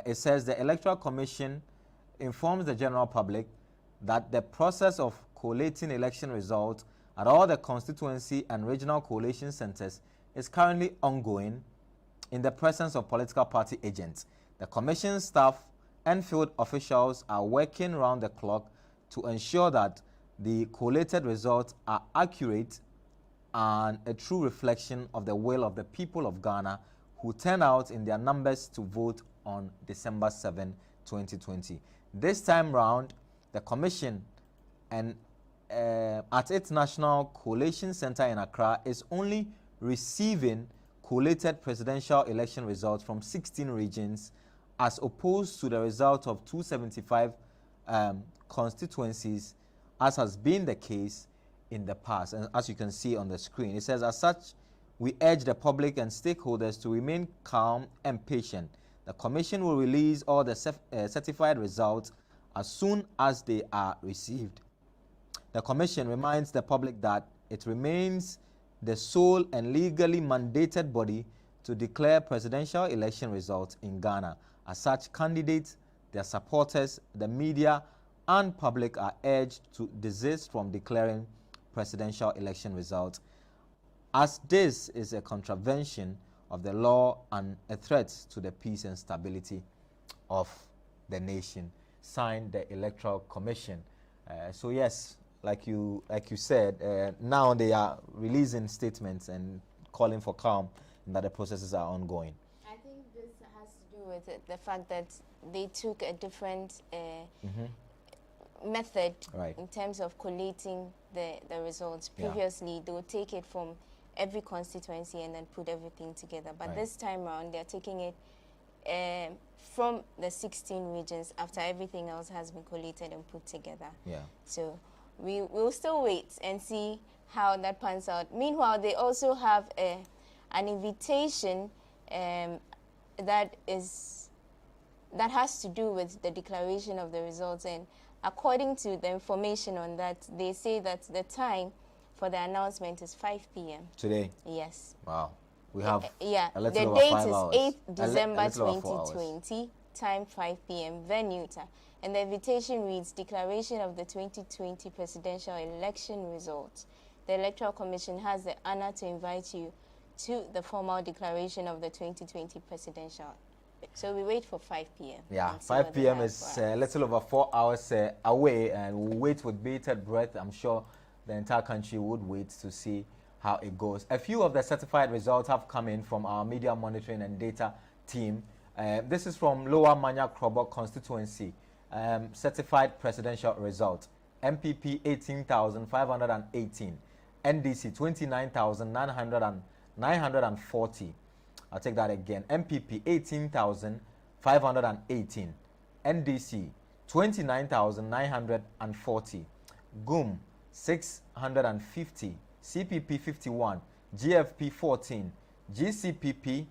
It says the Electoral Commission informs the general public that the process of collating election results at all the constituency and regional collation centers is currently ongoing in the presence of political party agents. The Commission staff and field officials are working round the clock to ensure that the collated results are accurate and a true reflection of the will of the people of Ghana who turn out in their numbers to vote on December 7, 2020. This time round, the Commission and at its National Collation Center in Accra is only receiving collated presidential election results from 16 regions as opposed to the result of 275 constituencies as has been the case in the past. And as you can see on the screen, it says, as such, we urge the public and stakeholders to remain calm and patient. The Commission will release all the certified results as soon as they are received. The Commission reminds the public that it remains the sole and legally mandated body to declare presidential election results in Ghana. As such, candidates, their supporters, the media, and public are urged to desist from declaring presidential election results, as this is a contravention of the law and a threat to the peace and stability of the nation. Signed, the Electoral Commission. So yes, like you said, now they are releasing statements and calling for calm and that the processes are ongoing. I think this has to do with the fact that they took a different method in terms of collating the results. Previously, they would take it from every constituency and then put everything together. But this time around, they're taking it from the 16 regions after everything else has been collated and put together. So we will still wait and see how that pans out. Meanwhile, they also have an invitation that has to do with the declaration of the results. And according to the information on that, they say that the time for the announcement is 5 p.m. Today? Yes. Wow. We have a little over 5 hours. The date is 8th December 2020, time 5 p.m., venue. And the invitation reads, Declaration of the 2020 Presidential Election Results. The Electoral Commission has the honor to invite you to the formal declaration of the 2020 presidential. So we wait for 5 p.m. Yeah, 5 p.m. is a little over 4 hours away, and we'll wait with bated breath. I'm sure the entire country would wait to see how it goes. A few of the certified results have come in from our media monitoring and data team. This is from Lower Manya Krobok constituency. Certified presidential result. MPP 18,518. NDC 29,940. I'll take that again. MPP 18,518. NDC 29,940. GUM 650. CPP 51. GFP 14. GCPP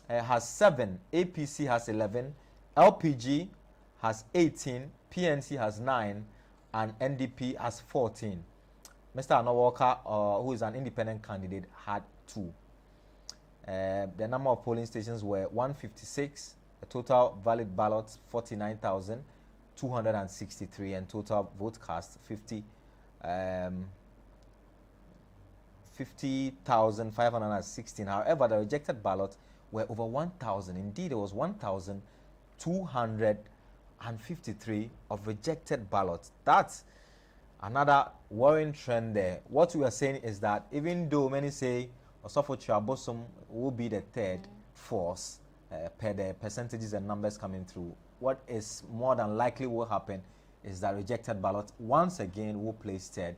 has 7. APC has 11. LPG has 18. PNC has 9. And NDP has 14. Mr. Anna Walker, who is an independent candidate, had 2. The number of polling stations were 156. The total valid ballots 49,263, and total vote cast 50,516. However, the rejected ballots were over 1,000. Indeed, it was 1,253 of rejected ballots. That's another worrying trend there. What we are saying is that even though many say Osofo Chiabosom will be the third force per the percentages and numbers coming through, what is more than likely will happen is that rejected ballot once again will place third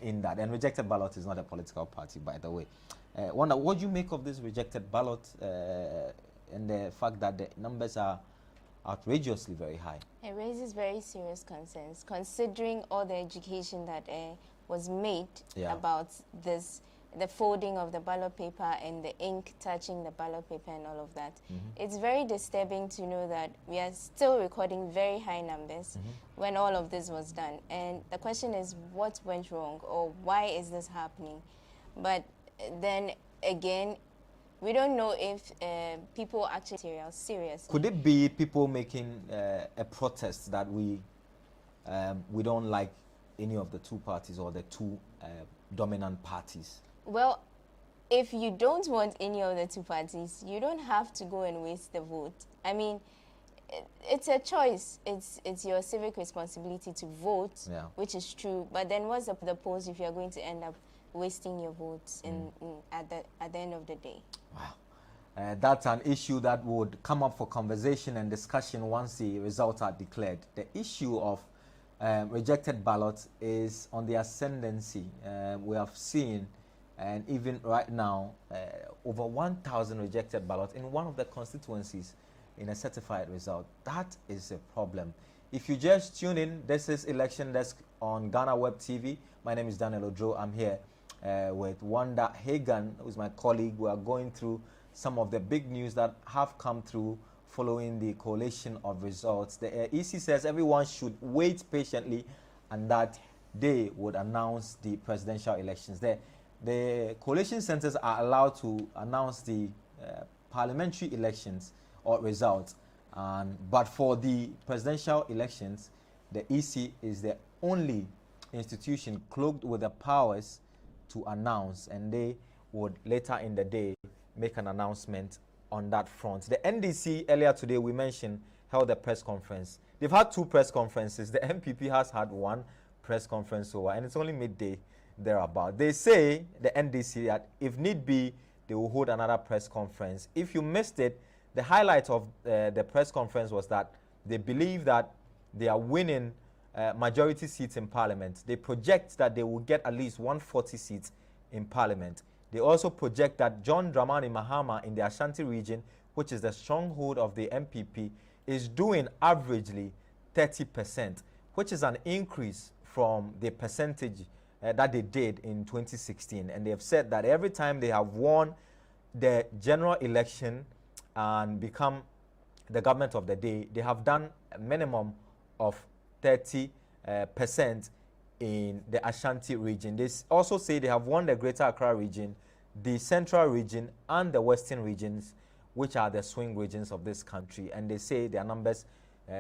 in that. And rejected ballot is not a political party, by the way. Wonder, what do you make of this rejected ballot and the fact that the numbers are outrageously very high. It raises very serious concerns, considering all the education that was made about this, the folding of the ballot paper and the ink touching the ballot paper and all of that. It's very disturbing to know that we are still recording very high numbers when all of this was done. And the question is, what went wrong, or why is this happening? But then again, we don't know if people actually are serious. Could it be people making a protest that we don't like any of the two parties or the two dominant parties? Well, if you don't want any of the two parties, you don't have to go and waste the vote. I mean, it's a choice. It's your civic responsibility to vote, which is true. But then what's the purpose if you're going to end up wasting your votes at the end of the day? Wow. That's an issue that would come up for conversation and discussion once the results are declared. The issue of rejected ballots is on the ascendancy. We have seen, and even right now, over 1,000 rejected ballots in one of the constituencies in a certified result. That is a problem. If you just tune in, this is Election Desk on GhanaWeb TV. My name is Daniel Odro. I'm here with Wanda Hagan, who's my colleague. We are going through some of the big news that have come through following the collation of results. The EC says everyone should wait patiently and that they would announce the presidential elections. The collation centers are allowed to announce the parliamentary elections or results, but for the presidential elections, the EC is the only institution cloaked with the powers to announce, and they would later in the day make an announcement on that front. The NDC earlier today, we mentioned, held a press conference. They've had two press conferences. The MPP has had one press conference over, and it's only midday thereabout. They say, the NDC, that if need be, they will hold another press conference. If you missed it, the highlight of the press conference was that they believe that they are winning majority seats in parliament. They project that they will get at least 140 seats in parliament. They also project that John Dramani Mahama in the Ashanti region, which is the stronghold of the MPP, is doing averagely 30%, which is an increase from the percentage that they did in 2016. And they have said that every time they have won the general election and become the government of the day, they have done a minimum of 30% in the Ashanti region. They also say they have won the Greater Accra region, the Central region, and the Western regions, which are the swing regions of this country. And they say their numbers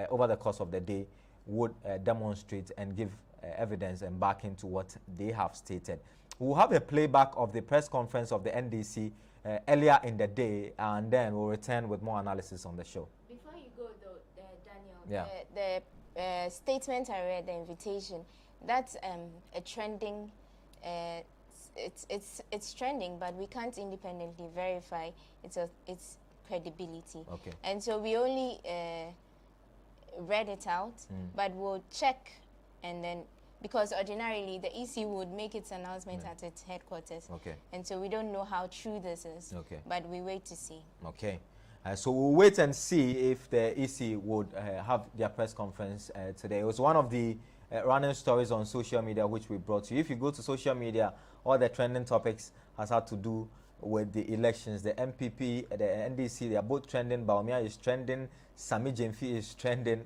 over the course of the day would demonstrate and give evidence and back into what they have stated. We'll have a playback of the press conference of the NDC earlier in the day, and then we'll return with more analysis on the show. Before you go though, Daniel, the statement I read, the invitation, that's a trending, it's trending, but we can't independently verify its credibility. Okay. And so we only read it out, but we'll check, and then, because ordinarily the EC would make its announcement at its headquarters. Okay. And so we don't know how true this is. Okay. But we wait to see. Okay. So we'll wait and see if the EC would have their press conference today. It was one of the running stories on social media which we brought to you. If you go to social media, all the trending topics has had to do with the elections. The MPP, the NDC, they are both trending. Baumia is trending. Sami Jemfi is trending.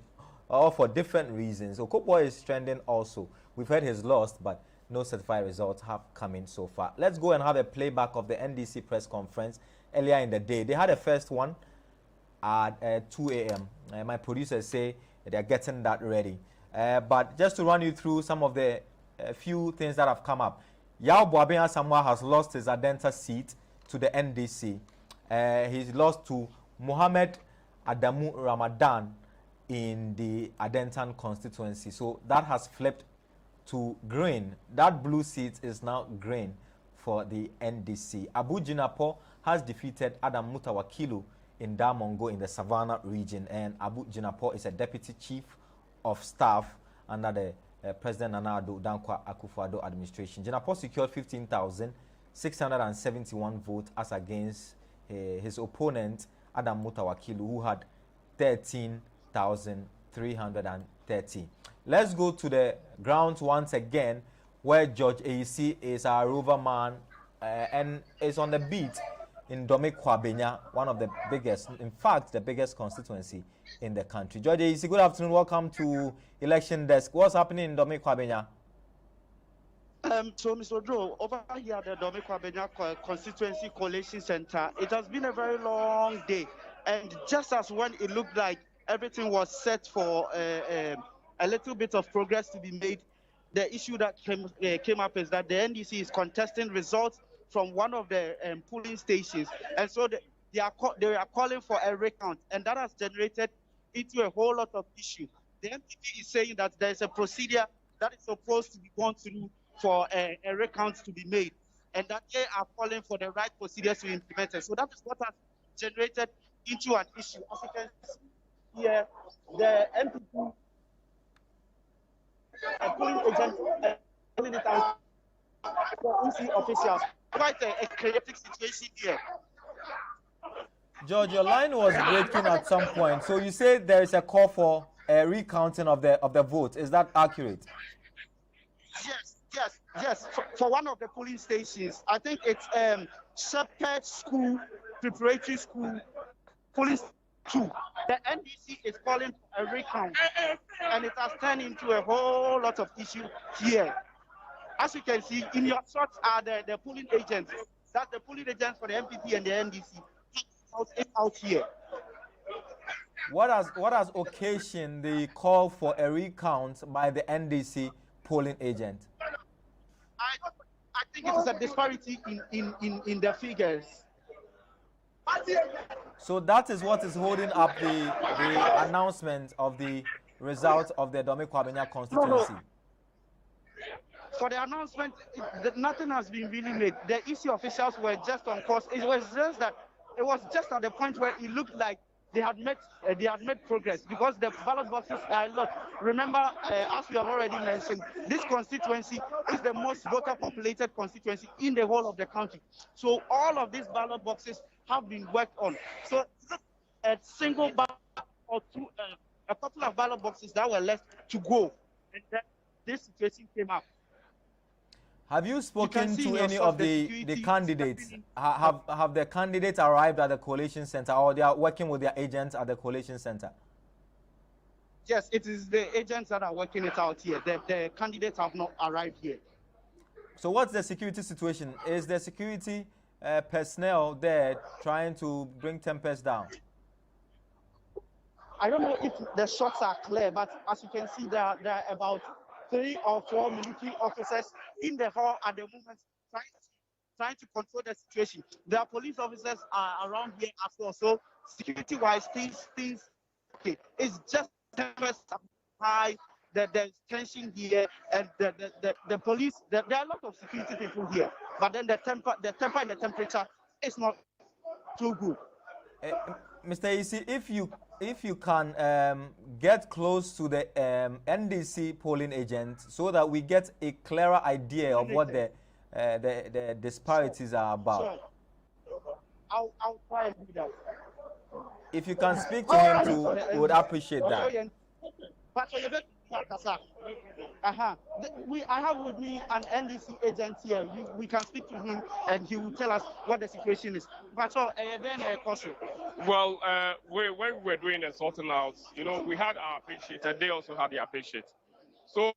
All for different reasons. Okobo is trending also. We've heard he's lost, but no certified results have come in so far. Let's go and have a playback of the NDC press conference earlier in the day. They had a first one at 2 a.m. My producers say they're getting that ready. But just to run you through some of the few things that have come up. Yao Boabeng Asamoah has lost his Adenta seat to the NDC. He's lost to Mohammed Adamu Ramadan in the Adentan constituency. So that has flipped to green. That blue seat is now green for the NDC. Abu Jinapo has defeated Adam Mutawakilu in Damongo in the Savannah region, and Abu Jinapo is a deputy chief of staff under the President Nana Addo Dankwa Akufo-Addo administration. Jinapo secured 15,671 votes as against his opponent Adam Mutawakilu, who had 1,330. Let's go to the grounds once again, where George AC is our rover man and is on the beat in Dome Kwabenya, one of the biggest, in fact, the biggest constituency in the country. George AC, good afternoon. Welcome to Election Desk. What's happening in Dome Kwabenya? So, Mr. Odro, over here at the Dome Kwabenya Constituency Coalition Center, it has been a very long day. And just as when it looked like everything was set for a little bit of progress to be made, the issue that came up is that the NDC is contesting results from one of the polling stations. And so they are calling for a recount. And that has generated into a whole lot of issues. The MPP is saying that there is a procedure that is supposed to be gone through for a recount to be made, and that they are calling for the right procedures to be implemented. So that is what has generated into an issue. As you can see here, the MPP polling agent pulling it out for EC officials. Quite a chaotic situation here. George, your line was breaking at some point. So you say there is a call for a recounting of the vote. Is that accurate? Yes. For one of the polling stations, I think it's Shepherd School, Preparatory School, Police 2. The NDC is calling for a recount, and it has turned into a whole lot of issues here. As you can see, in your shots are the polling agents. That's the polling agents for the MPP and the NDC out here. What has occasioned the call for a recount by the NDC polling agent? I think it is a disparity in the figures. So that is what is holding up the announcement of the results of the Dome Kwabenya constituency. No. For the announcement, nothing has been really made. The EC officials were just on course. It was just at the point where it looked like they had made progress, because the ballot boxes are a lot. Remember, as we have already mentioned, this constituency is the most voter populated constituency in the whole of the country. So all of these ballot boxes have been worked on. So a single ballot or two, a couple of ballot boxes that were left to go, and then this situation came up. Have you spoken to any of the candidates? Have the candidates arrived at the coalition center, or they are working with their agents at the coalition center? Yes, it is the agents that are working it out here. The candidates have not arrived here. So what's the security situation? Is the security personnel there trying to bring tempers down? I don't know if the shots are clear, but as you can see, there are about 3 or 4 military officers in the hall at the moment trying to control the situation. Their police officers are around here as well. So security-wise, things okay. It's just high. There's tension here, and the police. There are a lot of security people here, but then the temper and the temperature is not too good. Mr. AC, if you can get close to the NDC polling agent so that we get a clearer idea of what the disparities are about. Sure. I'll try and do that. If you can speak to him too, we would appreciate that. I have with me an NDC agent here. We can speak to him, and he will tell us what the situation is. Well, when we were doing the sorting out, we had our pay sheet, and they also had their pay sheet. So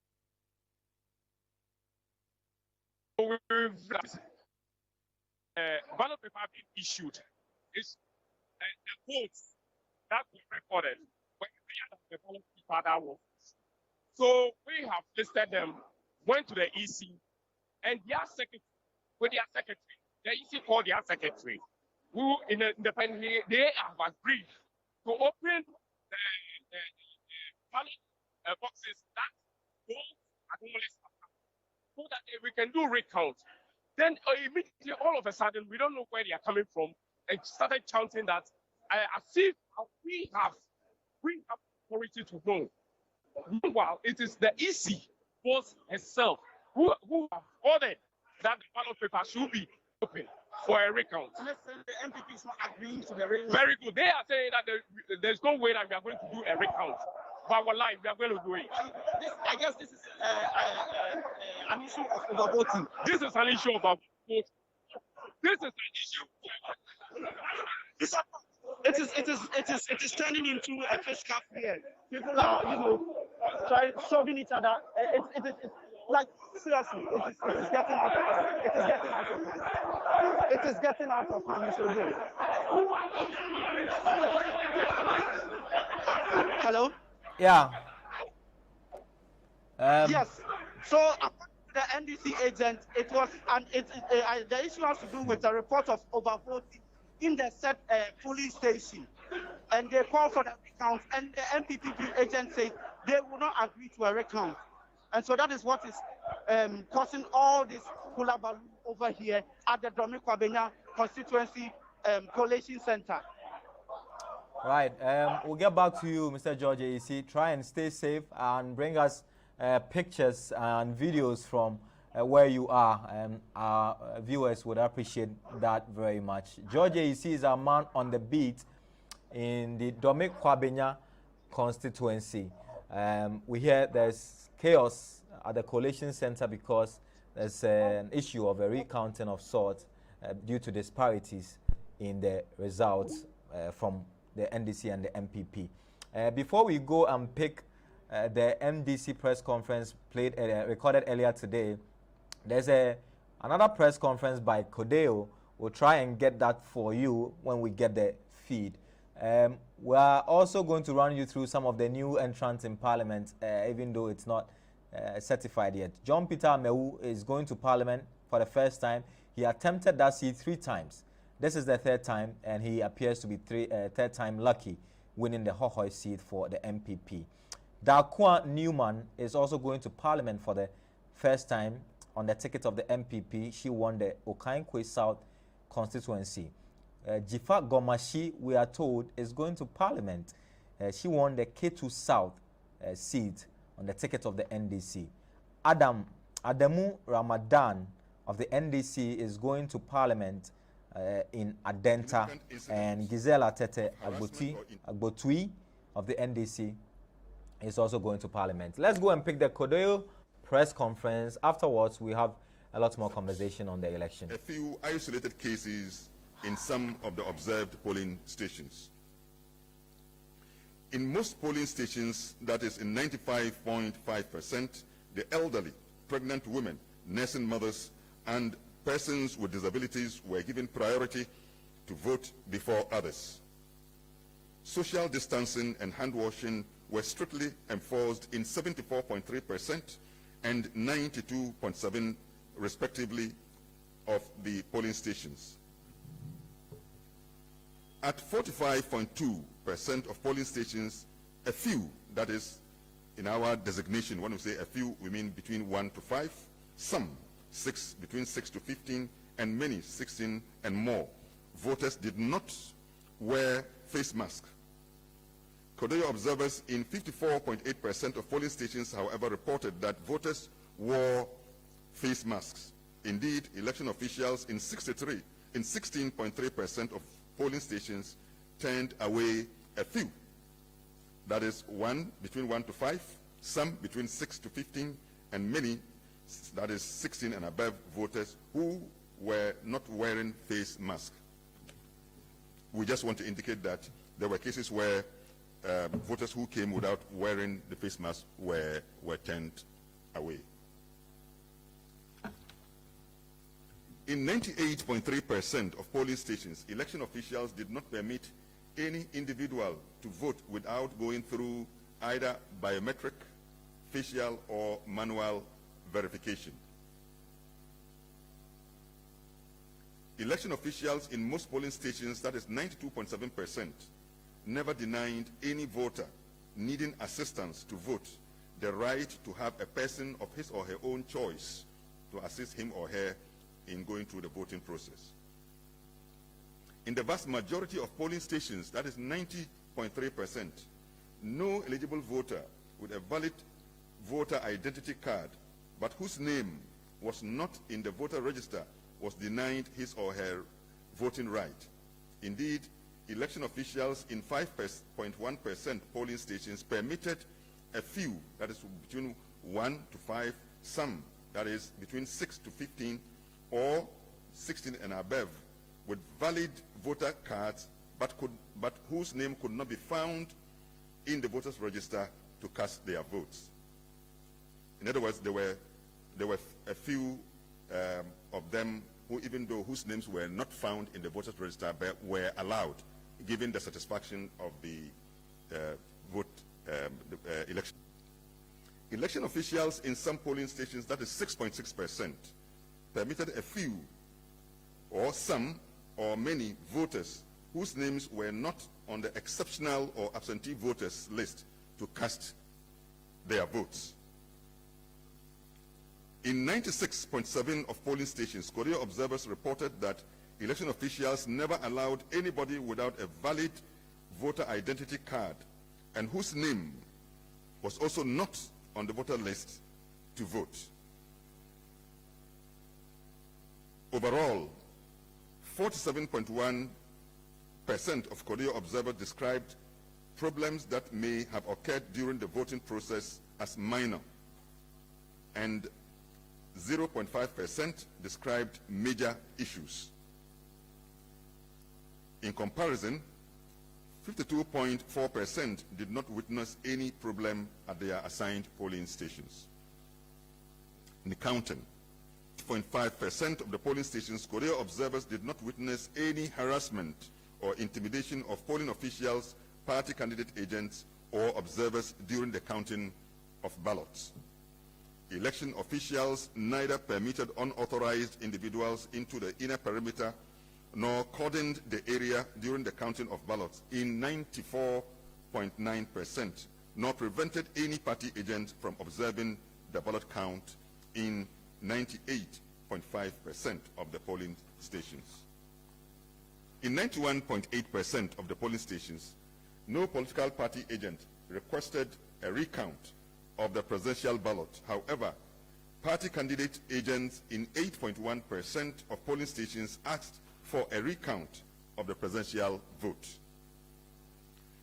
ballot paper being issued is the votes that were recorded when the ballot paper that was. So we have listed them, went to the EC, and their secretary, the EC called their secretary, who independently, they have agreed to open the ballot boxes that those anomalies are, so that we can do recount. Then immediately, all of a sudden, we don't know where they are coming from, and started chanting that as if we have authority to know. Meanwhile, it is the EC boss herself who have ordered that the ballot paper should be open. for a recount. Listen, the MPP is not agreeing to the recount. Very good. They are saying that there's no way that we are going to do a recount. But our life, we are going to do it. I guess this is an issue of overvoting. This is an issue of overvoting. This is an issue. It is turning into a fiscal fear. People are, trying solving each other. It's like seriously, it is getting out of hand. It is getting out of hand. Hello. Yeah. Yes. So the NDC agent, it was, and the issue has to do with a report of overvoting in the said polling station, and they call for the recount, and the MPP agent said they will not agree to a recount, and so that is what is causing all this hullabaloo over here at the Domi Kwabena constituency collation center. Right. We'll get back to you, Mr. George AEC. Try and stay safe and bring us pictures and videos from where you are. Our viewers would appreciate that very much. George AEC is a man on the beat in the Domi Kwabena constituency. We hear there's chaos at the collation center because there's an issue of a recounting of sorts due to disparities in the results from the NDC and the MPP. Before we go and pick the MDC press conference recorded earlier today, there's another press conference by Kodeo. We'll try and get that for you when we get the feed. We are also going to run you through some of the new entrants in Parliament, even though it's not certified yet. John Peter Amewu is going to Parliament for the first time. He attempted that seat 3 times. This is the 3rd time, and he appears to be 3rd time lucky, winning the Hohoi seat for the MPP. Dakwa Newman is also going to Parliament for the first time on the ticket of the MPP. She won the Okankwe South constituency. Jifa Gomashi, we are told, is going to Parliament. She won the K2 South seat on the ticket of the NDC. Adamu Ramadan of the NDC is going to Parliament in Adenta, and Gisela Tete Agbotui of the NDC is also going to Parliament. Let's go and pick the Kodeo press conference. Afterwards, we have a lot more conversation on the election. A few isolated cases in some of the observed polling stations. In most polling stations, that is in 95.5%, the elderly, pregnant women, nursing mothers, and persons with disabilities were given priority to vote before others. Social distancing and hand washing were strictly enforced in 74.3% and 92.7% respectively of the polling stations. At 45.2% of polling stations, a few, that is in our designation, when we say a few, we mean between 1 to 5, some 6, between 6 to 15, and many 16 and more. Voters did not wear face masks. Kodeo observers in 54.8% of polling stations, however, reported that voters wore face masks. Indeed, election officials in 16.3% of polling stations turned away a few. That is between 1 to 5, some between 6 to 15, and many, that is 16 and above voters who were not wearing face masks. We just want to indicate that there were cases where voters who came without wearing the face mask were turned away. In 98.3% of polling stations, election officials did not permit any individual to vote without going through either biometric, facial, or manual verification. Election officials in most polling stations, that is 92.7%, never denied any voter needing assistance to vote the right to have a person of his or her own choice to assist him or her in going through the voting process. In the vast majority of polling stations, that is 90.3%, no eligible voter with a valid voter identity card but whose name was not in the voter register was denied his or her voting right. Indeed, election officials in 5.1% polling stations permitted a few, that is between 1 to 5, some, that is between 6 to 15, or 16 and above, with valid voter cards, but whose name could not be found in the voters' register to cast their votes. In other words, there were a few of them who, even though whose names were not found in the voters' register, but were allowed, given the satisfaction of the election. Election officials in some polling stations, that is 6.6%, permitted a few or some or many voters whose names were not on the exceptional or absentee voters list to cast their votes. In 96.7% of polling stations, Korea observers reported that election officials never allowed anybody without a valid voter identity card and whose name was also not on the voter list to vote. Overall, 47.1% of Korea observers described problems that may have occurred during the voting process as minor, and 0.5% described major issues. In comparison, 52.4% did not witness any problem at their assigned polling stations. In counting, 0.5% of the polling stations, Korea observers did not witness any harassment or intimidation of polling officials, party candidate agents, or observers during the counting of ballots. Election officials neither permitted unauthorized individuals into the inner perimeter nor cordoned the area during the counting of ballots in 94.9%, nor prevented any party agent from observing the ballot count in 98.5% of the polling stations. In 91.8% of the polling stations, no political party agent requested a recount of the presidential ballot. However, party candidate agents in 8.1% of polling stations asked for a recount of the presidential vote.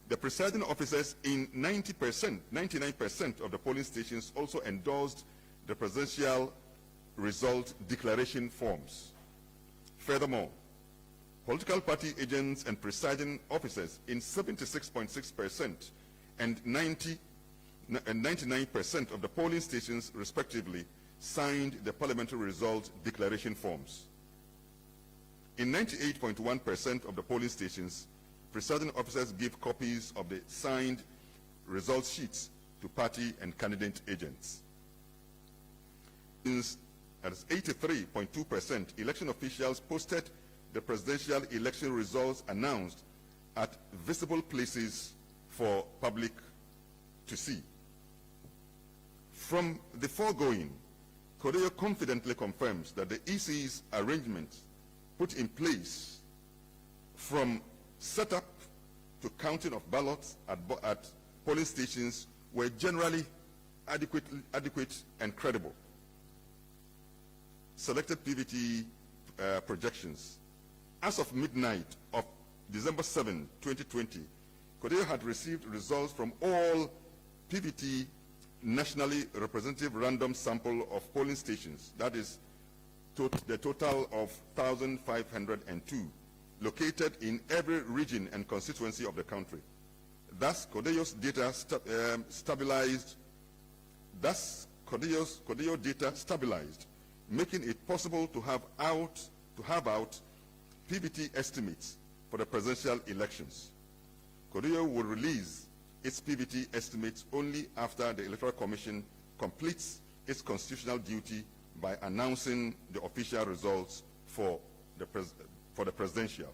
The presiding officers in 99% of the polling stations also endorsed the presidential result declaration forms. Furthermore, political party agents and presiding officers in 76.6% and 99% of the polling stations, respectively, signed the parliamentary result declaration forms. In 98.1% of the polling stations, presiding officers give copies of the signed result sheets to party and candidate agents. At 83.2%, election officials posted the presidential election results announced at visible places for public to see. From the foregoing, Korea confidently confirms that the EC's arrangements put in place from setup to counting of ballots at polling stations were generally adequate and credible. Selected PVT projections. As of midnight of December 7, 2020, Korea had received results from all PVT nationally representative random sample of polling stations, that is the total of 1,502, located in every region and constituency of the country. Thus, Kodeyo's data stabilized, making it possible to have out PVT estimates for the presidential elections. Korea will release its PVT estimates only after the Electoral Commission completes its constitutional duty by announcing the official results for the presidential.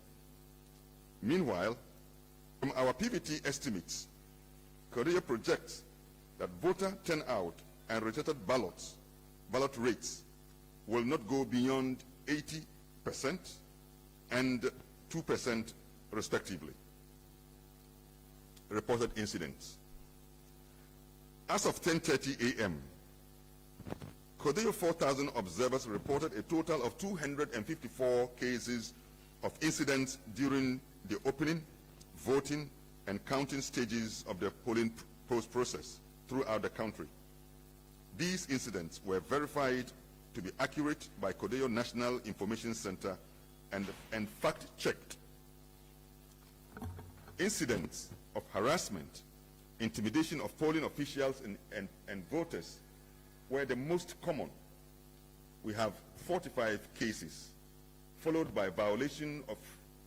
Meanwhile, from our PVT estimates, Korea projects that voter turnout and rejected ballot rates will not go beyond 80% and 2% respectively. Reported incidents. As of 10:30 a.m., Korea 4,000 observers reported a total of 254 cases of incidents during the opening, voting, and counting stages of the polling process throughout the country. These incidents were verified to be accurate by Kodeyo National Information Center and fact-checked. Incidents of harassment, intimidation of polling officials and voters were the most common. We have 45 cases, followed by violation of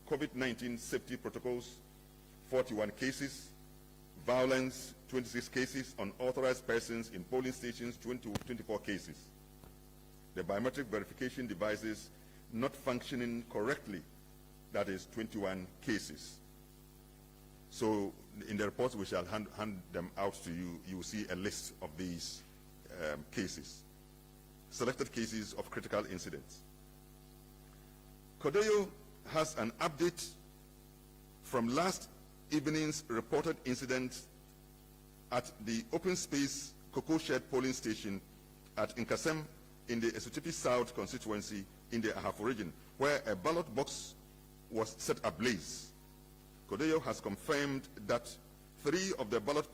COVID-19 safety protocols, 41 cases, violence, 26 cases, unauthorized persons in polling stations, 24 cases. The biometric verification devices not functioning correctly, that is 21 cases. So in the reports we shall hand them out to you, you will see a list of these cases. Selected cases of critical incidents. Kodeyo has an update from last evening's reported incident at the open space Cocoa Shed polling station at Nkasem in the Esutepi South constituency in the Ahafo region, where a ballot box was set ablaze. Kodeyo has confirmed that three of the ballot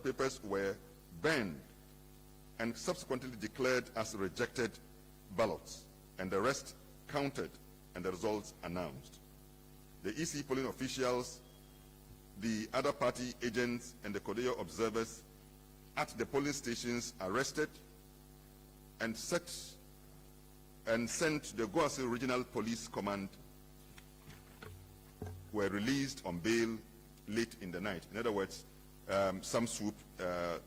papers were burned and subsequently declared as rejected ballots, and the rest counted and the results announced. The EC polling officials, the other party agents, and the Kodeyo observers at the polling stations arrested and sent the Goase Regional Police Command were released on bail late in the night. In other words, some swoop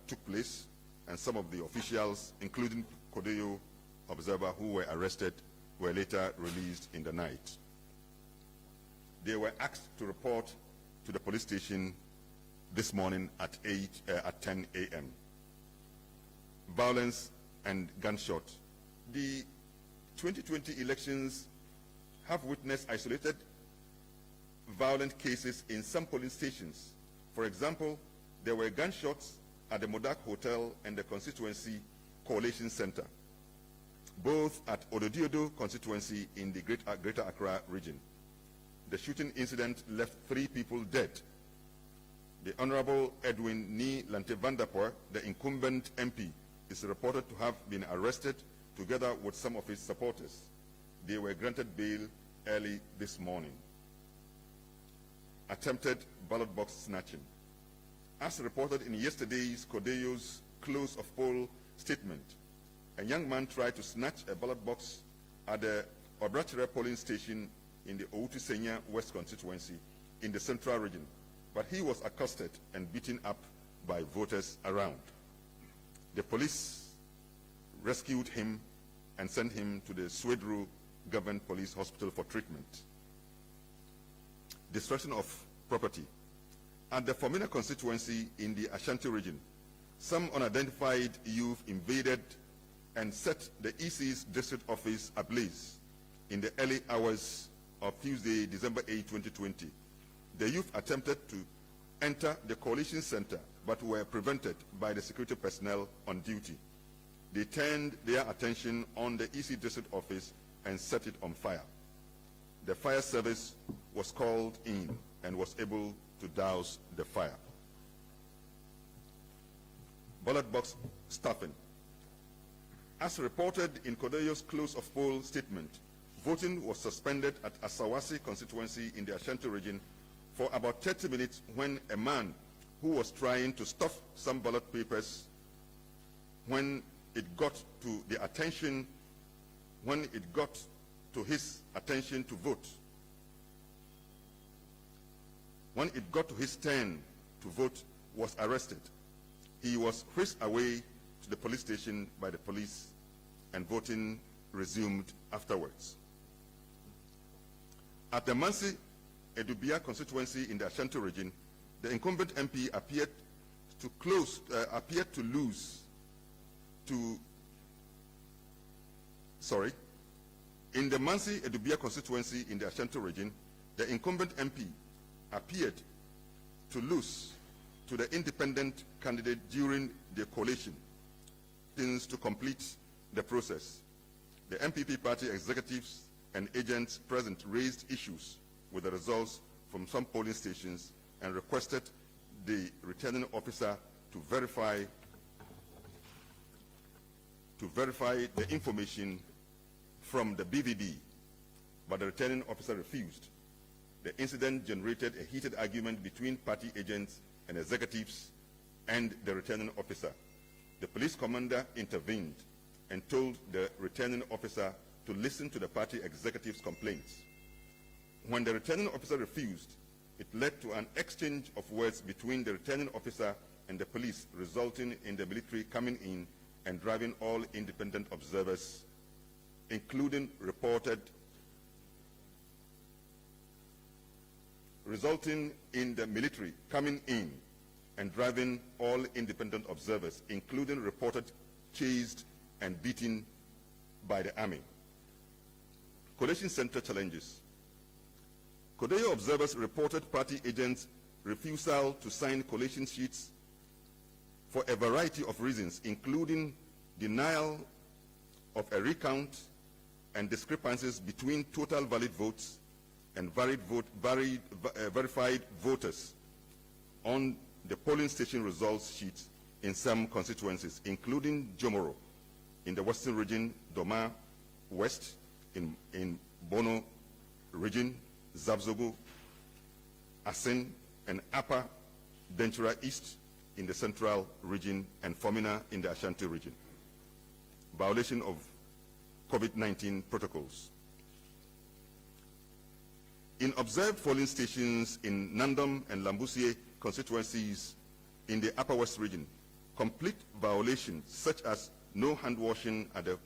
took place, and some of the officials, including Kodeyo observer who were arrested, were later released in the night. They were asked to report to the police station this morning at 10 a.m. Violence and gunshot. The 2020 elections have witnessed isolated violent cases in some polling stations. For example, there were gunshots at the Modak Hotel and the constituency Coalition Center, both at Ododiodo constituency in the Greater Accra region. The shooting incident left 3 people dead. The Honorable Edwin Ni Lantevandapur, the incumbent MP, is reported to have been arrested together with some of his supporters. They were granted bail early this morning. Attempted ballot box snatching. As reported in yesterday's Kodeyo's close of poll statement, a young man tried to snatch a ballot box at the Obrachere polling station in the Outu-Senya West constituency in the Central region, but he was accosted and beaten up by voters around. The police rescued him and sent him to the Swedru Government Police Hospital for treatment. Destruction of property. At the Formina constituency in the Ashanti region, some unidentified youth invaded and set the EC's district office ablaze in the early hours of Tuesday, December 8, 2020. The youth attempted to enter the coalition center but were prevented by the security personnel on duty. They turned their attention on the EC district office and set it on fire. The fire service was called in and was able to douse the fire. Ballot box stuffing. As reported in Kodeyo's close of poll statement, voting was suspended at Asawasi constituency in the Ashanti region for about 30 minutes when a man who was trying to stuff some ballot papers, when it got to his attention to vote, when it got to his turn to vote, was arrested. He was whisked away to the police station by the police, and voting resumed afterwards. At the Mansi Edubia constituency in the Ashanti region, the incumbent MP appeared to In the Mansi Edubia constituency in the Ashanti region, the incumbent MP appeared to lose to the independent candidate during the collation to complete the process. The MPP party executives and agents present raised issues with the results from some polling stations and requested the returning officer to verify the information from the BVB, but the returning officer refused. The incident generated a heated argument between party agents and executives and the returning officer. The police commander intervened and told the returning officer to listen to the party executive's complaints. When the returning officer refused, it led to an exchange of words between the returning officer and the police, resulting in the military coming in and driving all independent observers, including reported chased and beaten by the army. Collation center challenges. Kodeyo observers reported party agents' refusal to sign collation sheets for a variety of reasons, including denial of a recount and discrepancies between total valid votes and verified voters on the polling station results sheets in some constituencies, including Jomoro in the Western region, Doma West in Bono region, Zabzogo, Asin, and Upper Dentura East in the Central region, and Fomina in the Ashanti region. Violation of COVID-19 protocols. In observed polling stations in Nandom and Lambusie constituencies in the Upper West region, complete violations such as no hand washing at the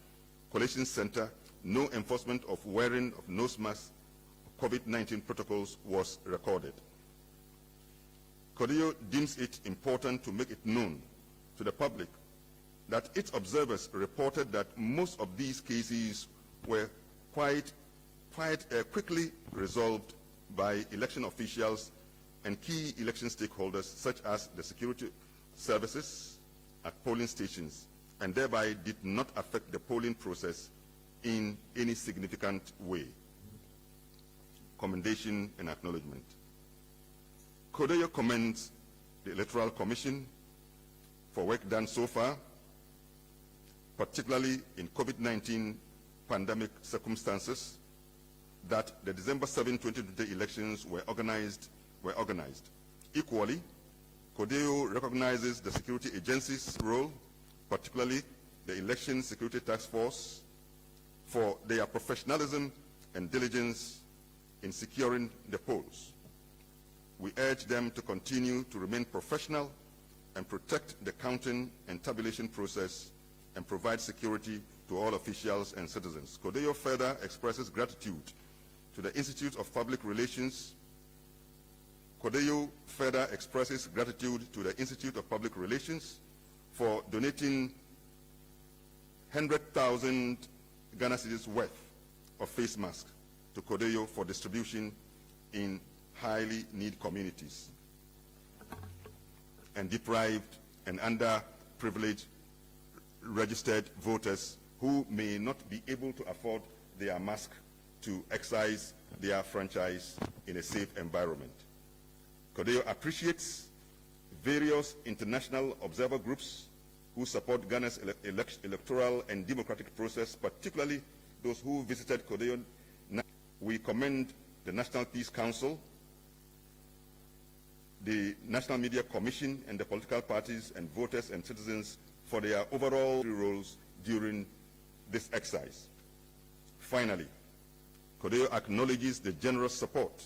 collation center, no enforcement of wearing of nose masks, COVID-19 protocols was recorded. Kodeyo deems it important to make it known to the public that its observers reported that most of these cases were quite quickly resolved by election officials and key election stakeholders such as the security services at polling stations, and thereby did not affect the polling process in any significant way. Commendation and acknowledgement. Kodeyo commends the Electoral Commission for work done so far, particularly in COVID-19 pandemic circumstances, that the December 7, 2020 elections were organized. Equally, Kodeyo recognizes the security agencies' role, particularly the Election Security Task Force, for their professionalism and diligence in securing the polls. We urge them to continue to remain professional and protect the counting and tabulation process and provide security to all officials and citizens. Kodeyo further expresses gratitude to the Institute of Public Relations. Kodeyo further expresses gratitude to the Institute of Public Relations for donating 100,000 Ghana cedis worth of face masks to Kodeyo for distribution in highly needy communities and deprived and underprivileged registered voters who may not be able to afford their mask to exercise their franchise in a safe environment. Kodeyo appreciates various international observer groups who support Ghana's electoral and democratic process, particularly those who visited Kodeyo. We commend the National Peace Council, the National Media Commission, and the political parties and voters and citizens for their overall roles during this exercise. Finally, Kodeyo acknowledges the generous support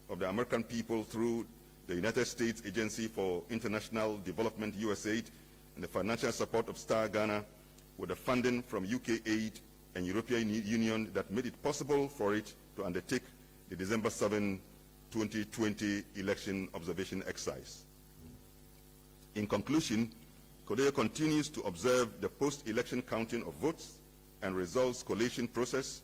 of the American people through the United States Agency for International Development, USAID, and the financial support of Star Ghana, with the funding from UK Aid and European Union that made it possible for it to undertake the December 7, 2020 election observation exercise. In conclusion, Kodeyo continues to observe the post-election counting of votes and results collation process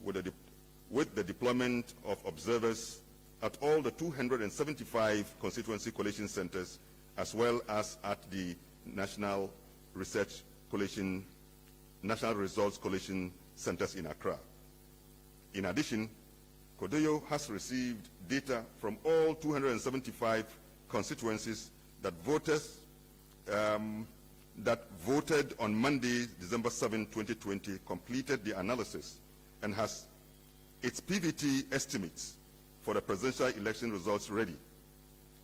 with the deployment of observers at all the 275 constituency collation centers, as well as at the National Results Collation centers in Accra. In addition, Kodoyo has received data from all 275 constituencies that voted on Monday, December 7, 2020, completed the analysis, and has its PVT estimates for the presidential election results ready.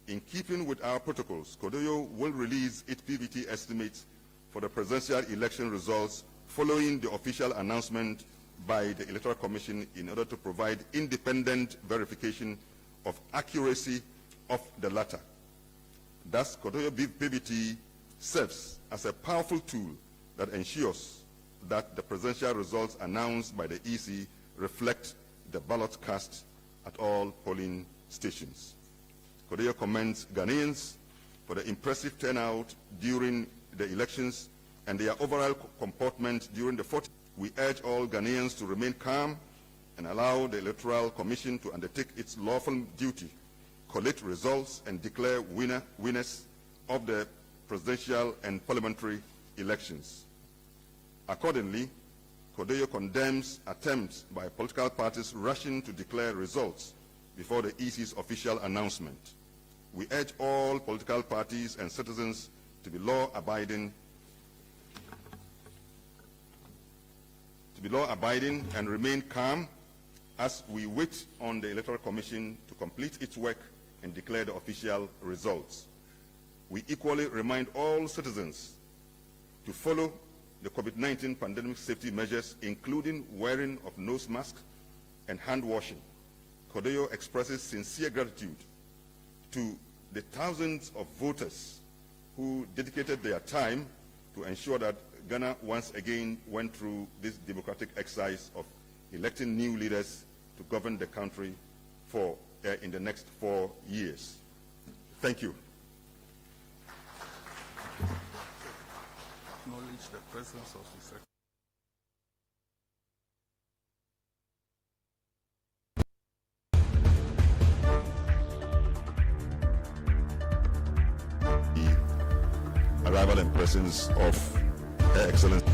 In keeping with our protocols, Kodoyo will release its PVT estimates for the presidential election results following the official announcement by the Electoral Commission in order to provide independent verification of accuracy of the latter. Thus, Kodoyo PVT serves as a powerful tool that ensures that the presidential results announced by the EC reflect the ballot cast at all polling stations. Kodoyo commends Ghanaians for the impressive turnout during the elections and their overall comportment during the 40. We urge all Ghanaians to remain calm and allow the Electoral Commission to undertake its lawful duty, collect results, and declare winners of the presidential and parliamentary elections. Accordingly, Kodoyo condemns attempts by political parties rushing to declare results before the EC's official announcement. We urge all political parties and citizens to be law-abiding and remain calm as we wait on the Electoral Commission to complete its work and declare the official results. We equally remind all citizens to follow the COVID-19 pandemic safety measures, including wearing of nose masks and hand washing. Kodoyo expresses sincere gratitude to the thousands of voters who dedicated their time to ensure that Ghana once again went through this democratic exercise of electing new leaders to govern the country for in the next 4 years. Thank you. Acknowledge the presence of the Secretary. Arrival and presence of Her Excellency.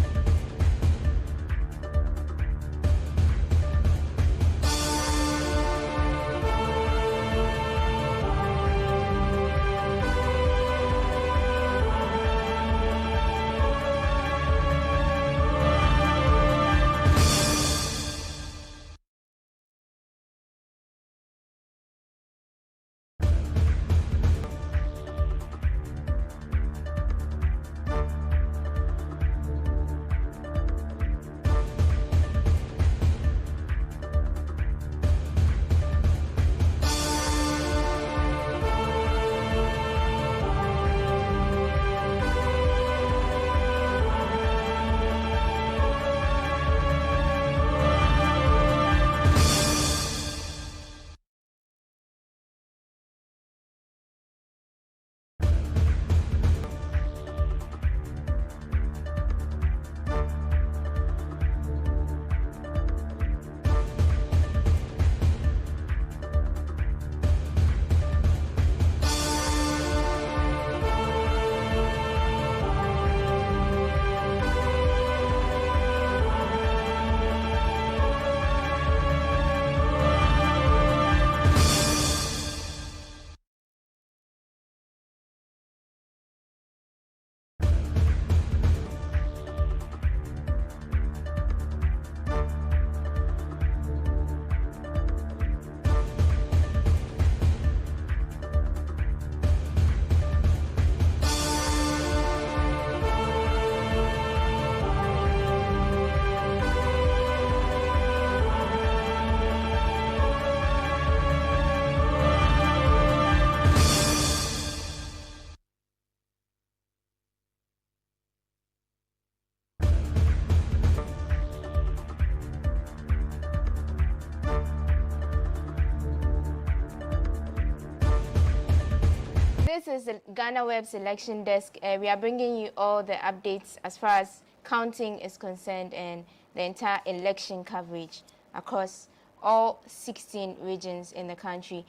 This is the GhanaWeb Selection Desk. We are bringing you all the updates as far as counting is concerned and the entire election coverage across all 16 regions in the country.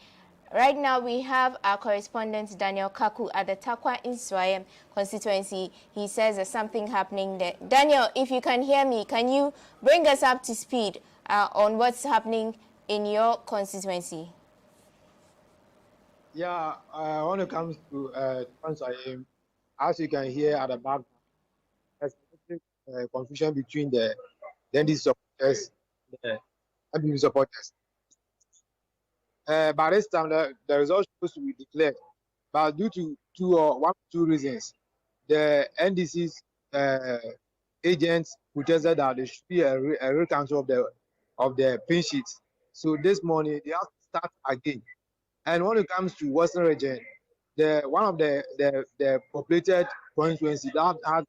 Right now, we have our correspondent Daniel Kaku at the Takwa Inswayem constituency. He says there's something happening there. Daniel, if you can hear me, can you bring us up to speed on what's happening in your constituency? Yeah, when it comes to Inswayem, as you can hear at the back, there's confusion between the NDC supporters and the MPP supporters. By this time, the result was supposed to be declared, but due to two or two reasons, the NDC's agents protested that there should be a recount of the pin sheets. So this morning they have to start again. And when it comes to Western region, one of the populated constituency that has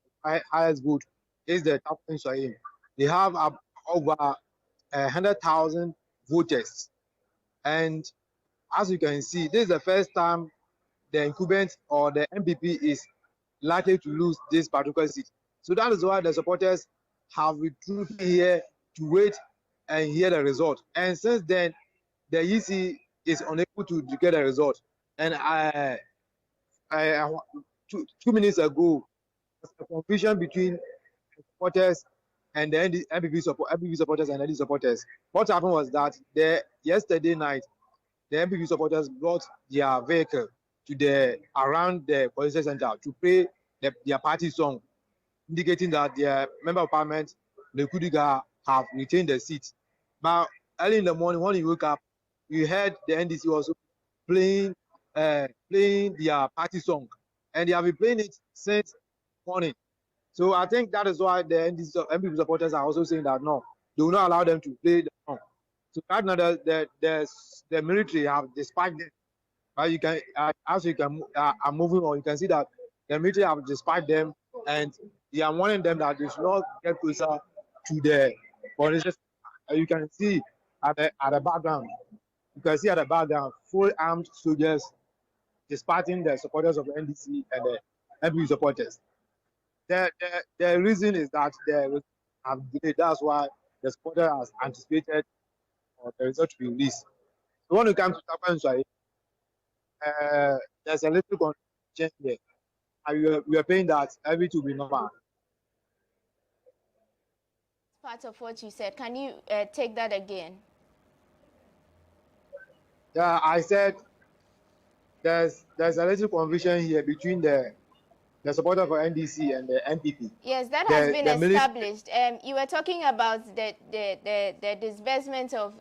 highest vote is the Takwa Inswayem. They have over 100,000 voters. And as you can see, this is the first time the incumbent or the MPP is likely to lose this particular seat. So that is why the supporters have withdrawn here to wait and hear the result. And since then, the EC is unable to get a result. And 2 minutes ago, a confusion between supporters and the MPP supporters and NDC supporters. What happened was that yesterday night, the MPP supporters brought their vehicle to around the police center to play their party song, indicating that their member of parliament, the Kudiga, have retained the seat. But early in the morning, when you woke up, you heard the NDC also playing their party song, and they have been playing it since morning. So I think that is why the MPP supporters are also saying that no, they will not allow them to play the song. So right now, the military have despite them. You can, as you can, are moving on. You can see that the military have despite them, and they are warning them that they should not get closer to the politicians. You can see at the background. You can see at the background full armed soldiers dispatching the supporters of the NDC and the MPP supporters. The reason is that the have delayed. That's why the supporter has anticipated the result to be released. So when it comes to Takwa Inswayem, there's a little confusion here. We are paying that everything will be normal. Part of what you said. Can you take that again? Yeah, I said there's a little confusion here between the supporter for NDC and the MPP. Yes, that has been established. You were talking about the disbursement of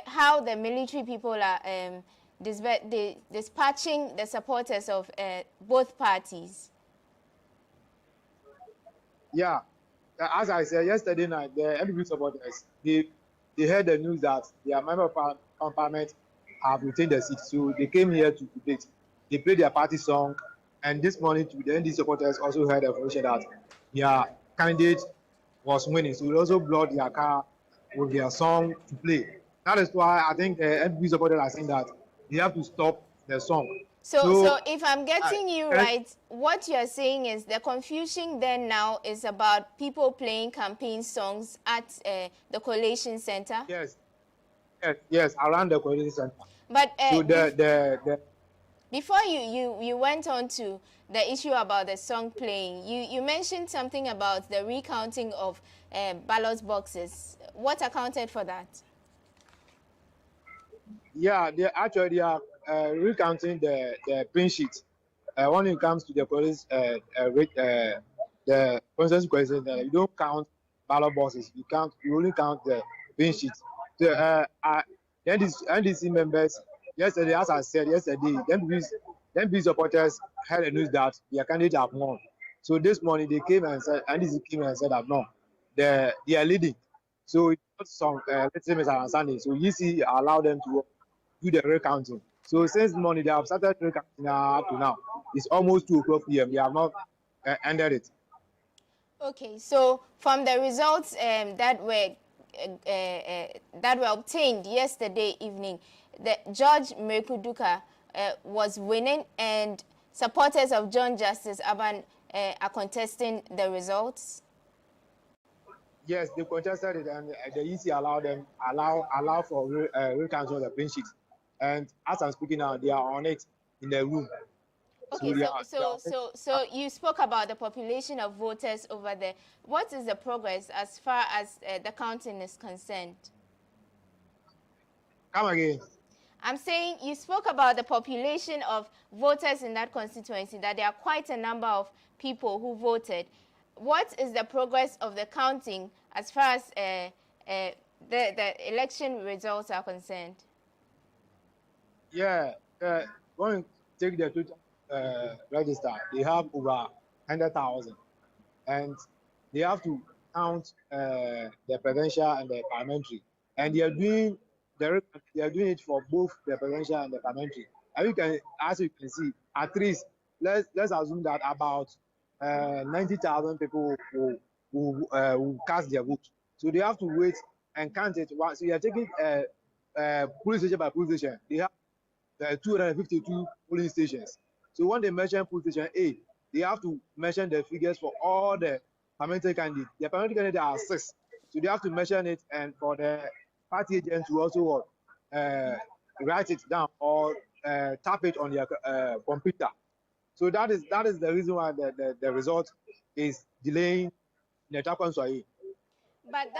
how the military people are dispatching the supporters of both parties. Yeah, as I said yesterday night, the MPP supporters they heard the news that their member of parliament have retained the seat, so they came here to debate. They played their party song, and this morning the NDC supporters also heard the information that their candidate was winning, so they also brought their car with their song to play. That is why I think the MPP supporters are saying that they have to stop the song. So if I'm getting you right, what you're saying is the confusion then now is about people playing campaign songs at the collation center? Yes, around the collation center. But so before you went on to the issue about the song playing, you mentioned something about the recounting of ballot boxes. What accounted for that? Yeah, they are recounting the print sheet. When it comes to the police, the consensus question, you don't count ballot boxes. You only count the print sheets. The NDC members yesterday, as I said yesterday, the MPP supporters heard the news that their candidate have won. So this morning they came and said, NDC came and said that no, they are leading. So it's not some let's say misunderstanding. So EC allowed them to do the recounting. So since morning they have started recounting up to now. It's almost 2:00 p.m. They have not ended it. Okay, so from the results that were obtained yesterday evening, the George Mekuduka was winning, and supporters of John Justice Aban are contesting the results. Yes, they contested it, and the EC allow for recounting of the print sheet. And as I'm speaking now, they are on it in the room. Okay, so you spoke about the population of voters over there. What is the progress as far as the counting is concerned? Come again. I'm saying you spoke about the population of voters in that constituency, that there are quite a number of people who voted. What is the progress of the counting as far as the election results are concerned? Yeah, when you take the total register, they have over 100,000, and they have to count the provincial and the parliamentary, and they are doing it for both the provincial and the parliamentary. And as you can see, at least let's assume that about 90,000 people will cast their vote. So they have to wait and count it. So you are taking police station by police station. They have 252 polling stations. So when they mention police station A, they have to mention the figures for all the parliamentary candidates. The parliamentary candidates are 6. So they have to mention it, and for the party agents to also write it down or tap it on their computer. So that is the reason why the result is delaying the Takwam. But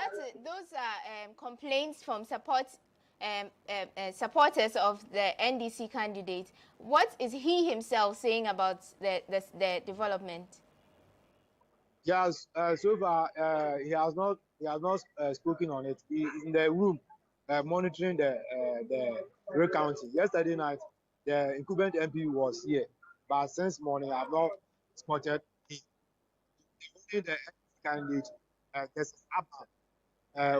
those are complaints from supporters of the NDC candidate. What is he himself saying about the development? Yes, so far he has not spoken on it. He is in the room monitoring the recounting. Yesterday night, the incumbent MP was here, but since morning I have not spotted him. The NDC candidate,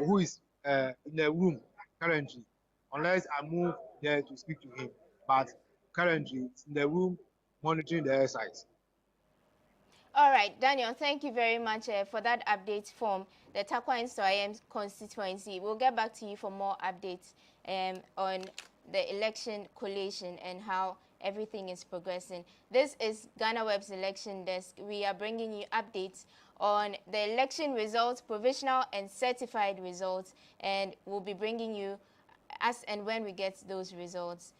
who is in the room currently, unless I move there to speak to him. But currently, it's in the room monitoring the exercise. All right, Daniel, thank you very much for that update from the Takwam constituency. We'll get back to you for more updates on the election collation and how everything is progressing. This is GhanaWeb's election desk. We are bringing you updates on the election results, provisional and certified results, and we'll be bringing you as and when we get those results.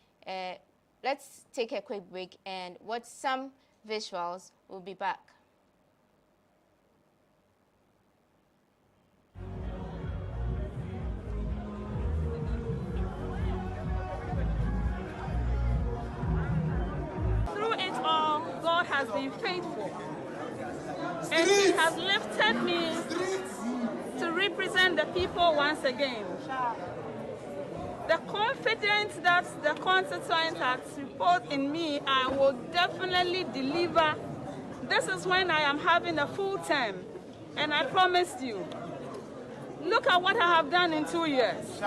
Let's take a quick break and watch some visuals. We'll be back. Through it all, God has been faithful. And He has lifted me to represent the people once again. The confidence that the constituents have put in me, I will definitely deliver. This is when I am having a full term. And I promised you, look at what I have done in 2 years.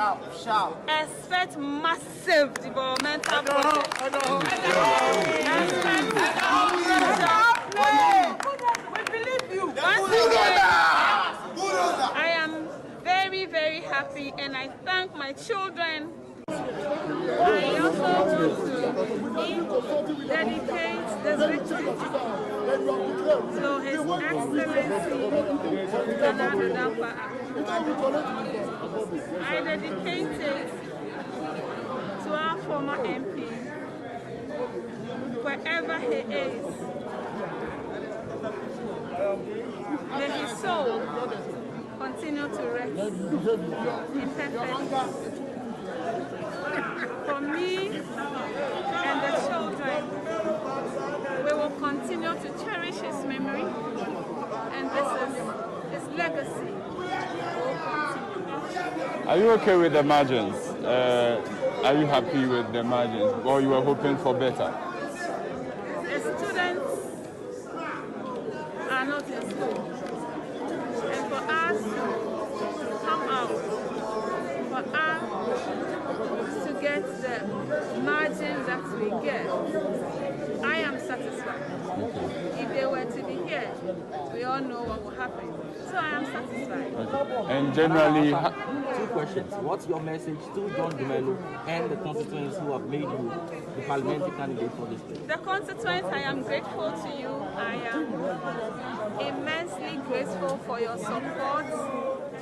Expect massive developmental projects. We believe you. Once again, I am very, very happy, and I thank my children. I also want to dedicate this victory to His Excellency Nana Dankwa. I dedicate it to our former MP, wherever he is. May his soul continue to rest in perfect peace. For me and the children, we will continue to cherish his memory, and this is his legacy. Are you okay with the margins? Are you happy with the margins, or you were hoping for better? The students are not in school, and for us to come out, for us to get the margins that we get, I am satisfied. If they were to be here, we all know what will happen. So I am satisfied. Okay. And generally... Two questions. What's your message to John Dumelo and the constituents who have made you the parliamentary candidate for this place? The constituents, I am grateful to you. I am immensely grateful for your support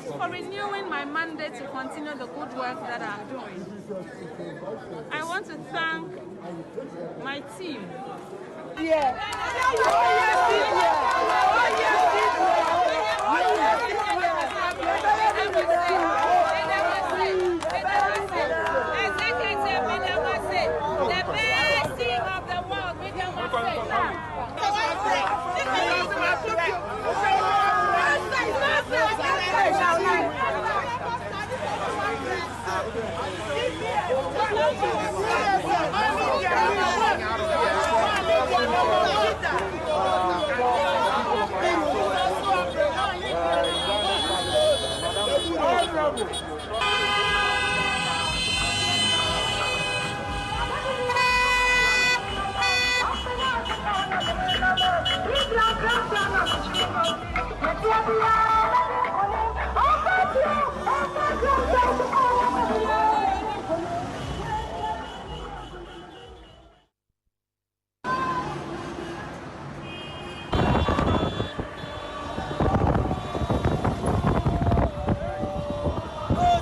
for renewing my mandate to continue the good work that I'm doing. I want to thank my team. Oh!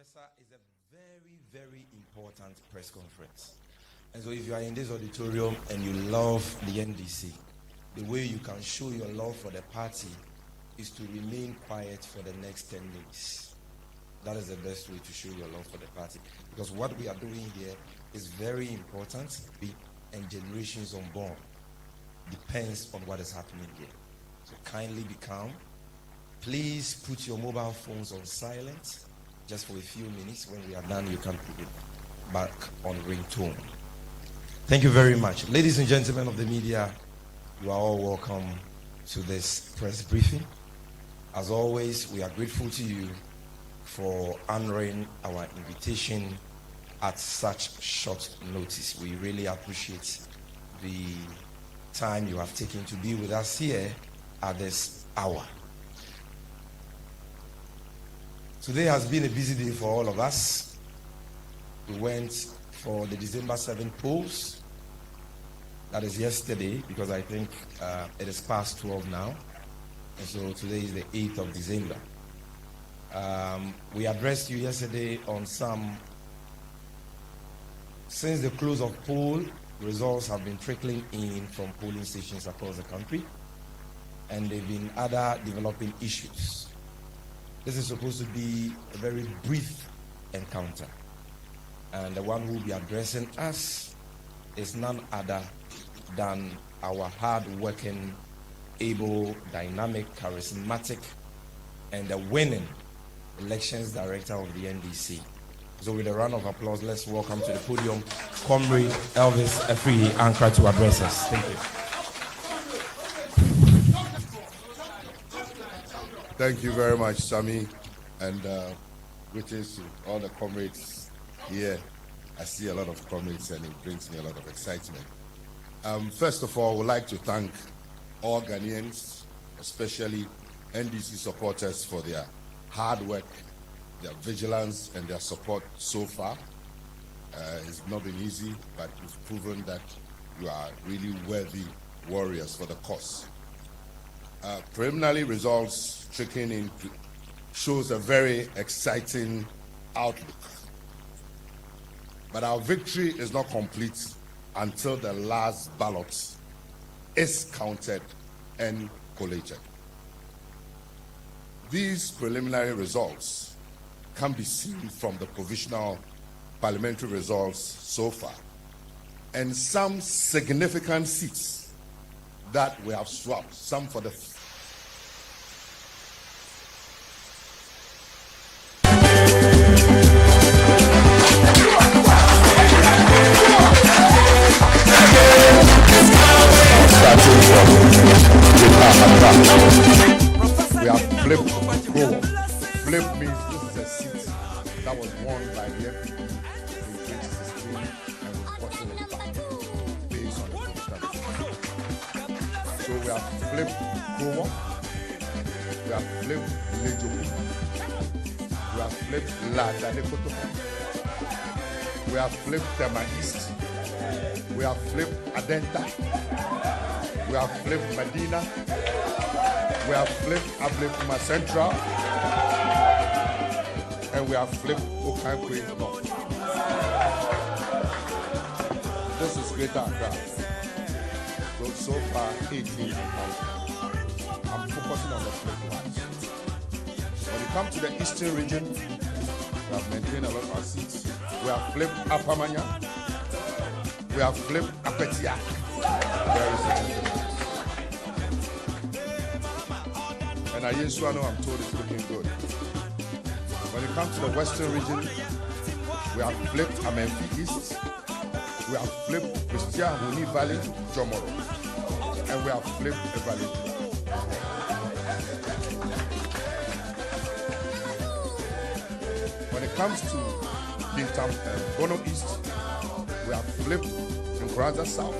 Professor, is a very, very important press conference. And so if you are in this auditorium and you love the NDC, the way you can show your love for the party is to remain quiet for the next 10 days. That is the best way to show your love for the party. Because what we are doing here is very important, and generations unborn depends on what is happening here. So kindly be calm. Please put your mobile phones on silent just for a few minutes. When we are done, you can put it back on ringtone. Thank you very much. Ladies and gentlemen of the media, you are all welcome to this press briefing. As always, we are grateful to you for honoring our invitation at such short notice. We really appreciate the time you have taken to be with us here at this hour. Today has been a busy day for all of us. We went for the December 7 polls. That is yesterday, because I think it is past 12 now. And so today is the 8th of December. We addressed you yesterday on since the close of poll, results have been trickling in from polling stations across the country, and there have been other developing issues. This is supposed to be a very brief encounter, and the one who will be addressing us is none other than our hard-working, able, dynamic, charismatic, and the winning elections director of the NDC. So with a round of applause, let's welcome to the podium Comrade Elvis Efrihi Ankra to address us. Thank you. Thank you very much, Sami, and greetings to all the comrades here. I see a lot of comrades and it brings me a lot of excitement. First of all, I would like to thank all Ghanaians, especially NDC supporters, for their hard work, their vigilance, and their support so far. It's not been easy, but you've proven that you are really worthy warriors for the cause. Preliminary results trickling in shows a very exciting outlook. But our victory is not complete until the last ballot is counted and collated. These preliminary results can be seen from the provisional parliamentary results so far, and some significant seats that we have swapped, some for the we have flipped Goa. Flip means this is a seat that was won by the FPP in 2016 and was gotten it back based on the provisional. So we have flipped Goa, we have flipped Lejobo, we have flipped Ladanekoto, we have flipped Tema East, we have flipped Adenta, we have flipped Medina, we have flipped Ablekuma Central, and we have flipped Okankwe North. This is Greater Accra. So far, 18 I'm focusing on the flip ones. When you come to the eastern region, we have maintained a lot of our seats. We have flipped Apamanya. We have flipped Apetia. Very significant. And Ayeswano, I'm told, is looking good. When it comes to the western region, we have flipped Amenfi East, we have flipped Christian Huni Valley, Jomoro, and we have flipped the Valley. When it comes to Bintam Bono East, we have flipped Nkranza South,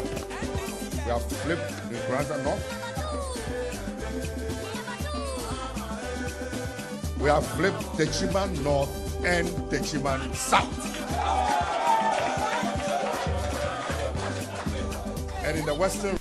we have flipped Nkranza North, we have flipped Techiman North and Techiman South. And in the western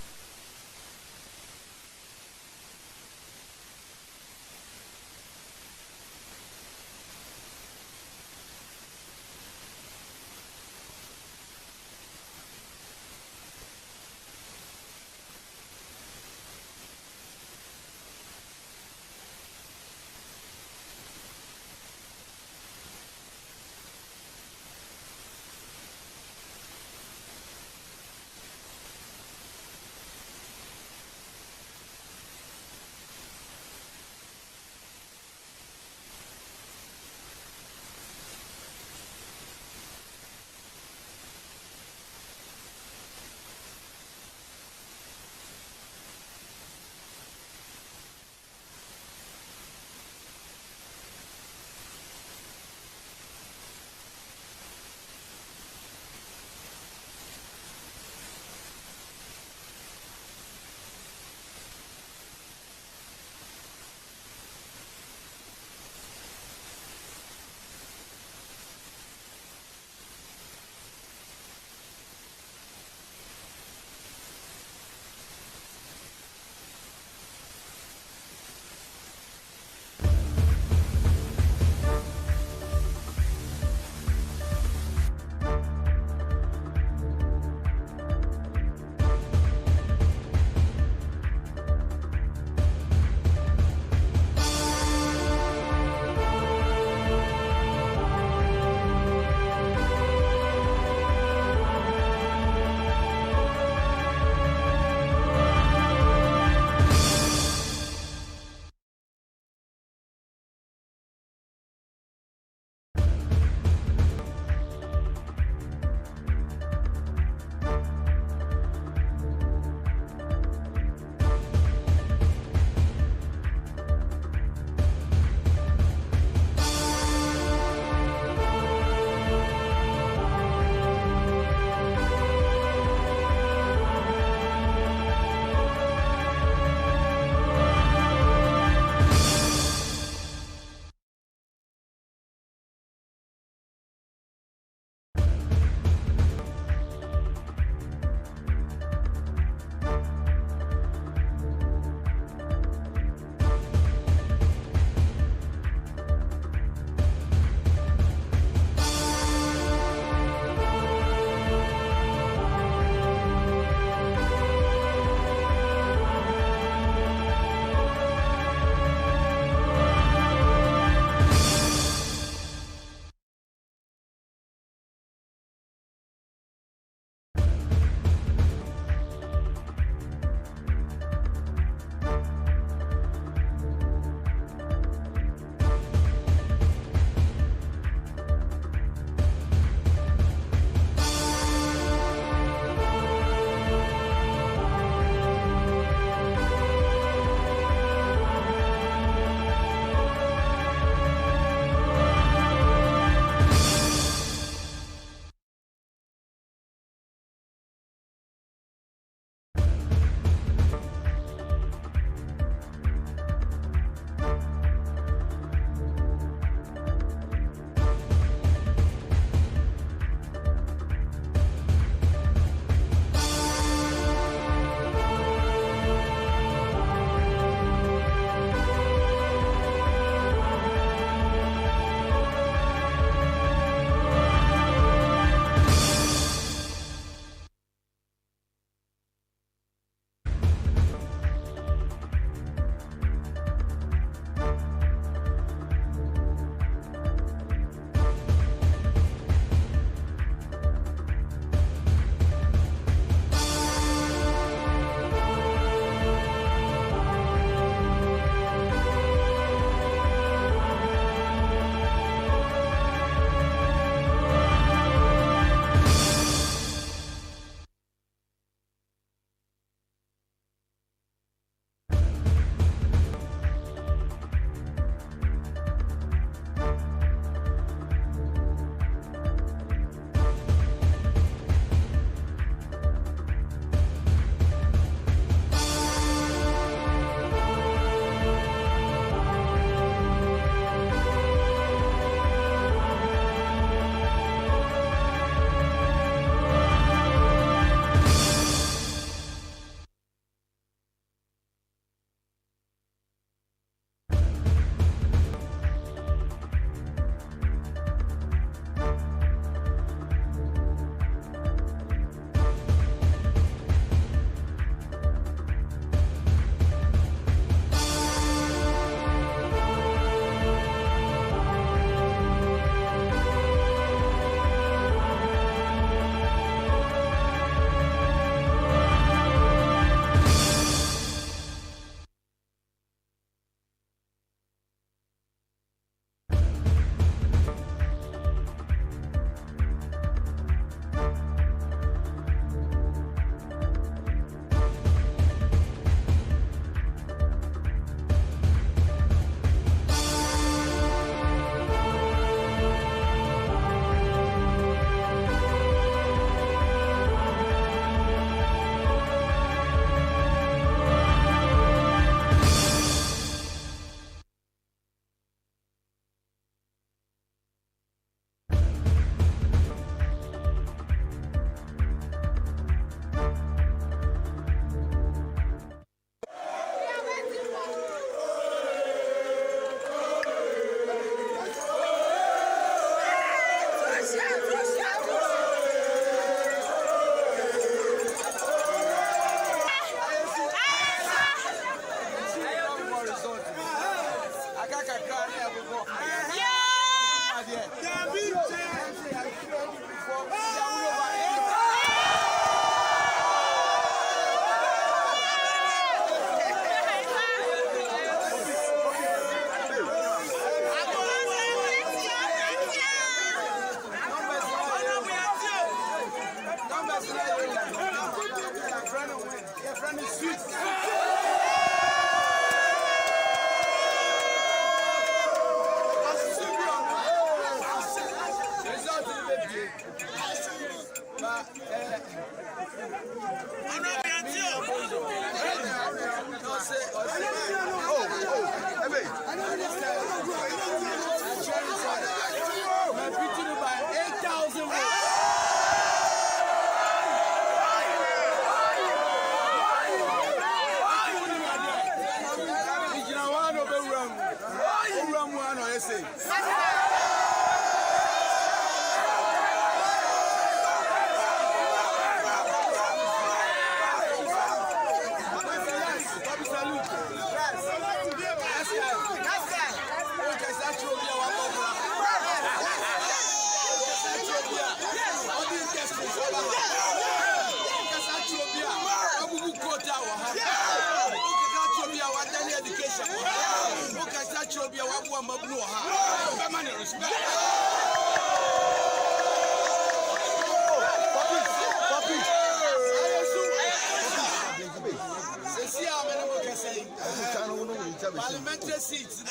Parliamentary seats,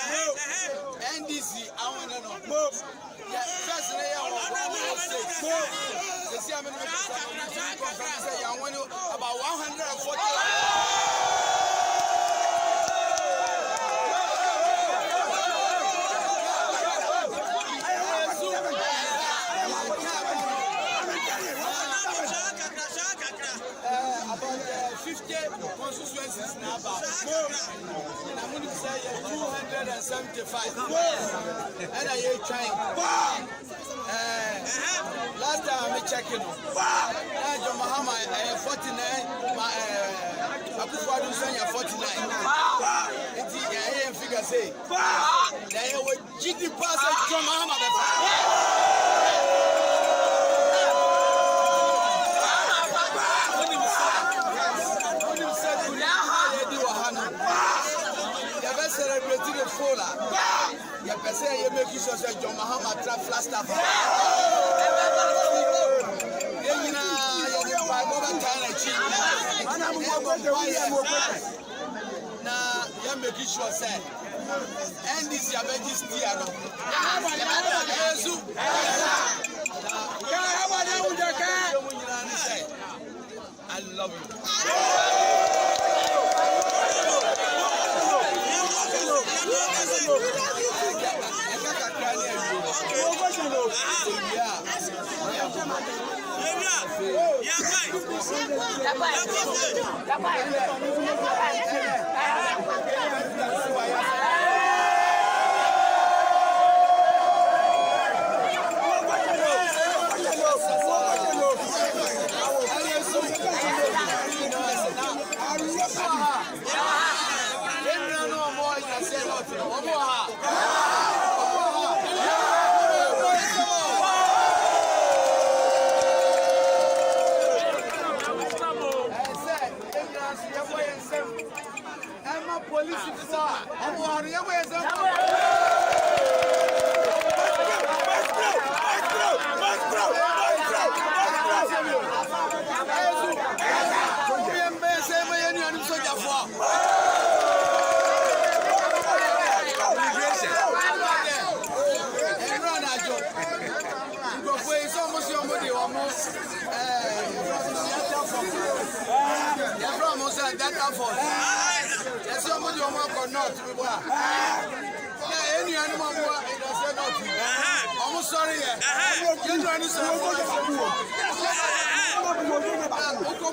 NDC, I want to know. First, about 140. About 50 constituencies now, and I'm going to say 275. And I ain't trying. Last time I'm checking. John Mahama 49. Akufuadu Sanya 49. It's the figure say. They were GD pass John Mahama. Celebrating the Fola. You can say you make use of John Mahama trap flaster. Now, you make sure say, and this is I love you.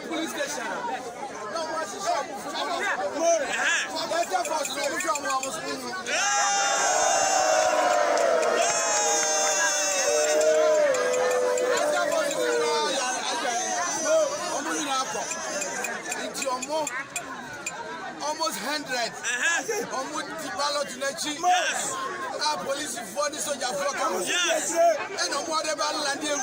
Police station. Almost 100. Almost the ballot in the chief. Our police for the soldier flock. And no more about landing.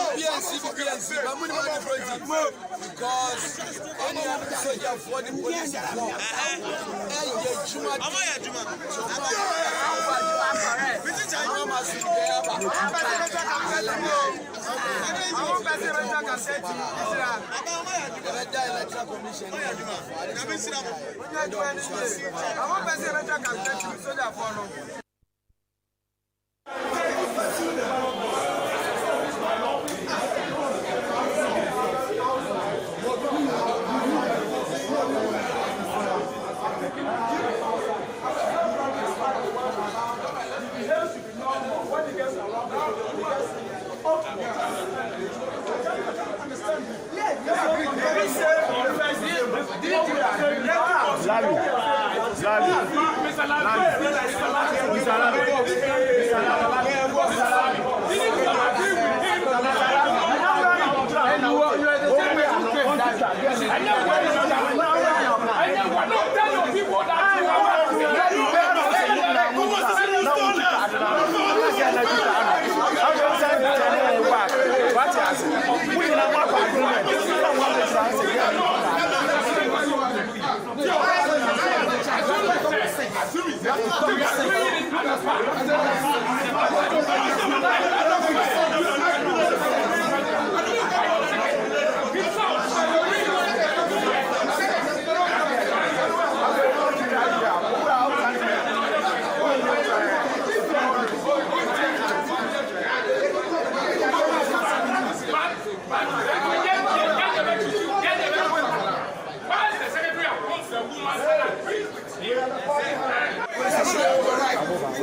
BNC, because any other soldier for the police flock.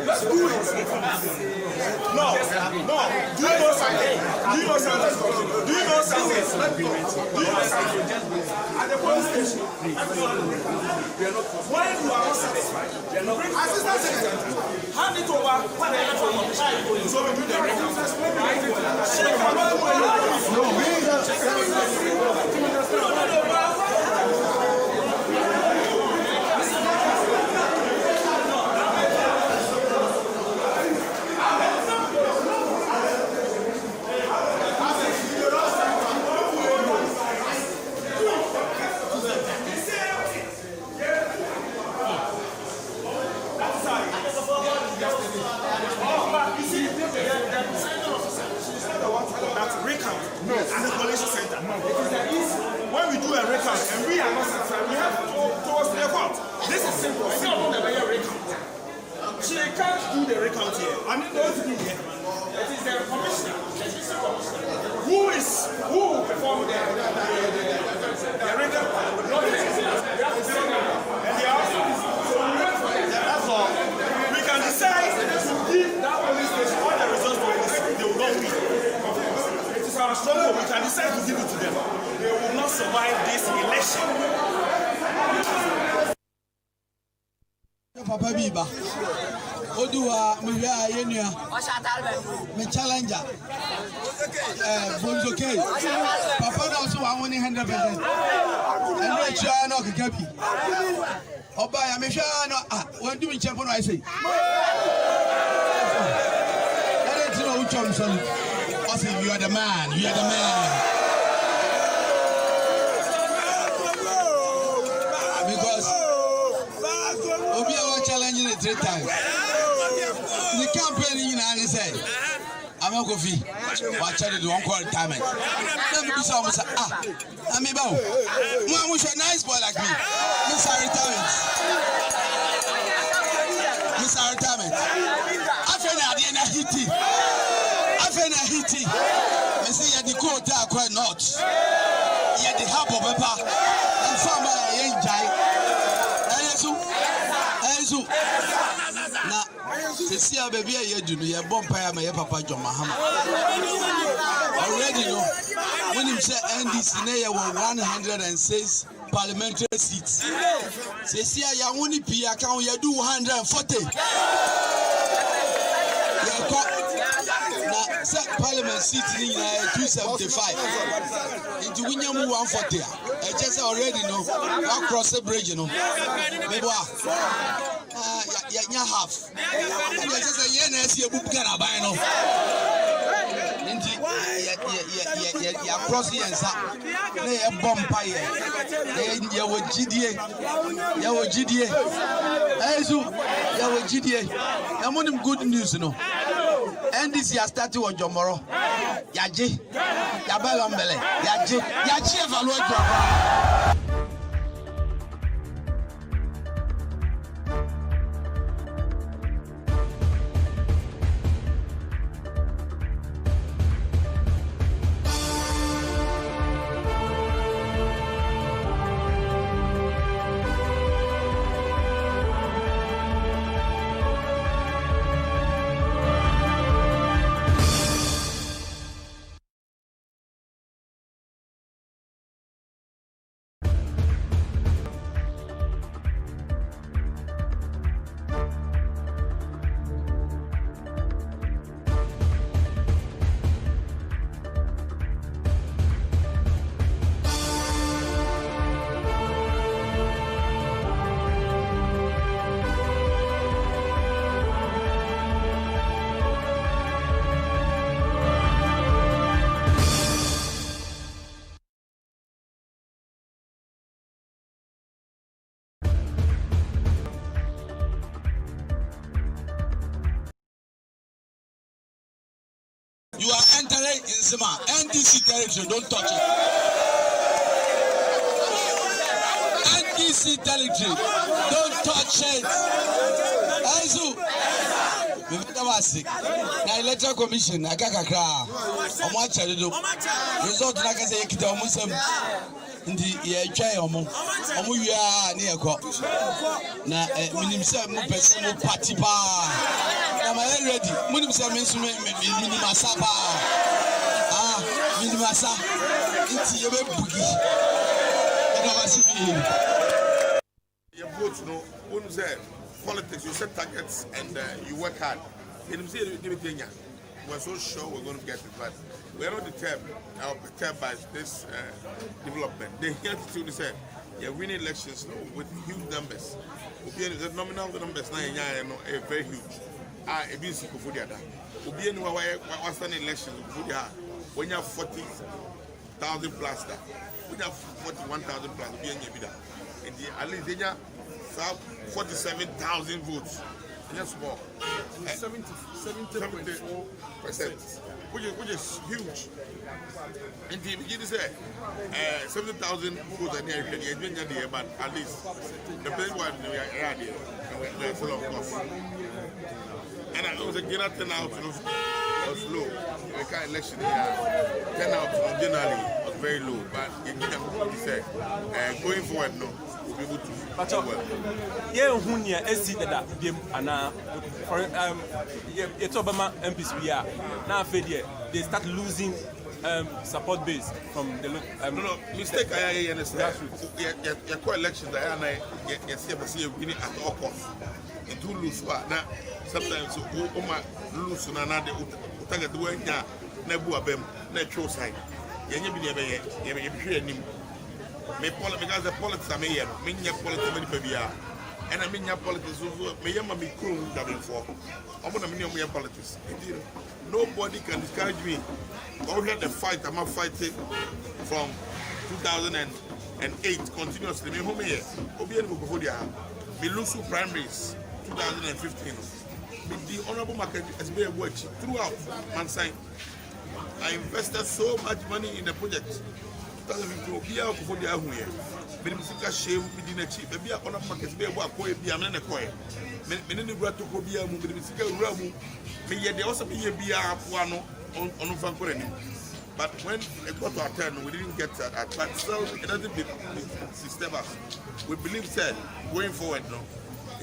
Let's do it. No. Do you know something? At the police station, when you are not satisfied, assistant secretary, hand it over when the electoral commission. So we do the records. At the collection center. When we do a recount and we are not satisfied, we have to go towards the court. This is simple. She can't do the recount here. I mean, those people here. It is the commissioner, the district commissioner, who will perform the recount. And they are also that's all. We can decide to give that police station all the results to NDC. They will not win. Our struggle, we can decide to give it to them. They will not survive this election. Papa Biba, Odua, Maya, Yenia, my challenger, Bonzoke, Papa also 100%. And we try not to copy. Oba, I'm a shano. What do we champion? I say, I don't know which one. You are the man. You are the man. Because Obi was challenging it 3 times. The campaign in Annie said, I'm a coffee. Watch out the one call retirement. Let me be some I'm about. Mom was a nice boy like me. Miss retirement. Miss retirement. I feel that I didn't hit it. Hiti, I say the quota are quite not. Yet the hub of pepper and farmer ain't jai. Now, to see a baby, you do your bumpire, my papa John Mahama. Already know when him say NDC near 106 parliamentary seats. Say, see, I only P account, you do 140. Parliament seat in 275. Into Winyamu 140. I just already know. Across the bridge, you know. Maybe half. I just say, yes, you book Garabino. Across the answer. They are bumpire. They were GDA. They were GDA. They were GDA. I'm on good news, you know. NDC has started on tomorrow. Yaji, Yabalambele, Yaji, evaluate. You are entering in Zima, NDC territory, don't touch it. NDC territory, don't touch it. Aizu, the electoral commission, Akakakra, Omacha, result like I say, Kitamusem, in the Chayomo, Omuya, Niako, Na Minimsa, Mupes, Patipa. I'm ready. Minimsa means Minimasapa. Minimasa. It's your boogie. Your votes, no, wouldn't say politics, you set targets and you work hard. We're so sure we're going to get it, but we're not deterred by this development. They here to say, you're winning elections with huge numbers. The nominal numbers now are very huge. A BC Kufudiada. Ubi and what's an election when you have 40,000 plus that. We have 41,000 plus. And at least they have 47,000 votes. Just more. 70.4%, which is huge. And the beginning say 70,000 votes are there, but at least the best one we are here, and we're full of course. And I was a general turnout was low. The kind election turnout generally was very low, but you can say going forward, no. But yeah, Hunia, SC that for it's Obama MPs we are now they start losing support base from the no mistake I understand. Your co-elections I see winning at all costs. It will lose now. Sometimes lose na na de utaga de wanya na bu abem na tro side. Yenye bi de be ye anim. Me because the politics are me politics many people and I mean politics me yama me krum that before. I'm na me politics. Nobody can discourage me. Go here the fight I'm fighting from 2008 continuously. Me home here. Obi en go dia. Me lose primaries 2015. With the honorable market has been working throughout Mansai. I invested so much money in the project. 2015, we are for the Ahuya. Medical shame within a cheap, maybe a honorable market be a work, be a man a coin. Many brought to Kobia, medical Ramu, may yet also be a Biapuano on Vancoreni. But when it got to our turn, we didn't get that. But still, it doesn't be system. We believe that going forward, no.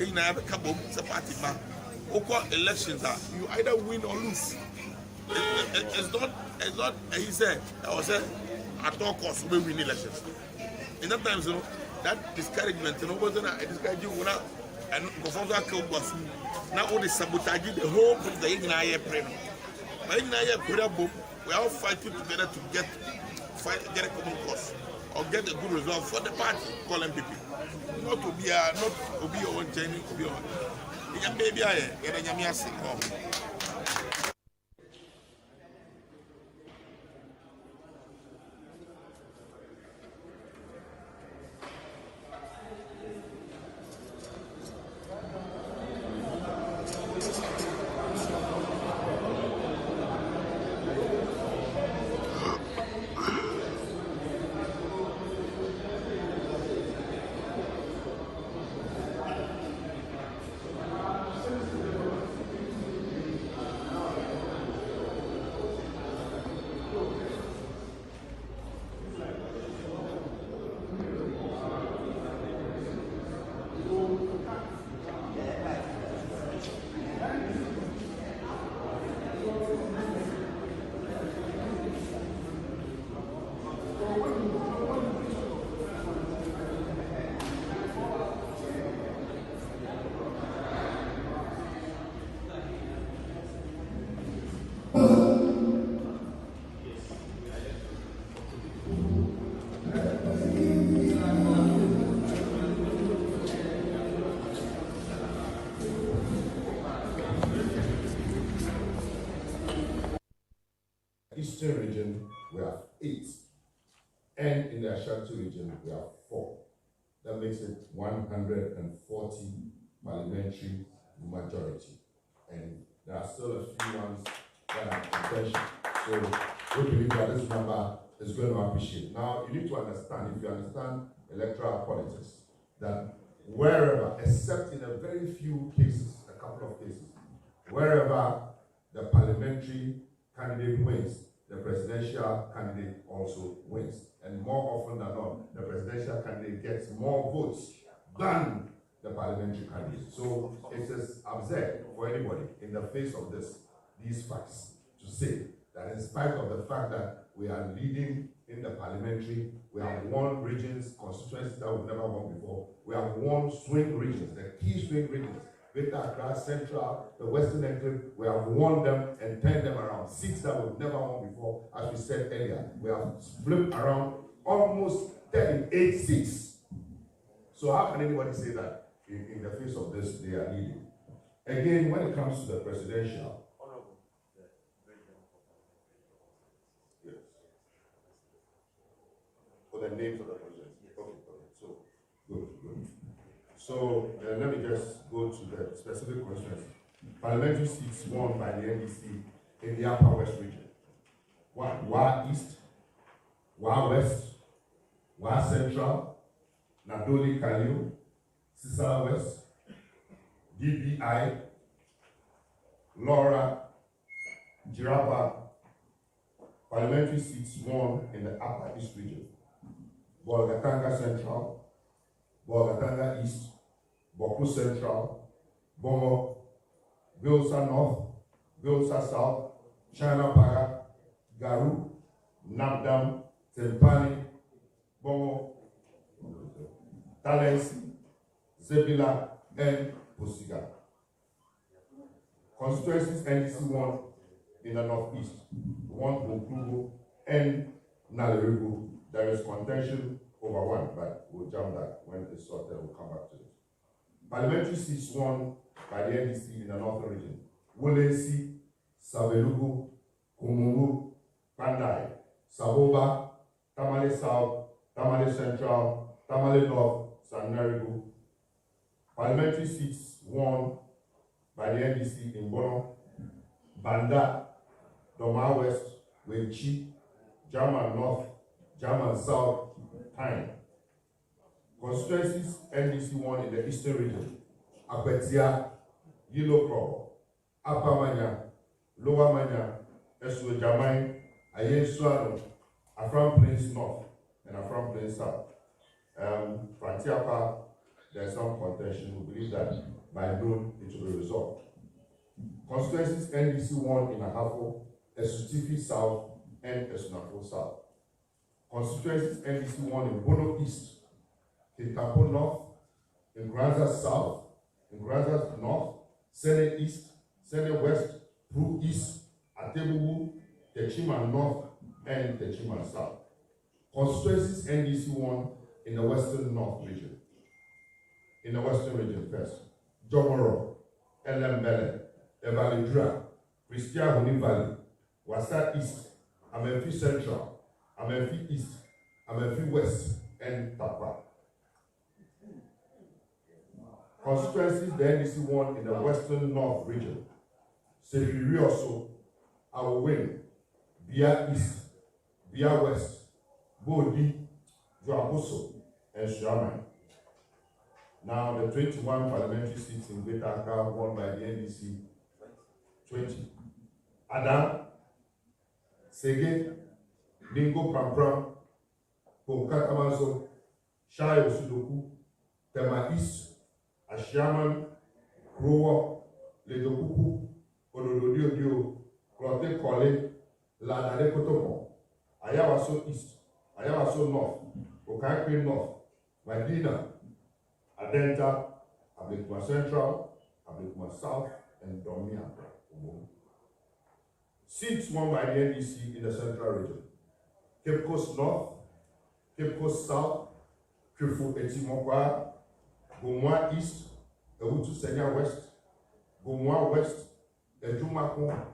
In a couple of party, elections are you either win or lose. It's not. He said, I was saying, at all costs we win elections. In that time, you know, that discouragement, you know, wasn't a discouragement and go now all the sabotage the whole thing the Ignaya Prem. But Ignaya we all fighting together to get a common cause or get a good result for the party, calling people. Not to be your own journey, to be on. Baby, I am. Eastern region, we have 8. And in the Ashanti region, we have 4. That makes it 140 parliamentary majority. And there are still a few ones intention. So we believe that this number is going to appreciate. Now, you need to understand, if you understand electoral politics, that wherever, except in a very few cases, a couple of cases, wherever the parliamentary candidate wins, the presidential candidate also wins. And more often than not, the presidential candidate gets more votes than the parliamentary candidate. So it is absurd for anybody in the face of these facts to say that in spite of the fact that we are leading in the parliamentary, we have won regions, constituencies that we've never won before. We have won swing regions, the key swing regions, Greater Accra, Central, the Western Enclave. We have won them and turned them around. Seats that we've never won before, as we said earlier. We have flipped around almost 38 seats. So how can anybody say that in the face of this they are leading? Again, when it comes to the presidential, yes. For the names of the presidents. Okay. So good. So let me just go to the specific questions. Parliamentary seats won by the NDC in the Upper West region. Wa East, Wa West, Wa Central, Nadoli Kalio, Sisala West, DBI, Laura, Jiraba. Parliamentary seats won in the Upper East region. Bolgatanga Central, Bolgatanga East, Boku Central, Bomo, Bilsa North, Bilsa South, China Paga, Garu, Nabdam, Tempani, Bomo, Talens, Zebila, and Posiga. Constituencies NDC won in the Northeast, won Bukugu and Nalerigu. There is contention over one, but we'll jump that when it's sorted, we'll come back to it. Parliamentary seats won by the NDC in the Northern region. Wolensi, Savelugu, Kumungu, Pandai, Saboba, Tamale South, Tamale Central, Tamale North, Sanarigu. Parliamentary seats won by the NDC in Bono, Banda, Doma West, Wenchi, German North, German South, Time. Constituencies NDC won in the Eastern region. Apetia, Yellow Crow, Upper Manya, Lower Manya, Eswe Jamai, Ayen Suano, Afram Plains North, and Afram Plains South. Frantiapa, there's some contention. We believe that by noon it will be resolved. Constituencies NDC won in Ahafo, Esutifi South, and Esunafo South. Constituencies NDC won in Bono East, in Tapo North, in Granza South, in Granza North, Sene East, Sene West, Pru East, Atebubu, Techima North, and Techima South. Constituencies NDC won in the Western North region. In the Western region first, Jomoro, Elembele, Evalidra, Christia Huni Valley, Wasa East, Amenfi Central, Amenfi East, Amenfi West, and Tapa. Constituencies the NDC won in the Western North region. Sefirioso, Awin, Bia East, Bia West, Bodi, Joaposo, and Shuaman. Now the 21 parliamentary seats in Greater Accra won by the NDC, 20. Adam, Sege, Lingo Prampram, Pomkatamazo, Shayo Sudoku, Tema East, Ashaman, Krowa, Ledokuku, Ododio, Klote Kole, Ladade Kotomo, Ayawaso East, Ayawaso North, Okakwe North, Madina, Adenta, Ablikuma Central, Ablikuma South, and Domia. Seats won by the NDC in the Central region. Cape Coast North, Cape Coast South, Krifu Etimokwa, Gomwa East, Ewutu Senya West, Gomwa West, Ejumako,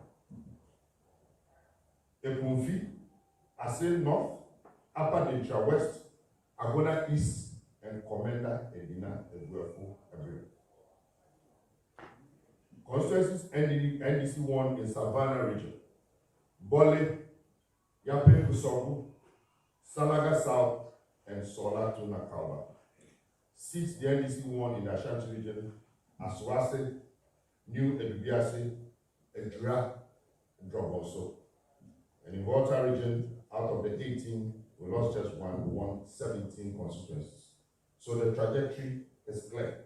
Epunfi, Ase North, Upper Dentra West, Agona East, and Commander Edina Ebuefu Abiru. Constituencies NDC won in Savannah region. Bole, Yape Kusogu, Salaga South, and Sola Tuna Kalba. Seats the NDC won in the Ashanti region, Aswase, New Ebibiase, Edra, and Droboso. And in Volta region, out of the 18, we lost just one, we won 17 constituencies. So the trajectory is clear.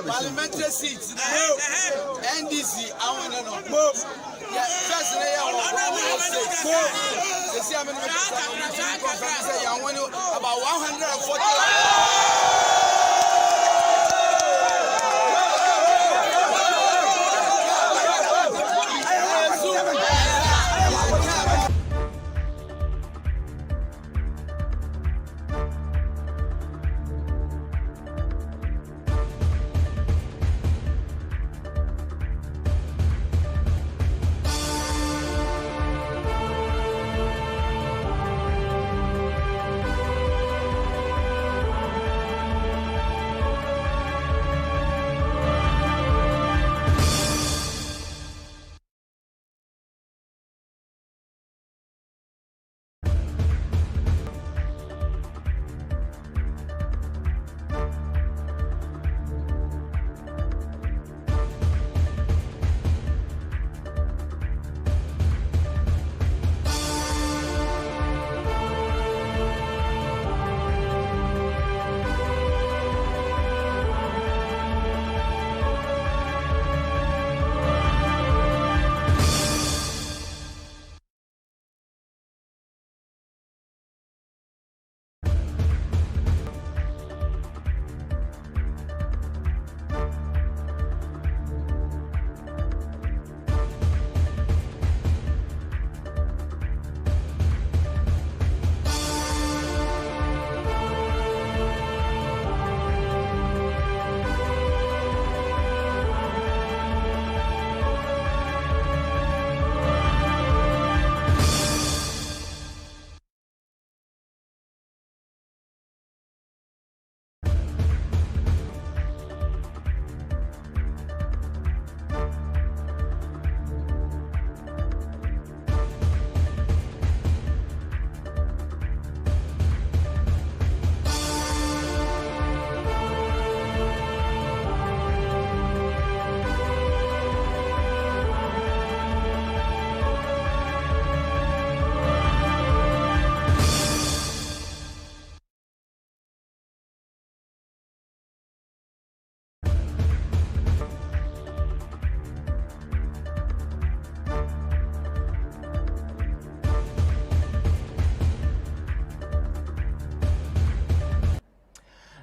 Parliamentary seats, NDC, I want to know. First, about 140.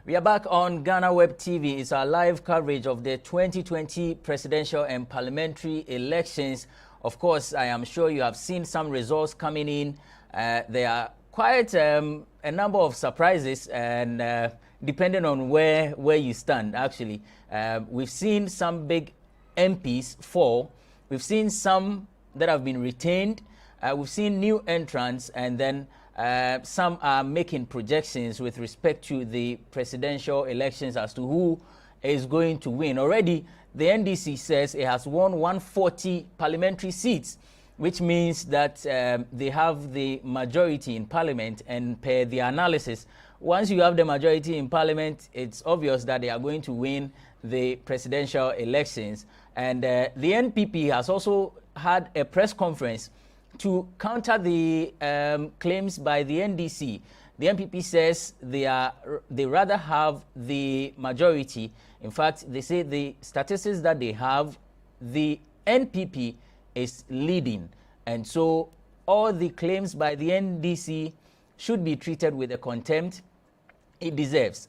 We are back on GhanaWeb TV. It's our live coverage of the 2020 presidential and parliamentary elections. Of course, I am sure you have seen some results coming in. There are quite a number of surprises, and depending on where you stand, actually. We've seen some big MPs fall. We've seen some that have been retained. We've seen new entrants, and then some are making projections with respect to the presidential elections as to who is going to win. Already, the NDC says it has won 140 parliamentary seats, which means that they have the majority in parliament, and per the analysis, once you have the majority in parliament, it's obvious that they are going to win the presidential elections. And the NPP has also had a press conference to counter the claims by the NDC. The NPP says they rather have the majority. In fact, they say the statistics that they have, the NPP is leading. And so all the claims by the NDC should be treated with the contempt it deserves.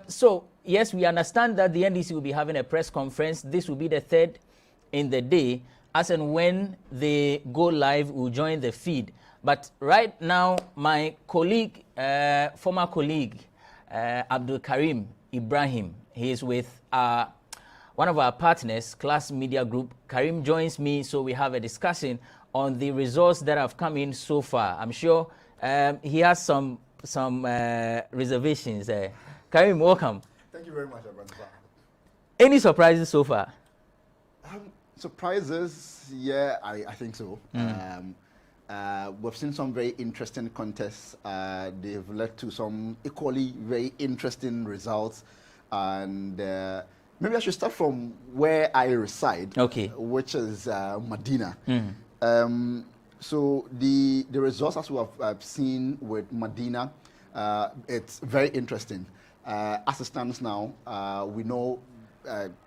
So, yes, we understand that the NDC will be having a press conference. This will be the third in the day. As and when they go live, we'll join the feed. But right now, my colleague, former colleague, Abdul Karim Ibrahim, he is with one of our partners, Class Media Group. Karim joins me, so we have a discussion on the results that have come in so far. I'm sure he has some reservations. Karim, welcome. Thank you very much, Abranza. Any surprises so far? Surprises, yeah, I think so. We've seen some very interesting contests. They've led to some equally very interesting results. And maybe I should start from where I reside, which is Medina. So the results, as we have seen with Medina, it's very interesting. As it stands now, we know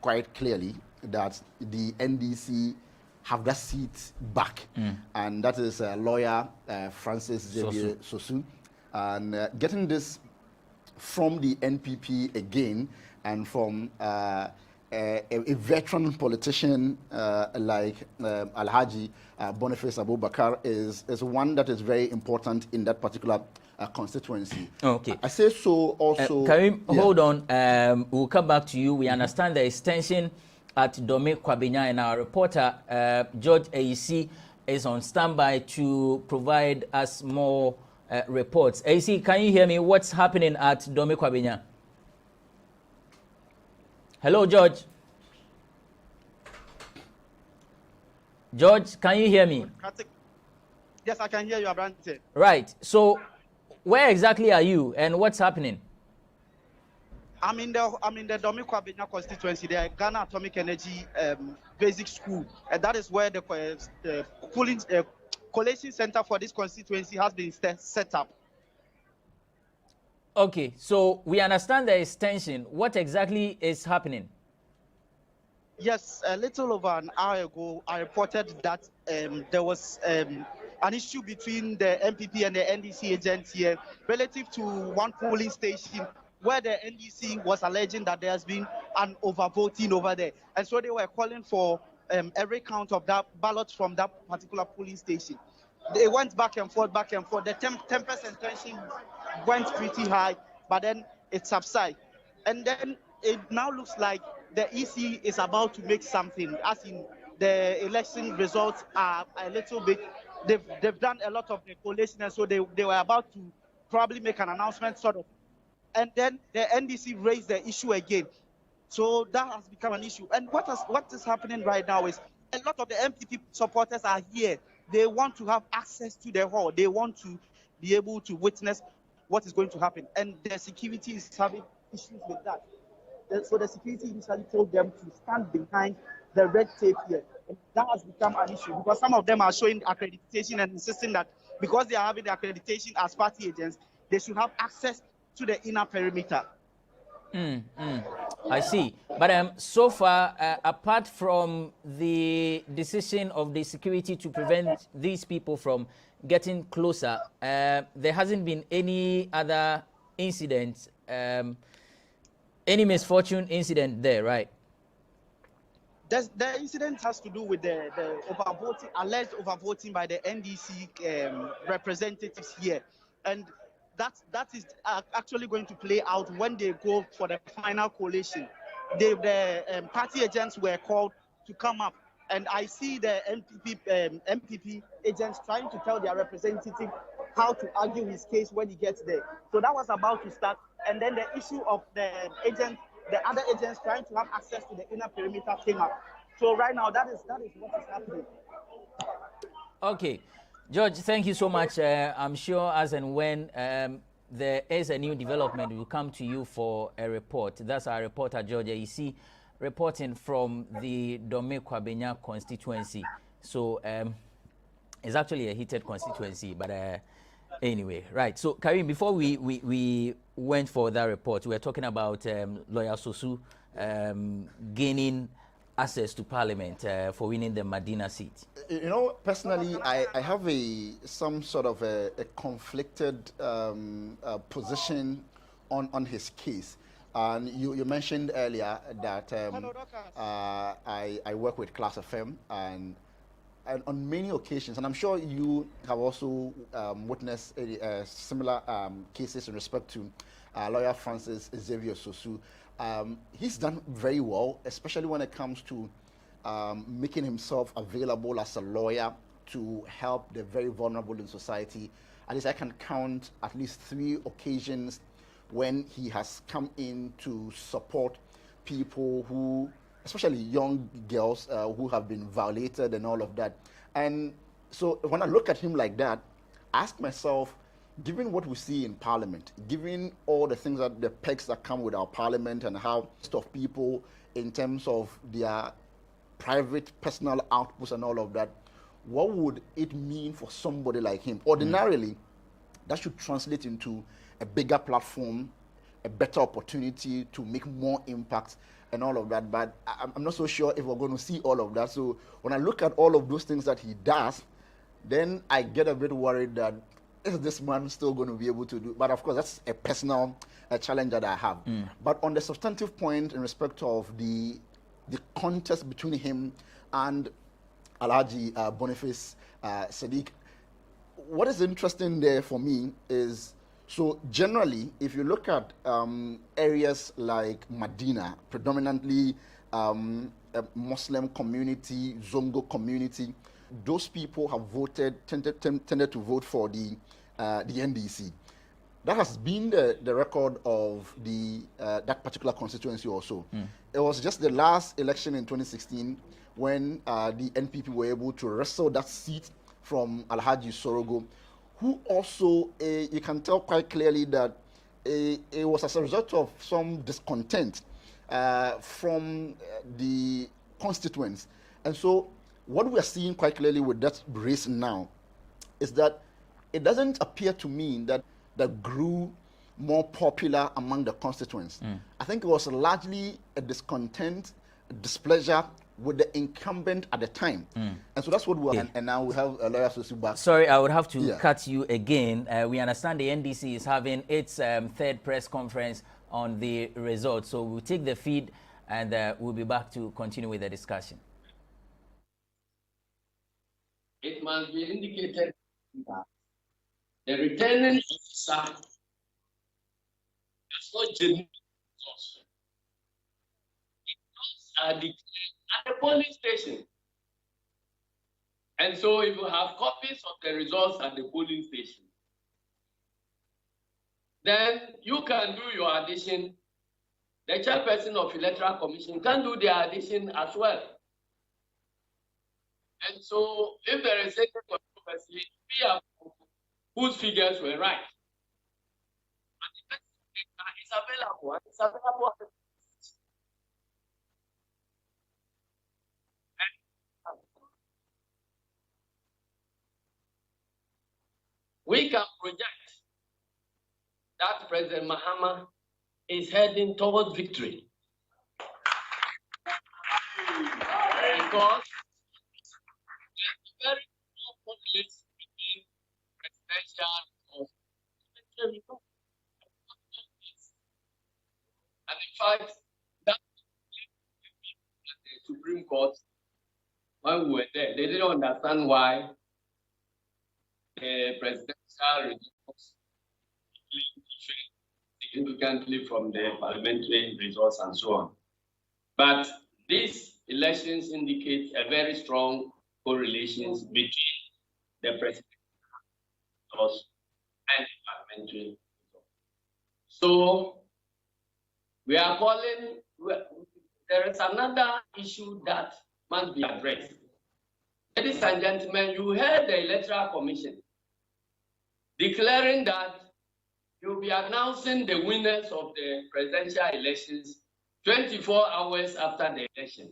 quite clearly that the NDC have that seat back, and that is lawyer Francis Xavier Sosu. And getting this from the NPP again, and from a veteran politician like Alhaji Boniface Abubakar is one that is very important in that particular constituency. Okay. I say so also. Karim, hold on. We'll come back to you. We understand the extension at Dome Kwabenya, and our reporter, George AEC, is on standby to provide us more reports. AEC, can you hear me? What's happening at Dome Kwabenya? Hello, George. George, can you hear me? Yes, I can hear you, Abrante. Right. So, where exactly are you, and what's happening? I'm in the Dome Kwabenya constituency, the Ghana Atomic Energy Basic School, and that is where the collation center for this constituency has been set up. Okay, so we understand the extension. What exactly is happening? Yes, a little over an hour ago, I reported that there was an issue between the MPP and the NDC agents here relative to one polling station where the NDC was alleging that there has been an overvoting over there. And so they were calling for every count of that ballot from that particular polling station. They went back and forth, back and forth. The tempest and tension went pretty high, but then it subsided. And then it now looks like the EC is about to make something, as in the election results are a little bit, they've done a lot of collation, and so they were about to probably make an announcement, sort of. And then the NDC raised the issue again. So that has become an issue. And what is happening right now is a lot of the MPP supporters are here. They want to have access to the hall. They want to be able to witness what is going to happen. And the security is having issues with that. So the security initially told them to stand behind the red tape here. And that has become an issue because some of them are showing accreditation and insisting that because they are having the accreditation as party agents, they should have access to the inner perimeter. I see. But so far, apart from the decision of the security to prevent these people from getting closer, there hasn't been any other incident, any misfortune incident there, right? The incident has to do with the overvoting, alleged overvoting by the NDC representatives here, and that is actually going to play out when they go for the final collation. The party agents were called to come up, and I see the MPP agents trying to tell their representative how to argue his case when he gets there. So that was about to start, and then the issue of the other agents trying to have access to the inner perimeter came up. So right now, that is what is happening. Okay, George, thank you so much. I'm sure as and when there is a new development, we'll come to you for a report. That's our reporter, George AEC, reporting from the Dome Kwabenya constituency. So it's actually a heated constituency, but anyway, right. So Karim, before we went for that report, we were talking about Lawyer Sosu gaining access to Parliament for winning the Medina seat. You know, personally, I have some sort of a conflicted position on his case. And you mentioned earlier that I work with Class FM, and on many occasions, and I'm sure you have also witnessed similar cases in respect to Lawyer Francis Xavier Sosu. He's done very well, especially when it comes to making himself available as a lawyer to help the very vulnerable in society. At least I can count at least 3 occasions when he has come in to support people who, especially young girls who have been violated and all of that. And so when I look at him like that, I ask myself, given what we see in Parliament, given all the things that the pegs that come with our Parliament and how of people in terms of their private personal outputs and all of that, what would it mean for somebody like him? Ordinarily, that should translate into a bigger platform, a better opportunity to make more impact and all of that. But I'm not so sure if we're going to see all of that. So when I look at all of those things that he does, then I get a bit worried that is this man still going to be able to do? But of course, that's a personal challenge that I have. But on the substantive point in respect of the contest between him and Alhaji Boniface Sadiq, what is interesting there for me is, so generally, if you look at areas like Medina, predominantly a Muslim community, Zongo community, those people have tended to vote for the NDC. That has been the record of that particular constituency also. It was just the last election in 2016 when the NPP were able to wrestle that seat from Alhaji Sorogo, who also, you can tell quite clearly that it was as a result of some discontent from the constituents. And so what we are seeing quite clearly with that race now is that it doesn't appear to me that grew more popular among the constituents. I think it was largely a discontent, a displeasure with the incumbent at the time. And so that's what we are, and now we have a lawyer Sosu back. Sorry, I would have to cut you again. We understand the NDC is having its 3rd press conference on the results. So we'll take the feed and we'll be back to continue with the discussion. It must be indicated that the returning officer does not genuine results. Results are declared at the polling station. And so if you have copies of the results at the polling station, then you can do your addition. The chairperson of Electoral Commission can do their addition as well. And so if there is any controversy, we have whose figures were right. And the best data is available. It's available. We can project that President Mahama is heading towards victory. Because there's a very small correlation between presidential they didn't understand why the presidential results different significantly from the parliamentary results and so on. But these elections indicate a very strong correlation between the presidential results and the parliamentary results. So we are calling, there is another issue that must be addressed. Ladies and gentlemen, you heard the Electoral Commission declaring that you'll be announcing the winners of the presidential elections 24 hours after the election.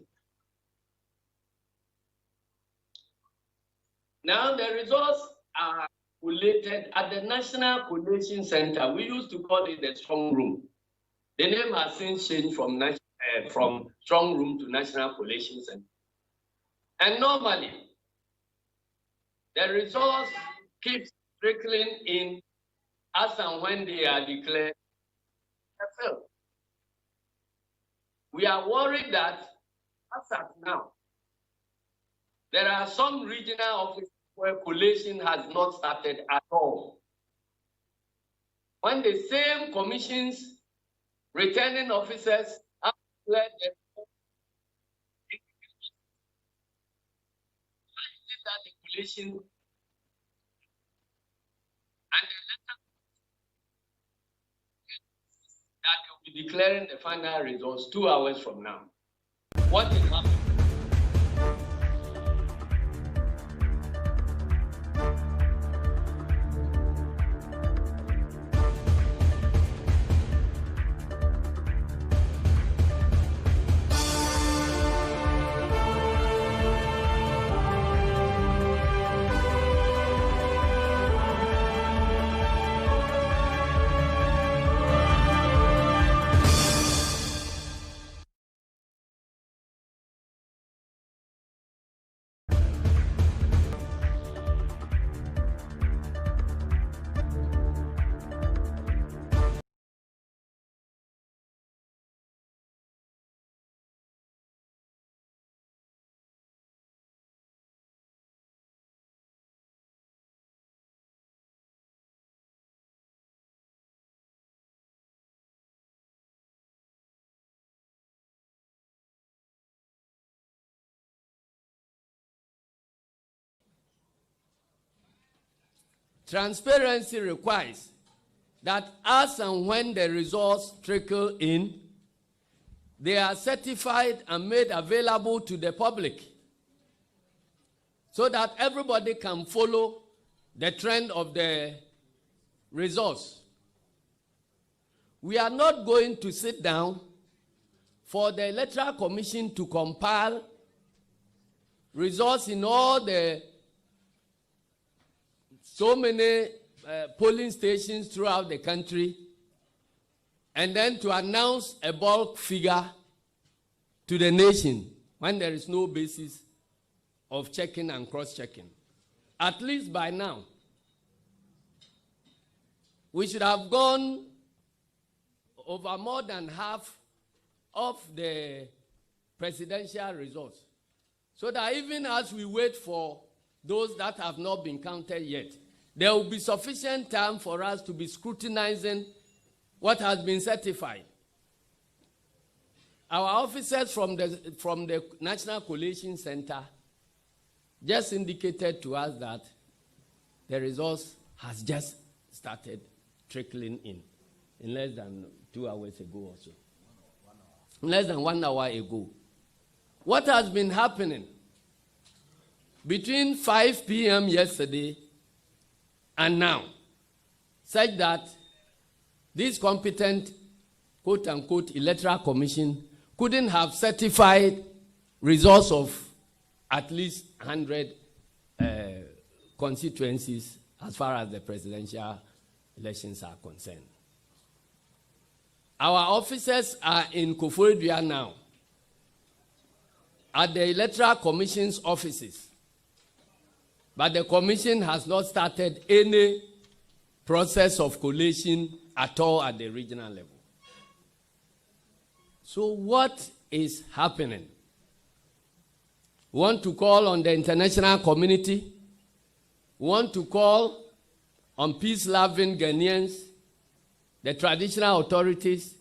Now the results are collated at the National Collation Center. We used to call it the Strong Room. The name has since changed from Strong Room to National Collation Center. And normally, the results keep trickling in as and when they are declared. We are worried that, as of now, there are some regional offices where collation has not started at all. When the same commission's returning officers have declared that the collation and the letter that they will be declaring the final results 2 hours from now. What is happening? Transparency requires that as and when the results trickle in, they are certified and made available to the public so that everybody can follow the trend of the results. We are not going to sit down for the Electoral Commission to compile results in all the so many polling stations throughout the country, and then to announce a bulk figure to the nation when there is no basis of checking and cross-checking. At least by now, we should have gone over more than half of the presidential results, so that even as we wait for those that have not been counted yet, there will be sufficient time for us to be scrutinizing what has been certified. Our officers from the National Collation Center just indicated to us that the results has just started trickling in less than 2 hours ago or so. Less than 1 hour ago. What has been happening between 5 p.m. yesterday and now, such that this competent, quote-unquote, Electoral Commission couldn't have certified results of at least 100 constituencies as far as the presidential elections are concerned. Our officers are in Koforidua now, at the Electoral Commission's offices. But the commission has not started any process of collation at all at the regional level. So what is happening? We want to call on the international community. We want to call on peace-loving Ghanaians, the traditional authorities,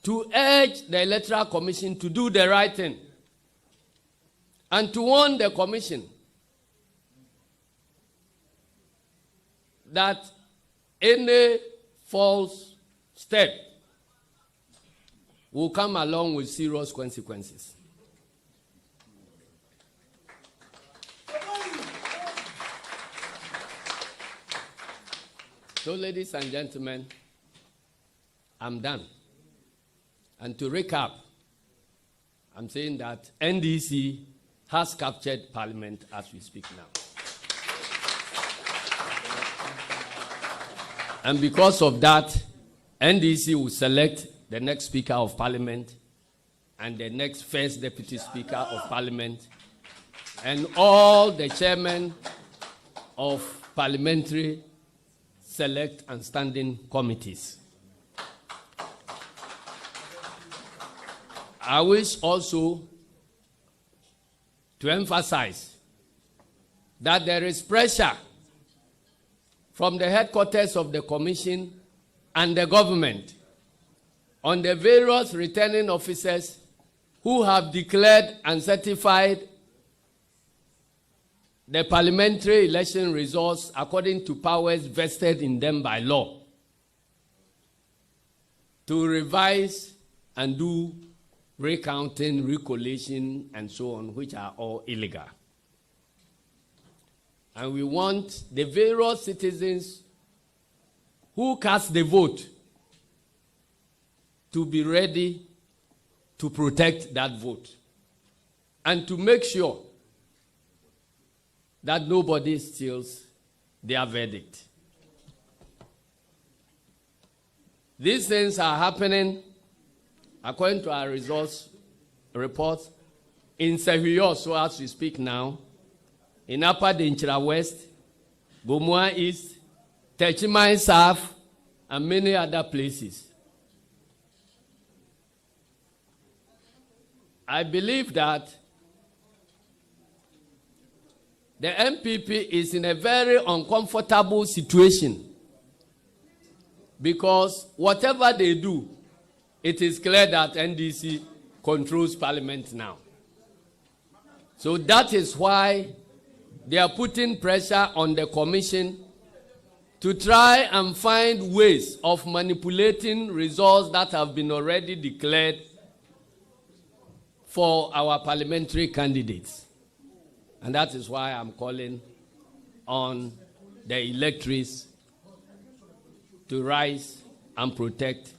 to urge the Electoral Commission to do the right thing and to warn the Commission that any false step will come along with serious consequences. So, ladies and gentlemen, I'm done. And to recap, I'm saying that NDC has captured Parliament as we speak now. And because of that, NDC will select the next Speaker of Parliament and the next First Deputy Speaker of Parliament and all the chairmen of parliamentary, select and standing committees. I wish also to emphasize that there is pressure from the headquarters of the Commission and the government on the various returning officers who have declared and certified the parliamentary election results according to powers vested in them by law to revise and do recounting, recollation, and so on, which are all illegal. And we want the various citizens who cast the vote to be ready to protect that vote and to make sure that nobody steals their verdict. These things are happening, according to our results reports, in Sehuyo, so as we speak now, in Upper Dinchira West, Gomua East, Techimai South, and many other places. I believe that the MPP is in a very uncomfortable situation because whatever they do, it is clear that NDC controls Parliament now. So that is why they are putting pressure on the Commission to try and find ways of manipulating results that have been already declared for our parliamentary candidates. And that is why I'm calling on the electors to rise and protect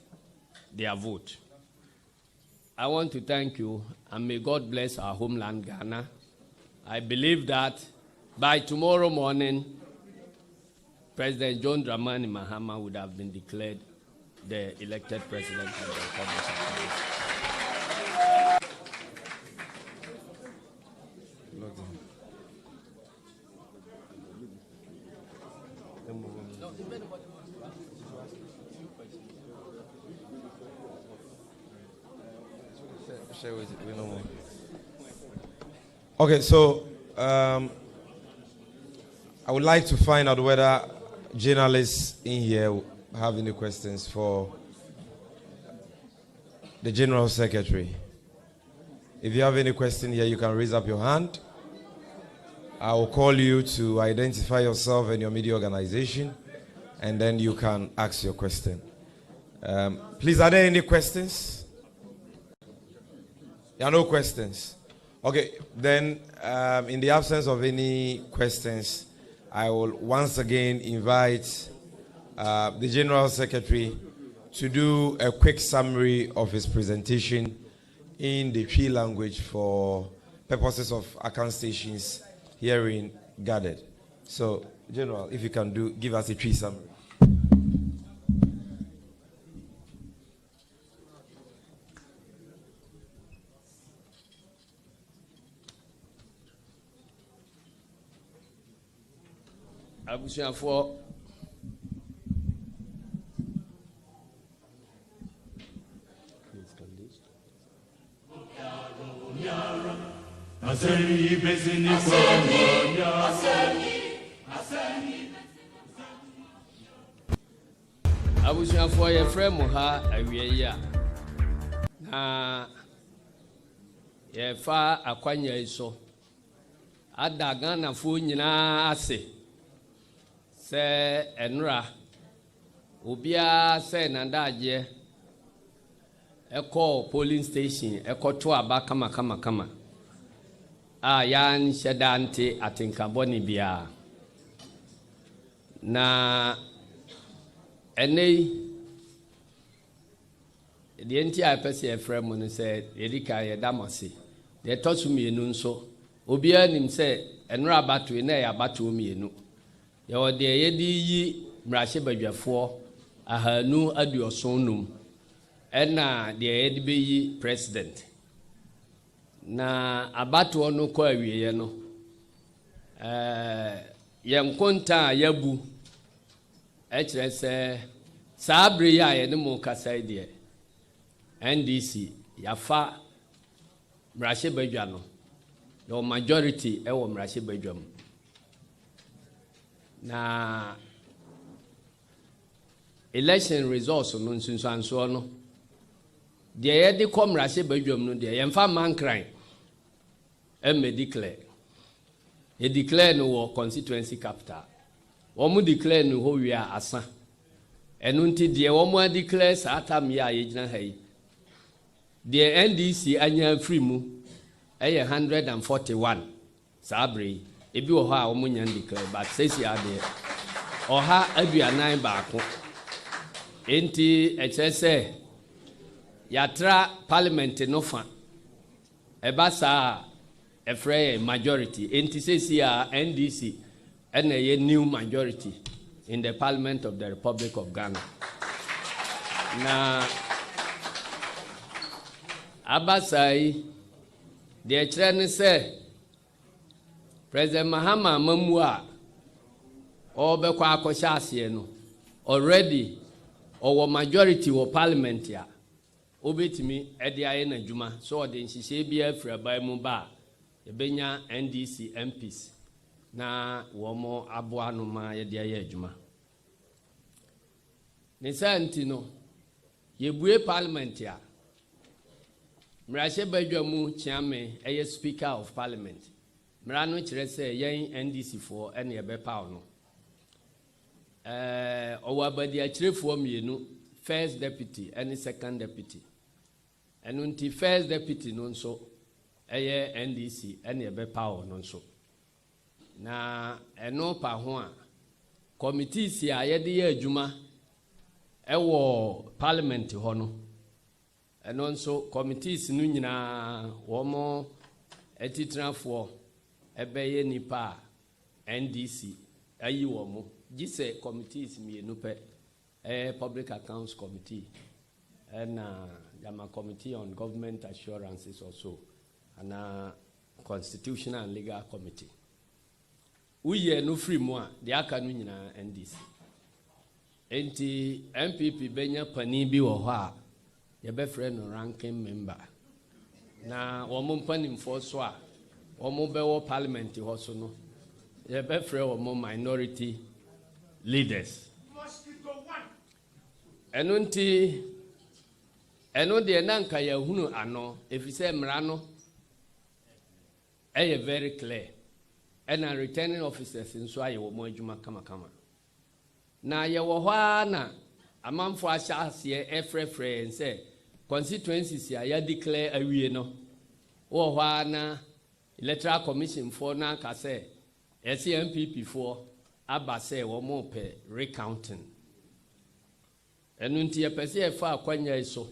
their vote. I want to thank you, and may God bless our homeland, Ghana. I believe that by tomorrow morning, President John Dramani Mahama would have been declared the elected president of the Republic of Ghana. Okay, so I would like to find out whether journalists in here have any questions for the General Secretary. If you have any question here, you can raise up your hand. I will call you to identify yourself and your media organization, and then you can ask your question. Please, are there any questions? There are no questions. Okay, then in the absence of any questions, I will once again invite the General Secretary to do a quick summary of his presentation in the Twi language for purposes of account stations hearing gathered. So, General, if you can give us a Twi summary. Abusuafo abusuafoɔ yɛfrɛ mo ha awie yi a na yɛfa akwanya yi so ada Ghanafoɔ nyinaa ase sɛ ɛnora obiara sɛ nadagyeɛ ɛkɔ polling station ɛkɔto aba kama a yan hyɛ dante atenkabɔne biara na ɛnɛ deɛ nti a ɛpɛ sɛ yɛfrɛ mu no sɛ yɛdi kan yɛda mo ase deɛ ɛtɔ so mmienu nso obiara nim sɛ ɛnora abatoe na ɛyɛ abatoɔ mmienu yɛwɔ deɛ yɛde yi mmarahyɛbadwafoɔ 270 ɛna deɛ yɛde bɛyi president na abatoɔ no kɔ awieɛ no yɛn konta a yɛabu ɛkyerɛ sɛ saa bere yi a yɛne mo kasa deɛ NDC yafa mmarahyɛbadwa no the majority ɛwɔ mmarahyɛbadwa mu na election results no nsunsuansoɔ no deɛ yɛde kɔ mmarahyɛbadwa mu no deɛ yɛmfa mankran declare declare no wɔ constituency capital wɔn declare no hɔ wie asa ɛno nti deɛ wɔn declare saa tam yi a yɛgyina ha yi deɛ NDC anya free mu ɛyɛ 141 saa bere yi ebi wɔ hɔ a wɔn nya declare but sɛsi adeɛ ɔha aduanan baako enti ɛkyerɛ sɛ yatra parliament no fa ɛba saa ɛfrɛ yɛ majority enti sɛsi a NDC ɛna yɛ new majority in the parliament of the Republic of Ghana na abasai deɛ kyerɛ ne sɛ President Mahama Mamu a ɔbɛkɔ akɔhyɛ aseɛ no already ɔwɔ majority wɔ parliament a obetumi ɛde ayɛ n'adwuma so ɔde nhyehyɛ bi afiri aban mu ba yɛbɛnya NDC MPs na wɔn aboa no ma yɛde ayɛ adwuma ne saa nti no yɛbue parliament a mmarahyɛbadwa mu kyame ɛyɛ speaker of parliament mmara no kyerɛ sɛ yɛn NDC foɔ ɛne yɛbɛpaw no ɔwɔ abadi akyerɛfoɔ mmienu first deputy ɛne second deputy ɛno nti first deputy no nso ɛyɛ NDC ɛne yɛbɛpaw no nso na ɛno pa ho a committees a yɛde yɛ adwuma ɛwɔ parliament hɔ no ɛno nso committees no nyinaa wɔn atitirafoɔ ɛbɛyɛ nipa NDC ayi wɔn gye sɛ committees mmienu pɛ ɛyɛ public accounts committee ɛna yama committee on government assurances also ana constitutional and legal committee uyɛ no free mu a deɛ aka no nyinaa NDC enti MPP bɛnya panin bi wɔ hɔ a yɛbɛfrɛ no ranking member na wɔn mpanimfoɔ so a wɔn bɛwɔ parliament hɔ so no yɛbɛfrɛ wɔn minority leaders ɛno nti ɛno deɛ nanka yɛhunu ano efisɛ mmara no ɛyɛ very clear ɛna returning officers nso ayɛ wɔn adwuma kamakama na yɛwɔ hɔ a na amanfoɔ ahyɛ aseɛ ɛfrɛfrɛ yɛn sɛ constituencies a yɛdeclare awie no wɔ hɔ a na electoral commission foɔ na aka sɛ ɛsɛ MPP foɔ aba sɛ wɔn pɛ recounting ɛno nti yɛpɛ sɛ yɛfa akwanya yi so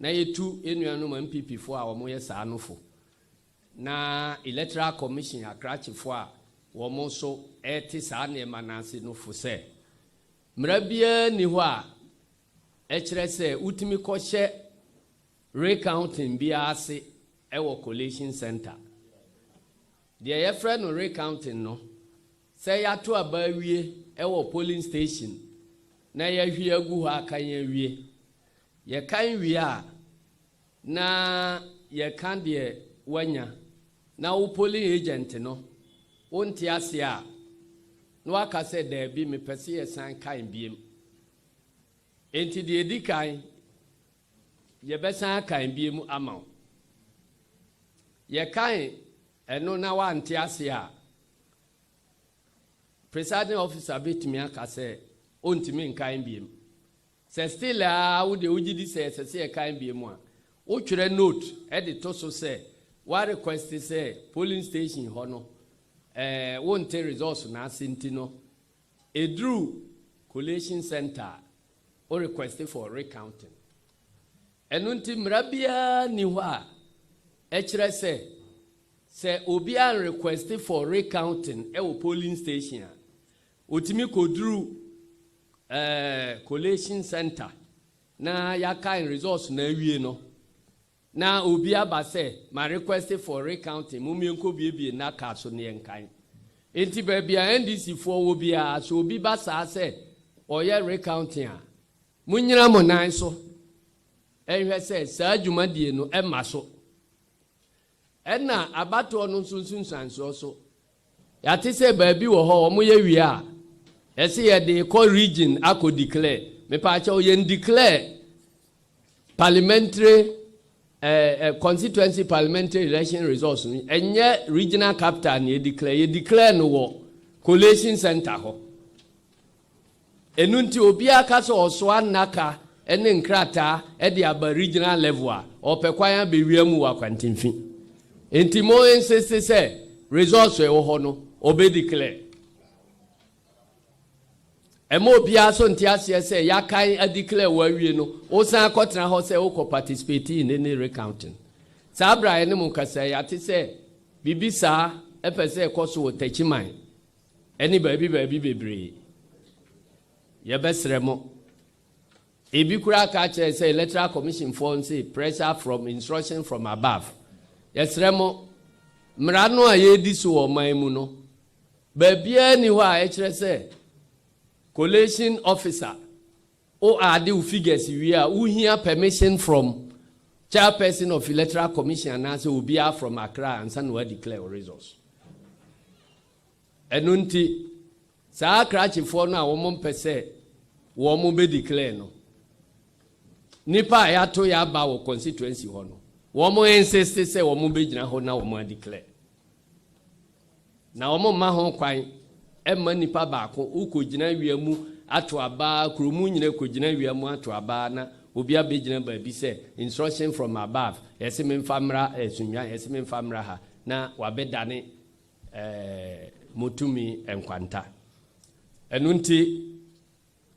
na yɛtu enuanom MPP foɔ a wɔn yɛ saa nofo na electoral commission akrakyefoɔ a wɔn nso ɛte saa nneɛma n'ase nofo sɛ mmara biara ni hɔ a ɛkyerɛ sɛ utumi kɔhyɛ recounting biara ase ɛwɔ collation center deɛ yɛfrɛ no recounting no sɛ yɛato aba awie ɛwɔ polling station na yɛhwie agu hɔ aka yɛawie yɛkan wie a na yɛka deɛ wanya na wo polling agent no wonte ase a no aka say there be me pese ye san kan biem enti de edi kan ye besan kan biem ama ye kan eno na wante ase a presiding officer betimi aka say ontimi nkan biem se still a wo de ugidi say se kan biem a wo twere note e de to so say wa request say polling station ho no won't results na sentino edru collation center or request for recounting enunti mrabia ni ho a ekire say obi an request for recounting e wo polling station otimi kodru collation center na yakan results na awie no na obi abase my request for recounting mumienko biebie na ka so ne enkan enti ba bia NDC fo wo bia so obi ba sa se oye recounting a munyina mo nan so ehwe se sa dwumadie no ema so ena abato no sunsunsanso so yate se ba bi wo ho mo ye wi a ese ye de call region ako declare me pa cha oye declare parliamentary constituency parliamentary election results enye regional capital ni declare no wo collation center ho enunti obi aka so oso anaka ene nkrata e de aba regional level a opekwan be wiamu wa kwantimfi enti mo insist say results e wo ho no obe declare emo bia so ntiase say yakan a declare wa wie no o san akotena ho say o ko participate in any recounting sabra ene mu kasa ya te say bibisa e pese ekoso wo tachiman eni baabi bebre ye besremo ebi kura ka che say electoral commission for say pressure from instruction from above yesremo mrano a ye di so o man mu no baabia ni ho a e kire say collation officer o ade u figures we are who hear permission from chairperson of electoral commission and answer will be from Accra and san we declare results enunti sa Accra chifo no a wo mo pese wo mo be declare no nipa ya to ya ba wo constituency ho no wo mo insist say wo mo be gina ho na wo mo declare na wo mo ma ho kwan emma nipa baako ukogina wiamu ato aba kromu nyine kogina wiamu ato aba na obi abegina ba bi se instruction from above yesi memfamra esunwa yesi memfamra ha na wabedane motumi enkwanta enunti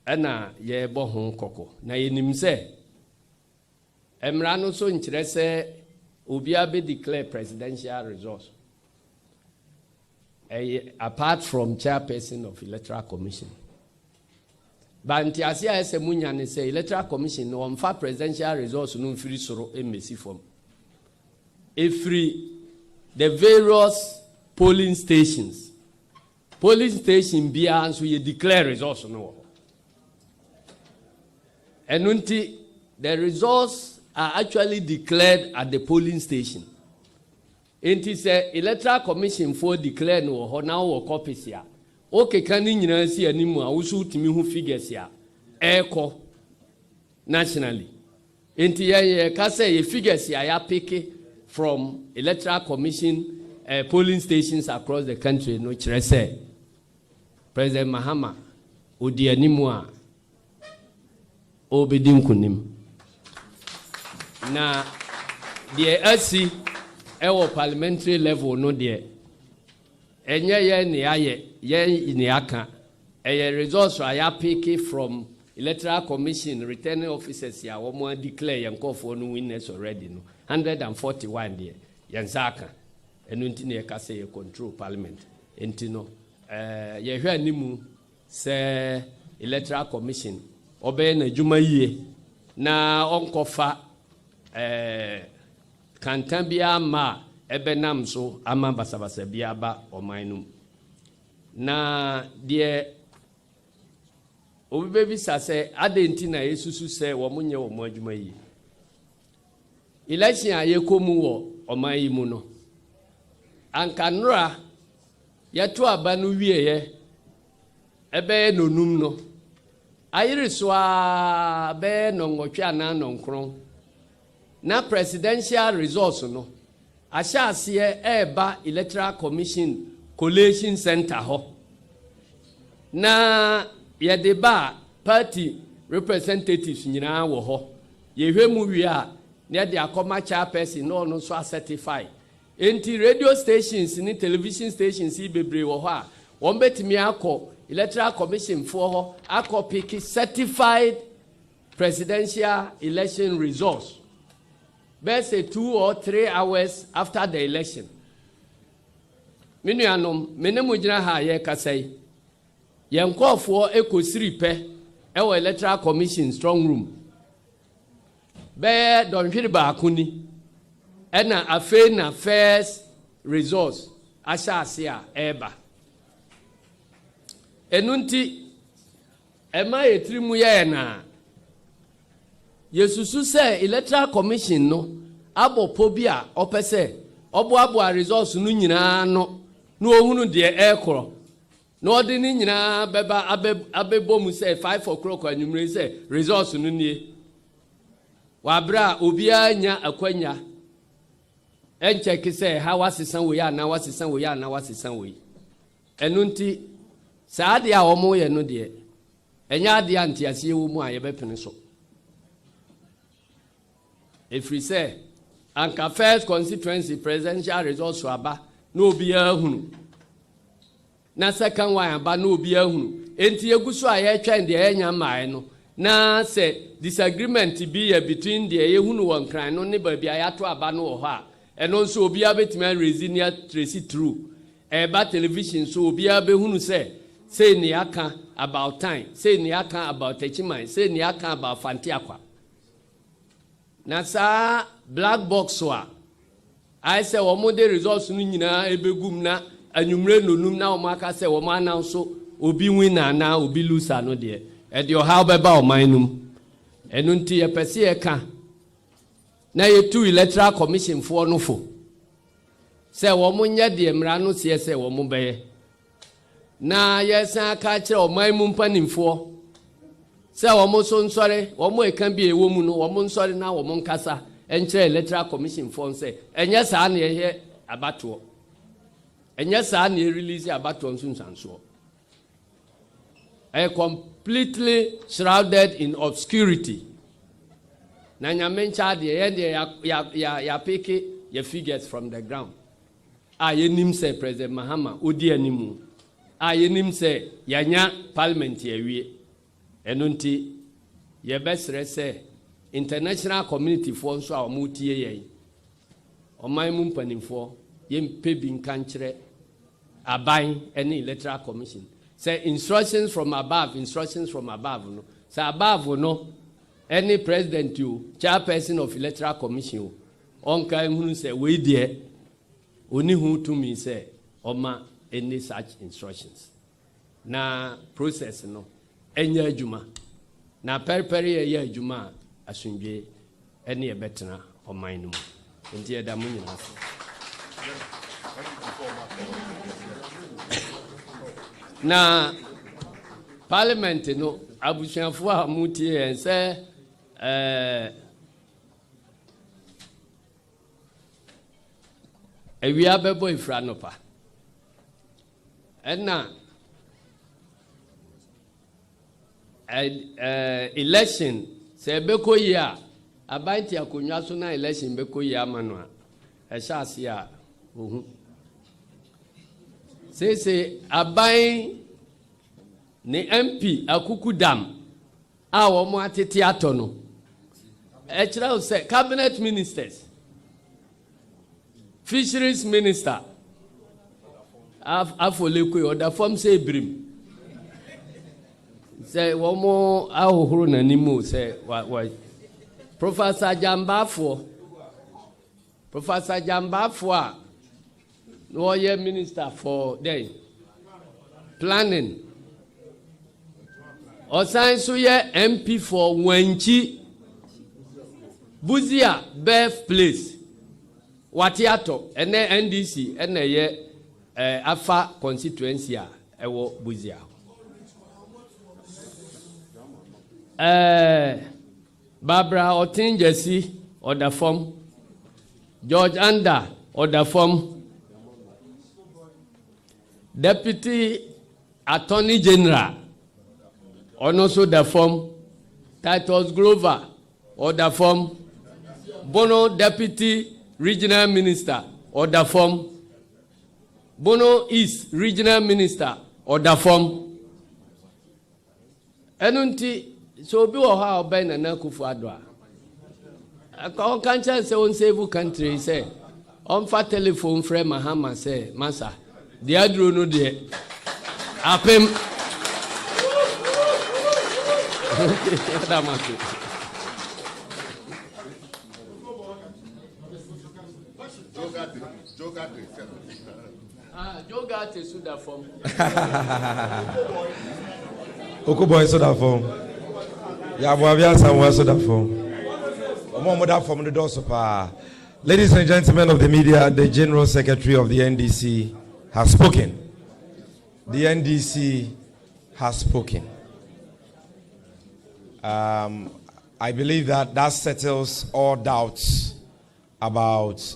ena ye bo ho kokko na yenim se emra no so nkire se obi abe declare presidential results apart from chairperson of electoral commission. But Ntiasia ese munyane say electoral commission no mfa presidential results no mfiri soro emesi form. Every the various polling stations bia so you declare results no. Enunti the results are actually declared at the polling station. Enti se electoral commission for declare no ho na wo copies ya o keka ni nyina si animu a wo so timi hu figures ya eko nationally enti ye ka say ye figures ya pick from electoral commission polling stations across the country no kire say President Mahama odi animu a obedi nkunim na the AC ewo parliamentary level no de enye ye ne aye ye ne aka results are ya pick from electoral commission returning officers ya wo mo declare yankofo no winners already no 141 de yansaka enu nti ne ka say control parliament enti no ye hwa animu se electoral commission obe na djuma yie na onkofa kantambia ma ebenam so ama basabasa bia ba omanum na de obi bebi sase adenti na yesusu se wo munye wo adwuma yi election ayekomu wo oman yi mu no ankanra yeto aba no wieye ebe no num no ayiri so a be no ngotwe ana no nkron na presidential results no asha ase eba electoral commission collation center ho na ye deba party representatives nyina wo ho ye hwemu wi a na de akoma chairperson no no so certify enti radio stations ni television stations bebre wo ho a won betimi akọ electoral commission for ho akọ pick certified presidential election results best 2 or 3 hours after the election minuanom menemu gina ha ye kasai yenkofo ekosiri pe ewo electoral commission strong room be don hwiri ba akuni ena afe na first results asha ase a eba enunti ema yetrimu ye na yesusu se electoral commission no abopo bi a opese obo results no nyina no no ohunu de ekoro no odi ni nyina beba abebom se 5 o'clock anwumre se results no nie wabra obia nya akwanya encheki se ha wasisan wo ya na wasisan wo ya na wasisan wo enunti saade a omo ye no de enya ade antiase wo mu a ye bepene so efri se anka first constituency presidential results aba no obia hunu na second one aba no obia hunu enti eguso a ye twen de enya mai no na se disagreement bi ya between the ehunu won kran no ne ba bia ya to aba no ho a eno nso obia betime resilience tracy true eba television so obia be hunu say ni aka about time say ni aka about techiman say ni aka about fantiakwa na sa black box wa I say wo mo de results nu nyina ebegum na anwumre nonum na wo maka say wo ma na so obi winner na obi loser no de e de how be ba o manum enu nti ye pese ye ka na ye tu electoral commission fo no fo say wo mo nya de mra no se say wo mo be na yes aka kire o manum panimfo say wo mo so nsore wo mo e kan bi ewo mu no wo mo nsore na wo mo nkasa enche electoral commission for say enye sa na ye abato enye sa na release abato nsunsanso completely shrouded in obscurity na nyamencha de ya pick your figures from the ground ayenim say President Mahama odi animu ayenim say yanya parliament yawie enunti ye besre say international community for nso a omutie ye oman mu mpanimfo ye mpebi nkankyere aban any electoral commission say instructions from above no say above no any president you chairperson of electoral commission on kan hunu say we there oni hu to me say oma any such instructions na process no enya adwuma na periperi ye adwuma asundwe ene ebetena oman no nti eda mu nyina na parliament no abusuafo a mutie ense ewia bebo ifra no pa enna election se beko yi a abanti akonwa so na election beko yi amano a ehya ase a ohu se aban ni MP akuku dam a wo mo atete ato no e kira o se cabinet ministers fisheries minister afolekwe oda form say brim say wo mo ahohoro nanimu say wa Professor Jambafo a no ye minister for then planning osan so ye MP for Wanchi Buzia birthplace Watiato, ene NDC, ene ye Afa constituency ewo Buzia. Barbara Otin Jesse or the form. George Anda or the form. Deputy Attorney General or also the form. Titus Glover or the form. Bono Deputy Regional Minister or the form. Bono East Regional Minister or the form. Enunti so be or how Ben and Nakufu Adwa. A country say on save country say on fat telephone frame Mahama say Massa. The Adro no de Apem Jogate Suda form. Okuboy Suda form. Yabuavia somewhere Suda form. Omomoda form the door super. Ladies and gentlemen of the media, the General Secretary of the NDC has spoken. The NDC has spoken. I believe that settles all doubts about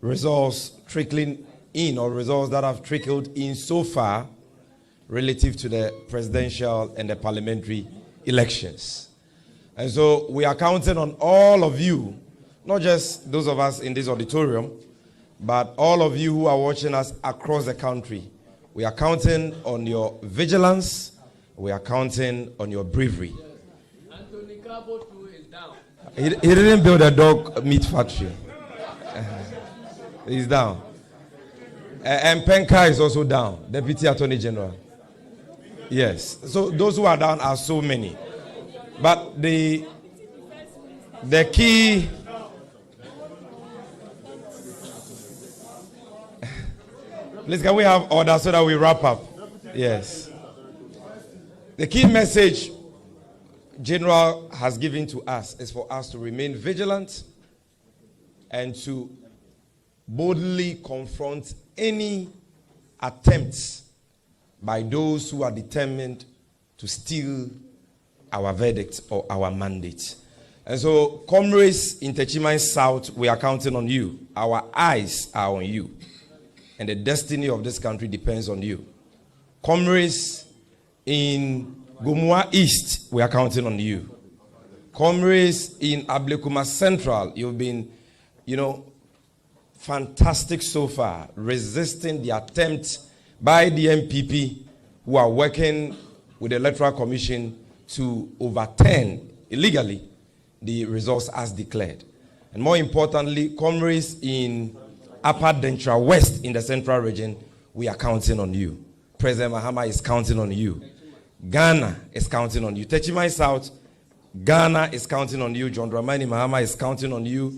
results trickling in or results that have trickled in so far relative to the presidential and the parliamentary elections. And so we are counting on all of you, not just those of us in this auditorium, but all of you who are watching us across the country. We are counting on your vigilance. We are counting on your bravery. Anthony Cabo too is down. He didn't build a dog meat factory. He's down. And Penka is also down, Deputy Attorney General. Yes. So those who are down are so many. But the key... Please, can we have order so that we wrap up? Yes. The key message General has given to us is for us to remain vigilant and to boldly confront any attempts by those who are determined to steal our verdict or our mandate. And so, comrades in Techiman South, we are counting on you. Our eyes are on you. And the destiny of this country depends on you. Comrades in Gumua East, we are counting on you. Comrades in Ablekuma Central, you've been, fantastic so far, resisting the attempt by the MPP who are working with the Electoral Commission to overturn illegally the results as declared. And more importantly, comrades in Upper Dentra West in the Central Region, we are counting on you. President Mahama is counting on you. Ghana is counting on you. Techimai South, Ghana is counting on you. John Dramani Mahama is counting on you.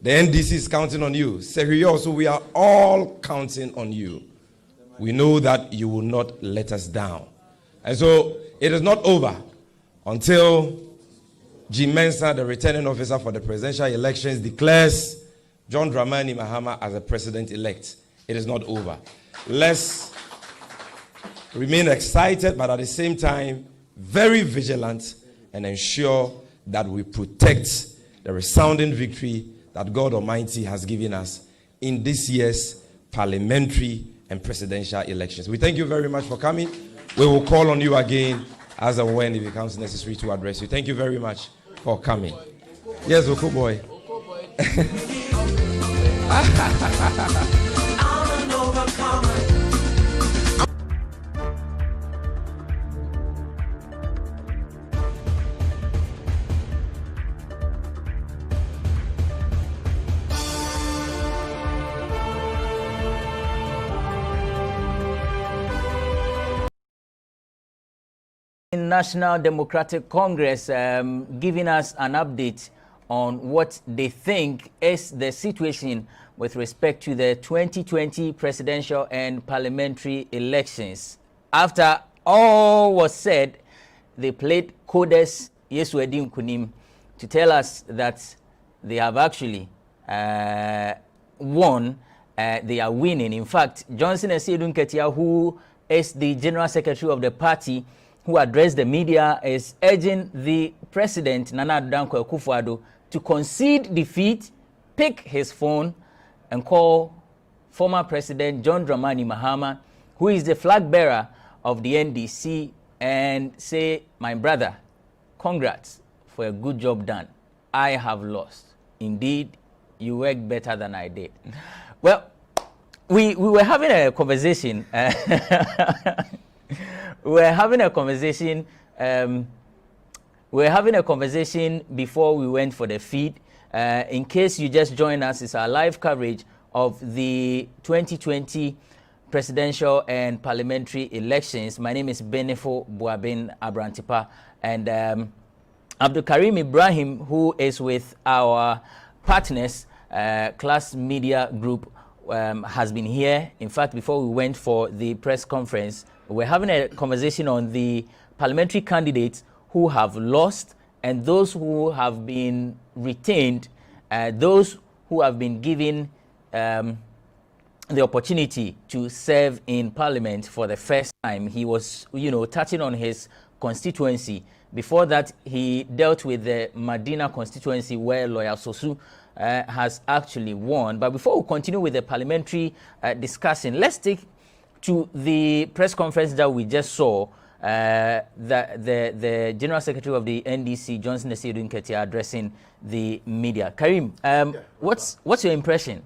The NDC is counting on you. Serioso, we are all counting on you. We know that you will not let us down. And so, it is not over until G. Mensah, the returning officer for the presidential elections, declares John Dramani Mahama as a president-elect. It is not over. Let's remain excited, but at the same time, very vigilant and ensure that we protect the resounding victory that God Almighty has given us in this year's parliamentary and presidential elections. We thank you very much for coming. We will call on you again as and when it becomes necessary to address you. Thank you very much for coming. Yes, Oko boy. National Democratic Congress giving us an update on what they think is the situation with respect to the 2020 presidential and parliamentary elections. After all was said, they played Codes Yesuedi Nkunim to tell us that they have actually won, they are winning. In fact, Johnson Esiedun Ketia, who is the General Secretary of the party, who addressed the media, is urging the President, Nana Addo Dankwa Akufo-Addo, to concede defeat, pick his phone, and call former President John Dramani Mahama, who is the flag bearer of the NDC, and say, my brother, congrats for a good job done. I have lost. Indeed, you worked better than I did. Well, we were having a conversation. We were having a conversation before we went for the feed. In case you just joined us, it's our live coverage of the 2020 presidential and parliamentary elections. My name is Benefo Boabin Abrantipa, and Abdul Karim Ibrahim, who is with our partners, Class Media Group, has been here. In fact, before we went for the press conference, we're having a conversation on the parliamentary candidates who have lost and those who have been retained, those who have been given the opportunity to serve in parliament for the first time. He was, touching on his constituency. Before that, he dealt with the Medina constituency where Lawyer Sosu has actually won. But before we continue with the parliamentary discussion, let's take to the press conference that we just saw, the General Secretary of the NDC, Johnson Esiedun Ketia, addressing the media. Karim, what's your impression?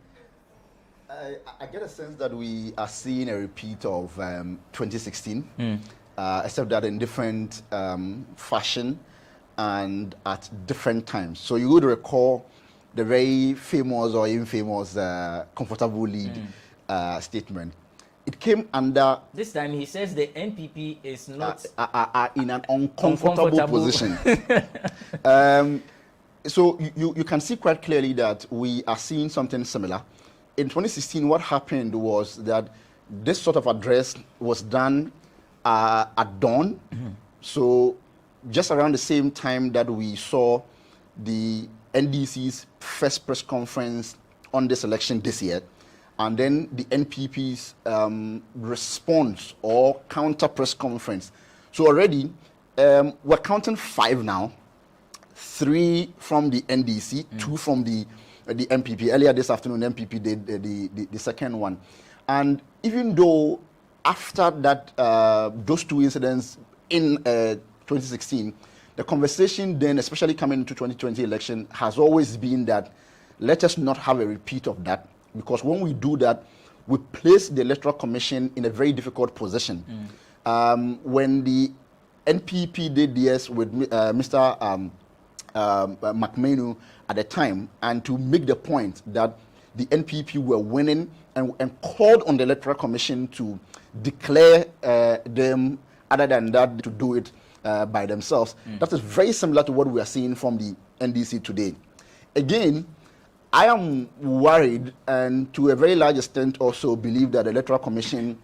I get a sense that we are seeing a repeat of 2016, except that in different fashion and at different times. So you would recall the very famous or infamous comfortable lead statement. It came under... This time he says the NPP is not... in an uncomfortable position. So you can see quite clearly that we are seeing something similar. In 2016, what happened was that this sort of address was done at dawn. So just around the same time that we saw the NDC's first press conference on this election this year, and then the NPP's response or counter press conference. So already we're counting 5 now, 3 from the NDC, 2 from the MPP. Earlier this afternoon, MPP did the second one. And even though after that, those 2 incidents in 2016, the conversation then, especially coming into 2020 election, has always been that let us not have a repeat of that, because when we do that, we place the Electoral Commission in a very difficult position. When the NPP did this with Mr. McMenu at the time, and to make the point that the NPP were winning and called on the Electoral Commission to declare them, other than that, to do it by themselves. That is very similar to what we are seeing from the NDC today. Again, I am worried, and to a very large extent also believe that the Electoral Commission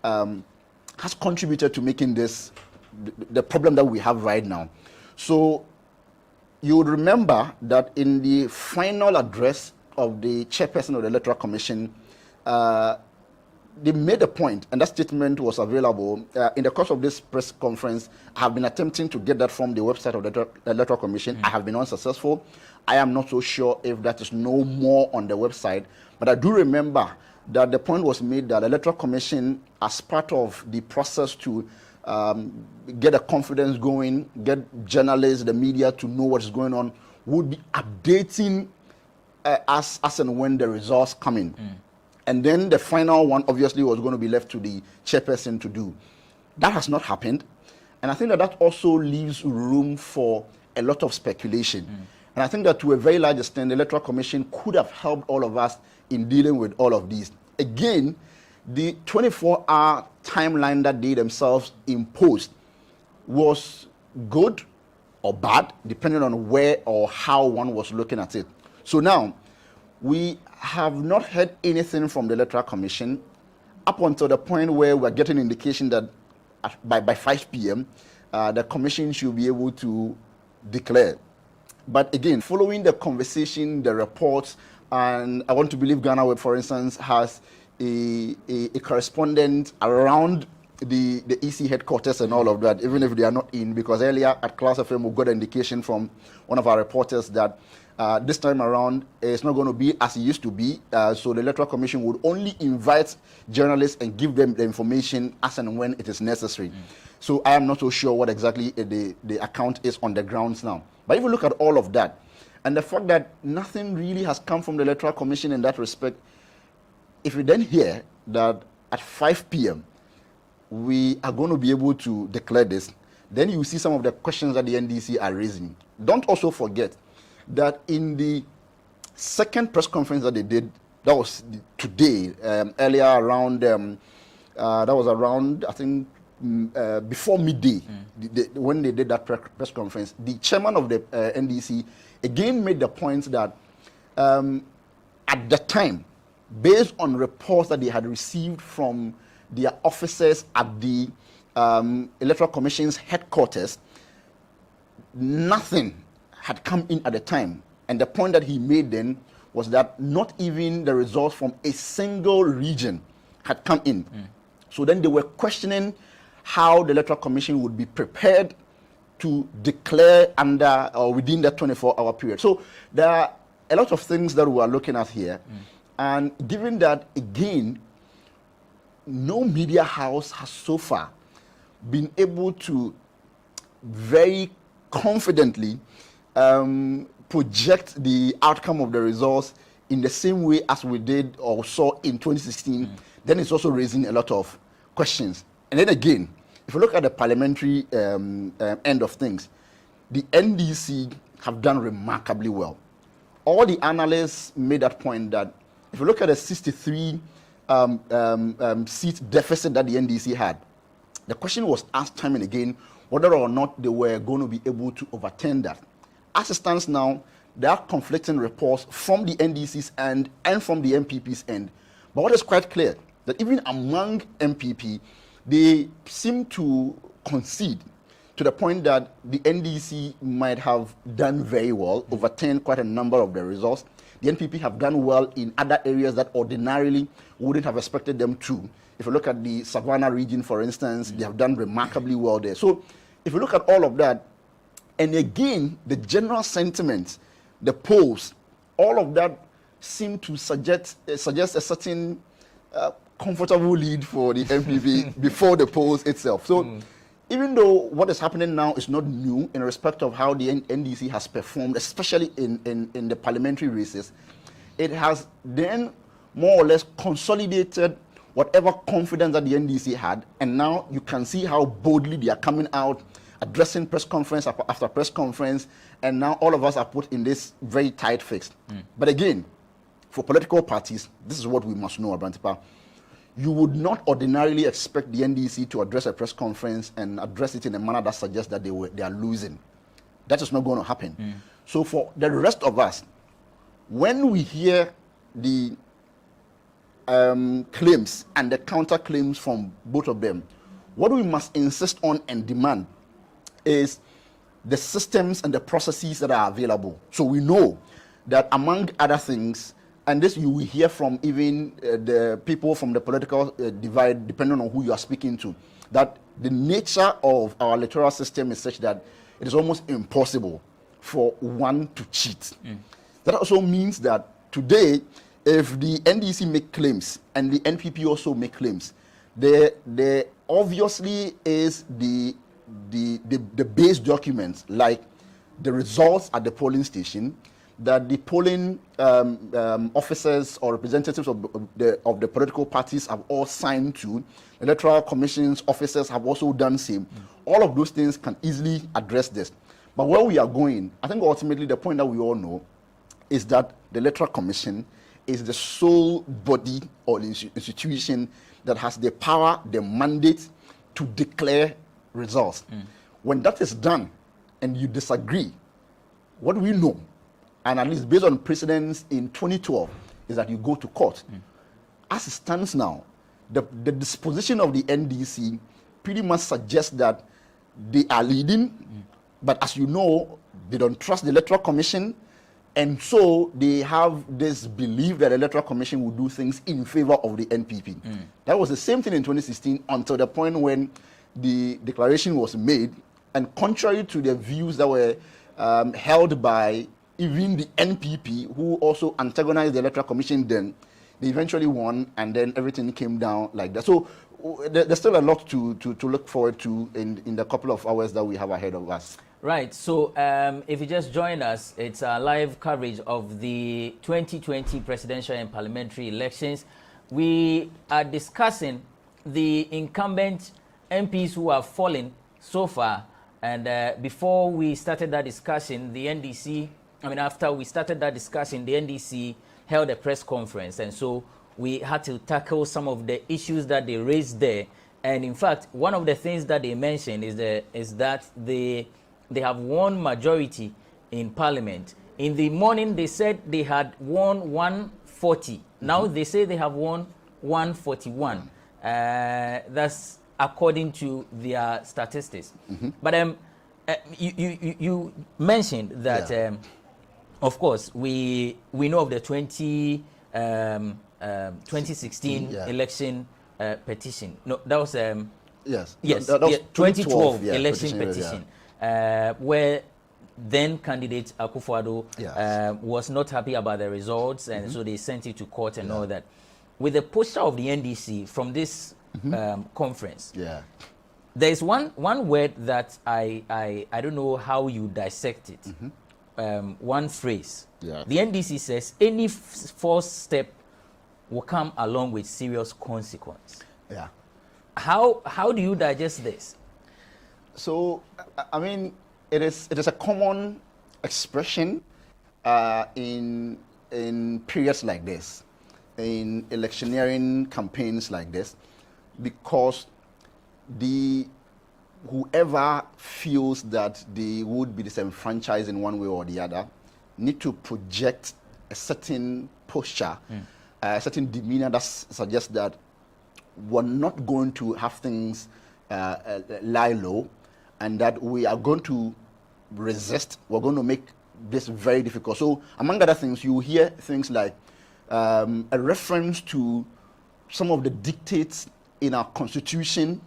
has contributed to making this the problem that we have right now. So you would remember that in the final address of the chairperson of the Electoral Commission, they made a point, and that statement was available. In the course of this press conference, I have been attempting to get that from the website of the Electoral Commission. I have been unsuccessful. I am not so sure if that is no more on the website, but I do remember that the point was made that the Electoral Commission, as part of the process to get a confidence going, get journalists, the media to know what's going on, would be updating as and when the results come in. And then the final one obviously was going to be left to the chairperson to do. That has not happened. And I think that also leaves room for a lot of speculation. And I think that to a very large extent, the Electoral Commission could have helped all of us in dealing with all of these. Again, the 24-hour timeline that they themselves imposed was good or bad, depending on where or how one was looking at it. So now, we have not heard anything from the Electoral Commission up until the point where we're getting indication that by 5 p.m., the Commission should be able to declare. But again, following the conversation, the reports and I want to believe GhanaWeb, for instance, has a correspondent around the EC headquarters and all of that, even if they are not in, because earlier at Class FM we got an indication from one of our reporters that this time around it's not going to be as it used to be, so the Electoral Commission would only invite journalists and give them the information as and when it is necessary. So I am not so sure what exactly the account is on the grounds now. But if you look at all of that, and the fact that nothing really has come from the Electoral Commission in that respect, if we then hear that at 5 p.m. we are going to be able to declare this, then you see some of the questions that the NDC are raising. Don't also forget that in the second press conference that they did, that was today, earlier around, that was around, I think, before midday, when they did that press conference, the chairman of the NDC again made the point that at the time, based on reports that they had received from their officers at the Electoral Commission's headquarters, nothing had come in at the time. And the point that he made then was that not even the results from a single region had come in. So then they were questioning how the Electoral Commission would be prepared to declare under or within that 24-hour period. So there are a lot of things that we are looking at here. And given that, again, no media house has so far been able to very confidently project the outcome of the results in the same way as we did or saw in 2016, then it's also raising a lot of questions. And then again, if you look at the parliamentary end of things, the NDC have done remarkably well. All the analysts made that point that if you look at the 63 seat deficit that the NDC had, the question was asked time and again whether or not they were going to be able to overturn that. As it stands now, there are conflicting reports from the NDC's end and from the MPP's end. But what is quite clear, that even among MPP, they seem to concede to the point that the NDC might have done very well, overturned quite a number of the results. The NPP have done well in other areas that ordinarily wouldn't have expected them to. If you look at the Savannah region, for instance, they have done remarkably well there. So if you look at all of that, and again, the general sentiment, the polls, all of that seem to suggest a certain comfortable lead for the MPP before the polls itself. So even though what is happening now is not new in respect of how the NDC has performed, especially in the parliamentary races, it has then more or less consolidated whatever confidence that the NDC had, and now you can see how boldly they are coming out, addressing press conference after press conference, and now all of us are put in this very tight fix. But again, for political parties, this is what we must know, Abrantipa. You would not ordinarily expect the NDC to address a press conference and address it in a manner that suggests that they are losing. That is not going to happen. So for the rest of us, when we hear the claims and the counter claims from both of them, what we must insist on and demand is the systems and the processes that are available. So we know that among other things, and this you will hear from even the people from the political divide, depending on who you are speaking to, that the nature of our electoral system is such that it is almost impossible for one to cheat. That also means that today, if the NDC make claims and the NPP also make claims, there obviously is the base documents, like the results at the polling station, that the polling officers or representatives of the political parties have all signed to. Electoral Commission's officers have also done same. All of those things can easily address this. But where we are going, I think ultimately the point that we all know is that the Electoral Commission is the sole body or institution that has the power, the mandate to declare results. When that is done and you disagree, what we know, and at least based on precedents in 2012, is that you go to court. As it stands now, the disposition of the NDC pretty much suggests that they are leading, but as you know, they don't trust the Electoral Commission, And so they have this belief that the Electoral Commission will do things in favor of the NPP. That was the same thing in 2016 until the point when the declaration was made. And contrary to the views that were held by even the NPP, who also antagonized the Electoral Commission then, they eventually won, and then everything came down like that. So there's still a lot to look forward to in the couple of hours that we have ahead of us. Right, so if you just join us, it's a live coverage of the 2020 presidential and parliamentary elections. We are discussing the incumbent MPs who have fallen so far. And before we started that discussion, after we started that discussion, the NDC held a press conference. And so we had to tackle some of the issues that they raised there. And in fact, one of the things that they mentioned is that they have won majority in parliament. In the morning, they said they had won 140. Now they say they have won 141. That's according to their statistics. But you mentioned that, of course, we know of the 2016 election petition. No, that was yes, that was 2012 election petition. Where then candidate Akufo-Addo was not happy about the results, and so they sent it to court and all that. With the posture of the NDC from this conference, there is one word that I don't know how you dissect it. One phrase. The NDC says any false step will come along with serious consequence. How do you digest this? So, I mean, it is a common expression in periods like this, in electioneering campaigns like this, because whoever feels that they would be disenfranchised in one way or the other need to project a certain posture, a certain demeanor that suggests that we're not going to have things lie low, and that we are going to resist. We're going to make this very difficult. So among other things, you hear things like a reference to some of the dictates in our constitution,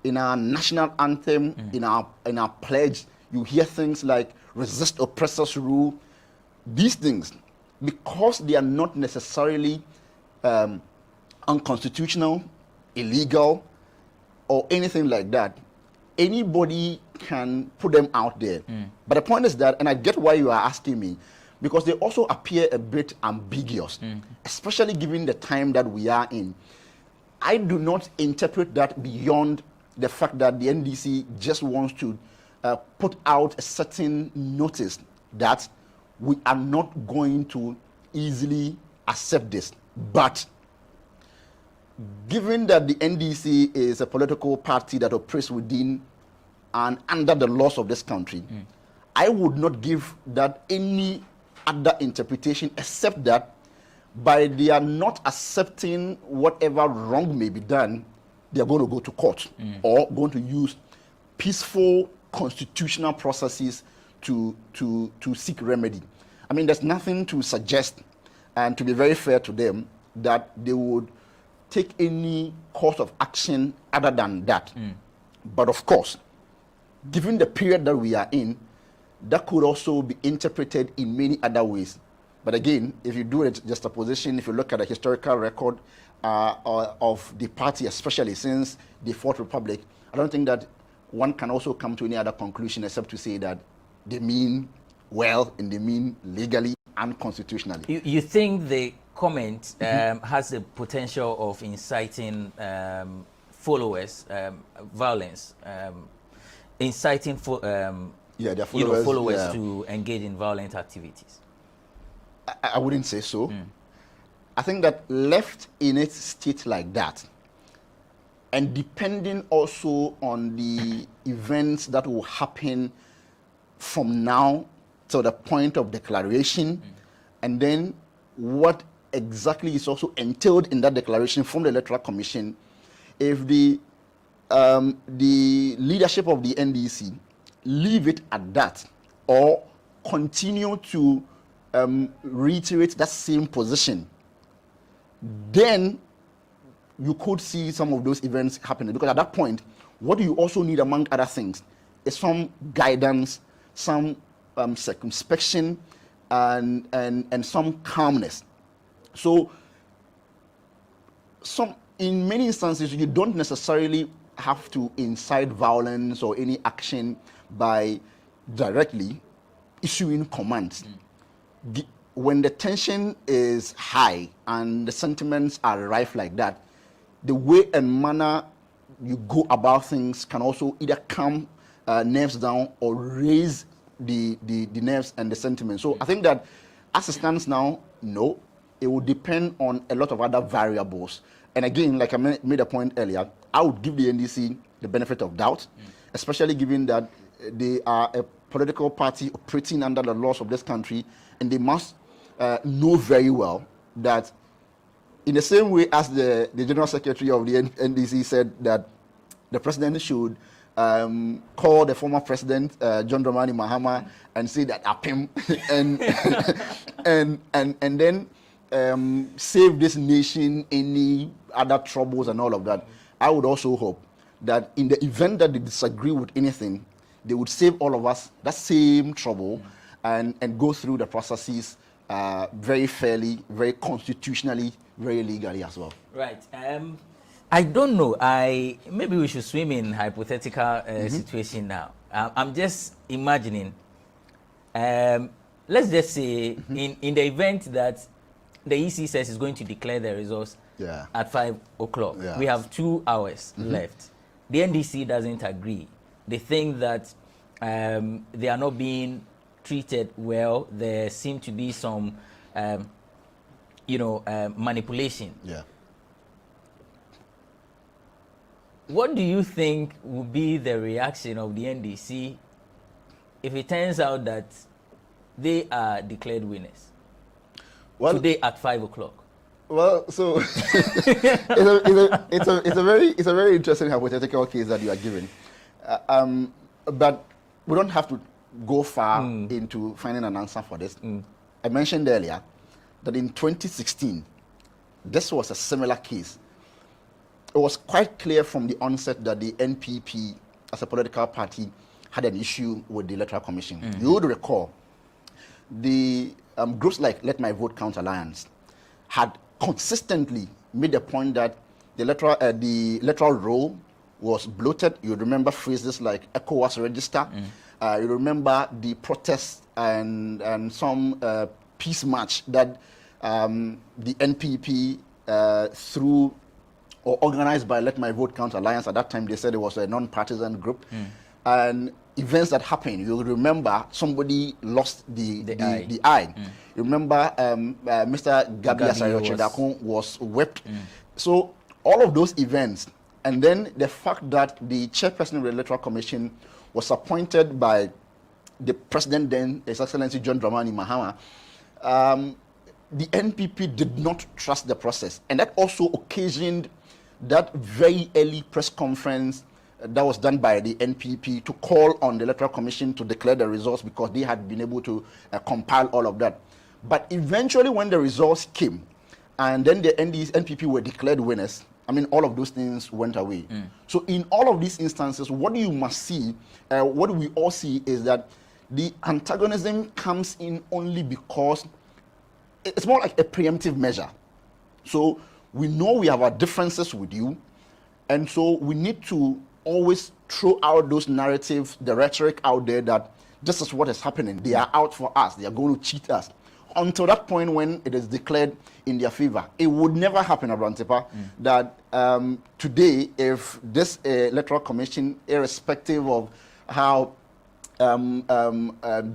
in our national anthem, in our pledge. You hear things like resist oppressors rule. These things, because they are not necessarily unconstitutional, illegal, or anything like that, anybody can put them out there. But the point is that, and I get why you are asking me, because they also appear a bit ambiguous, especially given the time that we are in. I do not interpret that beyond the fact that the NDC just wants to put out a certain notice that we are not going to easily accept this. But given that the NDC is a political party that operates within and under the laws of this country, I would not give that any other interpretation except that by their not accepting whatever wrong may be done, they are going to go to court or going to use peaceful constitutional processes to seek remedy. I mean, there's nothing to suggest, and to be very fair to them, that they would take any course of action other than that. But of course, given the period that we are in, that could also be interpreted in many other ways. But again, if you do a juxtaposition, if you look at the historical record of the party, especially since the Fourth Republic, I don't think that one can also come to any other conclusion except to say that they mean well and they mean legally and constitutionally. You think the comment has the potential of inciting followers, violence, inciting their followers, to engage in violent activities? I wouldn't say so. I think that left in its state like that, and depending also on the events that will happen from now to the point of declaration, and then what exactly is also entailed in that declaration from the Electoral Commission, if the leadership of the NDC leave it at that or continue to reiterate that same position, then you could see some of those events happening. Because at that point, what you also need, among other things, is some guidance, some circumspection, and some calmness. So, in many instances, you don't necessarily have to incite violence or any action by directly issuing commands. When the tension is high and the sentiments are rife like that, the way and manner you go about things can also either calm nerves down or raise the nerves and the sentiments. So I think that as it stands now, no, it will depend on a lot of other variables. And again, like I made a point earlier, I would give the NDC the benefit of doubt, especially given that they are a political party operating under the laws of this country, and they must know very well that in the same way as the General Secretary of the NDC said that the president should call the former president, John Dramani Mahama, and say that apim and then save this nation any other troubles and all of that. I would also hope that in the event that they disagree with anything, they would save all of us that same trouble and go through the processes very fairly, very constitutionally, very legally as well. Right. I don't know. Maybe we should swim in hypothetical situation now. I'm just imagining. Let's just say in the event that the EC says it's going to declare the results at 5 o'clock. We have 2 hours left. The NDC doesn't agree. They think that they are not being treated well. There seem to be some, manipulation. What do you think will be the reaction of the NDC if it turns out that they are declared winners today at 5 o'clock? Well, so it's a very interesting hypothetical case that you are giving, but we don't have to go far into finding an answer for this. I mentioned earlier that in 2016, this was a similar case. It was quite clear from the onset that the NPP, as a political party, had an issue with the Electoral Commission. You would recall the groups like Let My Vote Count Alliance had consistently made the point that the electoral roll was bloated. You remember phrases like ECOWAS register. You remember the protests and some peace march that the NPP threw or organized by Let My Vote Count Alliance. At that time, they said it was a non-partisan group. And events that happened, you remember somebody lost the eye. You remember Mr. Gabi Asare was whipped. So all of those events, and then the fact that the chairperson of the Electoral Commission was appointed by the president then, His Excellency John Dramani Mahama, the NPP did not trust the process. And that also occasioned that very early press conference that was done by the NPP to call on the Electoral Commission to declare the results because they had been able to compile all of that. But eventually when the results came and then the NPP were declared winners, I mean, all of those things went away. So in all of these instances, what you must see, what we all see is that the antagonism comes in only because it's more like a preemptive measure. So we know we have our differences with you, and so we need to always throw out those narratives, the rhetoric out there that this is what is happening. They are out for us. They are going to cheat us. Until that point when it is declared in their favor. It would never happen, Abrantepa, that today, if this Electoral Commission, irrespective of how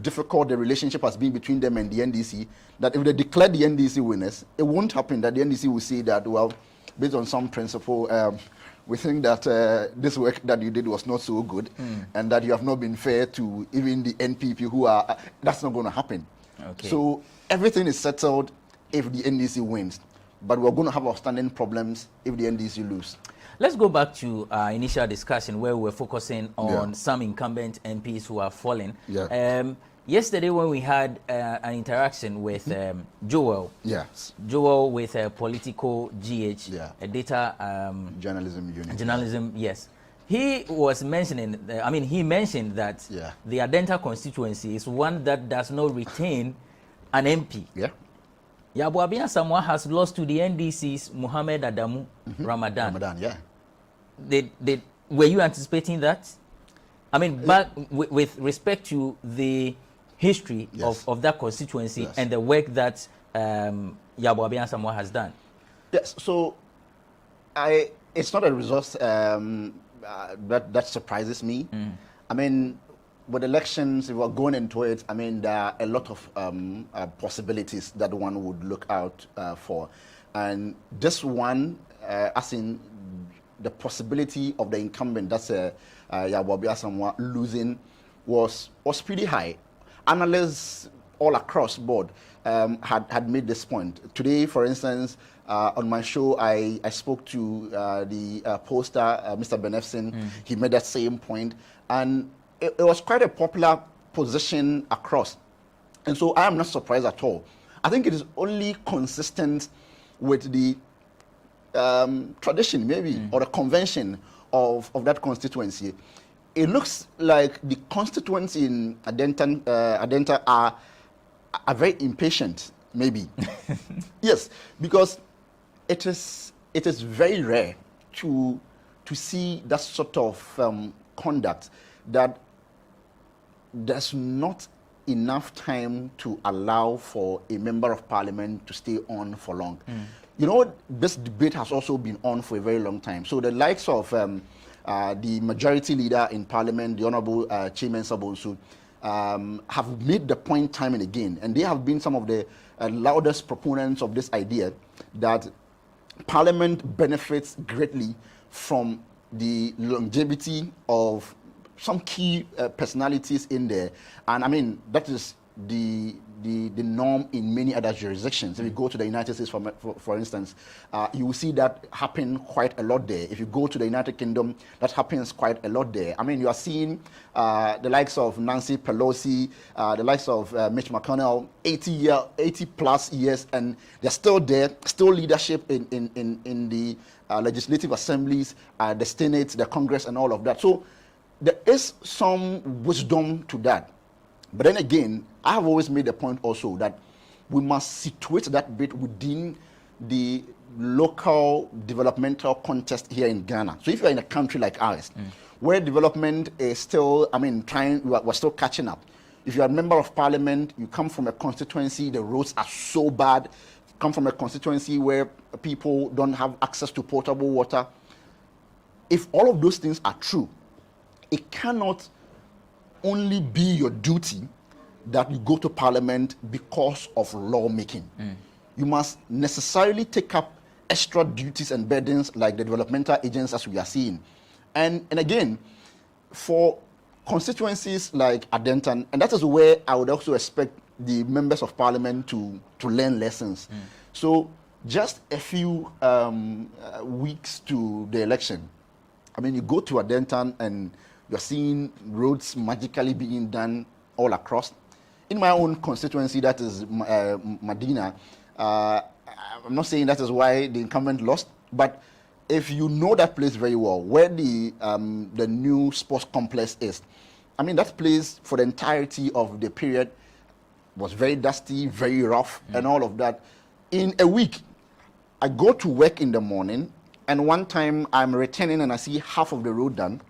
difficult the relationship has been between them and the NDC, that if they declare the NDC winners, it won't happen that the NDC will say that, well, based on some principle, we think that this work that you did was not so good and that you have not been fair to even the NPP who are, that's not going to happen. Okay. So everything is settled if the NDC wins, but we're going to have outstanding problems if the NDC lose. Let's go back to our initial discussion where we're focusing on some incumbent MPs who are falling. Yesterday when we had an interaction with Joel. Yes. Joel with Politico GH, a data journalism unit. Journalism, yes. He was mentioning, he mentioned that the Adenta constituency is one that does not retain an MP. Yeah. Yabuabia Samoa has lost to the NDC's Muhammad Adamu Ramadan. Yeah. Were you anticipating that? I mean, back with respect to the history of that constituency and the work that Yabuabia Samoa has done. Yes, so it's not a result that surprises me. I mean, with elections, if we're going into it, I mean, there are a lot of possibilities that one would look out for. And this one, as in the possibility of the incumbent, that's Yabuabia Samoa losing, was pretty high. Analysts all across board had made this point. Today, for instance, on my show, I spoke to the poster, Mr. Benefsin. He made that same point. And it was quite a popular position across. And so I am not surprised at all. I think it is only consistent with the tradition, maybe, or the convention of that constituency. It looks like the constituents in Adenta are very impatient, maybe. Yes, because it is very rare to see that sort of conduct, that there's not enough time to allow for a member of parliament to stay on for long. You know, this debate has also been on for a very long time. So the likes of the majority leader in parliament, the Honorable Chairman Sabonsu, have made the point time and again, and they have been some of the loudest proponents of this idea that parliament benefits greatly from the longevity of some key personalities in there. And I mean, that is the norm in many other jurisdictions. If you go to the United States, for instance, you will see that happen quite a lot there. If you go to the United Kingdom, that happens quite a lot there. I mean, you are seeing the likes of Nancy Pelosi, the likes of Mitch McConnell, 80 plus years, and they're still there, still leadership in the legislative assemblies, the Senate, the Congress, and all of that. So there is some wisdom to that. But then again, I have always made the point also that we must situate that bit within the local developmental context here in Ghana. So if you're in a country like ours, where development is still, we're still catching up. If you're a member of parliament, you come from a constituency, the roads are so bad, you come from a constituency where people don't have access to potable water. If all of those things are true, it cannot only be your duty that you go to parliament because of lawmaking. You must necessarily take up extra duties and burdens like the developmental agents as we are seeing. And again, for constituencies like Adenta, and that is where I would also expect the members of parliament to learn lessons. So just a few weeks to the election, I mean, you go to Adenta and you're seeing roads magically being done all across. In my own constituency, that is Medina, I'm not saying that is why the incumbent lost, but if you know that place very well, where the new sports complex is, I mean, that place for the entirety of the period was very dusty, very rough, and all of that. In a week, I go to work in the morning, and one time I'm returning and I see half of the road done.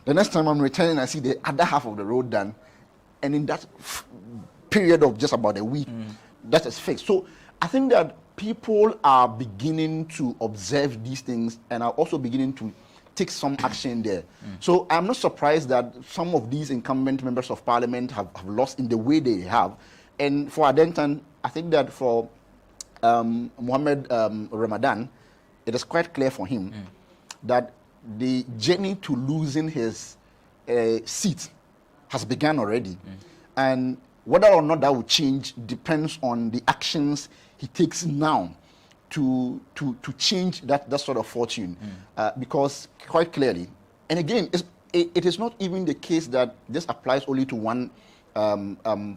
The next time I'm returning, I see the other half of the road done. And in that period of just about a week, that is fixed. So I think that people are beginning to observe these things and are also beginning to take some action there. So I'm not surprised that some of these incumbent members of parliament have lost in the way they have. And for Adenta, I think that for Muhammad Ramadan, it is quite clear for him that the journey to losing his seat has begun already. And whether or not that will change depends on the actions he takes now to change that sort of fortune. Because quite clearly, and again, it is not even the case that this applies only to one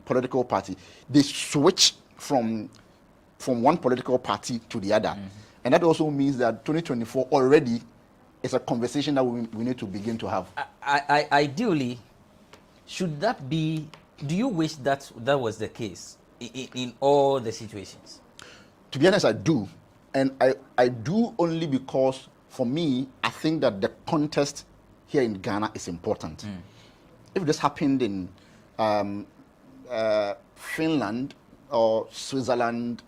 political party. They switch from one political party to the other. And that also means that 2024 already is a conversation that we need to begin to have. Ideally, should that be, do you wish that was the case in all the situations? To be honest, I do. And I do only because, for me, I think that the contest here in Ghana is important. If this happened in Finland or Switzerland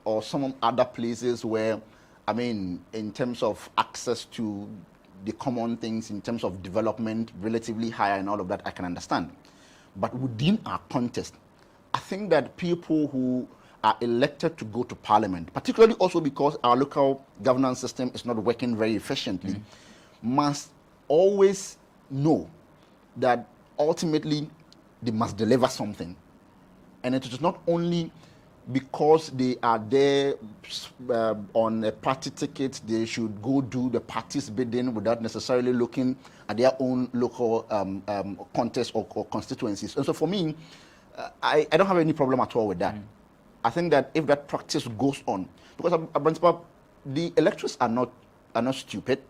or some other places where, I mean, in terms of access to the common things, in terms of development, relatively higher and all of that, I can understand. But within our contest, I think that people who are elected to go to parliament, particularly also because our local governance system is not working very efficiently, must always know that ultimately they must deliver something. And it is not only because they are there on a party ticket, they should go do the party's bidding without necessarily looking at their own local contests or constituencies. And so for me, I don't have any problem at all with that. I think that if that practice goes on, because the electors are not stupid.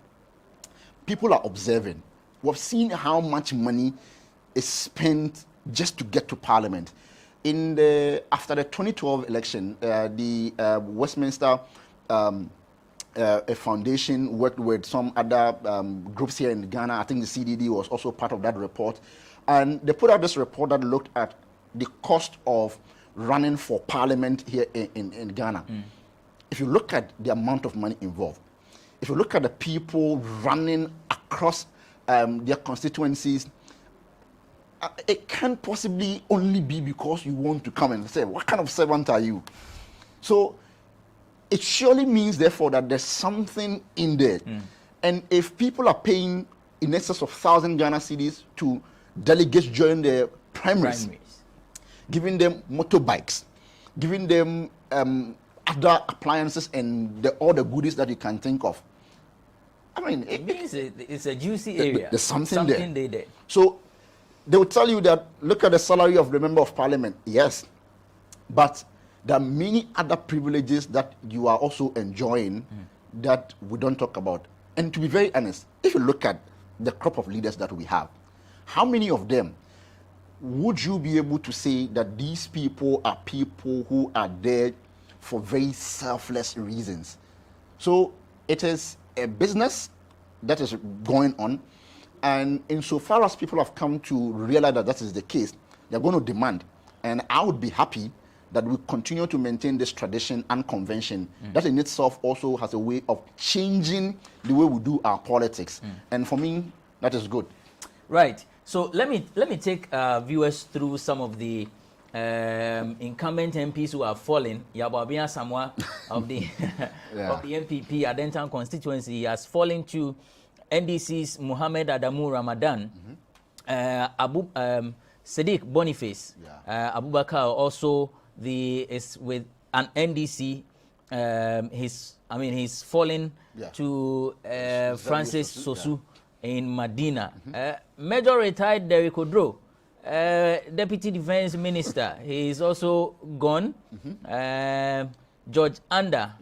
People are observing. We've seen how much money is spent just to get to parliament. After the 2012 election, the Westminster Foundation worked with some other groups here in Ghana. I think the CDD was also part of that report. And they put out this report that looked at the cost of running for parliament here in Ghana. If you look at the amount of money involved, if you look at the people running across their constituencies, it can't possibly only be because you want to come and say, what kind of servant are you? So it surely means, therefore, that there's something in there. And if people are paying in excess of 1,000 Ghana cedis to delegates during the primaries, giving them motorbikes, giving them other appliances and all the goodies that you can think of, I mean, it means it's a juicy area. There's something there. So they will tell you that, look at the salary of the member of parliament. Yes, but there are many other privileges that you are also enjoying that we don't talk about. And to be very honest, if you look at the crop of leaders that we have, how many of them would you be able to say that these people are people who are there for very selfless reasons? So it is a business that is going on, and insofar as people have come to realize that that is the case, they're going to demand. And I would be happy that we continue to maintain this tradition and convention. That in itself also has a way of changing the way we do our politics. And for me, that is good. Right. So let me take viewers through some of the incumbent MPs who have fallen. Yababia Samwa of the of the MPP Adentan constituency has fallen to NDC's Muhammad Adamu Ramadan, Sadiq Boniface, Abubakar also is with an NDC. He's fallen to Francis Sosu in Medina. Major retired Derek Odro, Deputy Defense Minister, he is also gone. George Anda,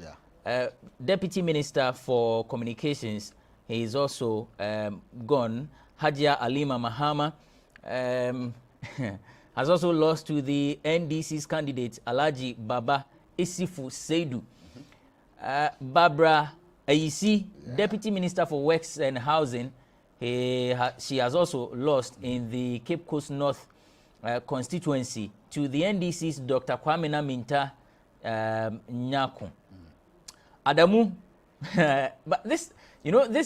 Deputy Minister for Communications, he is also gone. Hajia Alima Mahama has also lost to the NDC's candidate Alhaji Baba Isifu Seidu. Barbara Ayisi, Deputy Minister for Works and Housing, she has also lost in the Cape Coast North constituency to the NDC's Dr. Kwamena Minta Nyako. Adamu, but this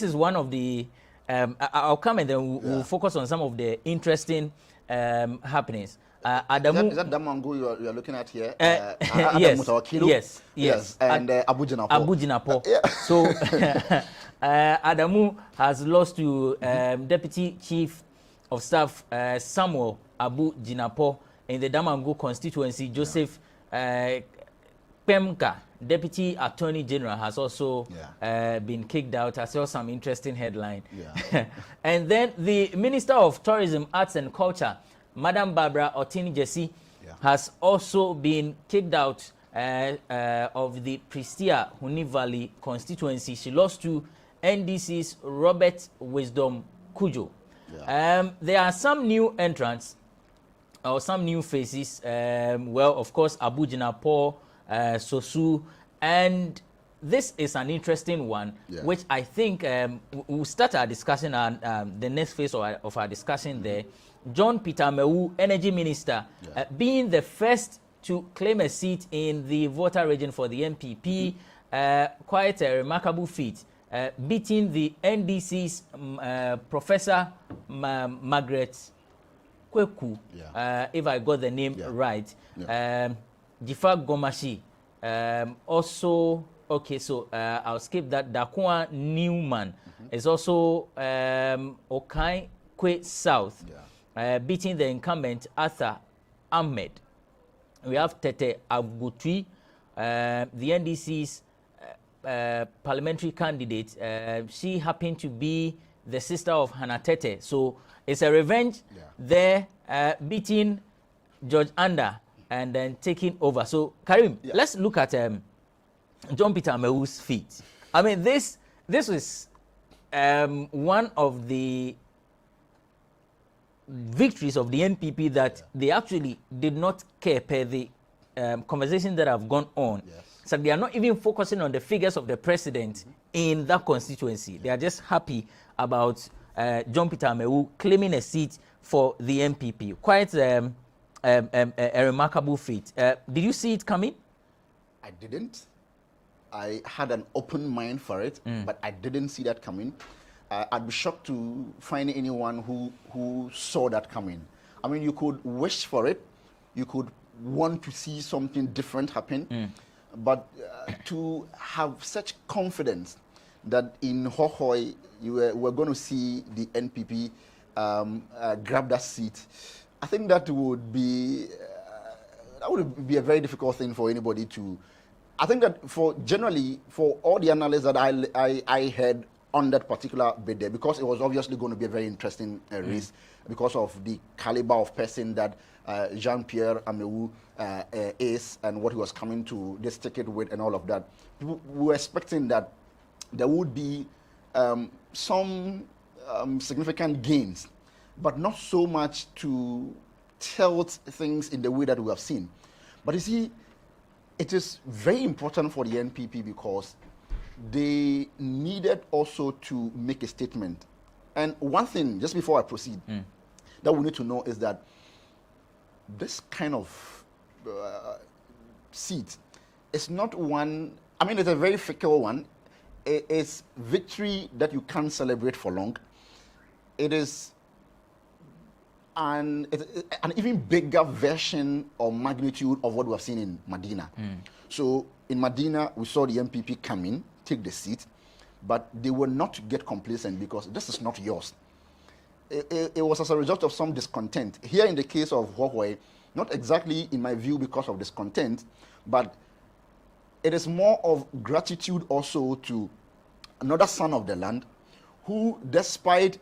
is one of the, I'll come and then we'll focus on some of the interesting happenings. Adamu, is that Damangu you are looking at here? Yes. And Abu Jinapo. Abu Jinapo. So Adamu has lost to Deputy Chief of Staff Samuel Abu Jinapo in the Damangu constituency. Joseph Pemka, Deputy Attorney General, has also been kicked out. I saw some interesting headline. And then the Minister of Tourism, Arts and Culture, Madam Barbara Otini Jesse has also been kicked out of the Prestia Huni Valley constituency. She lost to NDC's Robert Wisdom Kujo. There are some new entrants or some new faces. Well, of course, Abu Jinapo, Sosu, and this is an interesting one, which I think we'll start our discussion and the next phase of our discussion there. John Peter Mewu, Energy Minister, being the first to claim a seat in the voter region for the NPP, quite a remarkable feat, beating the NDC's Professor Margaret Kweku, if I got the name right. Jifa Gomashi, also, okay, so I'll skip that. Dakwa Newman is also Okai Kwe South. Beating the incumbent Arthur Ahmed. We have Tete Agutwi, the NDC's parliamentary candidate. She happened to be the sister of Hannah Tete. So it's a revenge there, beating George Anda and then taking over. So Karim, let's look at John Peter Mewu's feat. I mean, this is one of the victories of the NPP that they actually did not care per the conversations that have gone on. So they are not even focusing on the figures of the president in that constituency. They are just happy about John Peter Mewu claiming a seat for the NPP. Quite a remarkable feat. Did you see it coming? I didn't. I had an open mind for it, but I didn't see that coming. I'd be shocked to find anyone who saw that coming. I mean, you could wish for it, you could want to see something different happen, but to have such confidence that in Hohoi you were going to see the NPP grab that seat, I think that would be a very difficult thing for anybody to. I think that generally for all the analysts that I heard on that particular bid there, because it was obviously going to be a very interesting race because of the caliber of person that Jean-Pierre Amewu is and what he was coming to this ticket with and all of that. We were expecting that there would be some significant gains, but not so much to tilt things in the way that we have seen. But you see, it is very important for the NPP because they needed also to make a statement. And one thing, just before I proceed, that we need to know is that this kind of seat is not one, I mean, it's a very fickle one. It's victory that you can't celebrate for long. It is an even bigger version or magnitude of what we have seen in Medina. So in Medina, we saw the MPP come in, take the seat, but they will not get complacent because this is not yours. It was as a result of some discontent. Here in the case of Huawei, not exactly in my view because of discontent, but it is more of gratitude also to another son of the land who, despite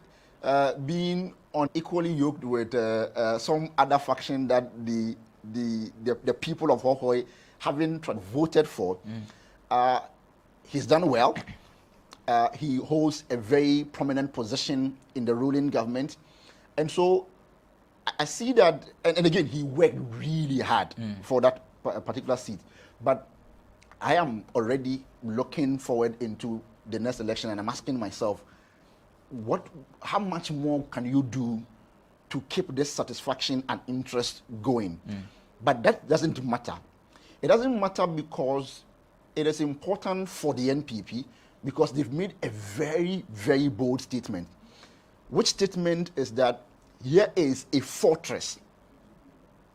being unequally yoked with some other faction that the people of Huawei haven't voted for, he's done well. He holds a very prominent position in the ruling government. And so I see that, and again, he worked really hard for that particular seat. But I am already looking forward into the next election, and I'm asking myself, how much more can you do to keep this satisfaction and interest going? But that doesn't matter. It doesn't matter because it is important for the NPP because they've made a very, very bold statement. Which statement is that here is a fortress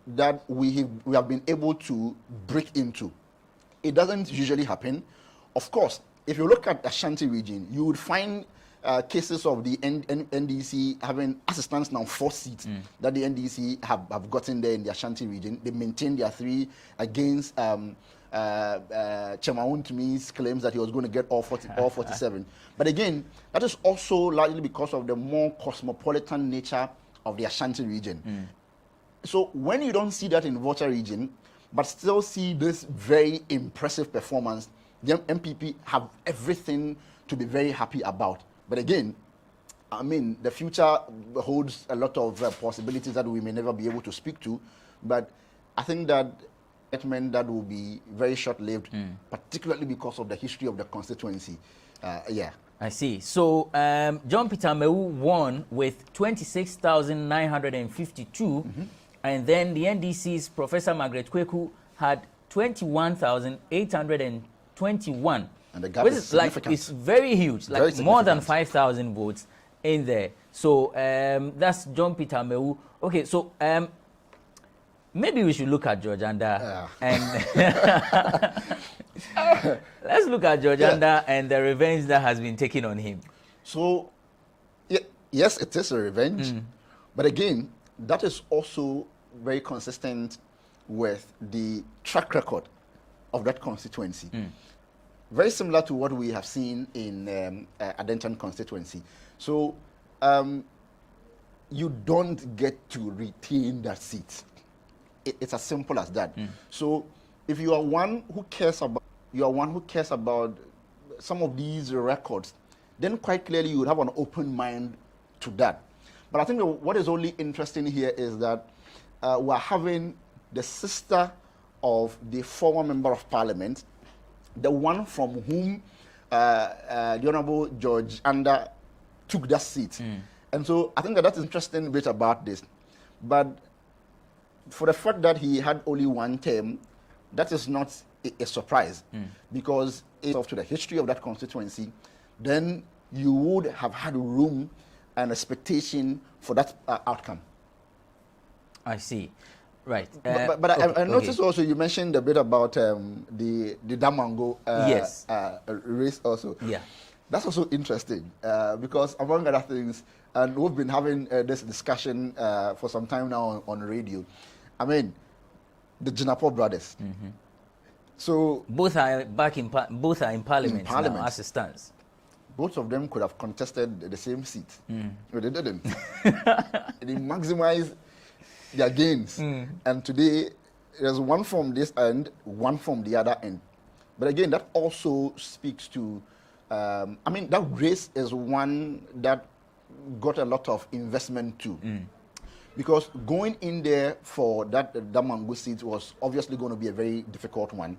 that we have been able to break into. It doesn't usually happen. Of course, if you look at the Ashanti region, you would find cases of the NDC having, as it stands now, 4 seats that the NDC have gotten there in the Ashanti region. They maintained their 3 against Chemaun to me's claims that he was going to get all 47. But again, that is also largely because of the more cosmopolitan nature of the Ashanti region. So when you don't see that in Volta region, but still see this very impressive performance, the MPP have everything to be very happy about. But again, I mean, the future holds a lot of possibilities that we may never be able to speak to. But I think that that will be very short-lived, particularly because of the history of the constituency. Yeah. I see. So John Peter Mewu won with 26,952, and then the NDC's Professor Margaret Kweku had 21,821. And the gap is significant. It's very huge, like very more than 5,000 votes in there. So that's John Peter Mewu. Okay, so maybe we should look at George Anda and let's look at George Anda and the revenge that has been taken on him. So, yes, it is a revenge, but again, that is also very consistent with the track record of that constituency. Very similar to what we have seen in Adenton constituency. So, you don't get to retain that seat. It's as simple as that. So, if you are one who cares about some of these records, then quite clearly you would have an open mind to that. But I think what is only interesting here is that we're having the sister of the former member of parliament, the one from whom the Honorable George Anda took that seat. And so I think that that's interesting bit about this. But for the fact that he had only one term, that is not a surprise, because it's off to the history of that constituency, then you would have had room and expectation for that outcome. I see. Right. But I noticed also you mentioned a bit about the Damango race also. Yeah. That's also interesting because among other things, and we've been having this discussion for some time now on radio. I mean, the Jinapo brothers. So both are in parliament now, as it stands. Both of them could have contested the same seat, but they didn't. They maximized their gains, and today there's one from this end, one from the other end. But again, that also speaks to, I mean, that race is one that got a lot of investment too. Because going in there for that Damango seat was obviously going to be a very difficult one.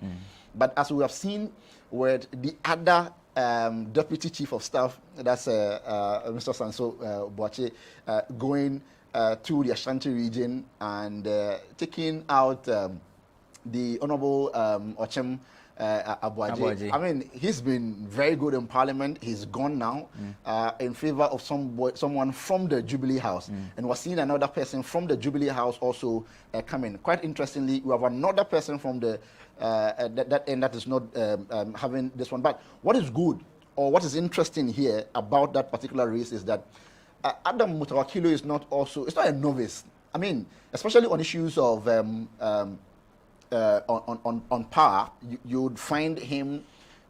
But as we have seen with the other Deputy Chief of Staff, that's Mr. Sanso Boache, going to the Ashanti region and taking out the Honorable Ochem Abuaje. I mean, he's been very good in Parliament. He's gone now in favor of someone from the Jubilee House. And we're seeing another person from the Jubilee House also coming. Quite interestingly, we have another person from the that end that is not having this one. But what is good, or what is interesting here about that particular race is that Adam Mutawakilo is not a novice. I mean, especially on issues of on power, you would find him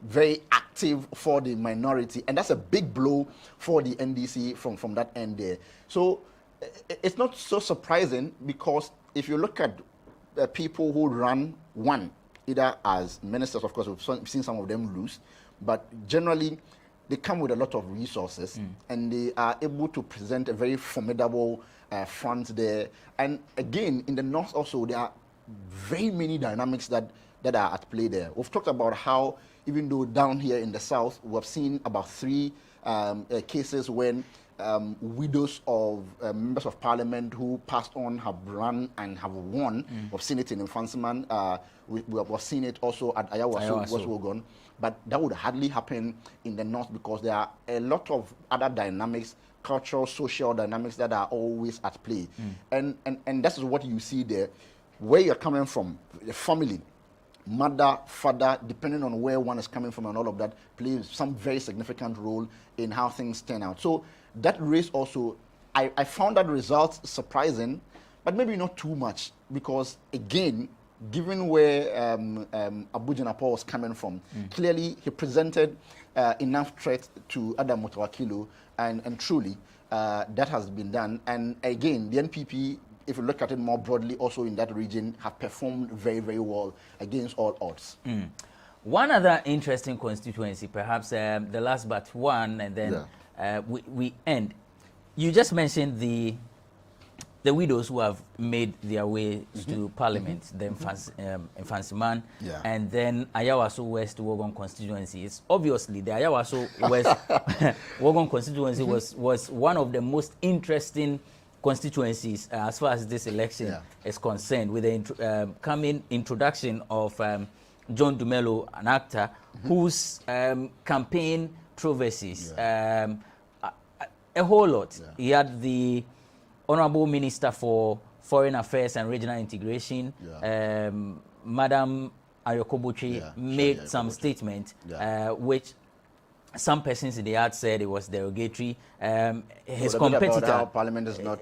very active for the minority, and that's a big blow for the NDC from that end there. So it's not so surprising, because if you look at people who run either as ministers, of course we've seen some of them lose, but generally they come with a lot of resources and they are able to present a very formidable front there. And again, in the north also, there are very many dynamics that are at play there. We've talked about how, even though down here in the south, we've seen about 3 cases when widows of members of parliament who passed on have run and have won. We've seen it in Infansiman. We've seen it also at Ayawaso, West Wogon. But that would hardly happen in the north, because there are a lot of other dynamics, cultural, social dynamics that are always at play. And that's what you see there. Where you're coming from, the family, mother, father, depending on where one is coming from and all of that, plays some very significant role in how things turn out. So that race also, I found that result surprising, but maybe not too much, because again, given where Abu Janapo was coming from, clearly he presented enough threat to Adam Mutawakilo, and truly that has been done. And again, the NPP if you look at it more broadly, also in that region, have performed very, very well against all odds. One other interesting constituency, perhaps the last but one, and then we end. You just mentioned the widows who have made their way to Parliament, the Mfansiman, and then Ayawaso West Wogon constituency. It's obviously the Ayawaso West Wogon constituency was one of the most interesting constituencies as far as this election is concerned, with the coming introduction of John Dumelo, an actor whose campaign traverses a whole lot. He had the Honorable Minister for Foreign Affairs and Regional Integration, Madam Ayokobuchi, made some statement which some persons in the art said it was derogatory. His competitor, Parliament is not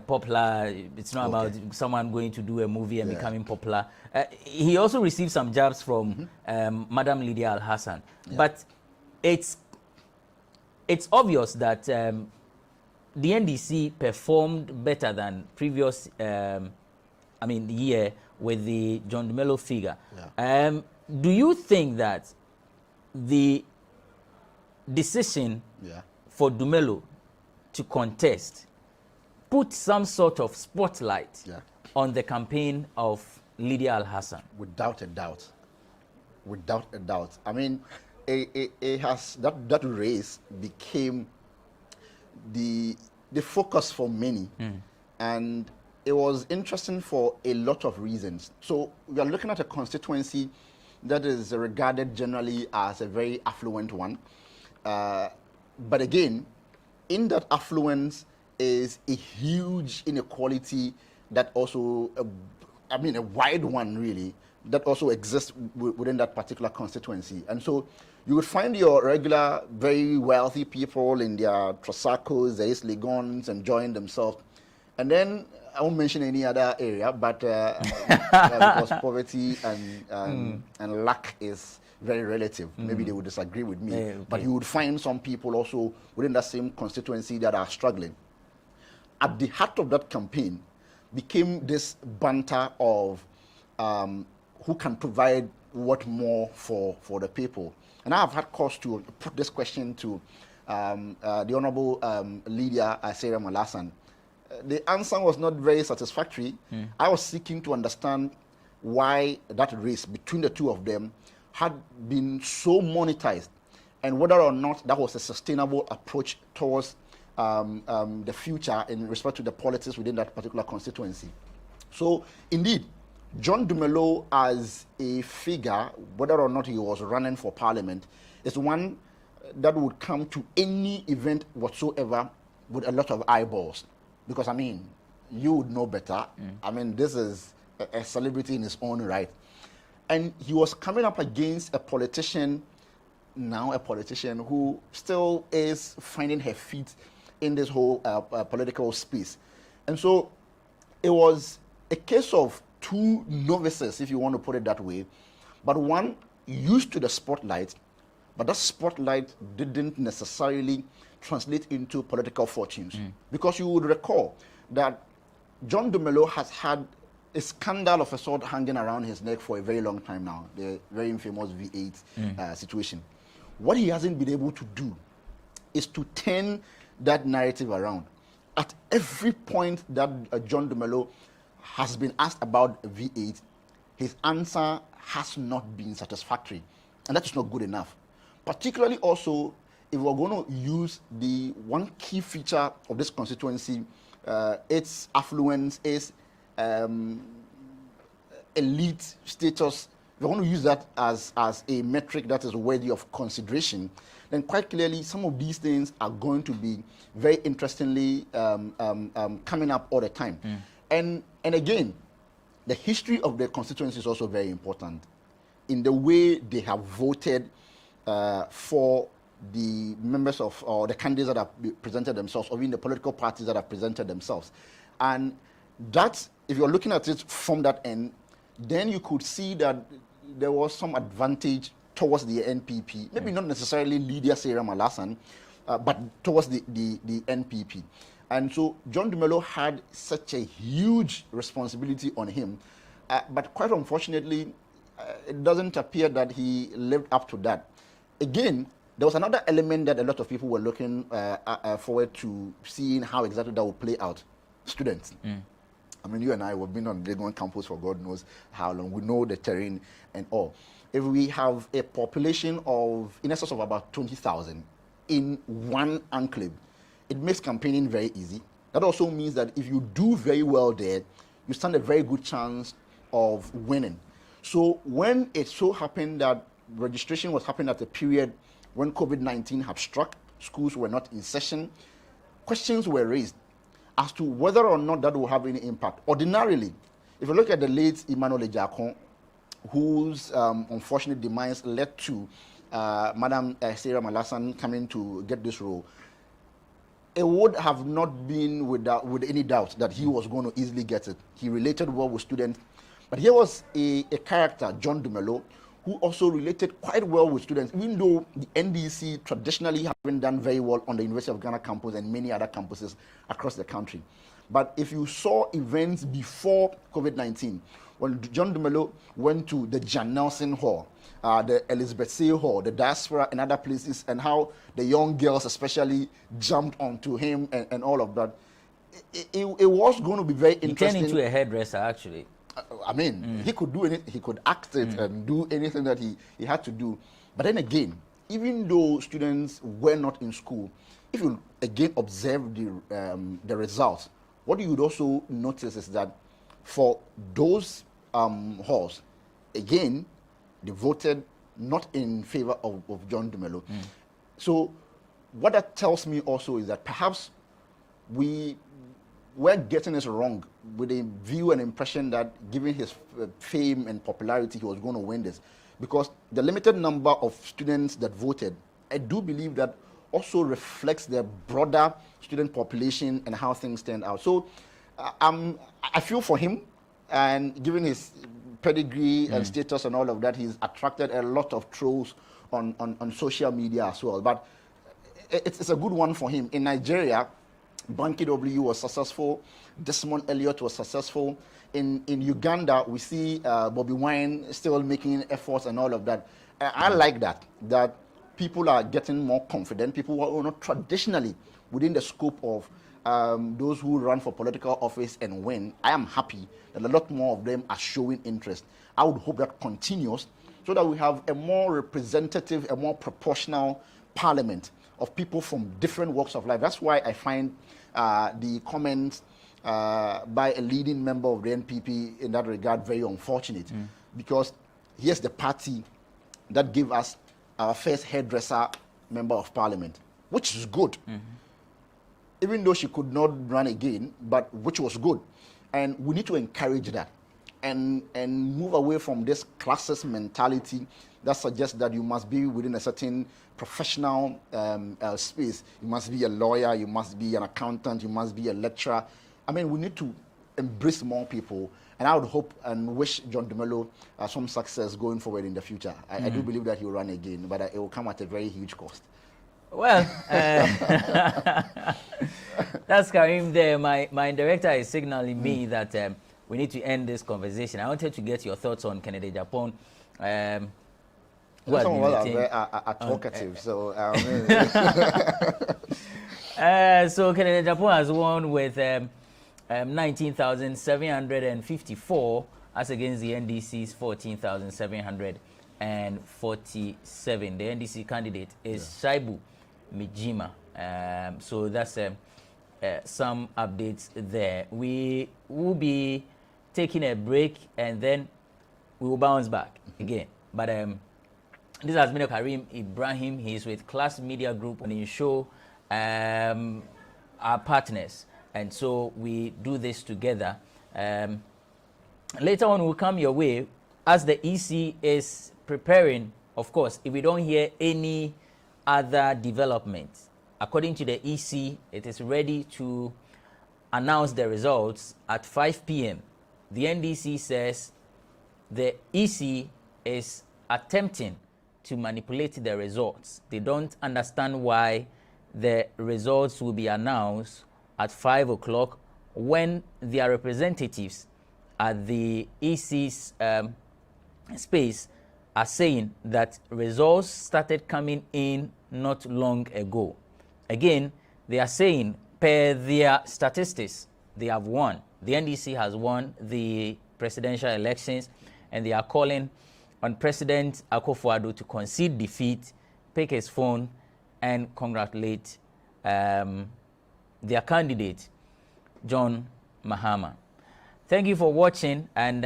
popular. It's not about someone going to do a movie and becoming popular. He also received some jabs from Madam Lydia Al-Hassan. But it's obvious that the NDC performed better than previous, year with the John Dumelo figure. Do you think that the decision for Dumelo to contest put some sort of spotlight on the campaign of Lydia Al-Hassan? Without a doubt. Without a doubt. I mean, it has that race became the focus for many, and it was interesting for a lot of reasons. So we are looking at a constituency that is regarded generally as a very affluent one, but again, in that affluence is a huge inequality that also, a wide one really, that also exists within that particular constituency. And so you would find your regular, very wealthy people in their Trosacos, their East Legons, enjoying themselves. And then, I won't mention any other area, but because poverty and lack is very relative. Maybe they would disagree with me. But you would find some people also within that same constituency that are struggling. At the heart of that campaign became this banter of who can provide what more for the people. And I have had cause to put this question to the Honorable Lydia Al-Hassan. The answer was not very satisfactory. I was seeking to understand why that race between the two of them had been so monetized, and whether or not that was a sustainable approach towards the future in respect to the politics within that particular constituency. So, indeed, John Dumelo as a figure, whether or not he was running for Parliament, is one that would come to any event whatsoever with a lot of eyeballs. Because, you would know better. This is a celebrity in his own right. And he was coming up against a politician who still is finding her feet in this whole political space. And so it was a case of two novices, if you want to put it that way, but one used to the spotlight, but that spotlight didn't necessarily translate into political fortunes. Because you would recall that John Dumelo has had a scandal of a sort hanging around his neck for a very long time now, the very infamous V8 situation. What he hasn't been able to do is to turn that narrative around. At every point that John Dumelo has been asked about V8, his answer has not been satisfactory, and that is not good enough. Particularly also, if we're going to use the one key feature of this constituency, its affluence, its elite status, if we're going to use that as a metric that is worthy of consideration, then quite clearly some of these things are going to be very interestingly coming up all the time. And again, the history of the constituency is also very important in the way they have voted for the members of, or the candidates that have presented themselves, or even the political parties that have presented themselves. And that, if you're looking at it from that end, then you could see that there was some advantage towards the NPP, maybe not necessarily Lydia Al-Hassan, but towards the NPP. And so John Dumelo had such a huge responsibility on him. But quite unfortunately, it doesn't appear that he lived up to that. Again, there was another element that a lot of people were looking forward to seeing how exactly that would play out. Students. I mean, you and I have been on the Legon campus for God knows how long. We know the terrain and all. If we have a population of in excess of about 20,000 in one enclave, it makes campaigning very easy. That also means that if you do very well there, you stand a very good chance of winning. So when it so happened that registration was happening at a period when COVID-19 had struck, schools were not in session, questions were raised as to whether or not that will have any impact. Ordinarily, if you look at the late Emmanuel Ejakon, whose unfortunate demise led to Madam Sarah Malasan coming to get this role, it would have not been with any doubt that he was going to easily get it. He related well with students. But here was a character, John Dumelo, who also related quite well with students, even though the NDC traditionally haven't done very well on the University of Ghana campus and many other campuses across the country. But if you saw events before COVID-19, when John Dumelo went to the Jan Nelson Hall, the Elizabeth Say Hall, the diaspora and other places, and how the young girls especially jumped onto him and all of that, it was going to be very interesting. He turned into a hairdresser, actually. I mean, he could do anything. He could act it and do anything that he had to do. But then again, even though students were not in school, if you again observe the results, what you would also notice is that for those halls, again, they voted not in favor of John Dumelo. So what that tells me also is that perhaps we're getting this wrong with a view and impression that given his fame and popularity, he was going to win this. Because the limited number of students that voted, I do believe that also reflects the broader student population and how things turned out. So I feel for him, and given his pedigree and status and all of that, he's attracted a lot of trolls on social media as well. But it's a good one for him. In Nigeria, Banky W was successful. Desmond Elliott was successful. In Uganda, we see Bobby Wine still making efforts and all of that. I like that people are getting more confident. People who are not traditionally within the scope of those who run for political office and win. I am happy that a lot more of them are showing interest. I would hope that continues so that we have a more representative, a more proportional parliament of people from different walks of life. That's why I find the comments by a leading member of the NPP in that regard very unfortunate, because here's the party that gave us our first hairdresser member of parliament, which is good. Even though she could not run again, but which was good. And we need to encourage that and move away from this classist mentality that suggests that you must be within a certain professional space. You must be a lawyer, you must be an accountant, you must be a lecturer. I mean, we need to embrace more people. And I would hope and wish John Dumelo some success going forward in the future. I do believe that he will run again, but it will come at a very huge cost. Well, that's Karim there. My director is signaling me that we need to end this conversation. I wanted to get your thoughts on Kennedy Japan. Some of us are talkative, so... so Kennedy Japan has won with 19,754 as against the NDC's 14,747. The NDC candidate is Shaibu Mijima. So that's some updates there. We will be taking a break and then we will bounce back again. But this has been Karim Ibrahim. He's with Class Media Group and you show our partners. And so we do this together. Later on, we'll come your way as the EC is preparing, of course, if we don't hear any other developments. According to the EC, it is ready to announce the results at 5 p.m. The NDC says the EC is attempting to manipulate the results. They don't understand why the results will be announced at 5 o'clock when their representatives at the EC's space are saying that results started coming in not long ago. Again, they are saying per their statistics, they have won. The NDC has won the presidential elections, and they are calling on President Akufo-Addo to concede defeat, pick his phone, and congratulate their candidate, John Mahama. Thank you for watching, and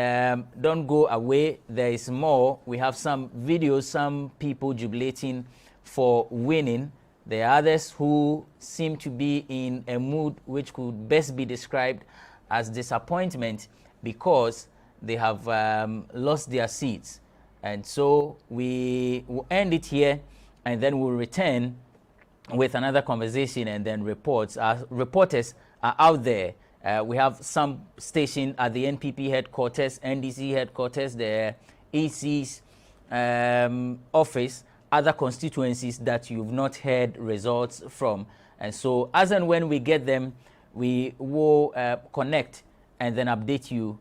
don't go away. There is more. We have some videos, some people jubilating for winning. There are others who seem to be in a mood which could best be described as disappointment because they have lost their seats. And so we will end it here, and then we'll return with another conversation and then reports. Our reporters are out there. We have some stationed at the NPP headquarters, NDC headquarters, the EC's office, other constituencies that you've not heard results from. And so as and when we get them, we will connect and then update you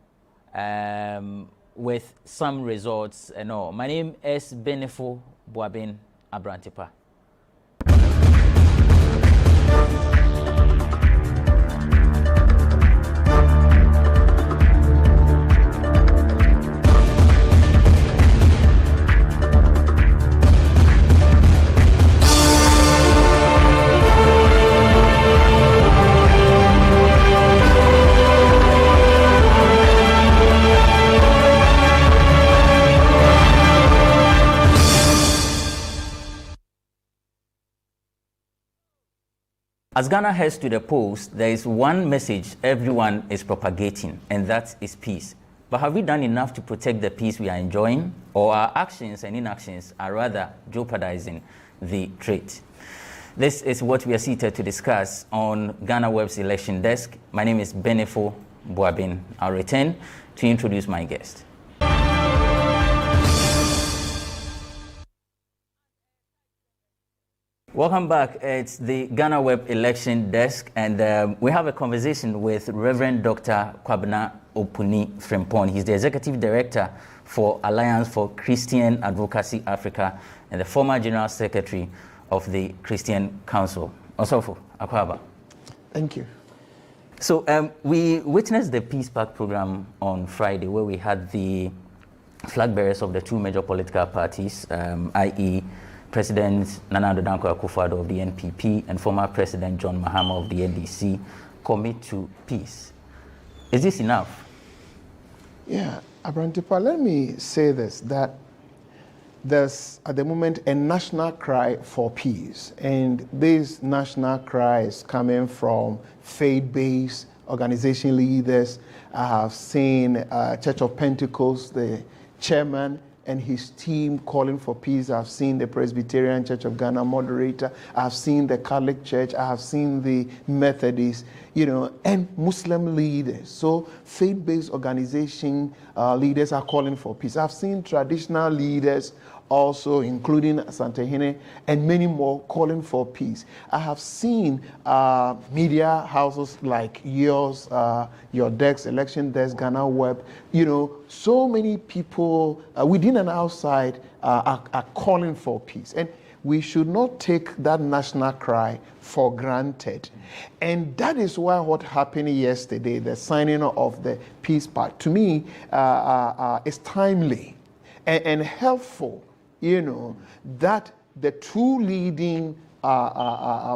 with some results and all. My name is Benefo Boabin Abrantepa. As Ghana heads to the polls, there is one message everyone is propagating, and that is peace. But have we done enough to protect the peace we are enjoying, or our actions and inactions are rather jeopardizing the trait? This is what we are seated to discuss on GhanaWeb's election desk. My name is Benefo Boabin. I'll return to introduce my guest. Welcome back. It's the GhanaWeb election desk, and we have a conversation with Reverend Dr. Kwabena Opuni Frimpong. He's the Executive Director for Alliance for Christian Advocacy Africa and the former General Secretary of the Christian Council. Osofo Akwaba. Thank you. So we witnessed the Peace Park program on Friday, where we had the flag bearers of the two major political parties, i.e. President Nana Addo Dankwa Akufo-Addo of the NPP and former President John Mahama of the NDC commit to peace. Is this enough? Yeah, Abrantepa, let me say this, that there's at the moment a national cry for peace, and this national cry is coming from faith-based organization leaders. I have seen Church of Pentecost, the chairman, and his team calling for peace. I've seen the Presbyterian Church of Ghana moderator. I've seen the Catholic Church. I have seen the Methodists, and Muslim leaders. So faith-based organization leaders are calling for peace. I've seen traditional leaders also, including Santehene and many more, calling for peace. I have seen media houses like yours, your desk, election desk, GhanaWeb, so many people within and outside are calling for peace. And we should not take that national cry for granted. And that is why what happened yesterday, the signing of the Peace Pact, to me, is timely and helpful, that the two leading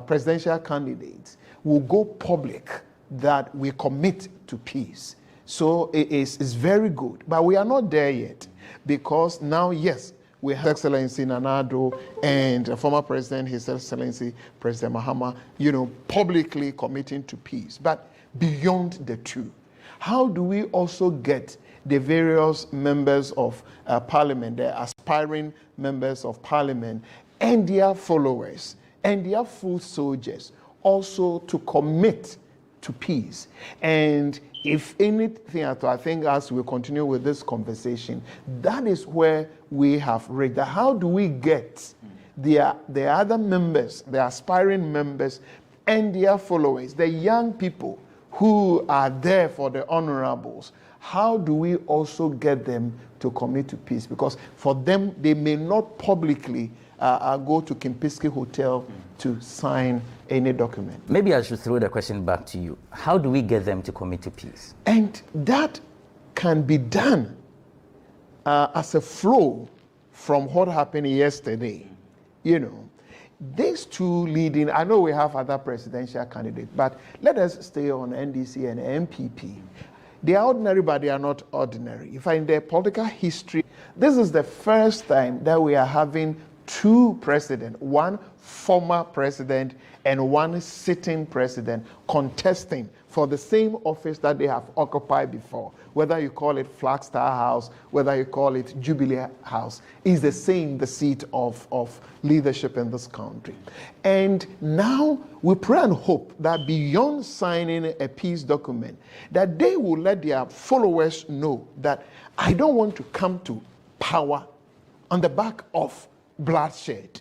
presidential candidates will go public that we commit to peace. So it's very good. But we are not there yet, because now, yes, we have His Excellency Nana Addo and former President, His Excellency President Mahama, publicly committing to peace. But beyond the two, how do we also get the various members of parliament, the aspiring members of parliament, and their followers, and their foot soldiers also to commit to peace? And if anything, I think as we continue with this conversation, that is where we have reached. How do we get the other members, the aspiring members, and their followers, the young people who are there for the honorables, how do we also get them to commit to peace? Because for them, they may not publicly go to Kimpiski Hotel to sign any document. Maybe I should throw the question back to you. How do we get them to commit to peace? And that can be done as a flow from what happened yesterday. You know, these two leading, I know we have other presidential candidates, but let us stay on NDC and MPP. They are ordinary, but they are not ordinary. If in their political history, this is the first time that we are having two presidents, one former president and one sitting president, contesting for the same office that they have occupied before. Whether you call it Flagstaff House, whether you call it Jubilee House, is the same, the seat of leadership in this country. And now we pray and hope that beyond signing a peace document, that they will let their followers know that I don't want to come to power on the back of bloodshed.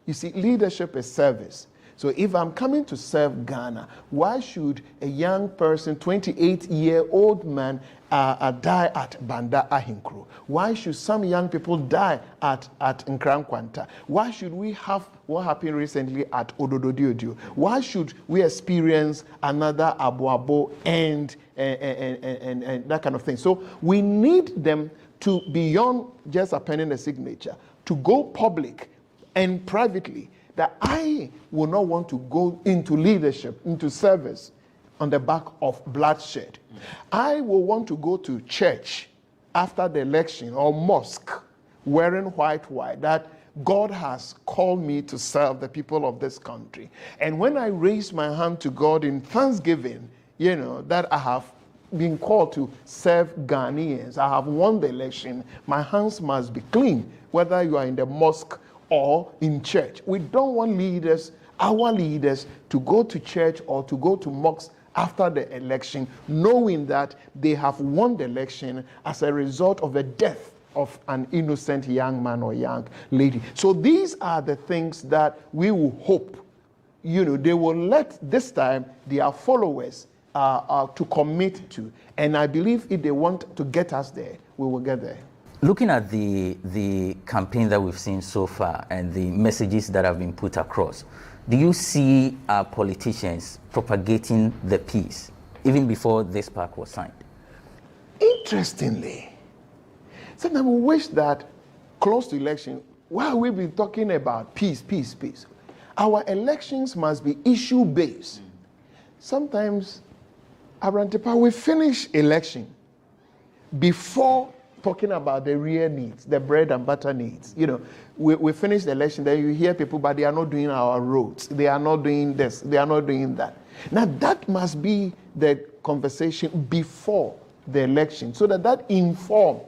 You see, leadership is service. So if I'm coming to serve Ghana, why should a young person, 28-year-old man, die at Banda Ahinkro? Why should some young people die at Nkrankwanta? Why should we have what happened recently at Odododiodio? Why should we experience another Abuabo and that kind of thing? So we need them to, beyond just appending a signature, to go public and privately, that I will not want to go into leadership, into service on the back of bloodshed. I will want to go to church after the election or mosque wearing white, that God has called me to serve the people of this country. And when I raise my hand to God in thanksgiving, you know, that I have been called to serve Ghanaians, I have won the election, my hands must be clean, whether you are in the mosque or in church. We don't want leaders, our leaders, to go to church or to go to mosques after the election, knowing that they have won the election as a result of the death of an innocent young man or young lady. So these are the things that we will hope, you know, they will let this time their followers to commit to. And I believe if they want to get us there, we will get there. Looking at the campaign that we've seen so far and the messages that have been put across, do you see our politicians propagating the peace even before this pact was signed? Interestingly, sometimes we wish that close to election, while we've been talking about peace, peace, peace, our elections must be issue-based. Sometimes, Abrantepa, we finish election before talking about the real needs, the bread and butter needs. You know, we finish the election, then you hear people, but they are not doing our roads. They are not doing this. They are not doing that. Now, that must be the conversation before the election, so that informs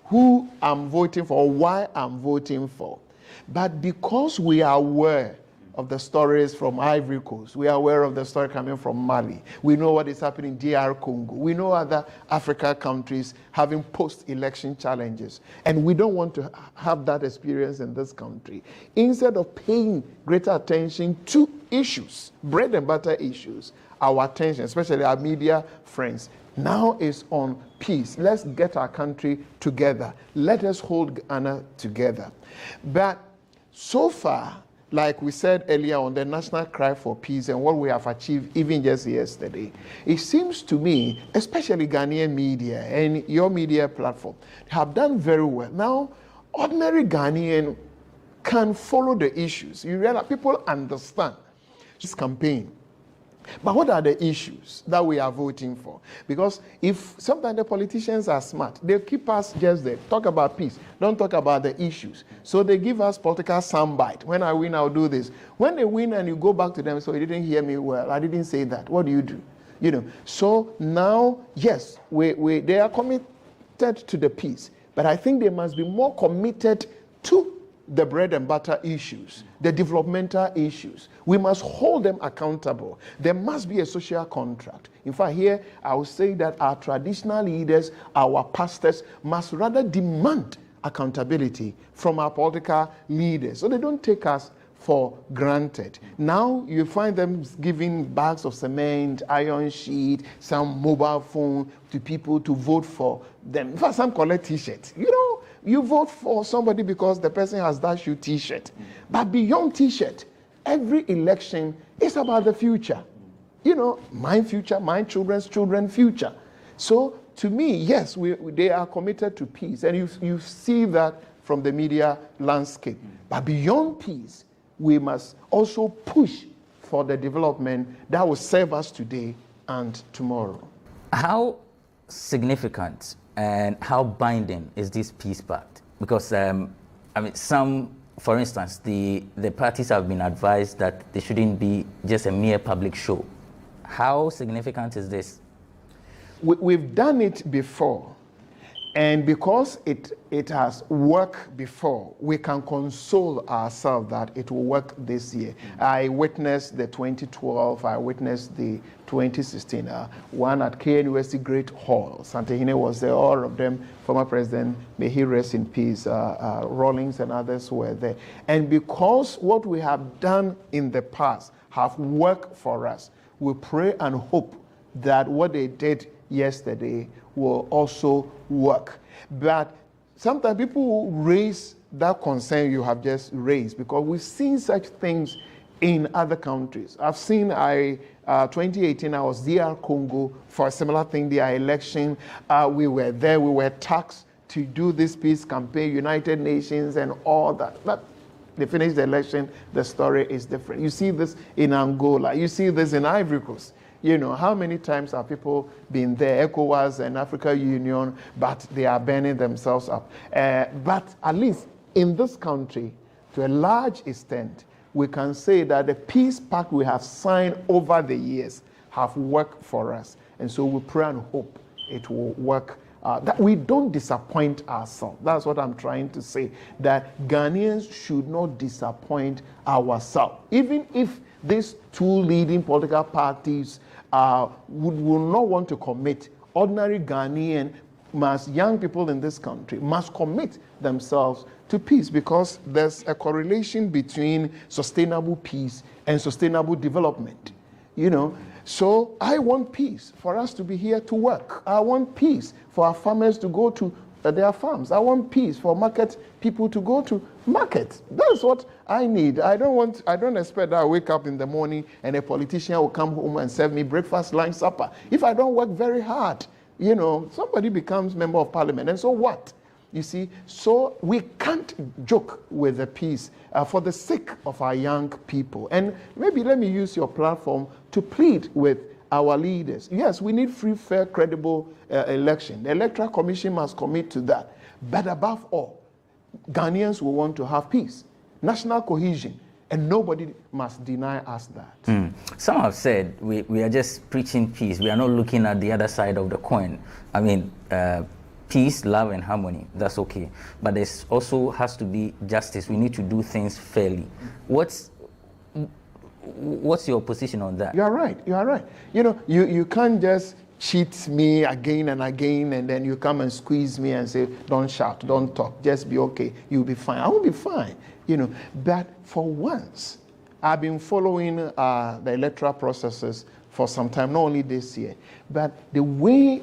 who I'm voting for, or why I'm voting for. But because we are aware of the stories from Ivory Coast, we are aware of the story coming from Mali, we know what is happening in DR Congo, we know other African countries having post-election challenges, and we don't want to have that experience in this country. Instead of paying greater attention to issues, bread and butter issues, our attention, especially our media friends, now is on peace. Let's get our country together. Let us hold Ghana together. But so far, like we said earlier on, the national cry for peace and what we have achieved even just yesterday, it seems to me, especially Ghanaian media and your media platform, have done very well. Now, ordinary Ghanaian can follow the issues. You realize people understand this campaign. But what are the issues that we are voting for? Because if sometimes the politicians are smart, they keep us just there. Talk about peace. Don't talk about the issues. So they give us political soundbite. When I win, I'll do this. When they win and you go back to them, so you didn't hear me well, I didn't say that. What do you do? You know. So now, yes, they are committed to the peace. But I think they must be more committed to the bread and butter issues, the developmental issues. We must hold them accountable. There must be a social contract. In fact, here I would say that our traditional leaders, our pastors, must rather demand accountability from our political leaders, so they don't take us for granted. Now you find them giving bags of cement, iron sheet, some mobile phone to people to vote for them. In fact, some collect t-shirts. You know, you vote for somebody because the person has that shoe t-shirt. But beyond t-shirt, every election is about the future. You know, my future, my children's future. So to me, yes, they are committed to peace. And you see that from the media landscape. But beyond peace, we must also push for the development that will serve us today and tomorrow. How significant and how binding is this peace pact? Because, I mean, some, for instance, the parties have been advised that they shouldn't be just a mere public show. How significant is this? We've done it before. And because it has worked before, we can console ourselves that it will work this year. I witnessed the 2012, I witnessed the 2016, one at KNUST Great Hall. Santehine was there, all of them, former president, may he rest in peace, Rawlings and others were there. And because what we have done in the past have worked for us, we pray and hope that what they did yesterday will also work. But sometimes people raise that concern you have just raised because we've seen such things in other countries. I've seen 2018, I was DR Congo for a similar thing, their election. We were there, we were taxed to do this peace campaign, United Nations and all that. But they finished the election, the story is different. You see this in Angola, you see this in Ivory Coast. You know, how many times have people been there, ECOWAS and Africa Union, but they are burning themselves up. But at least in this country, to a large extent, we can say that the peace pact we have signed over the years have worked for us. And so we pray and hope it will work, that we don't disappoint ourselves. That's what I'm trying to say, that Ghanaians should not disappoint ourselves. Even if these two leading political parties will not want to commit, ordinary Ghanaian young people in this country must commit themselves to peace, because there's a correlation between sustainable peace and sustainable development. You know, so I want peace for us to be here to work. I want peace for our farmers to go to their farms. I want peace for market people to go to market. That's what I need. I don't expect that I wake up in the morning and a politician will come home and serve me breakfast, lunch, supper. If I don't work very hard, you know, somebody becomes member of parliament, and so what? You see, so we can't joke with the peace for the sake of our young people. And maybe let me use your platform to plead with our leaders. Yes, we need free, fair, credible election. The Electoral Commission must commit to that. But above all, Ghanaians will want to have peace, national cohesion, and nobody must deny us that. Some have said we are just preaching peace. We are not looking at the other side of the coin. I mean, peace, love, and harmony, that's okay. But there also has to be justice. We need to do things fairly. What's your position on that? You are right. You are right. You know, you can't just cheat me again and again, and then you come and squeeze me and say, don't shout, don't talk, just be okay. You'll be fine. I will be fine. You know, but for once, I've been following the electoral processes for some time, not only this year, but the way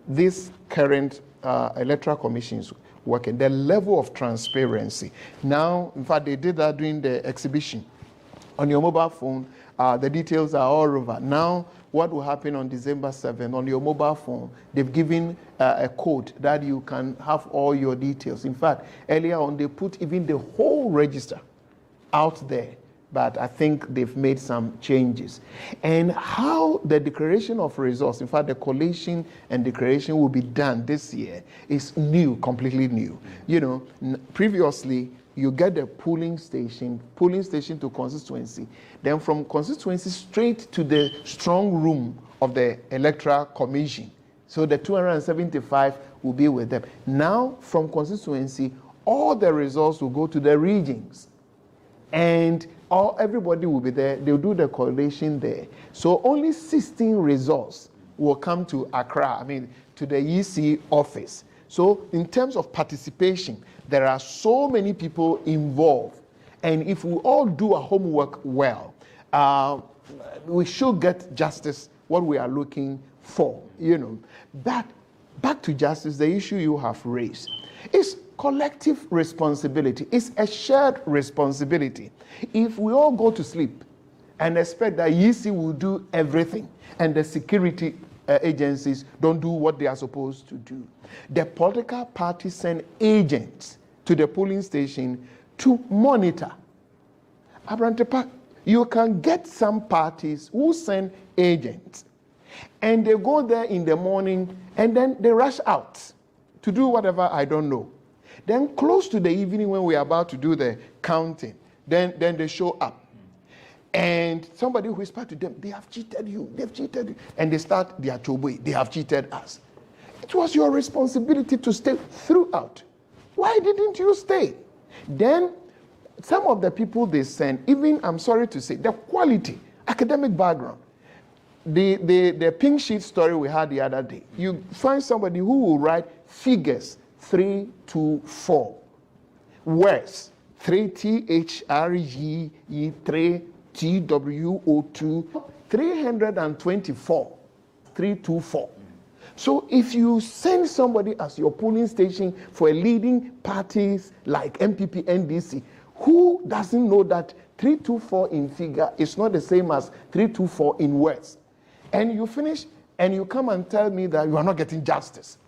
this current electoral commission is working, the level of transparency. Now, in fact, they did that during the exhibition. On your mobile phone, the details are all over. Now, what will happen on December 7th on your mobile phone, they've given a code that you can have all your details. In fact, earlier on, they put even the whole register out there. But I think they've made some changes. And how the declaration of results, in fact, the collation and declaration will be done this year is new, completely new. You know, previously, you get the polling station to constituency. Then from constituency straight to the strong room of the Electoral Commission. So the 275 will be with them. Now, from constituency, all the results will go to the regions. And everybody will be there. They'll do the collation there. So only 16 results will come to Accra, to the EC office. So in terms of participation, there are so many people involved. And if we all do our homework well, we should get justice, what we are looking for, you know. But back to justice, the issue you have raised is collective responsibility. It's a shared responsibility. If we all go to sleep and expect that EC will do everything and the security agencies don't do what they are supposed to do, the political parties send agents to the polling station to monitor. Abrantepa, you can get some parties who send agents and they go there in the morning and then they rush out to do whatever, I don't know. Then close to the evening when we are about to do the counting, then they show up. And somebody whispered to them, they have cheated you, they've cheated you. And they start their choboy, they have cheated us. It was your responsibility to stay throughout. Why didn't you stay? Then some of the people they send, even, I'm sorry to say, the quality, academic background, the pink sheet story we had the other day, you find somebody who will write figures 3 to 4, words 3 THRE 3 TWO2 324 324. So if you send somebody as your polling station for a leading parties like MPP, NDC, who doesn't know that 324 in figure is not the same as 324 in words? And you finish and you come and tell me that you are not getting justice.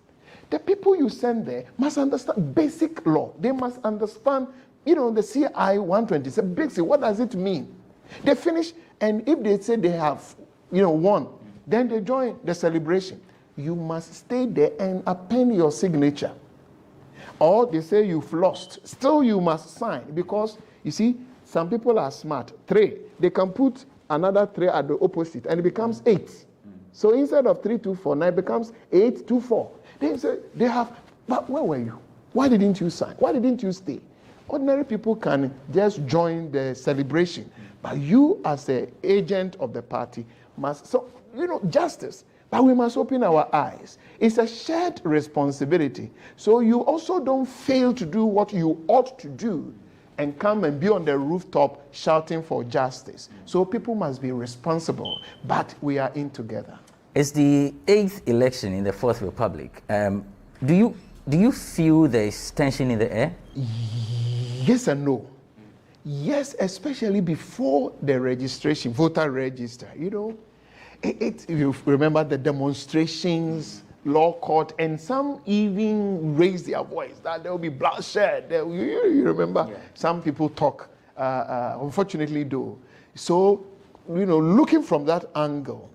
The people you send there must understand basic law. They must understand, you know, the CI 127 basic. What does it mean? They finish, and if they say they have, you know, won, then they join the celebration. You must stay there and append your signature. Or they say you've lost. Still, you must sign, because, you see, some people are smart. 3, they can put another 3 at the opposite, and it becomes 8. So instead of 324, now it becomes 824. They say they have, but where were you? Why didn't you sign? Why didn't you stay? Ordinary people can just join the celebration, but you as an agent of the party must, so, you know, justice. But we must open our eyes. It's a shared responsibility. So you also don't fail to do what you ought to do and come and be on the rooftop shouting for justice. So people must be responsible, but we are in together. It's the 8th election in the 4th Republic. Do you feel there's tension in the air? Yes and no. Yes, especially before the registration, voter register. You know, you remember the demonstrations, law court, and some even raise their voice that there will be bloodshed. You remember, some people talk, unfortunately though. So, you know, looking from that angle,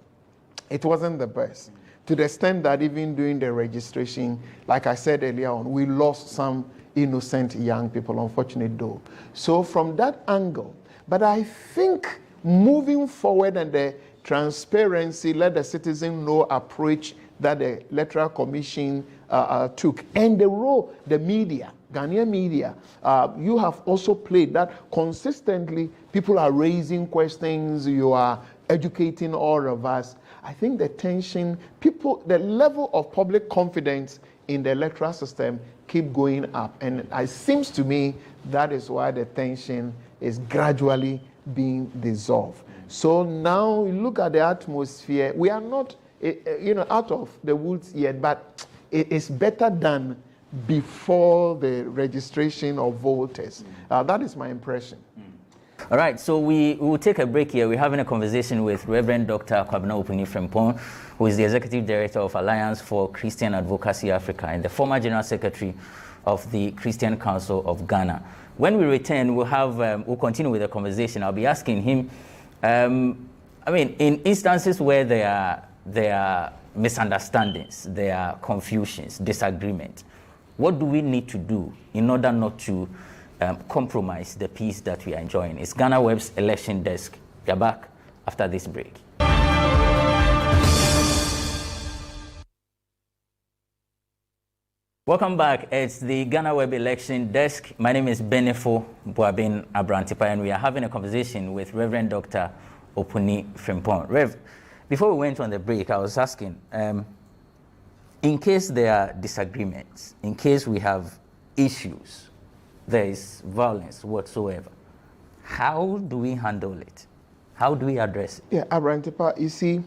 it wasn't the best. To the extent that even during the registration, like I said earlier on, we lost some innocent young people, unfortunately though. So from that angle, but I think moving forward and the transparency, let the citizen know approach that the Electoral Commission took, and the role the media, Ghanaian media, you have also played that consistently. People are raising questions, you are educating all of us. I think the tension, the level of public confidence in the electoral system keep going up, and it seems to me that is why the tension is gradually being dissolved. So now you look at the atmosphere. We are not, you know, out of the woods yet, but it is better than before the registration of voters. That is my impression. All right, so we will take a break here. We're having a conversation with Reverend Dr. Kwabena Opuni-Frimpong, who is the Executive Director of Alliance for Christian Advocacy Africa and the former General Secretary of the Christian Council of Ghana. When we return, we'll continue with the conversation. I'll be asking him, I mean, in instances where there are misunderstandings, there are confusions, disagreement, what do we need to do in order not to compromise the peace that we are enjoying? It's GhanaWeb's election desk. We are back after this break. Welcome back. It's the GhanaWeb election desk. My name is Benefo Boabin Abrantipa, and we are having a conversation with Reverend Dr. Opuni-Frimpong. Rev, before we went on the break, I was asking, in case there are disagreements, in case we have issues, there is violence whatsoever, How do we handle it? How do we address it? Yeah, Abrantepa, you see,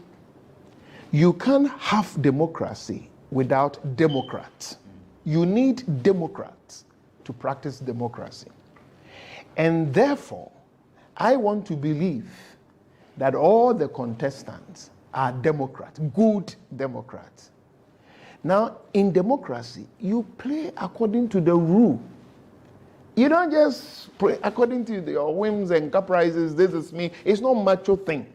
you can't have democracy without Democrats. You need Democrats to practice democracy. And therefore, I want to believe that all the contestants are Democrats, good Democrats. Now, in democracy, you play according to the rule. You don't just play according to your whims and caprices, this is me. It's not a macho thing.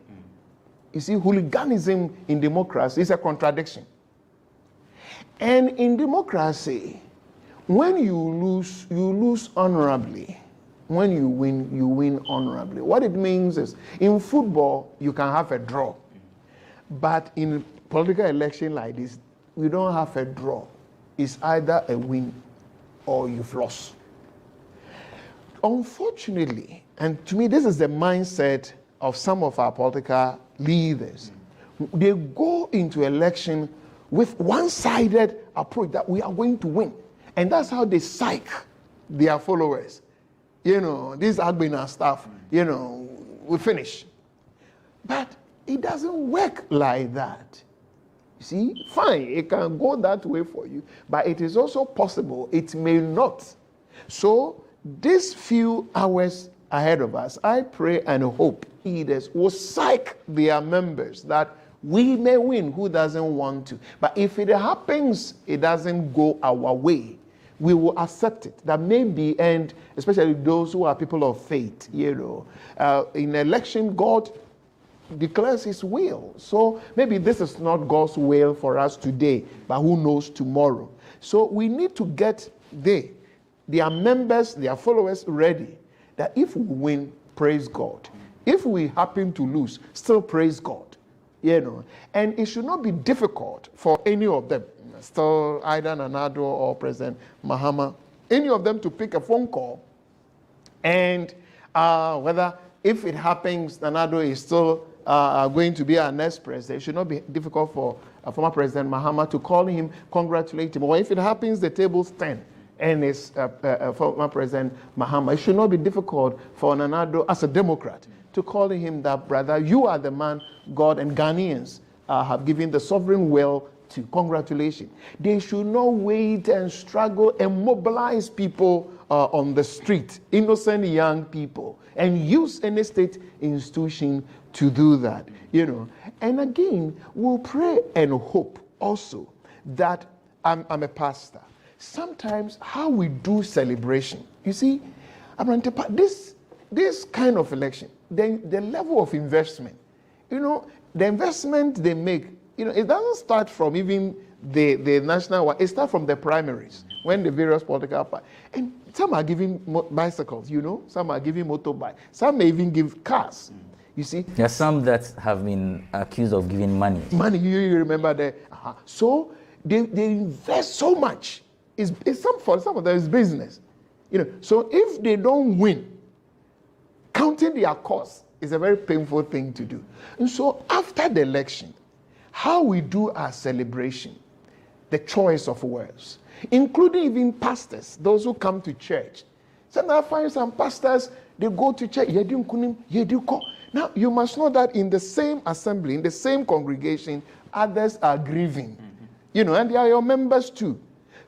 You see, hooliganism in democracy is a contradiction. And in democracy, when you lose honorably. When you win honorably. What it means is, in football, you can have a draw. But in political election like this, we don't have a draw. It's either a win or you've lost. Unfortunately, and to me, this is the mindset of some of our political leaders. They go into election with one-sided approach that we are going to win. And that's how they psych their followers. You know, this Agbena stuff, you know, we finish. But it doesn't work like that. You see, fine, it can go that way for you, but it is also possible it may not. So, these few hours ahead of us, I pray and hope leaders will psych their members that we may win, who doesn't want to. But if it happens, it doesn't go our way, we will accept it. That maybe, and especially those who are people of faith, you know, in election, God declares his will. So maybe this is not God's will for us today, but who knows tomorrow. So we need to get their members, their followers ready, that if we win, praise God. If we happen to lose, still praise God. You know, and it should not be difficult for any of them, still either Nanado or President Mahama, any of them to pick a phone call, and whether if it happens, Nanado is still going to be our next president, it should not be difficult for former President Mahama to call him, congratulate him, or if it happens, the tables turn and it's former President Mahama, it should not be difficult for Nanado as a Democrat to call him that, brother, you are the man God and Ghanaians have given the sovereign will to. Congratulations. They should not wait and struggle and mobilize people on the street, innocent young people, and use any state institution to do that, you know. And again, we'll pray and hope also that I'm a pastor. Sometimes how we do celebration, you see, this kind of election, the level of investment, you know, the investment they make, you know, it doesn't start from even the national one. It starts from the primaries, when the various political parties, and some are giving bicycles, you know, some are giving motorbikes, some may even give cars. You see, there are some that have been accused of giving money. Money, you remember that? So they invest so much. It's for some of them, it's business. You know, so if they don't win, counting their costs is a very painful thing to do. And so after the election, how we do our celebration, the choice of words, including even pastors, those who come to church. Sometimes I find some pastors, they go to church, now you must know that in the same assembly, in the same congregation, others are grieving, you know, and they are your members too.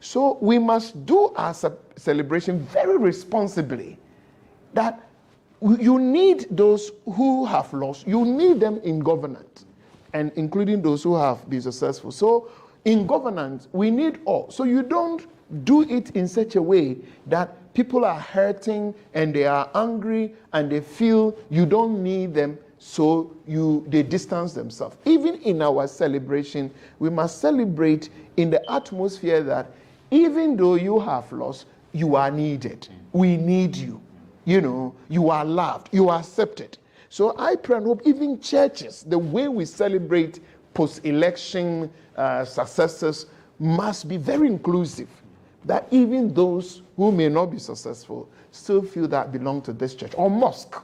So we must do our celebration very responsibly, that you need those who have lost, you need them in governance, and including those who have been successful. So in governance, we need all. So you don't do it in such a way that people are hurting and they are angry and they feel you don't need them, so they distance themselves. Even in our celebration, we must celebrate in the atmosphere that even though you have lost, you are needed. We need you. You know, you are loved, you are accepted. So I pray and hope even churches, the way we celebrate post-election successes must be very inclusive. That even those who may not be successful still feel that belong to this church or mosque,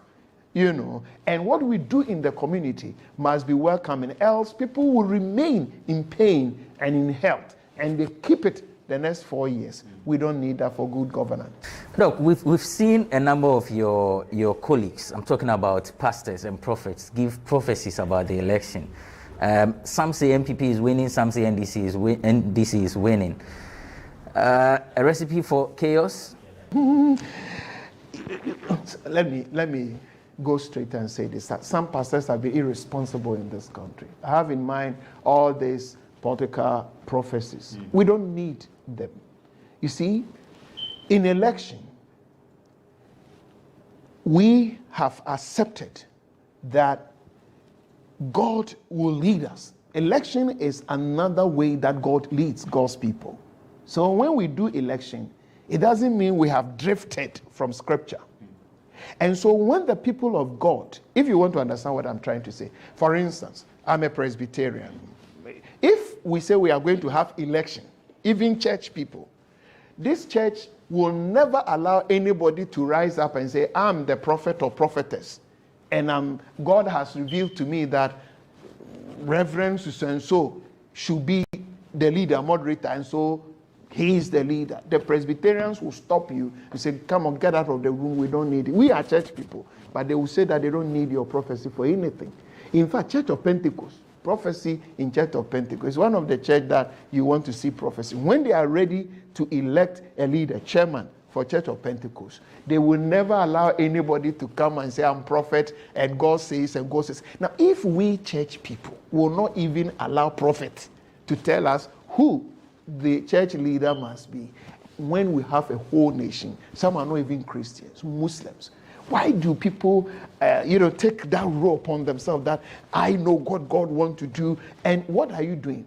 you know. And what we do in the community must be welcoming, else people will remain in pain and in health, and they keep it the next 4 years. We don't need that for good governance. Look, we've seen a number of your colleagues, I'm talking about pastors and prophets, give prophecies about the election. Some say MPP is winning, some say NDC is winning. A recipe for chaos? Let me go straight and say this, that some pastors have been irresponsible in this country. I have in mind all these political prophecies. We don't need them. You see, in election, we have accepted that God will lead us. Election is another way that God leads God's people. So when we do election, it doesn't mean we have drifted from scripture. And so when the people of God, if you want to understand what I'm trying to say, for instance, I'm a Presbyterian. If we say we are going to have election, even church people, this church will never allow anybody to rise up and say, I'm the prophet or prophetess. And God has revealed to me that Reverend so-and-so should be the leader, moderator, and so he is the leader. The Presbyterians will stop you and say, come on, get out of the room, we don't need it. We are church people, but they will say that they don't need your prophecy for anything. In fact, Church of Pentecost, prophecy in Church of Pentecost is one of the church that you want to see prophecy. When they are ready to elect a leader, chairman for Church of Pentecost, they will never allow anybody to come and say, I'm prophet, and God says, and God says. Now, if we church people will not even allow prophet to tell us who the church leader must be, when we have a whole nation, some are not even Christians, Muslims, why do people, take that role upon themselves that I know what God wants to do? And what are you doing?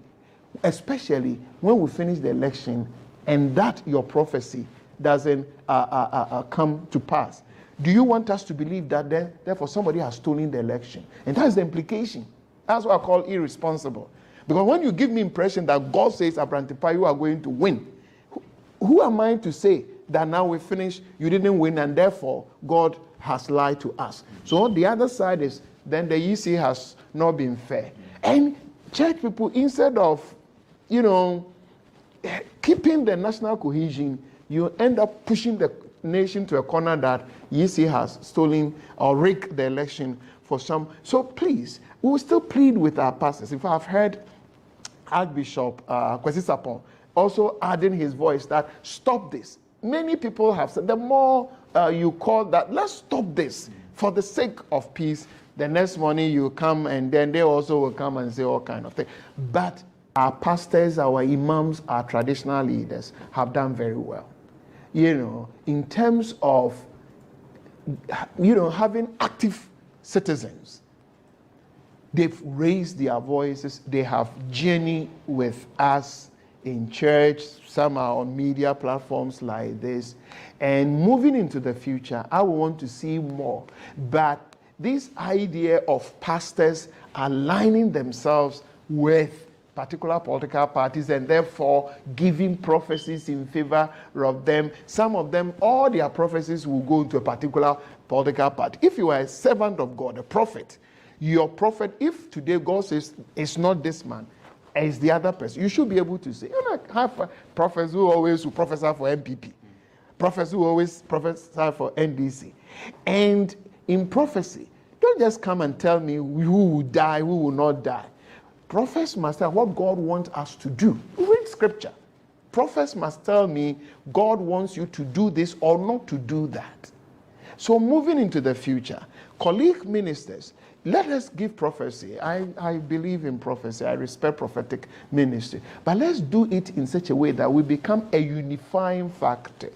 Especially when we finish the election and that your prophecy doesn't come to pass. Do you want us to believe that therefore somebody has stolen the election? And that's the implication. That's what I call irresponsible. Because when you give me impression that God says, Abrantepa, you are going to win, who am I to say that now we finish, you didn't win, and therefore God has lied to us? So the other side is, then the EC has not been fair. And church people, instead of, keeping the national cohesion, you end up pushing the nation to a corner that EC has stolen or rigged the election for some. So please, we will still plead with our pastors. If I've heard Archbishop Kwesi Sapon also adding his voice that stop this. Many people have said the more you call that, let's stop this for the sake of peace. The next morning you come and then they also will come and say all kind of things. But our pastors, our imams, our traditional leaders have done very well. In terms of, having active citizens. They've raised their voices. They have journeyed with us in church. Some are on media platforms like this. And moving into the future, I want to see more. But this idea of pastors aligning themselves with particular political parties and therefore giving prophecies in favor of them. Some of them, all their prophecies will go into a particular political party. If you are a servant of God, a prophet, your prophet, if today God says it's not this man, it's the other person, you should be able to say, have prophets who always prophesy for MPP, prophets who always prophesy for NDC. And in prophecy, don't just come and tell me who will die, who will not die. Prophets must tell what God wants us to do. Read scripture. Prophets must tell me God wants you to do this or not to do that. So moving into the future, colleague ministers, let us give prophecy. I believe in prophecy. I respect prophetic ministry. But let's do it in such a way that we become a unifying factor.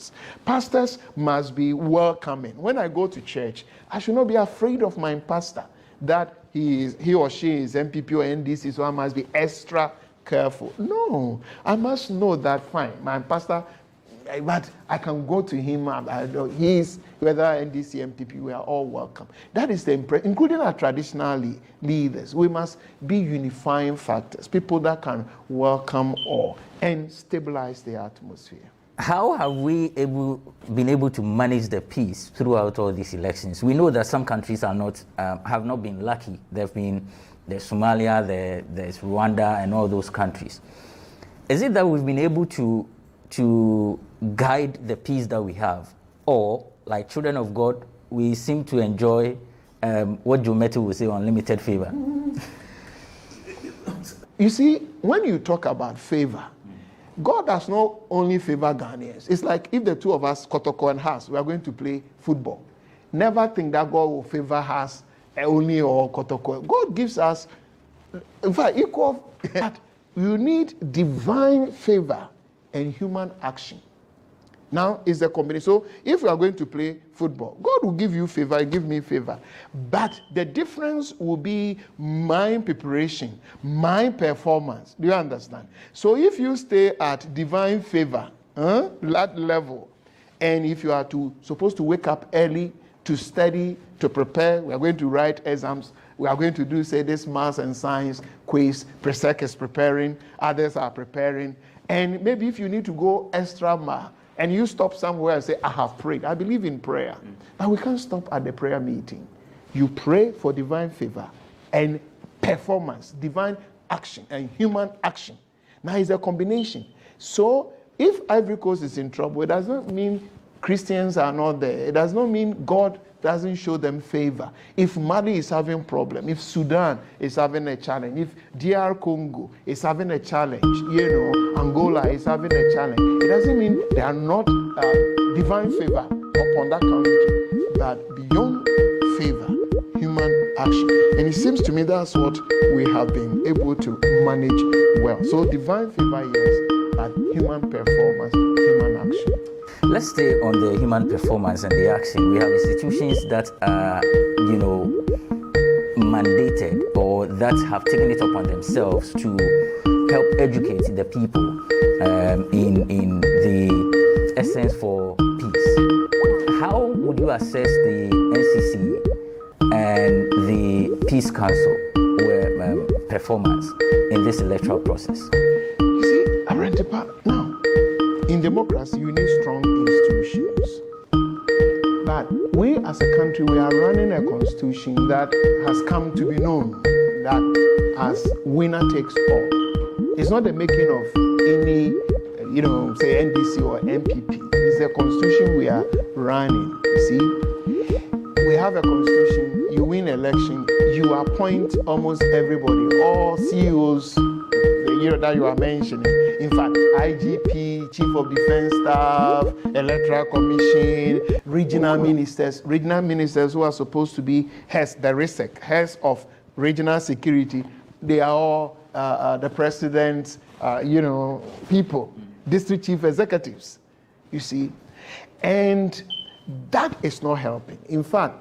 Pastors must be welcoming. When I go to church, I should not be afraid of my pastor that he or she is MPP or NDC, so I must be extra careful. No, I must know that, fine, my pastor, but I can go to him. He's whether NDC, MPP, we are all welcome. That is the impression, including our traditional leaders. We must be unifying factors, people that can welcome all and stabilize the atmosphere. How have we been able to manage the peace throughout all these elections? We know that some countries have not been lucky. There's Somalia, there's Rwanda, and all those countries. Is it that we've been able to to guide the peace that we have, or like children of God, we seem to enjoy what Joe Mettle will say, unlimited favor. You see, when you talk about favor, God does not only favor Ghanaians. It's like if the two of us, Kotoko and Has, we are going to play football. Never think that God will favor Has only or Kotoko. God gives us, in fact, equal. You need divine favor and human action. Now is the combination. So if we are going to play football, God will give you favor, give me favor. But the difference will be my preparation, my performance. Do you understand? So if you stay at divine favor, that level, and if you are supposed to wake up early to study, to prepare, we are going to write exams, we are going to do, say, this maths and science quiz, Presec is preparing, others are preparing, and maybe if you need to go extra mile, and you stop somewhere and say, I have prayed. I believe in prayer. But we can't stop at the prayer meeting. You pray for divine favor and performance, divine action and human action. Now it's a combination. So if Ivory Coast is in trouble, it does not mean Christians are not there. It does not mean God doesn't show them favor. If Mali is having a problem, if Sudan is having a challenge, if DR Congo is having a challenge, Angola is having a challenge, it doesn't mean there are not divine favor upon that country, but beyond favor, human action. And it seems to me that's what we have been able to manage well. So divine favor, yes, but human performance, human action. Let's stay on the human performance and the action. We have institutions that are, mandated or that have taken it upon themselves to help educate the people in the essence for peace. How would you assess the NCC and the Peace Council performance in this electoral process? You see, Arantepa, now, in democracy, you need strong institutions. But we as a country, we are running a constitution that has come to be known that as winner takes all. It's not the making of any, say NDC or MPP. It's the constitution we are running. You see, we have a constitution, you win election, you appoint almost everybody, all CEOs, that you are mentioning. In fact, IGP, Chief of Defense Staff, Electoral Commission, regional ministers who are supposed to be heads, the RISEC, heads of regional security, they are all the president's, people, district chief executives, you see. And that is not helping. In fact,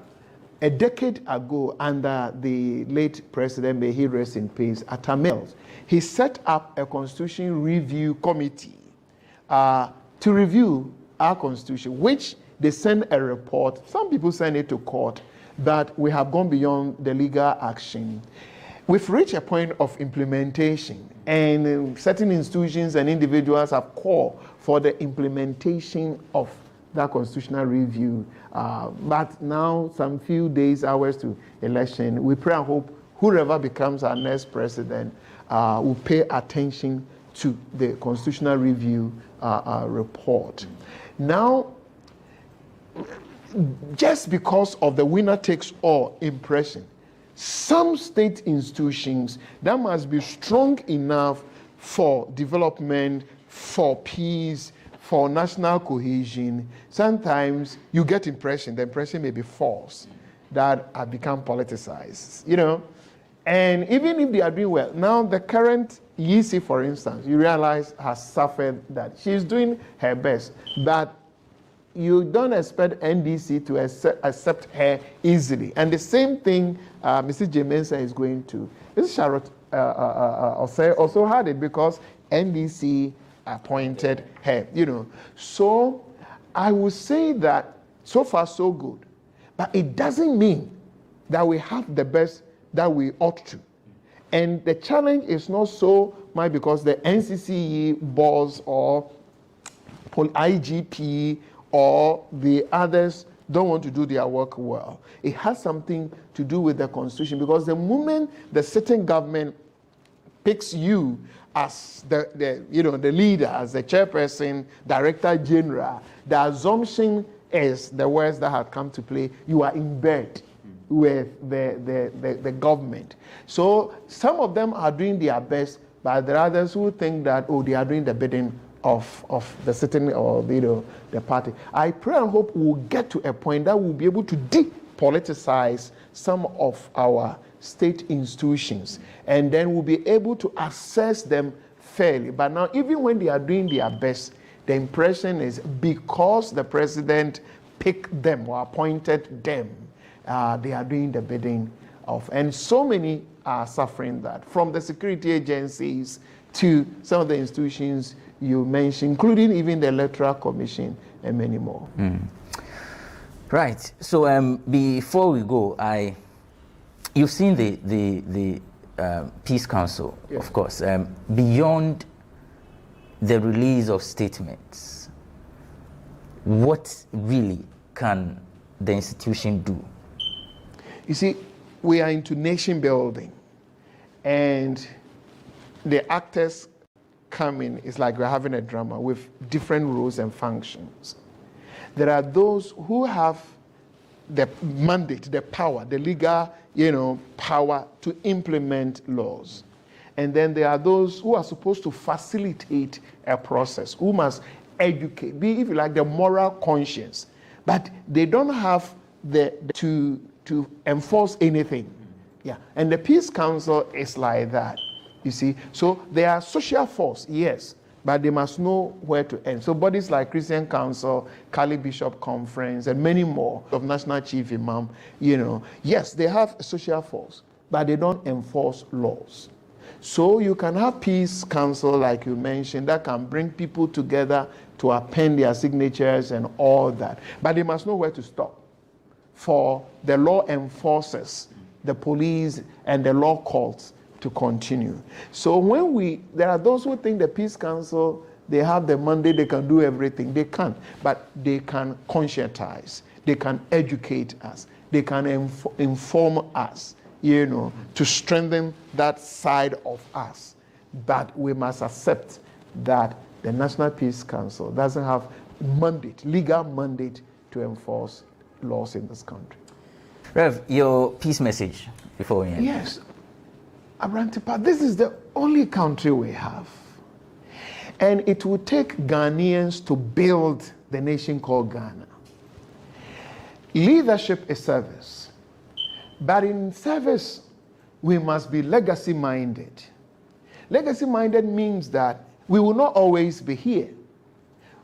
a decade ago, under the late president, may he rest in peace, Atta Mills, he set up a constitution review committee to review our constitution, which they send a report. Some people send it to court, but we have gone beyond the legal action. We've reached a point of implementation, and certain institutions and individuals have called for the implementation of that constitutional review. But now, some few days, hours to election, we pray and hope whoever becomes our next president will pay attention to the constitutional review report. Now, just because of the winner takes all impression, some state institutions that must be strong enough for development, for peace, for national cohesion, sometimes you get impression, the impression may be false, that have become politicized, And even if they are doing well, now the current EC, for instance, you realize has suffered that. She's doing her best, but you don't expect NDC to accept her easily. And the same thing Mrs. J. Mensah is going to. Mrs. Charlotte also had it because NDC appointed her, So I would say that so far so good, but it doesn't mean that we have the best that we ought to. And the challenge is not so much because the NCCE boss or IGP or the others don't want to do their work well. It has something to do with the constitution, because the moment the sitting government picks you as the leader, as the chairperson, director general, the assumption is the words that have come to play. You are in bed with the government. So some of them are doing their best, but there are others who think that, oh, they are doing the bidding of the sitting or the party. I pray and hope we'll get to a point that we'll be able to depoliticize some of our state institutions, and then we'll be able to assess them fairly. But now, even when they are doing their best, the impression is because the president picked them or appointed them, they are doing the bidding of, and so many are suffering that, from the security agencies to some of the institutions you mentioned, including even the Electoral Commission and many more. Right. So before we go, you've seen the Peace Council, of course. Beyond the release of statements, what really can the institution do? You see, we are into nation building, and the actors come in. It's like we're having a drama with different roles and functions. There are those who have the mandate, the power, the legal, power to implement laws. And then there are those who are supposed to facilitate a process, who must educate, be, if you like, the moral conscience. But they don't have to enforce anything. Yeah. And the Peace Council is like that, you see. So they are social force, yes, but they must know where to end. So bodies like Christian Council, Cali Bishop Conference, and many more of National Chief Imam, yes, they have a social force, but they don't enforce laws. So you can have Peace Council, like you mentioned, that can bring people together to append their signatures and all that. But they must know where to stop for the law enforcers, the police, and the law courts to continue. So there are those who think the Peace Council, they have the mandate, they can do everything. They can't, but they can conscientize, they can educate us, they can inform us, to strengthen that side of us. But we must accept that the National Peace Council doesn't have legal mandate to enforce laws in this country. Rev, your peace message before we end. Yes. Abrantipa, this is the only country we have. And it will take Ghanaians to build the nation called Ghana. Leadership is service. But in service, we must be legacy-minded. Legacy-minded means that we will not always be here.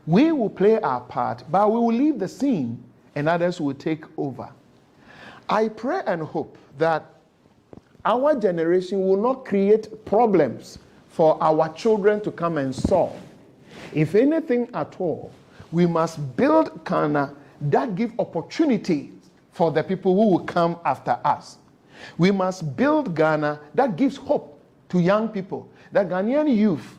We will play our part, but we will leave the scene and others will take over. I pray and hope that our generation will not create problems for our children to come and solve. If anything at all, we must build Ghana that give opportunity for the people who will come after us. We must build Ghana that gives hope to young people. The Ghanaian youth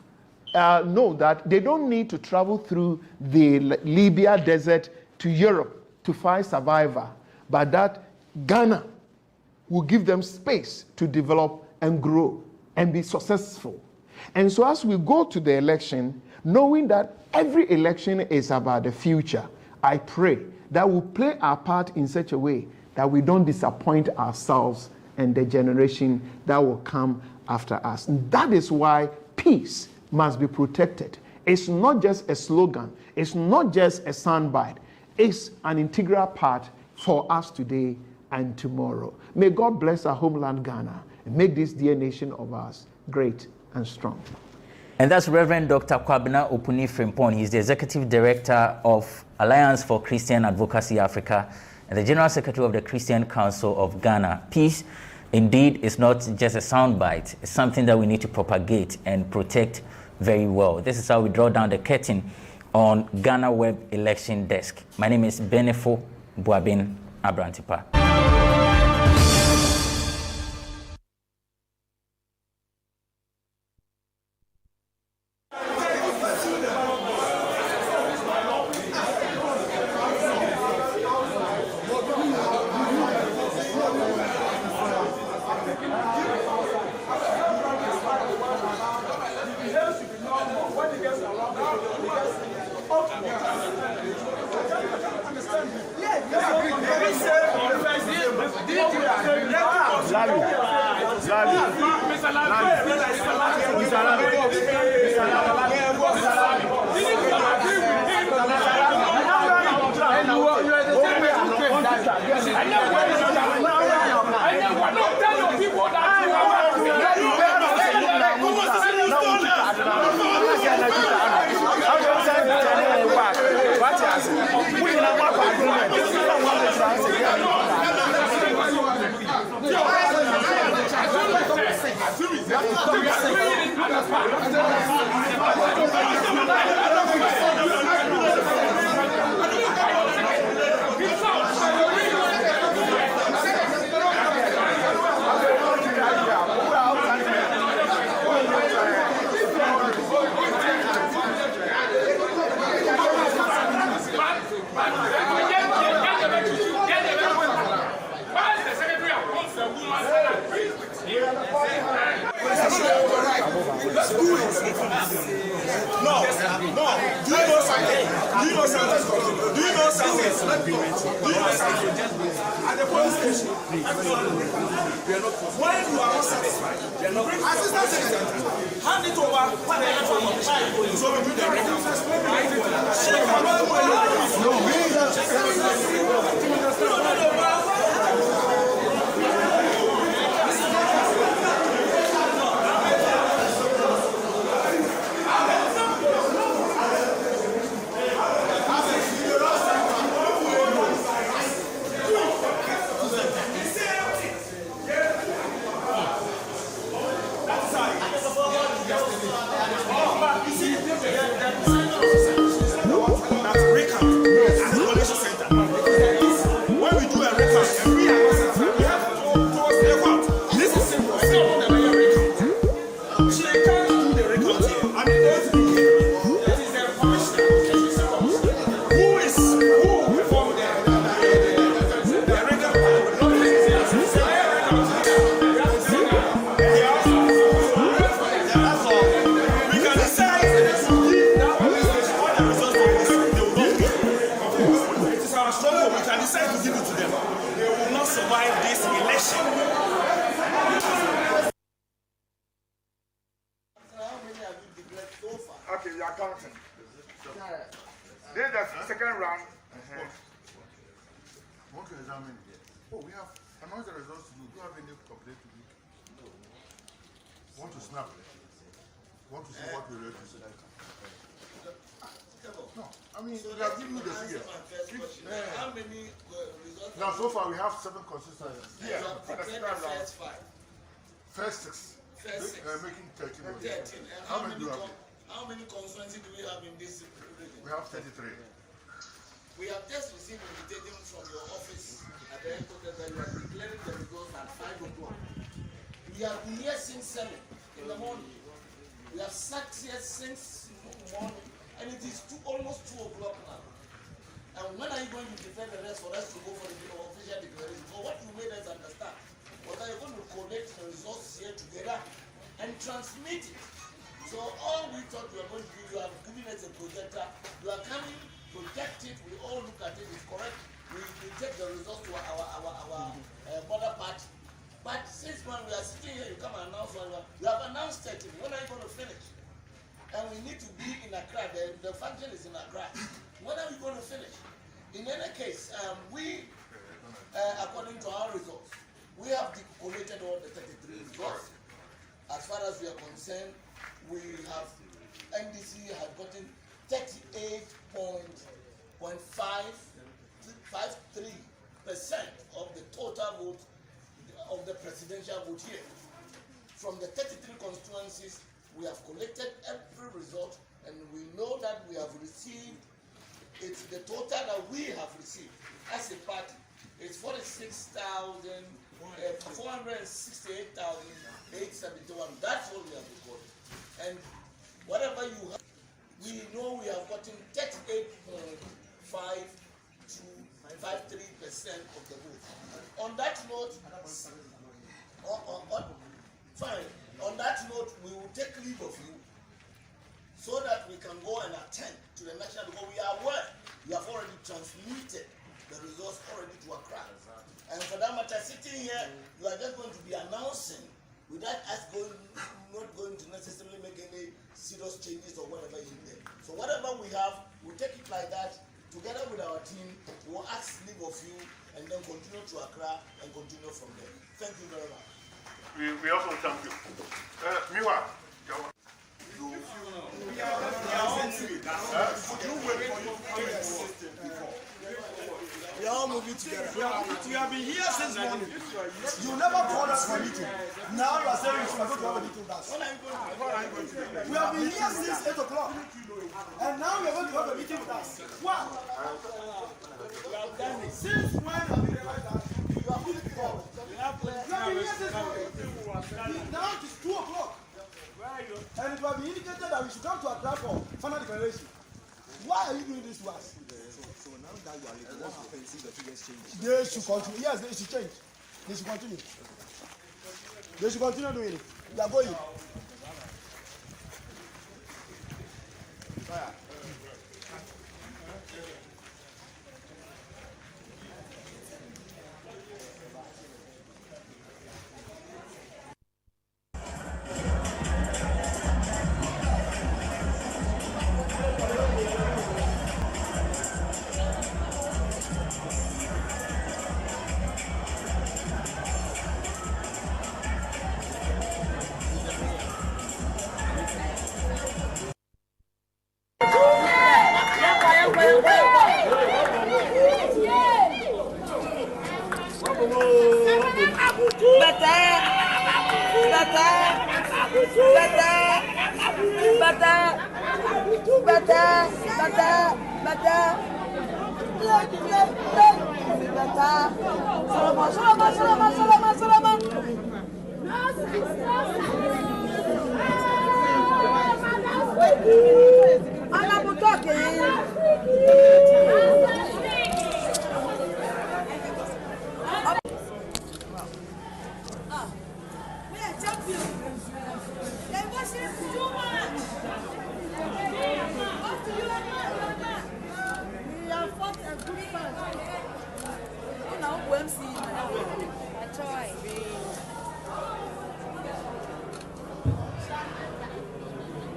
know that they don't need to travel through the Libya desert to Europe to find survivor, but that Ghana will give them space to develop and grow and be successful. And so as we go to the election, knowing that every election is about the future, I pray that we'll play our part in such a way that we don't disappoint ourselves and the generation that will come after us. And that is why peace must be protected. It's not just a slogan. It's not just a soundbite. It's an integral part for us today and tomorrow. May God bless our homeland Ghana and make this dear nation of ours great and strong. And that's Reverend Dr. Kwabena Opuni Frimpong. He's the Executive Director of Alliance for Christian Advocacy Africa and the General Secretary of the Christian Council of Ghana. Peace, indeed, is not just a soundbite. It's something that we need to propagate and protect very well. This is how we draw down the curtain on GhanaWeb Election Desk. My name is Benefo Buabin Abrantipa. At the police station, when you are not satisfied, assistant secretary, hand it over when they enter from the so we do the record. Okay, you are counting. This is the second round. Want to examine it? Oh, we have announced the results to you. Do you have any update to you? Want to snap? Want to see what we read? No, I mean, we have given you the figure. How many results? Now, so far we have 7 consistencies. Yeah, first 5. First 6. First 6. Making 13. 13. And how many constituencies do we have in this region? We have 33. We have just received an invitation from your office at the headquarters that you are declaring the results at 5 o'clock. We have been here since 7 in the morning. We have sat here since morning, and it is almost 2 o'clock now. And when are you going to prepare the rest for us to go for the official declaration? So what you made us understand was that you're going to collect the results here together and transmit it. So all we thought we were going to do, you have given us a projector, you are coming, project it, we all look at it, it's correct. We take the results to our border party. But since when we are sitting here, you come and announce one, you have announced 30. When are you going to finish? And we need to be in Accra. The function is in Accra. When are we going to finish? In any case, we, according to our results, we have collated all the 33 results. As far as we are concerned, we have, NDC has gotten 38.53% of the total vote of the presidential vote here. From the 33 constituencies, we have collected every result, and we know that we have received, it's the total that we have received as a party. It's 468,871. That's what we have recorded. And whatever you have, we know we have gotten 38.53% of the vote. On that note, fine. On that note, we will take leave of you so that we can go and attend to the national, because we are aware you have already transmitted the results already to Accra. And for that matter, sitting here, you are just going to be announcing without us not going to necessarily make any serious changes or whatever you did. So whatever we have, we'll take it like that. Together with our team, we'll ask leave of you and then continue to Accra and continue from there. Thank you very much. We also thank you. Miwa. We are all moving together. We have been here since morning. You never called us for a meeting. Now you are saying we are going to have a meeting with us. We have been here since 8 o'clock. And now we are going to have a meeting with us. Why? Since when have you realized that? You have been before. You have been here since morning. Now it is 2 o'clock. And it will be indicated that we should come to Accra for final declaration. Why are you doing this to us? So now that you are leaving, what you can see the figures change? They should continue. Yes, they should change. They should continue. They should continue doing it. They are going.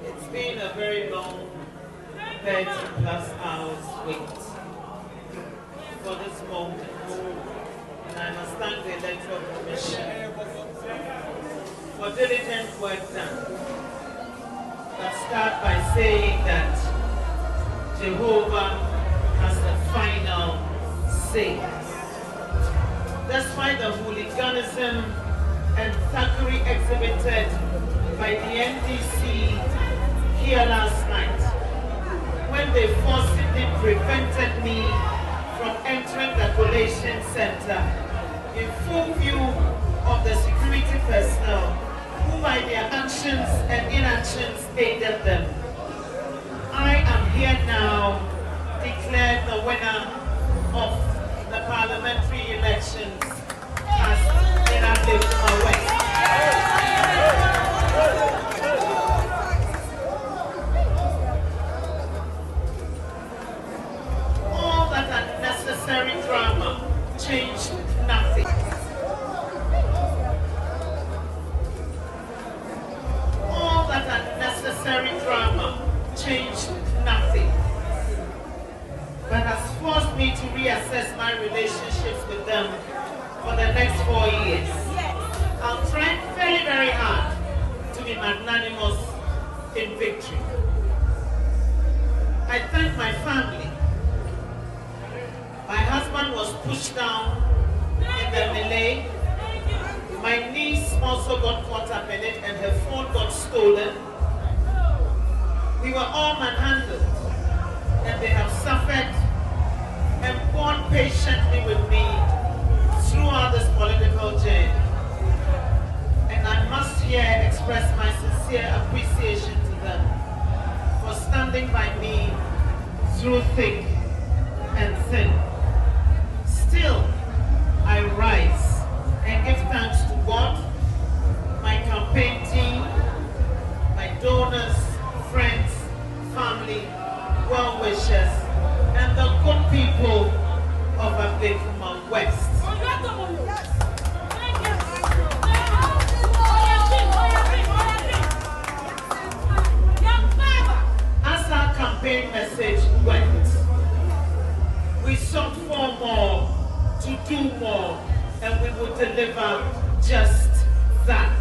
It's been a very long 30+ hours wait for this moment, and I must thank the Electoral Commission for diligent work done. I'll start by saying that Jehovah has the final say. Despite the hooliganism and thuggery exhibited by the NDC here last night, when they forcibly prevented me from entering the collation center in full view of the security personnel who by their actions and inactions aided them. I am here now declared the winner of the parliamentary elections as Inabli West. All that unnecessary drama changed nothing. All that unnecessary drama changed nothing, but has forced me to reassess my relationships with them for the next 4 years. I'll try very, very hard to be magnanimous in victory. I thank my family. My husband was pushed down in the melee. My niece also got caught up in it and her phone got stolen. We were all manhandled and they have suffered and borne patiently with me throughout this political journey. And I must here express my sincere appreciation to them for standing by me through thick and thin. Still, I rise and give thanks to God, my campaign team, my donors, friends, family, well-wishers, and the good people of West. As our campaign message went, we sought for more, to do more, and we will deliver just that.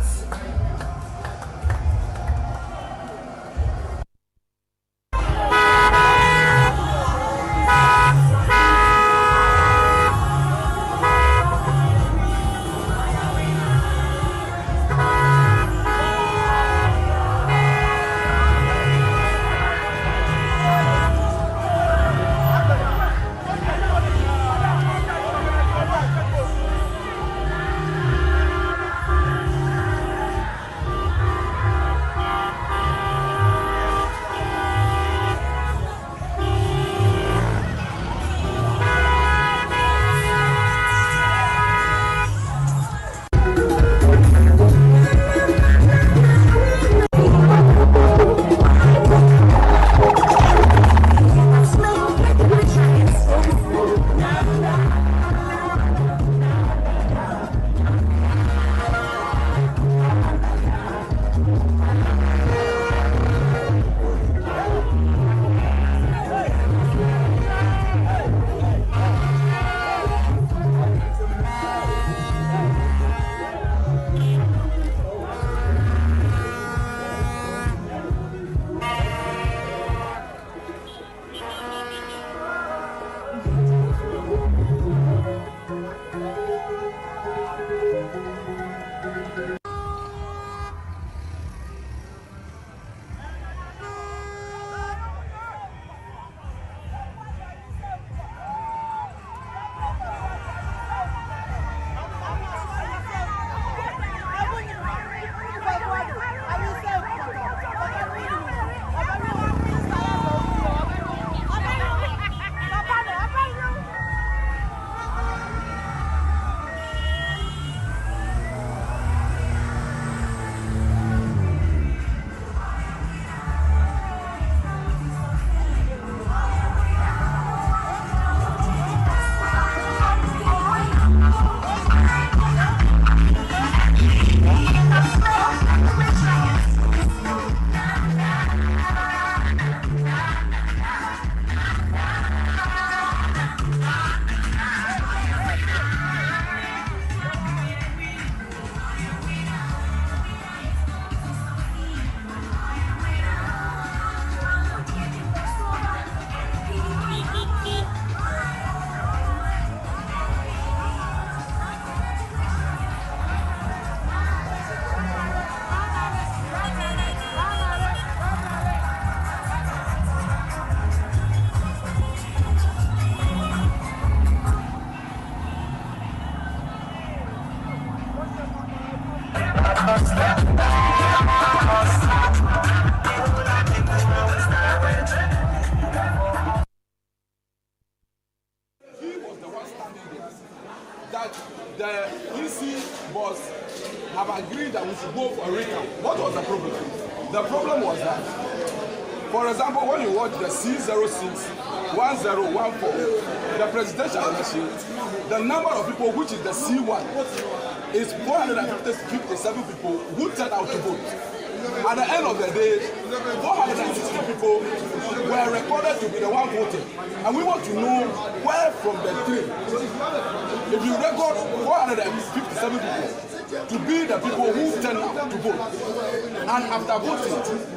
That the EC boss have agreed that we should go for a recount. What was the problem? The problem was that, for example, when you watch the C06-1014, the presidential election, the number of people, which is the C1, is 457 people who turned out to vote. At the end of the day, 460 people were recorded to be the one voting. And we want to know where from the three, if you record 457 people to be the people who turned out to vote, and after voting,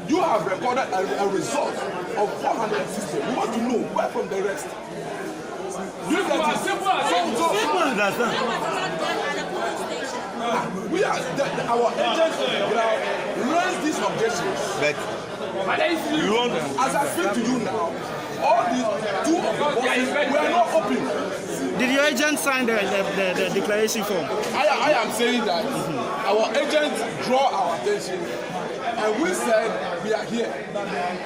you have recorded a result of 460. We want to know where from the rest. You get it? We are our agents raise these objections. But you want, as I speak to you now, all these two of the bosses were not open. Did your agent sign the declaration form? I am saying that our agents draw our attention, and we said we are here.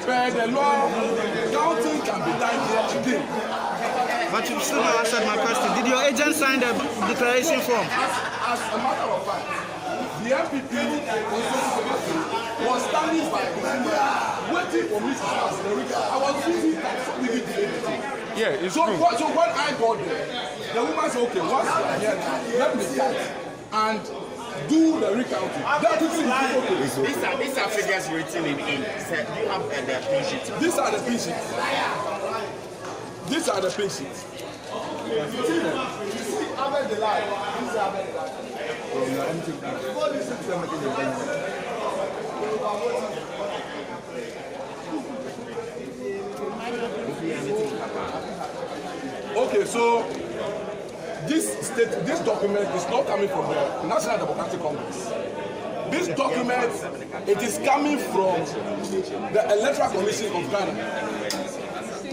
Per the law, counting can be done here today. But you still not answered my question. Did your agent sign the declaration form? As a matter of fact, the MPP was standing by waiting for me to pass the recount. I was busy with the Yeah, it's true. So when I got there, the woman said, okay, once you are here now, let me start and do the recounting. These are figures written in ink. Do you have the pin sheets? These are the pin sheets. These are the pin sheets. Okay, so this document is not coming from the National Democratic Congress. This document, it is coming from the Electoral Commission of Ghana.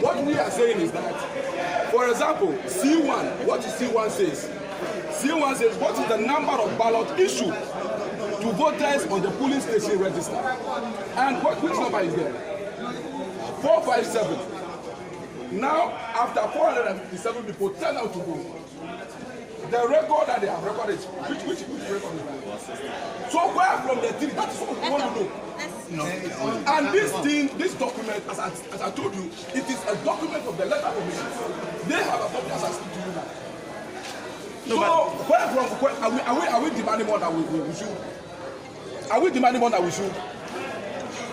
What we are saying is that, for example, C1, what C1 says? C1 says, what is the number of ballots issued to voters on the polling station register? And which number is there? 457. Now, after 457 people turn out to vote, the record that they have recorded, which record is that? So where from the thing, that is what we want to know. No. And this thing, this document, as I told you, it is a document of the letter commission. They have a copy as I speak to you now. So where from, are we demanding more than we should? Are we demanding more than we should?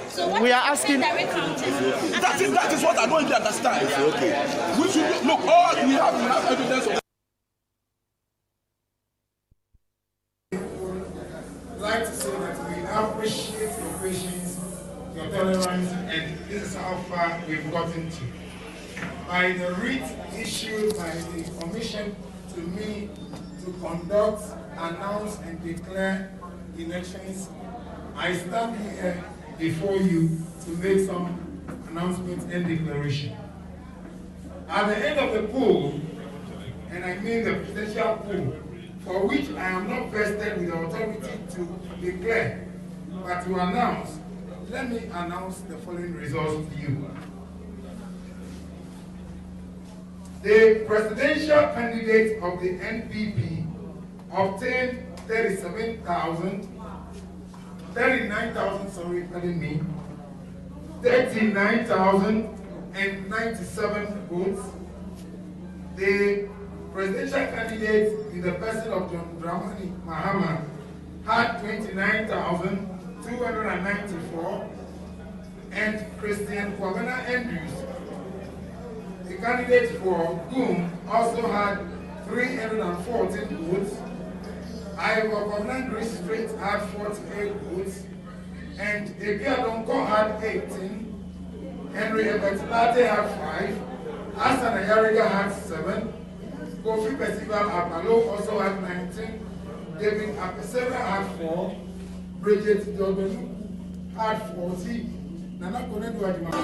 So we are asking. That is what I don't even understand. It's okay. We should look. All we have evidence of. I'd like to say that we appreciate your patience, your tolerance, and this is how far we've gotten to. By the writ issued by the Commission to me to conduct, announce, and declare elections, I stand here before you to make some announcements and declaration. At the end of the poll, and I mean the presidential poll, for which I am not vested with the authority to declare, but to announce, let me announce the following results to you. The presidential candidate of the NPP obtained 39,000 39,097 votes. The presidential candidate in the person of John Dramani Mahama had 29,294, and Christian Kwabena Andrews, the candidate for GUM, also had 314 votes. Iowa Covenant Grace Street had 48 votes, and Ebiadonko had 18, Henry Ebetlate had 5, Asan Ayariga had 7, Kofi Festival Apalo also had 19, David Apesera had 4, Bridget Dobin had 40, Nana Konedu Adjumani.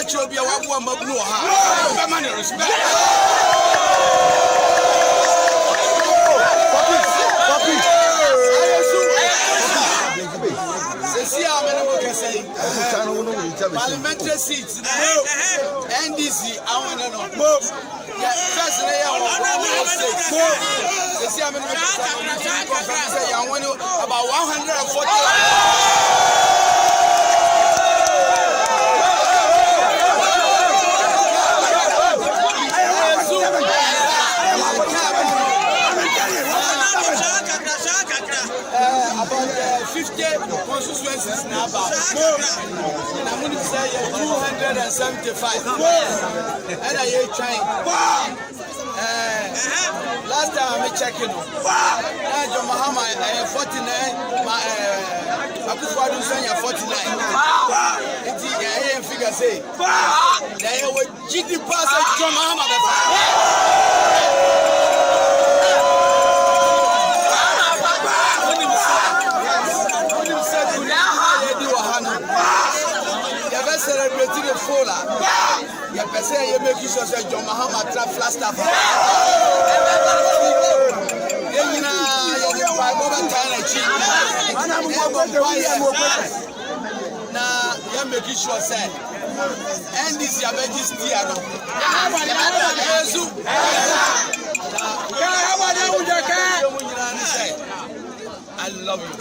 children be a one mabno ha. Permanent respect. Parliamentary seats, NDC, I want to know. First, they are about 140. About 50 constituencies now. And I'm going to say 275. And I ain't trying. Last time I'm checking. John Mahama 49. Akufo-Addo 49. It's the figure say. They were GD pass John Mahama. Celebrating the Fola. You can say you make use of John Mahama trap flaster. Now you make sure say and this your majesty I love you.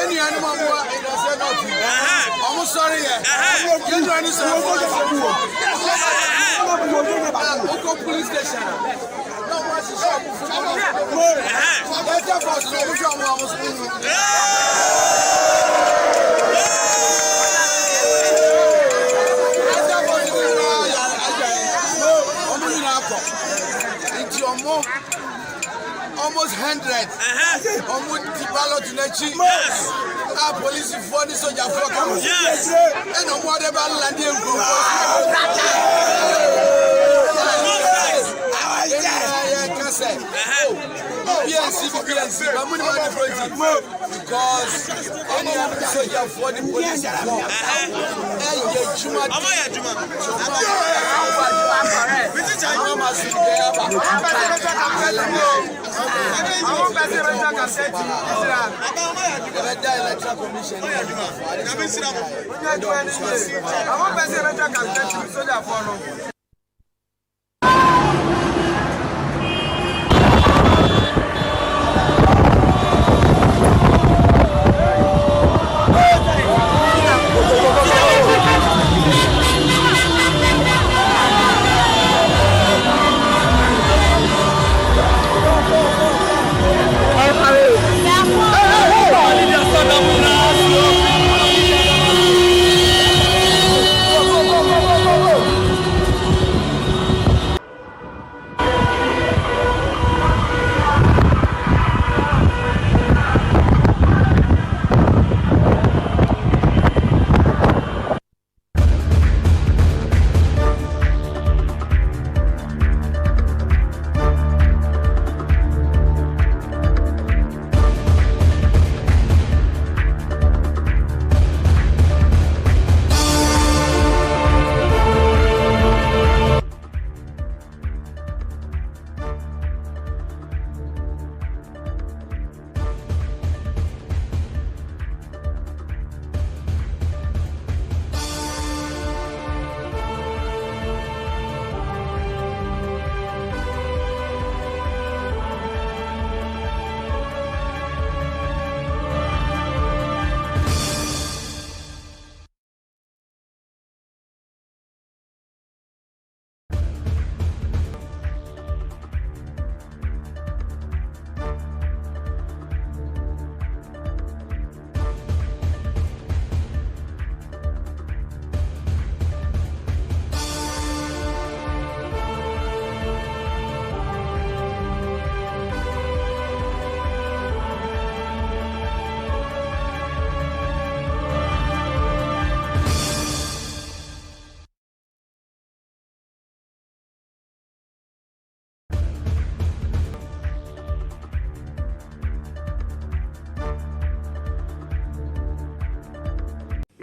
Any animal I'm sorry. Police station. Almost 100. Almost the ballot in the chief. Our police for the soldier program. Yes. And on whatever landing group. PNC, because any other soldier for the police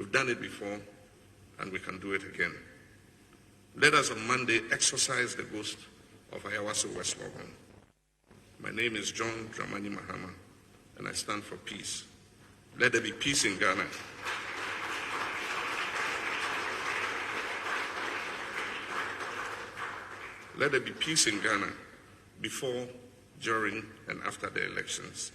We've done it before, and we can do it again. Let us on Monday exorcise the ghost of Ayawaso West Logan. My name is John Dramani Mahama, and I stand for peace. Let there be peace in Ghana. Let there be peace in Ghana before, during, and after the elections.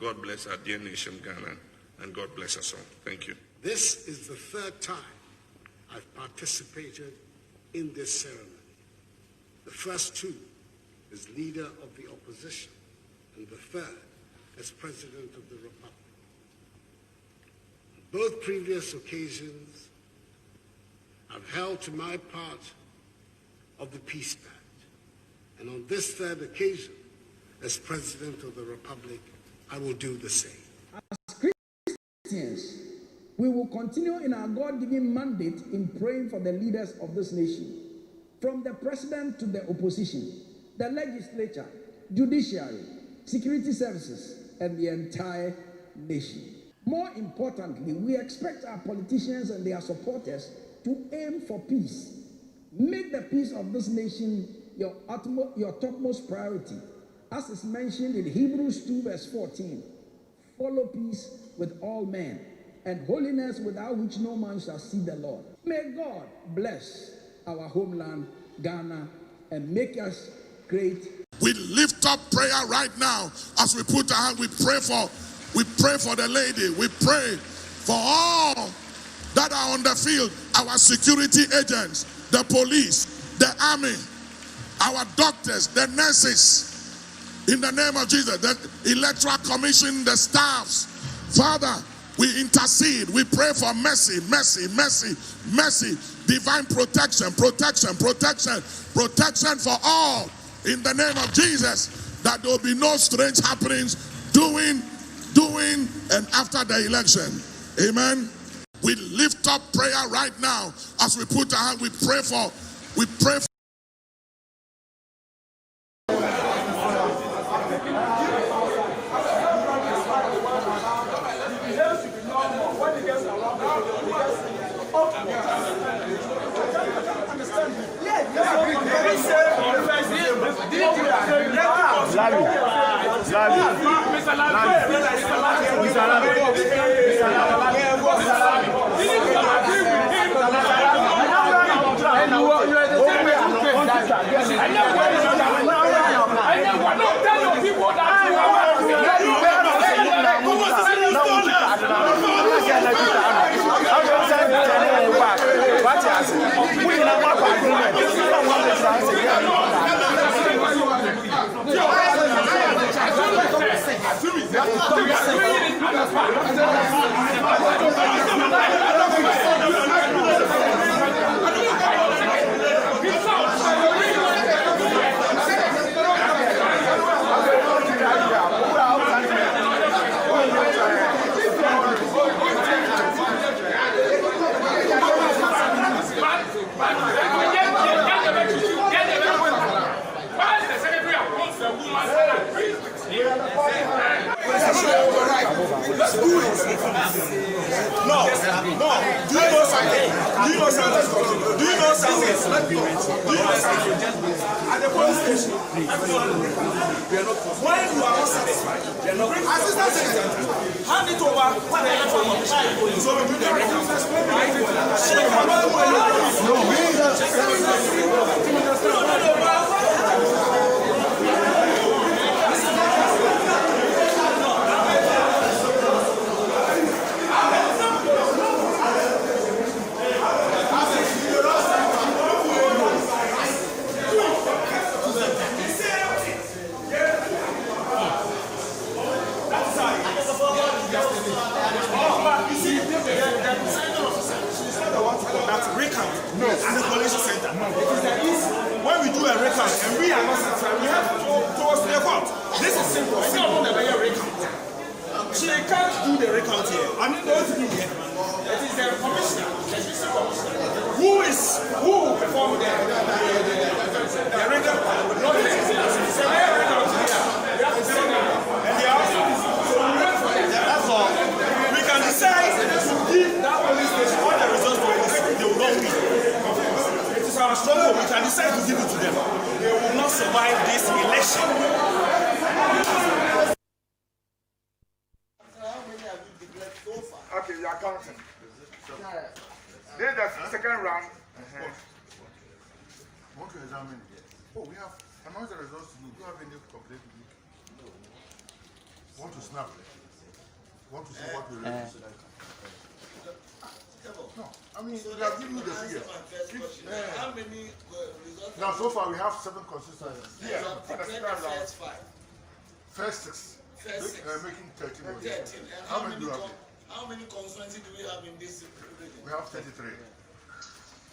God bless our dear nation, Ghana, and God bless us all. Thank you. This is the third time I've participated in this ceremony. The first two as leader of the opposition, and the third as President of the Republic. On both previous occasions, I've held to my part of the peace pact. And on this third occasion, as President of the Republic, I will do the same. As Christians, we will continue in our God-given mandate in praying for the leaders of this nation, from the president to the opposition, the legislature, judiciary, security services, and the entire nation. More importantly, we expect our politicians and their supporters to aim for peace. Make the peace of this nation your topmost priority. As is mentioned in Hebrews 2 verse 14, follow peace with all men, and holiness without which no man shall see the Lord. May God bless our homeland, Ghana, and make us great. We lift up prayer right now as we put our hand. We pray for the lady. We pray for all that are on the field, our security agents, the police, the army, our doctors, the nurses, in the name of Jesus, the electoral commission, the staffs. Father, we intercede. We pray for mercy, mercy, mercy, mercy, divine protection, protection, protection, protection for all. In the name of Jesus, that there will be no strange happenings during and after the election. Amen. We lift up prayer right now as we put our hand. We pray for. At the police station, when you are not satisfied, assistant secretary, hand it over when I am from so we do the records. At the police center. When we do a recount, election. Okay, you're counting. Then the second round. Want to examine? Oh, we have announced the results to you. Do you have any complaint to make? Want to snap? Want to see what we really No, I mean, they have given me the figure. How many results? Now, so far, we have 7 constituencies. Yeah, for the second round. First 6. Making 13. 13. And How many do you have? How many constituencies do we have in this region? We have 33.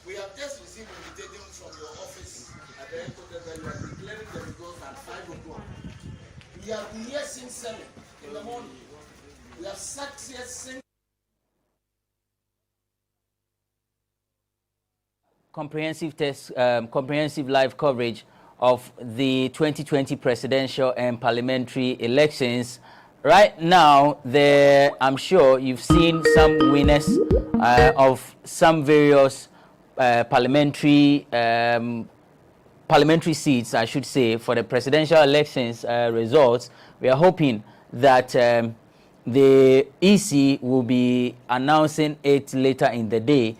We have just received invitation from your office at the headquarters that you are declaring the results at 5 o'clock. We have been here since 7 in the morning. We have sat here since. Comprehensive live coverage of the 2020 presidential and parliamentary elections. Right now, I'm sure you've seen some winners of some various parliamentary seats, I should say, for the presidential elections results. We are hoping that the EC will be announcing it later in the day.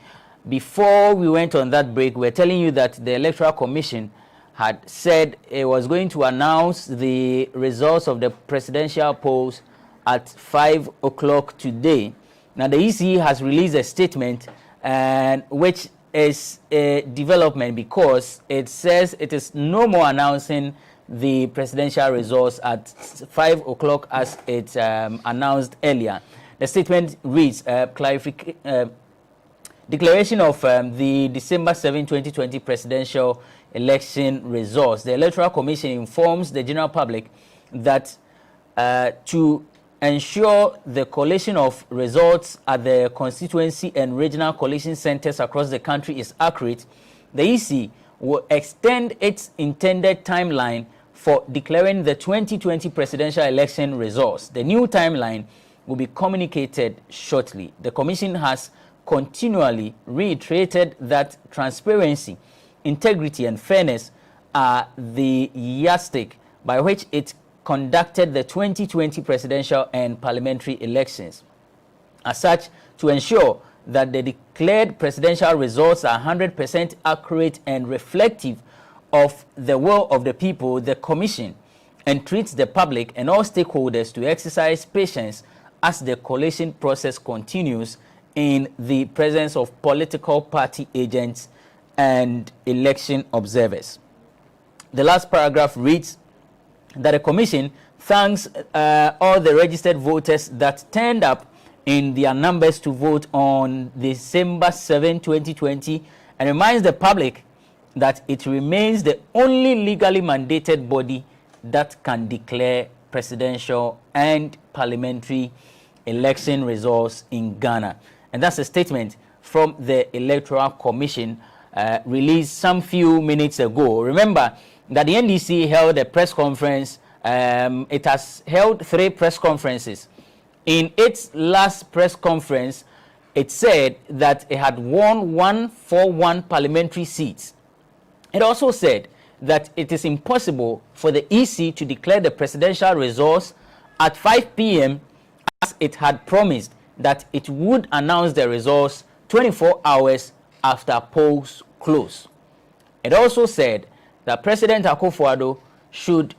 Before we went on that break, we're telling you that the Electoral Commission had said it was going to announce the results of the presidential polls at 5 o'clock today. Now, the EC has released a statement, which is a development because it says it is no more announcing the presidential results at 5 o'clock as it announced earlier. The statement reads, declaration of the December 7, 2020 presidential election results. The Electoral Commission informs the general public that to ensure the collation of results at the constituency and regional collation centers across the country is accurate, the EC will extend its intended timeline for declaring the 2020 presidential election results. The new timeline will be communicated shortly. The Commission has continually reiterated that transparency, integrity, and fairness are the yardstick by which it conducted the 2020 presidential and parliamentary elections. As such, to ensure that the declared presidential results are 100% accurate and reflective of the will of the people, the Commission entreats the public and all stakeholders to exercise patience as the collation process continues in the presence of political party agents and election observers. The last paragraph reads that the Commission thanks all the registered voters that turned up in their numbers to vote on December 7, 2020, and reminds the public that it remains the only legally mandated body that can declare presidential and parliamentary election results in Ghana. And that's a statement from the Electoral Commission released some few minutes ago. Remember that the NDC held a press conference. It has held 3 press conferences. In its last press conference, it said that it had won 141 parliamentary seats. It also said that it is impossible for the EC to declare the presidential results at 5 p.m. as it had promised that it would announce the results 24 hours after polls close. It also said that President Akufo-Addo should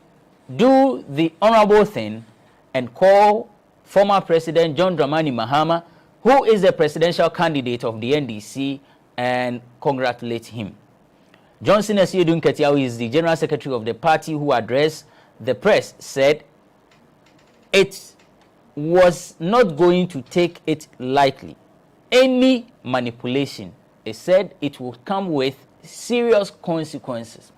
do the honorable thing and call former President John Dramani Mahama, who is the presidential candidate of the NDC, and congratulate him. Johnson Esiedun Ketia, who is the General Secretary of the party, who addressed the press, said it was not going to take it lightly. Any manipulation, it said, it will come with serious consequences.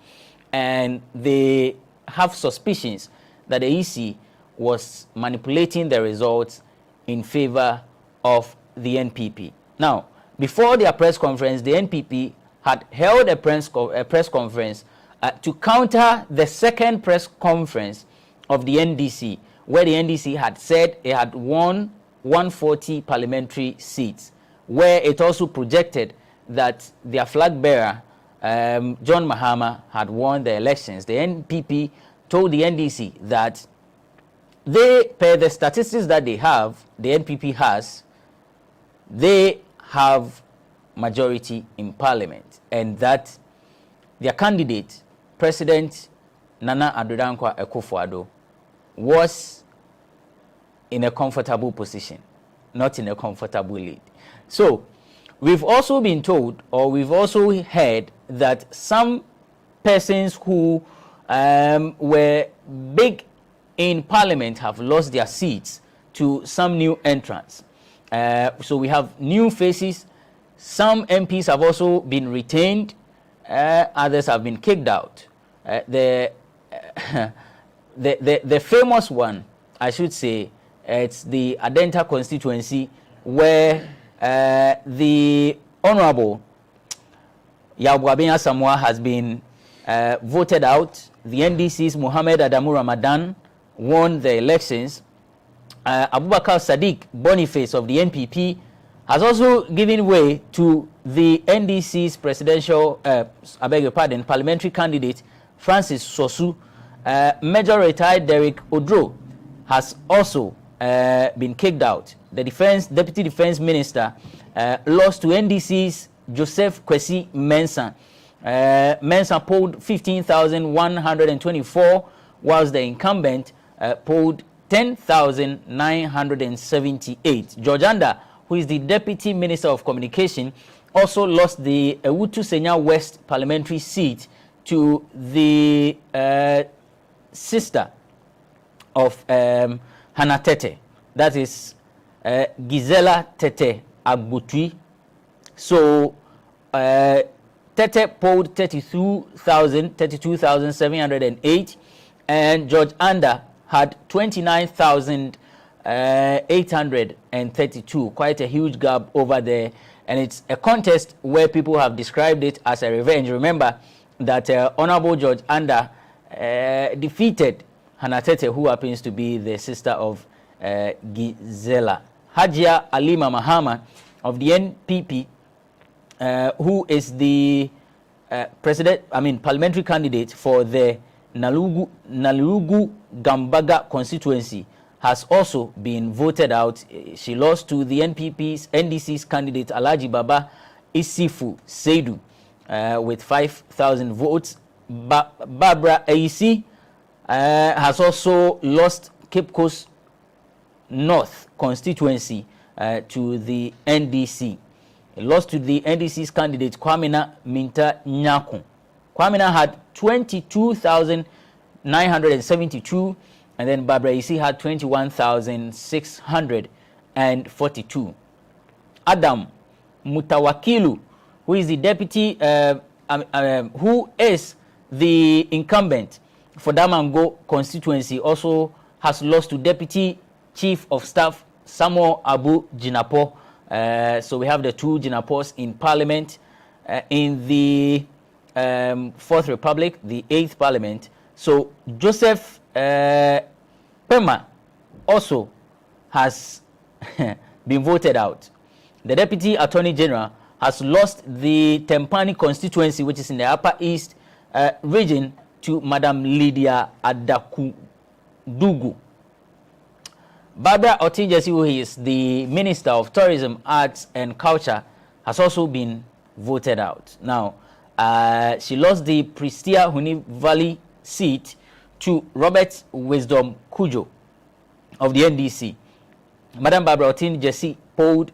And they have suspicions that the EC was manipulating the results in favor of the NPP. Now, before their press conference, the NPP had held a press conference to counter the second press conference of the NDC, where the NDC had said it had won 140 parliamentary seats, where it also projected that their flag bearer, John Mahama, had won the elections. The NPP told the NDC that they, per the statistics that they have, the NPP has, they have majority in parliament, and that their candidate, President Nana Addo Dankwa Akufo-Addo, was in a comfortable position, not in a comfortable lead. So we've also been told, or we've also heard, that some persons who were big in parliament have lost their seats to some new entrants. So we have new faces. Some MPs have also been retained. Others have been kicked out. The famous one, I should say, it's the Adenta constituency, where the Honorable Yabuabin Asamoah has been voted out. The NDC's Mohammed Adamu Ramadan won the elections. Abubakar Sadiq Boniface of the NPP has also given way to the NDC's presidential, parliamentary candidate, Francis Sosu. Major retired Derek Odro has also been kicked out. The Deputy Defense Minister lost to NDC's Joseph Kwesi Mensah. Mensah polled 15,124, whilst the incumbent polled 10,978. George Anda, who is the Deputy Minister of Communication, also lost the Ewutu Senya West parliamentary seat to the sister of Hannah Tete, that is Gisela Tete Agbutui. So Tete polled 32,708, and George Anda had 29,832. Quite a huge gap over there, and it's a contest where people have described it as a revenge. Remember that Honorable George Anda defeated Hannah Tete, who happens to be the sister of Gisela. Hajia Alima Mahama of the NPP, who is the parliamentary candidate for the Nalugu Gambaga constituency, has also been voted out. She lost to the NDC's candidate Alhaji Baba Isifu Seidu with 5,000 votes. Barbara Aisi has also lost Cape Coast North constituency to the NDC. Lost to the NDC's candidate Kwamina Minta Nyako. Kwamina had 22,972, and then Barbara Isi had 21,642. Adam Mutawakilu, who is the deputy, who is the incumbent for Damango constituency, also has lost to Deputy Chief of Staff Samuel Abu Jinapo. So we have the two Jinapos in Parliament in the Fourth Republic, the 8th Parliament. So Joseph Pema also has been voted out. The Deputy Attorney General has lost the Tempani constituency, which is in the Upper East region, to Madam Lydia Adakudugu. Barbara Otinjesi, who is the Minister of Tourism, Arts and Culture, has also been voted out. Now, she lost the Pristia Huni Valley seat to Robert Wisdom Kujo of the NDC. Madam Barbara Otinjesi polled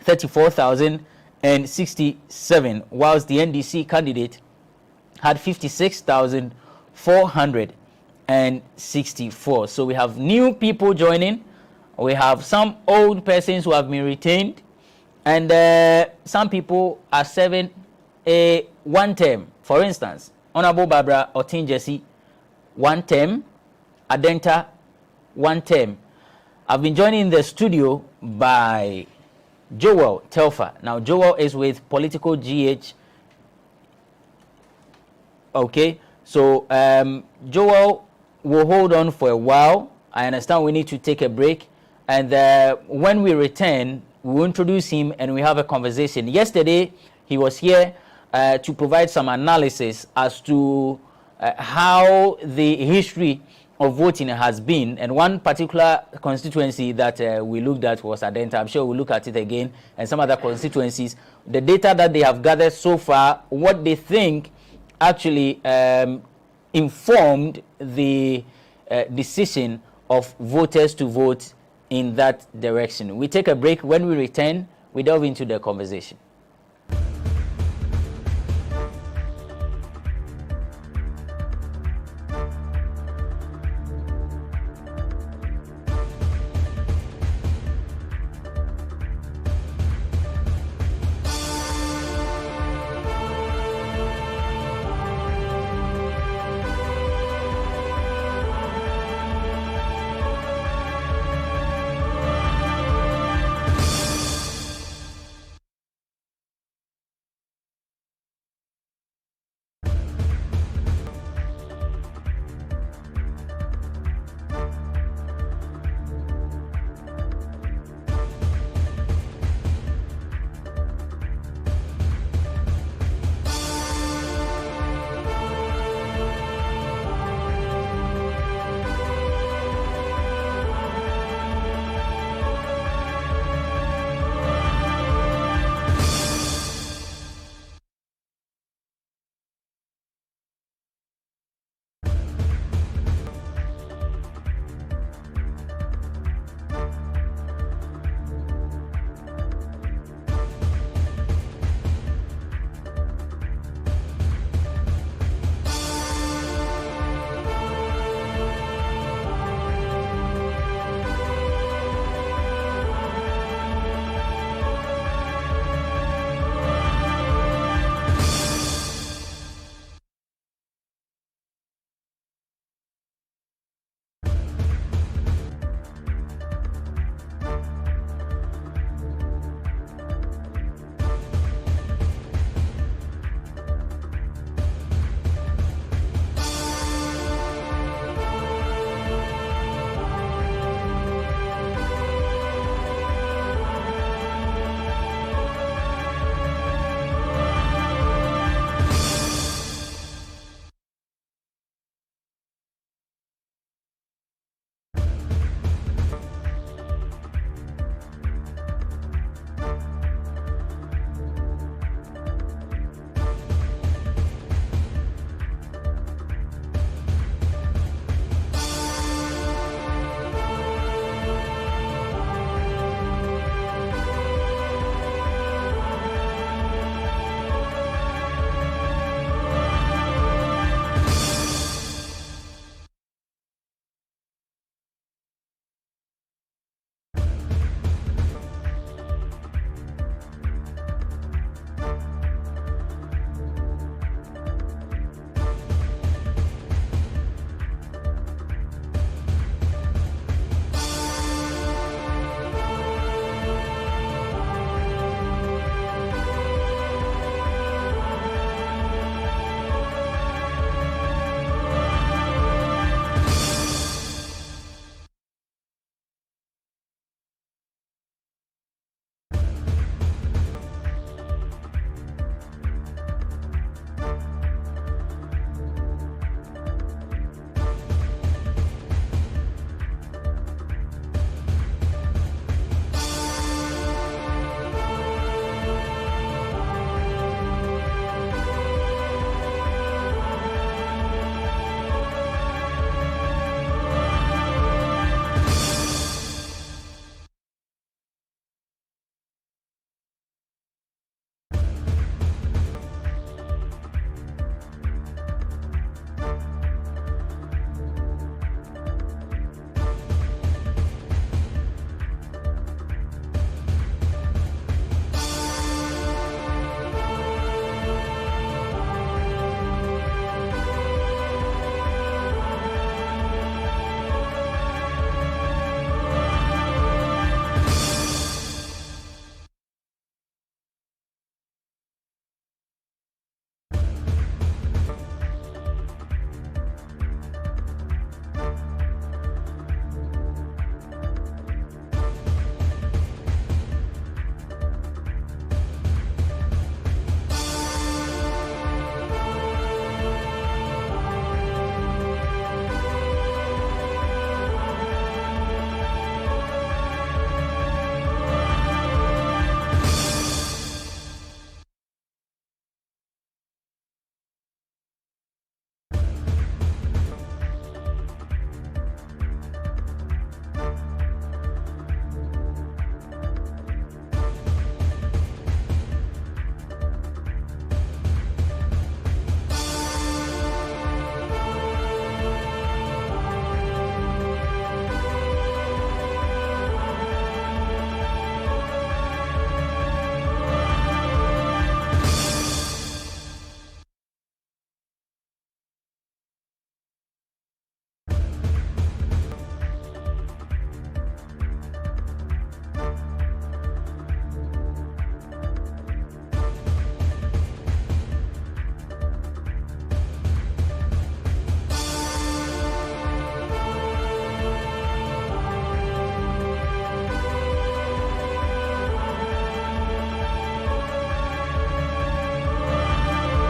34,067, whilst the NDC candidate had 56,464. So we have new people joining. We have some old persons who have been retained, and some people are serving a one term. For instance, Honorable Barbara Otinjesi, one term. Adenta, one term. I've been joined in the studio by Joel Telfer. Now, Joel is with Political GH. Okay, so Joel will hold on for a while. I understand we need to take a break, and when we return, we'll introduce him and we have a conversation. Yesterday, he was here to provide some analysis as to how the history of voting has been, and one particular constituency that we looked at was Adenta. I'm sure we'll look at it again, and some other constituencies. The data that they have gathered so far, what they think actually informed the decision of voters to vote in that direction. We take a break. When we return, we delve into the conversation.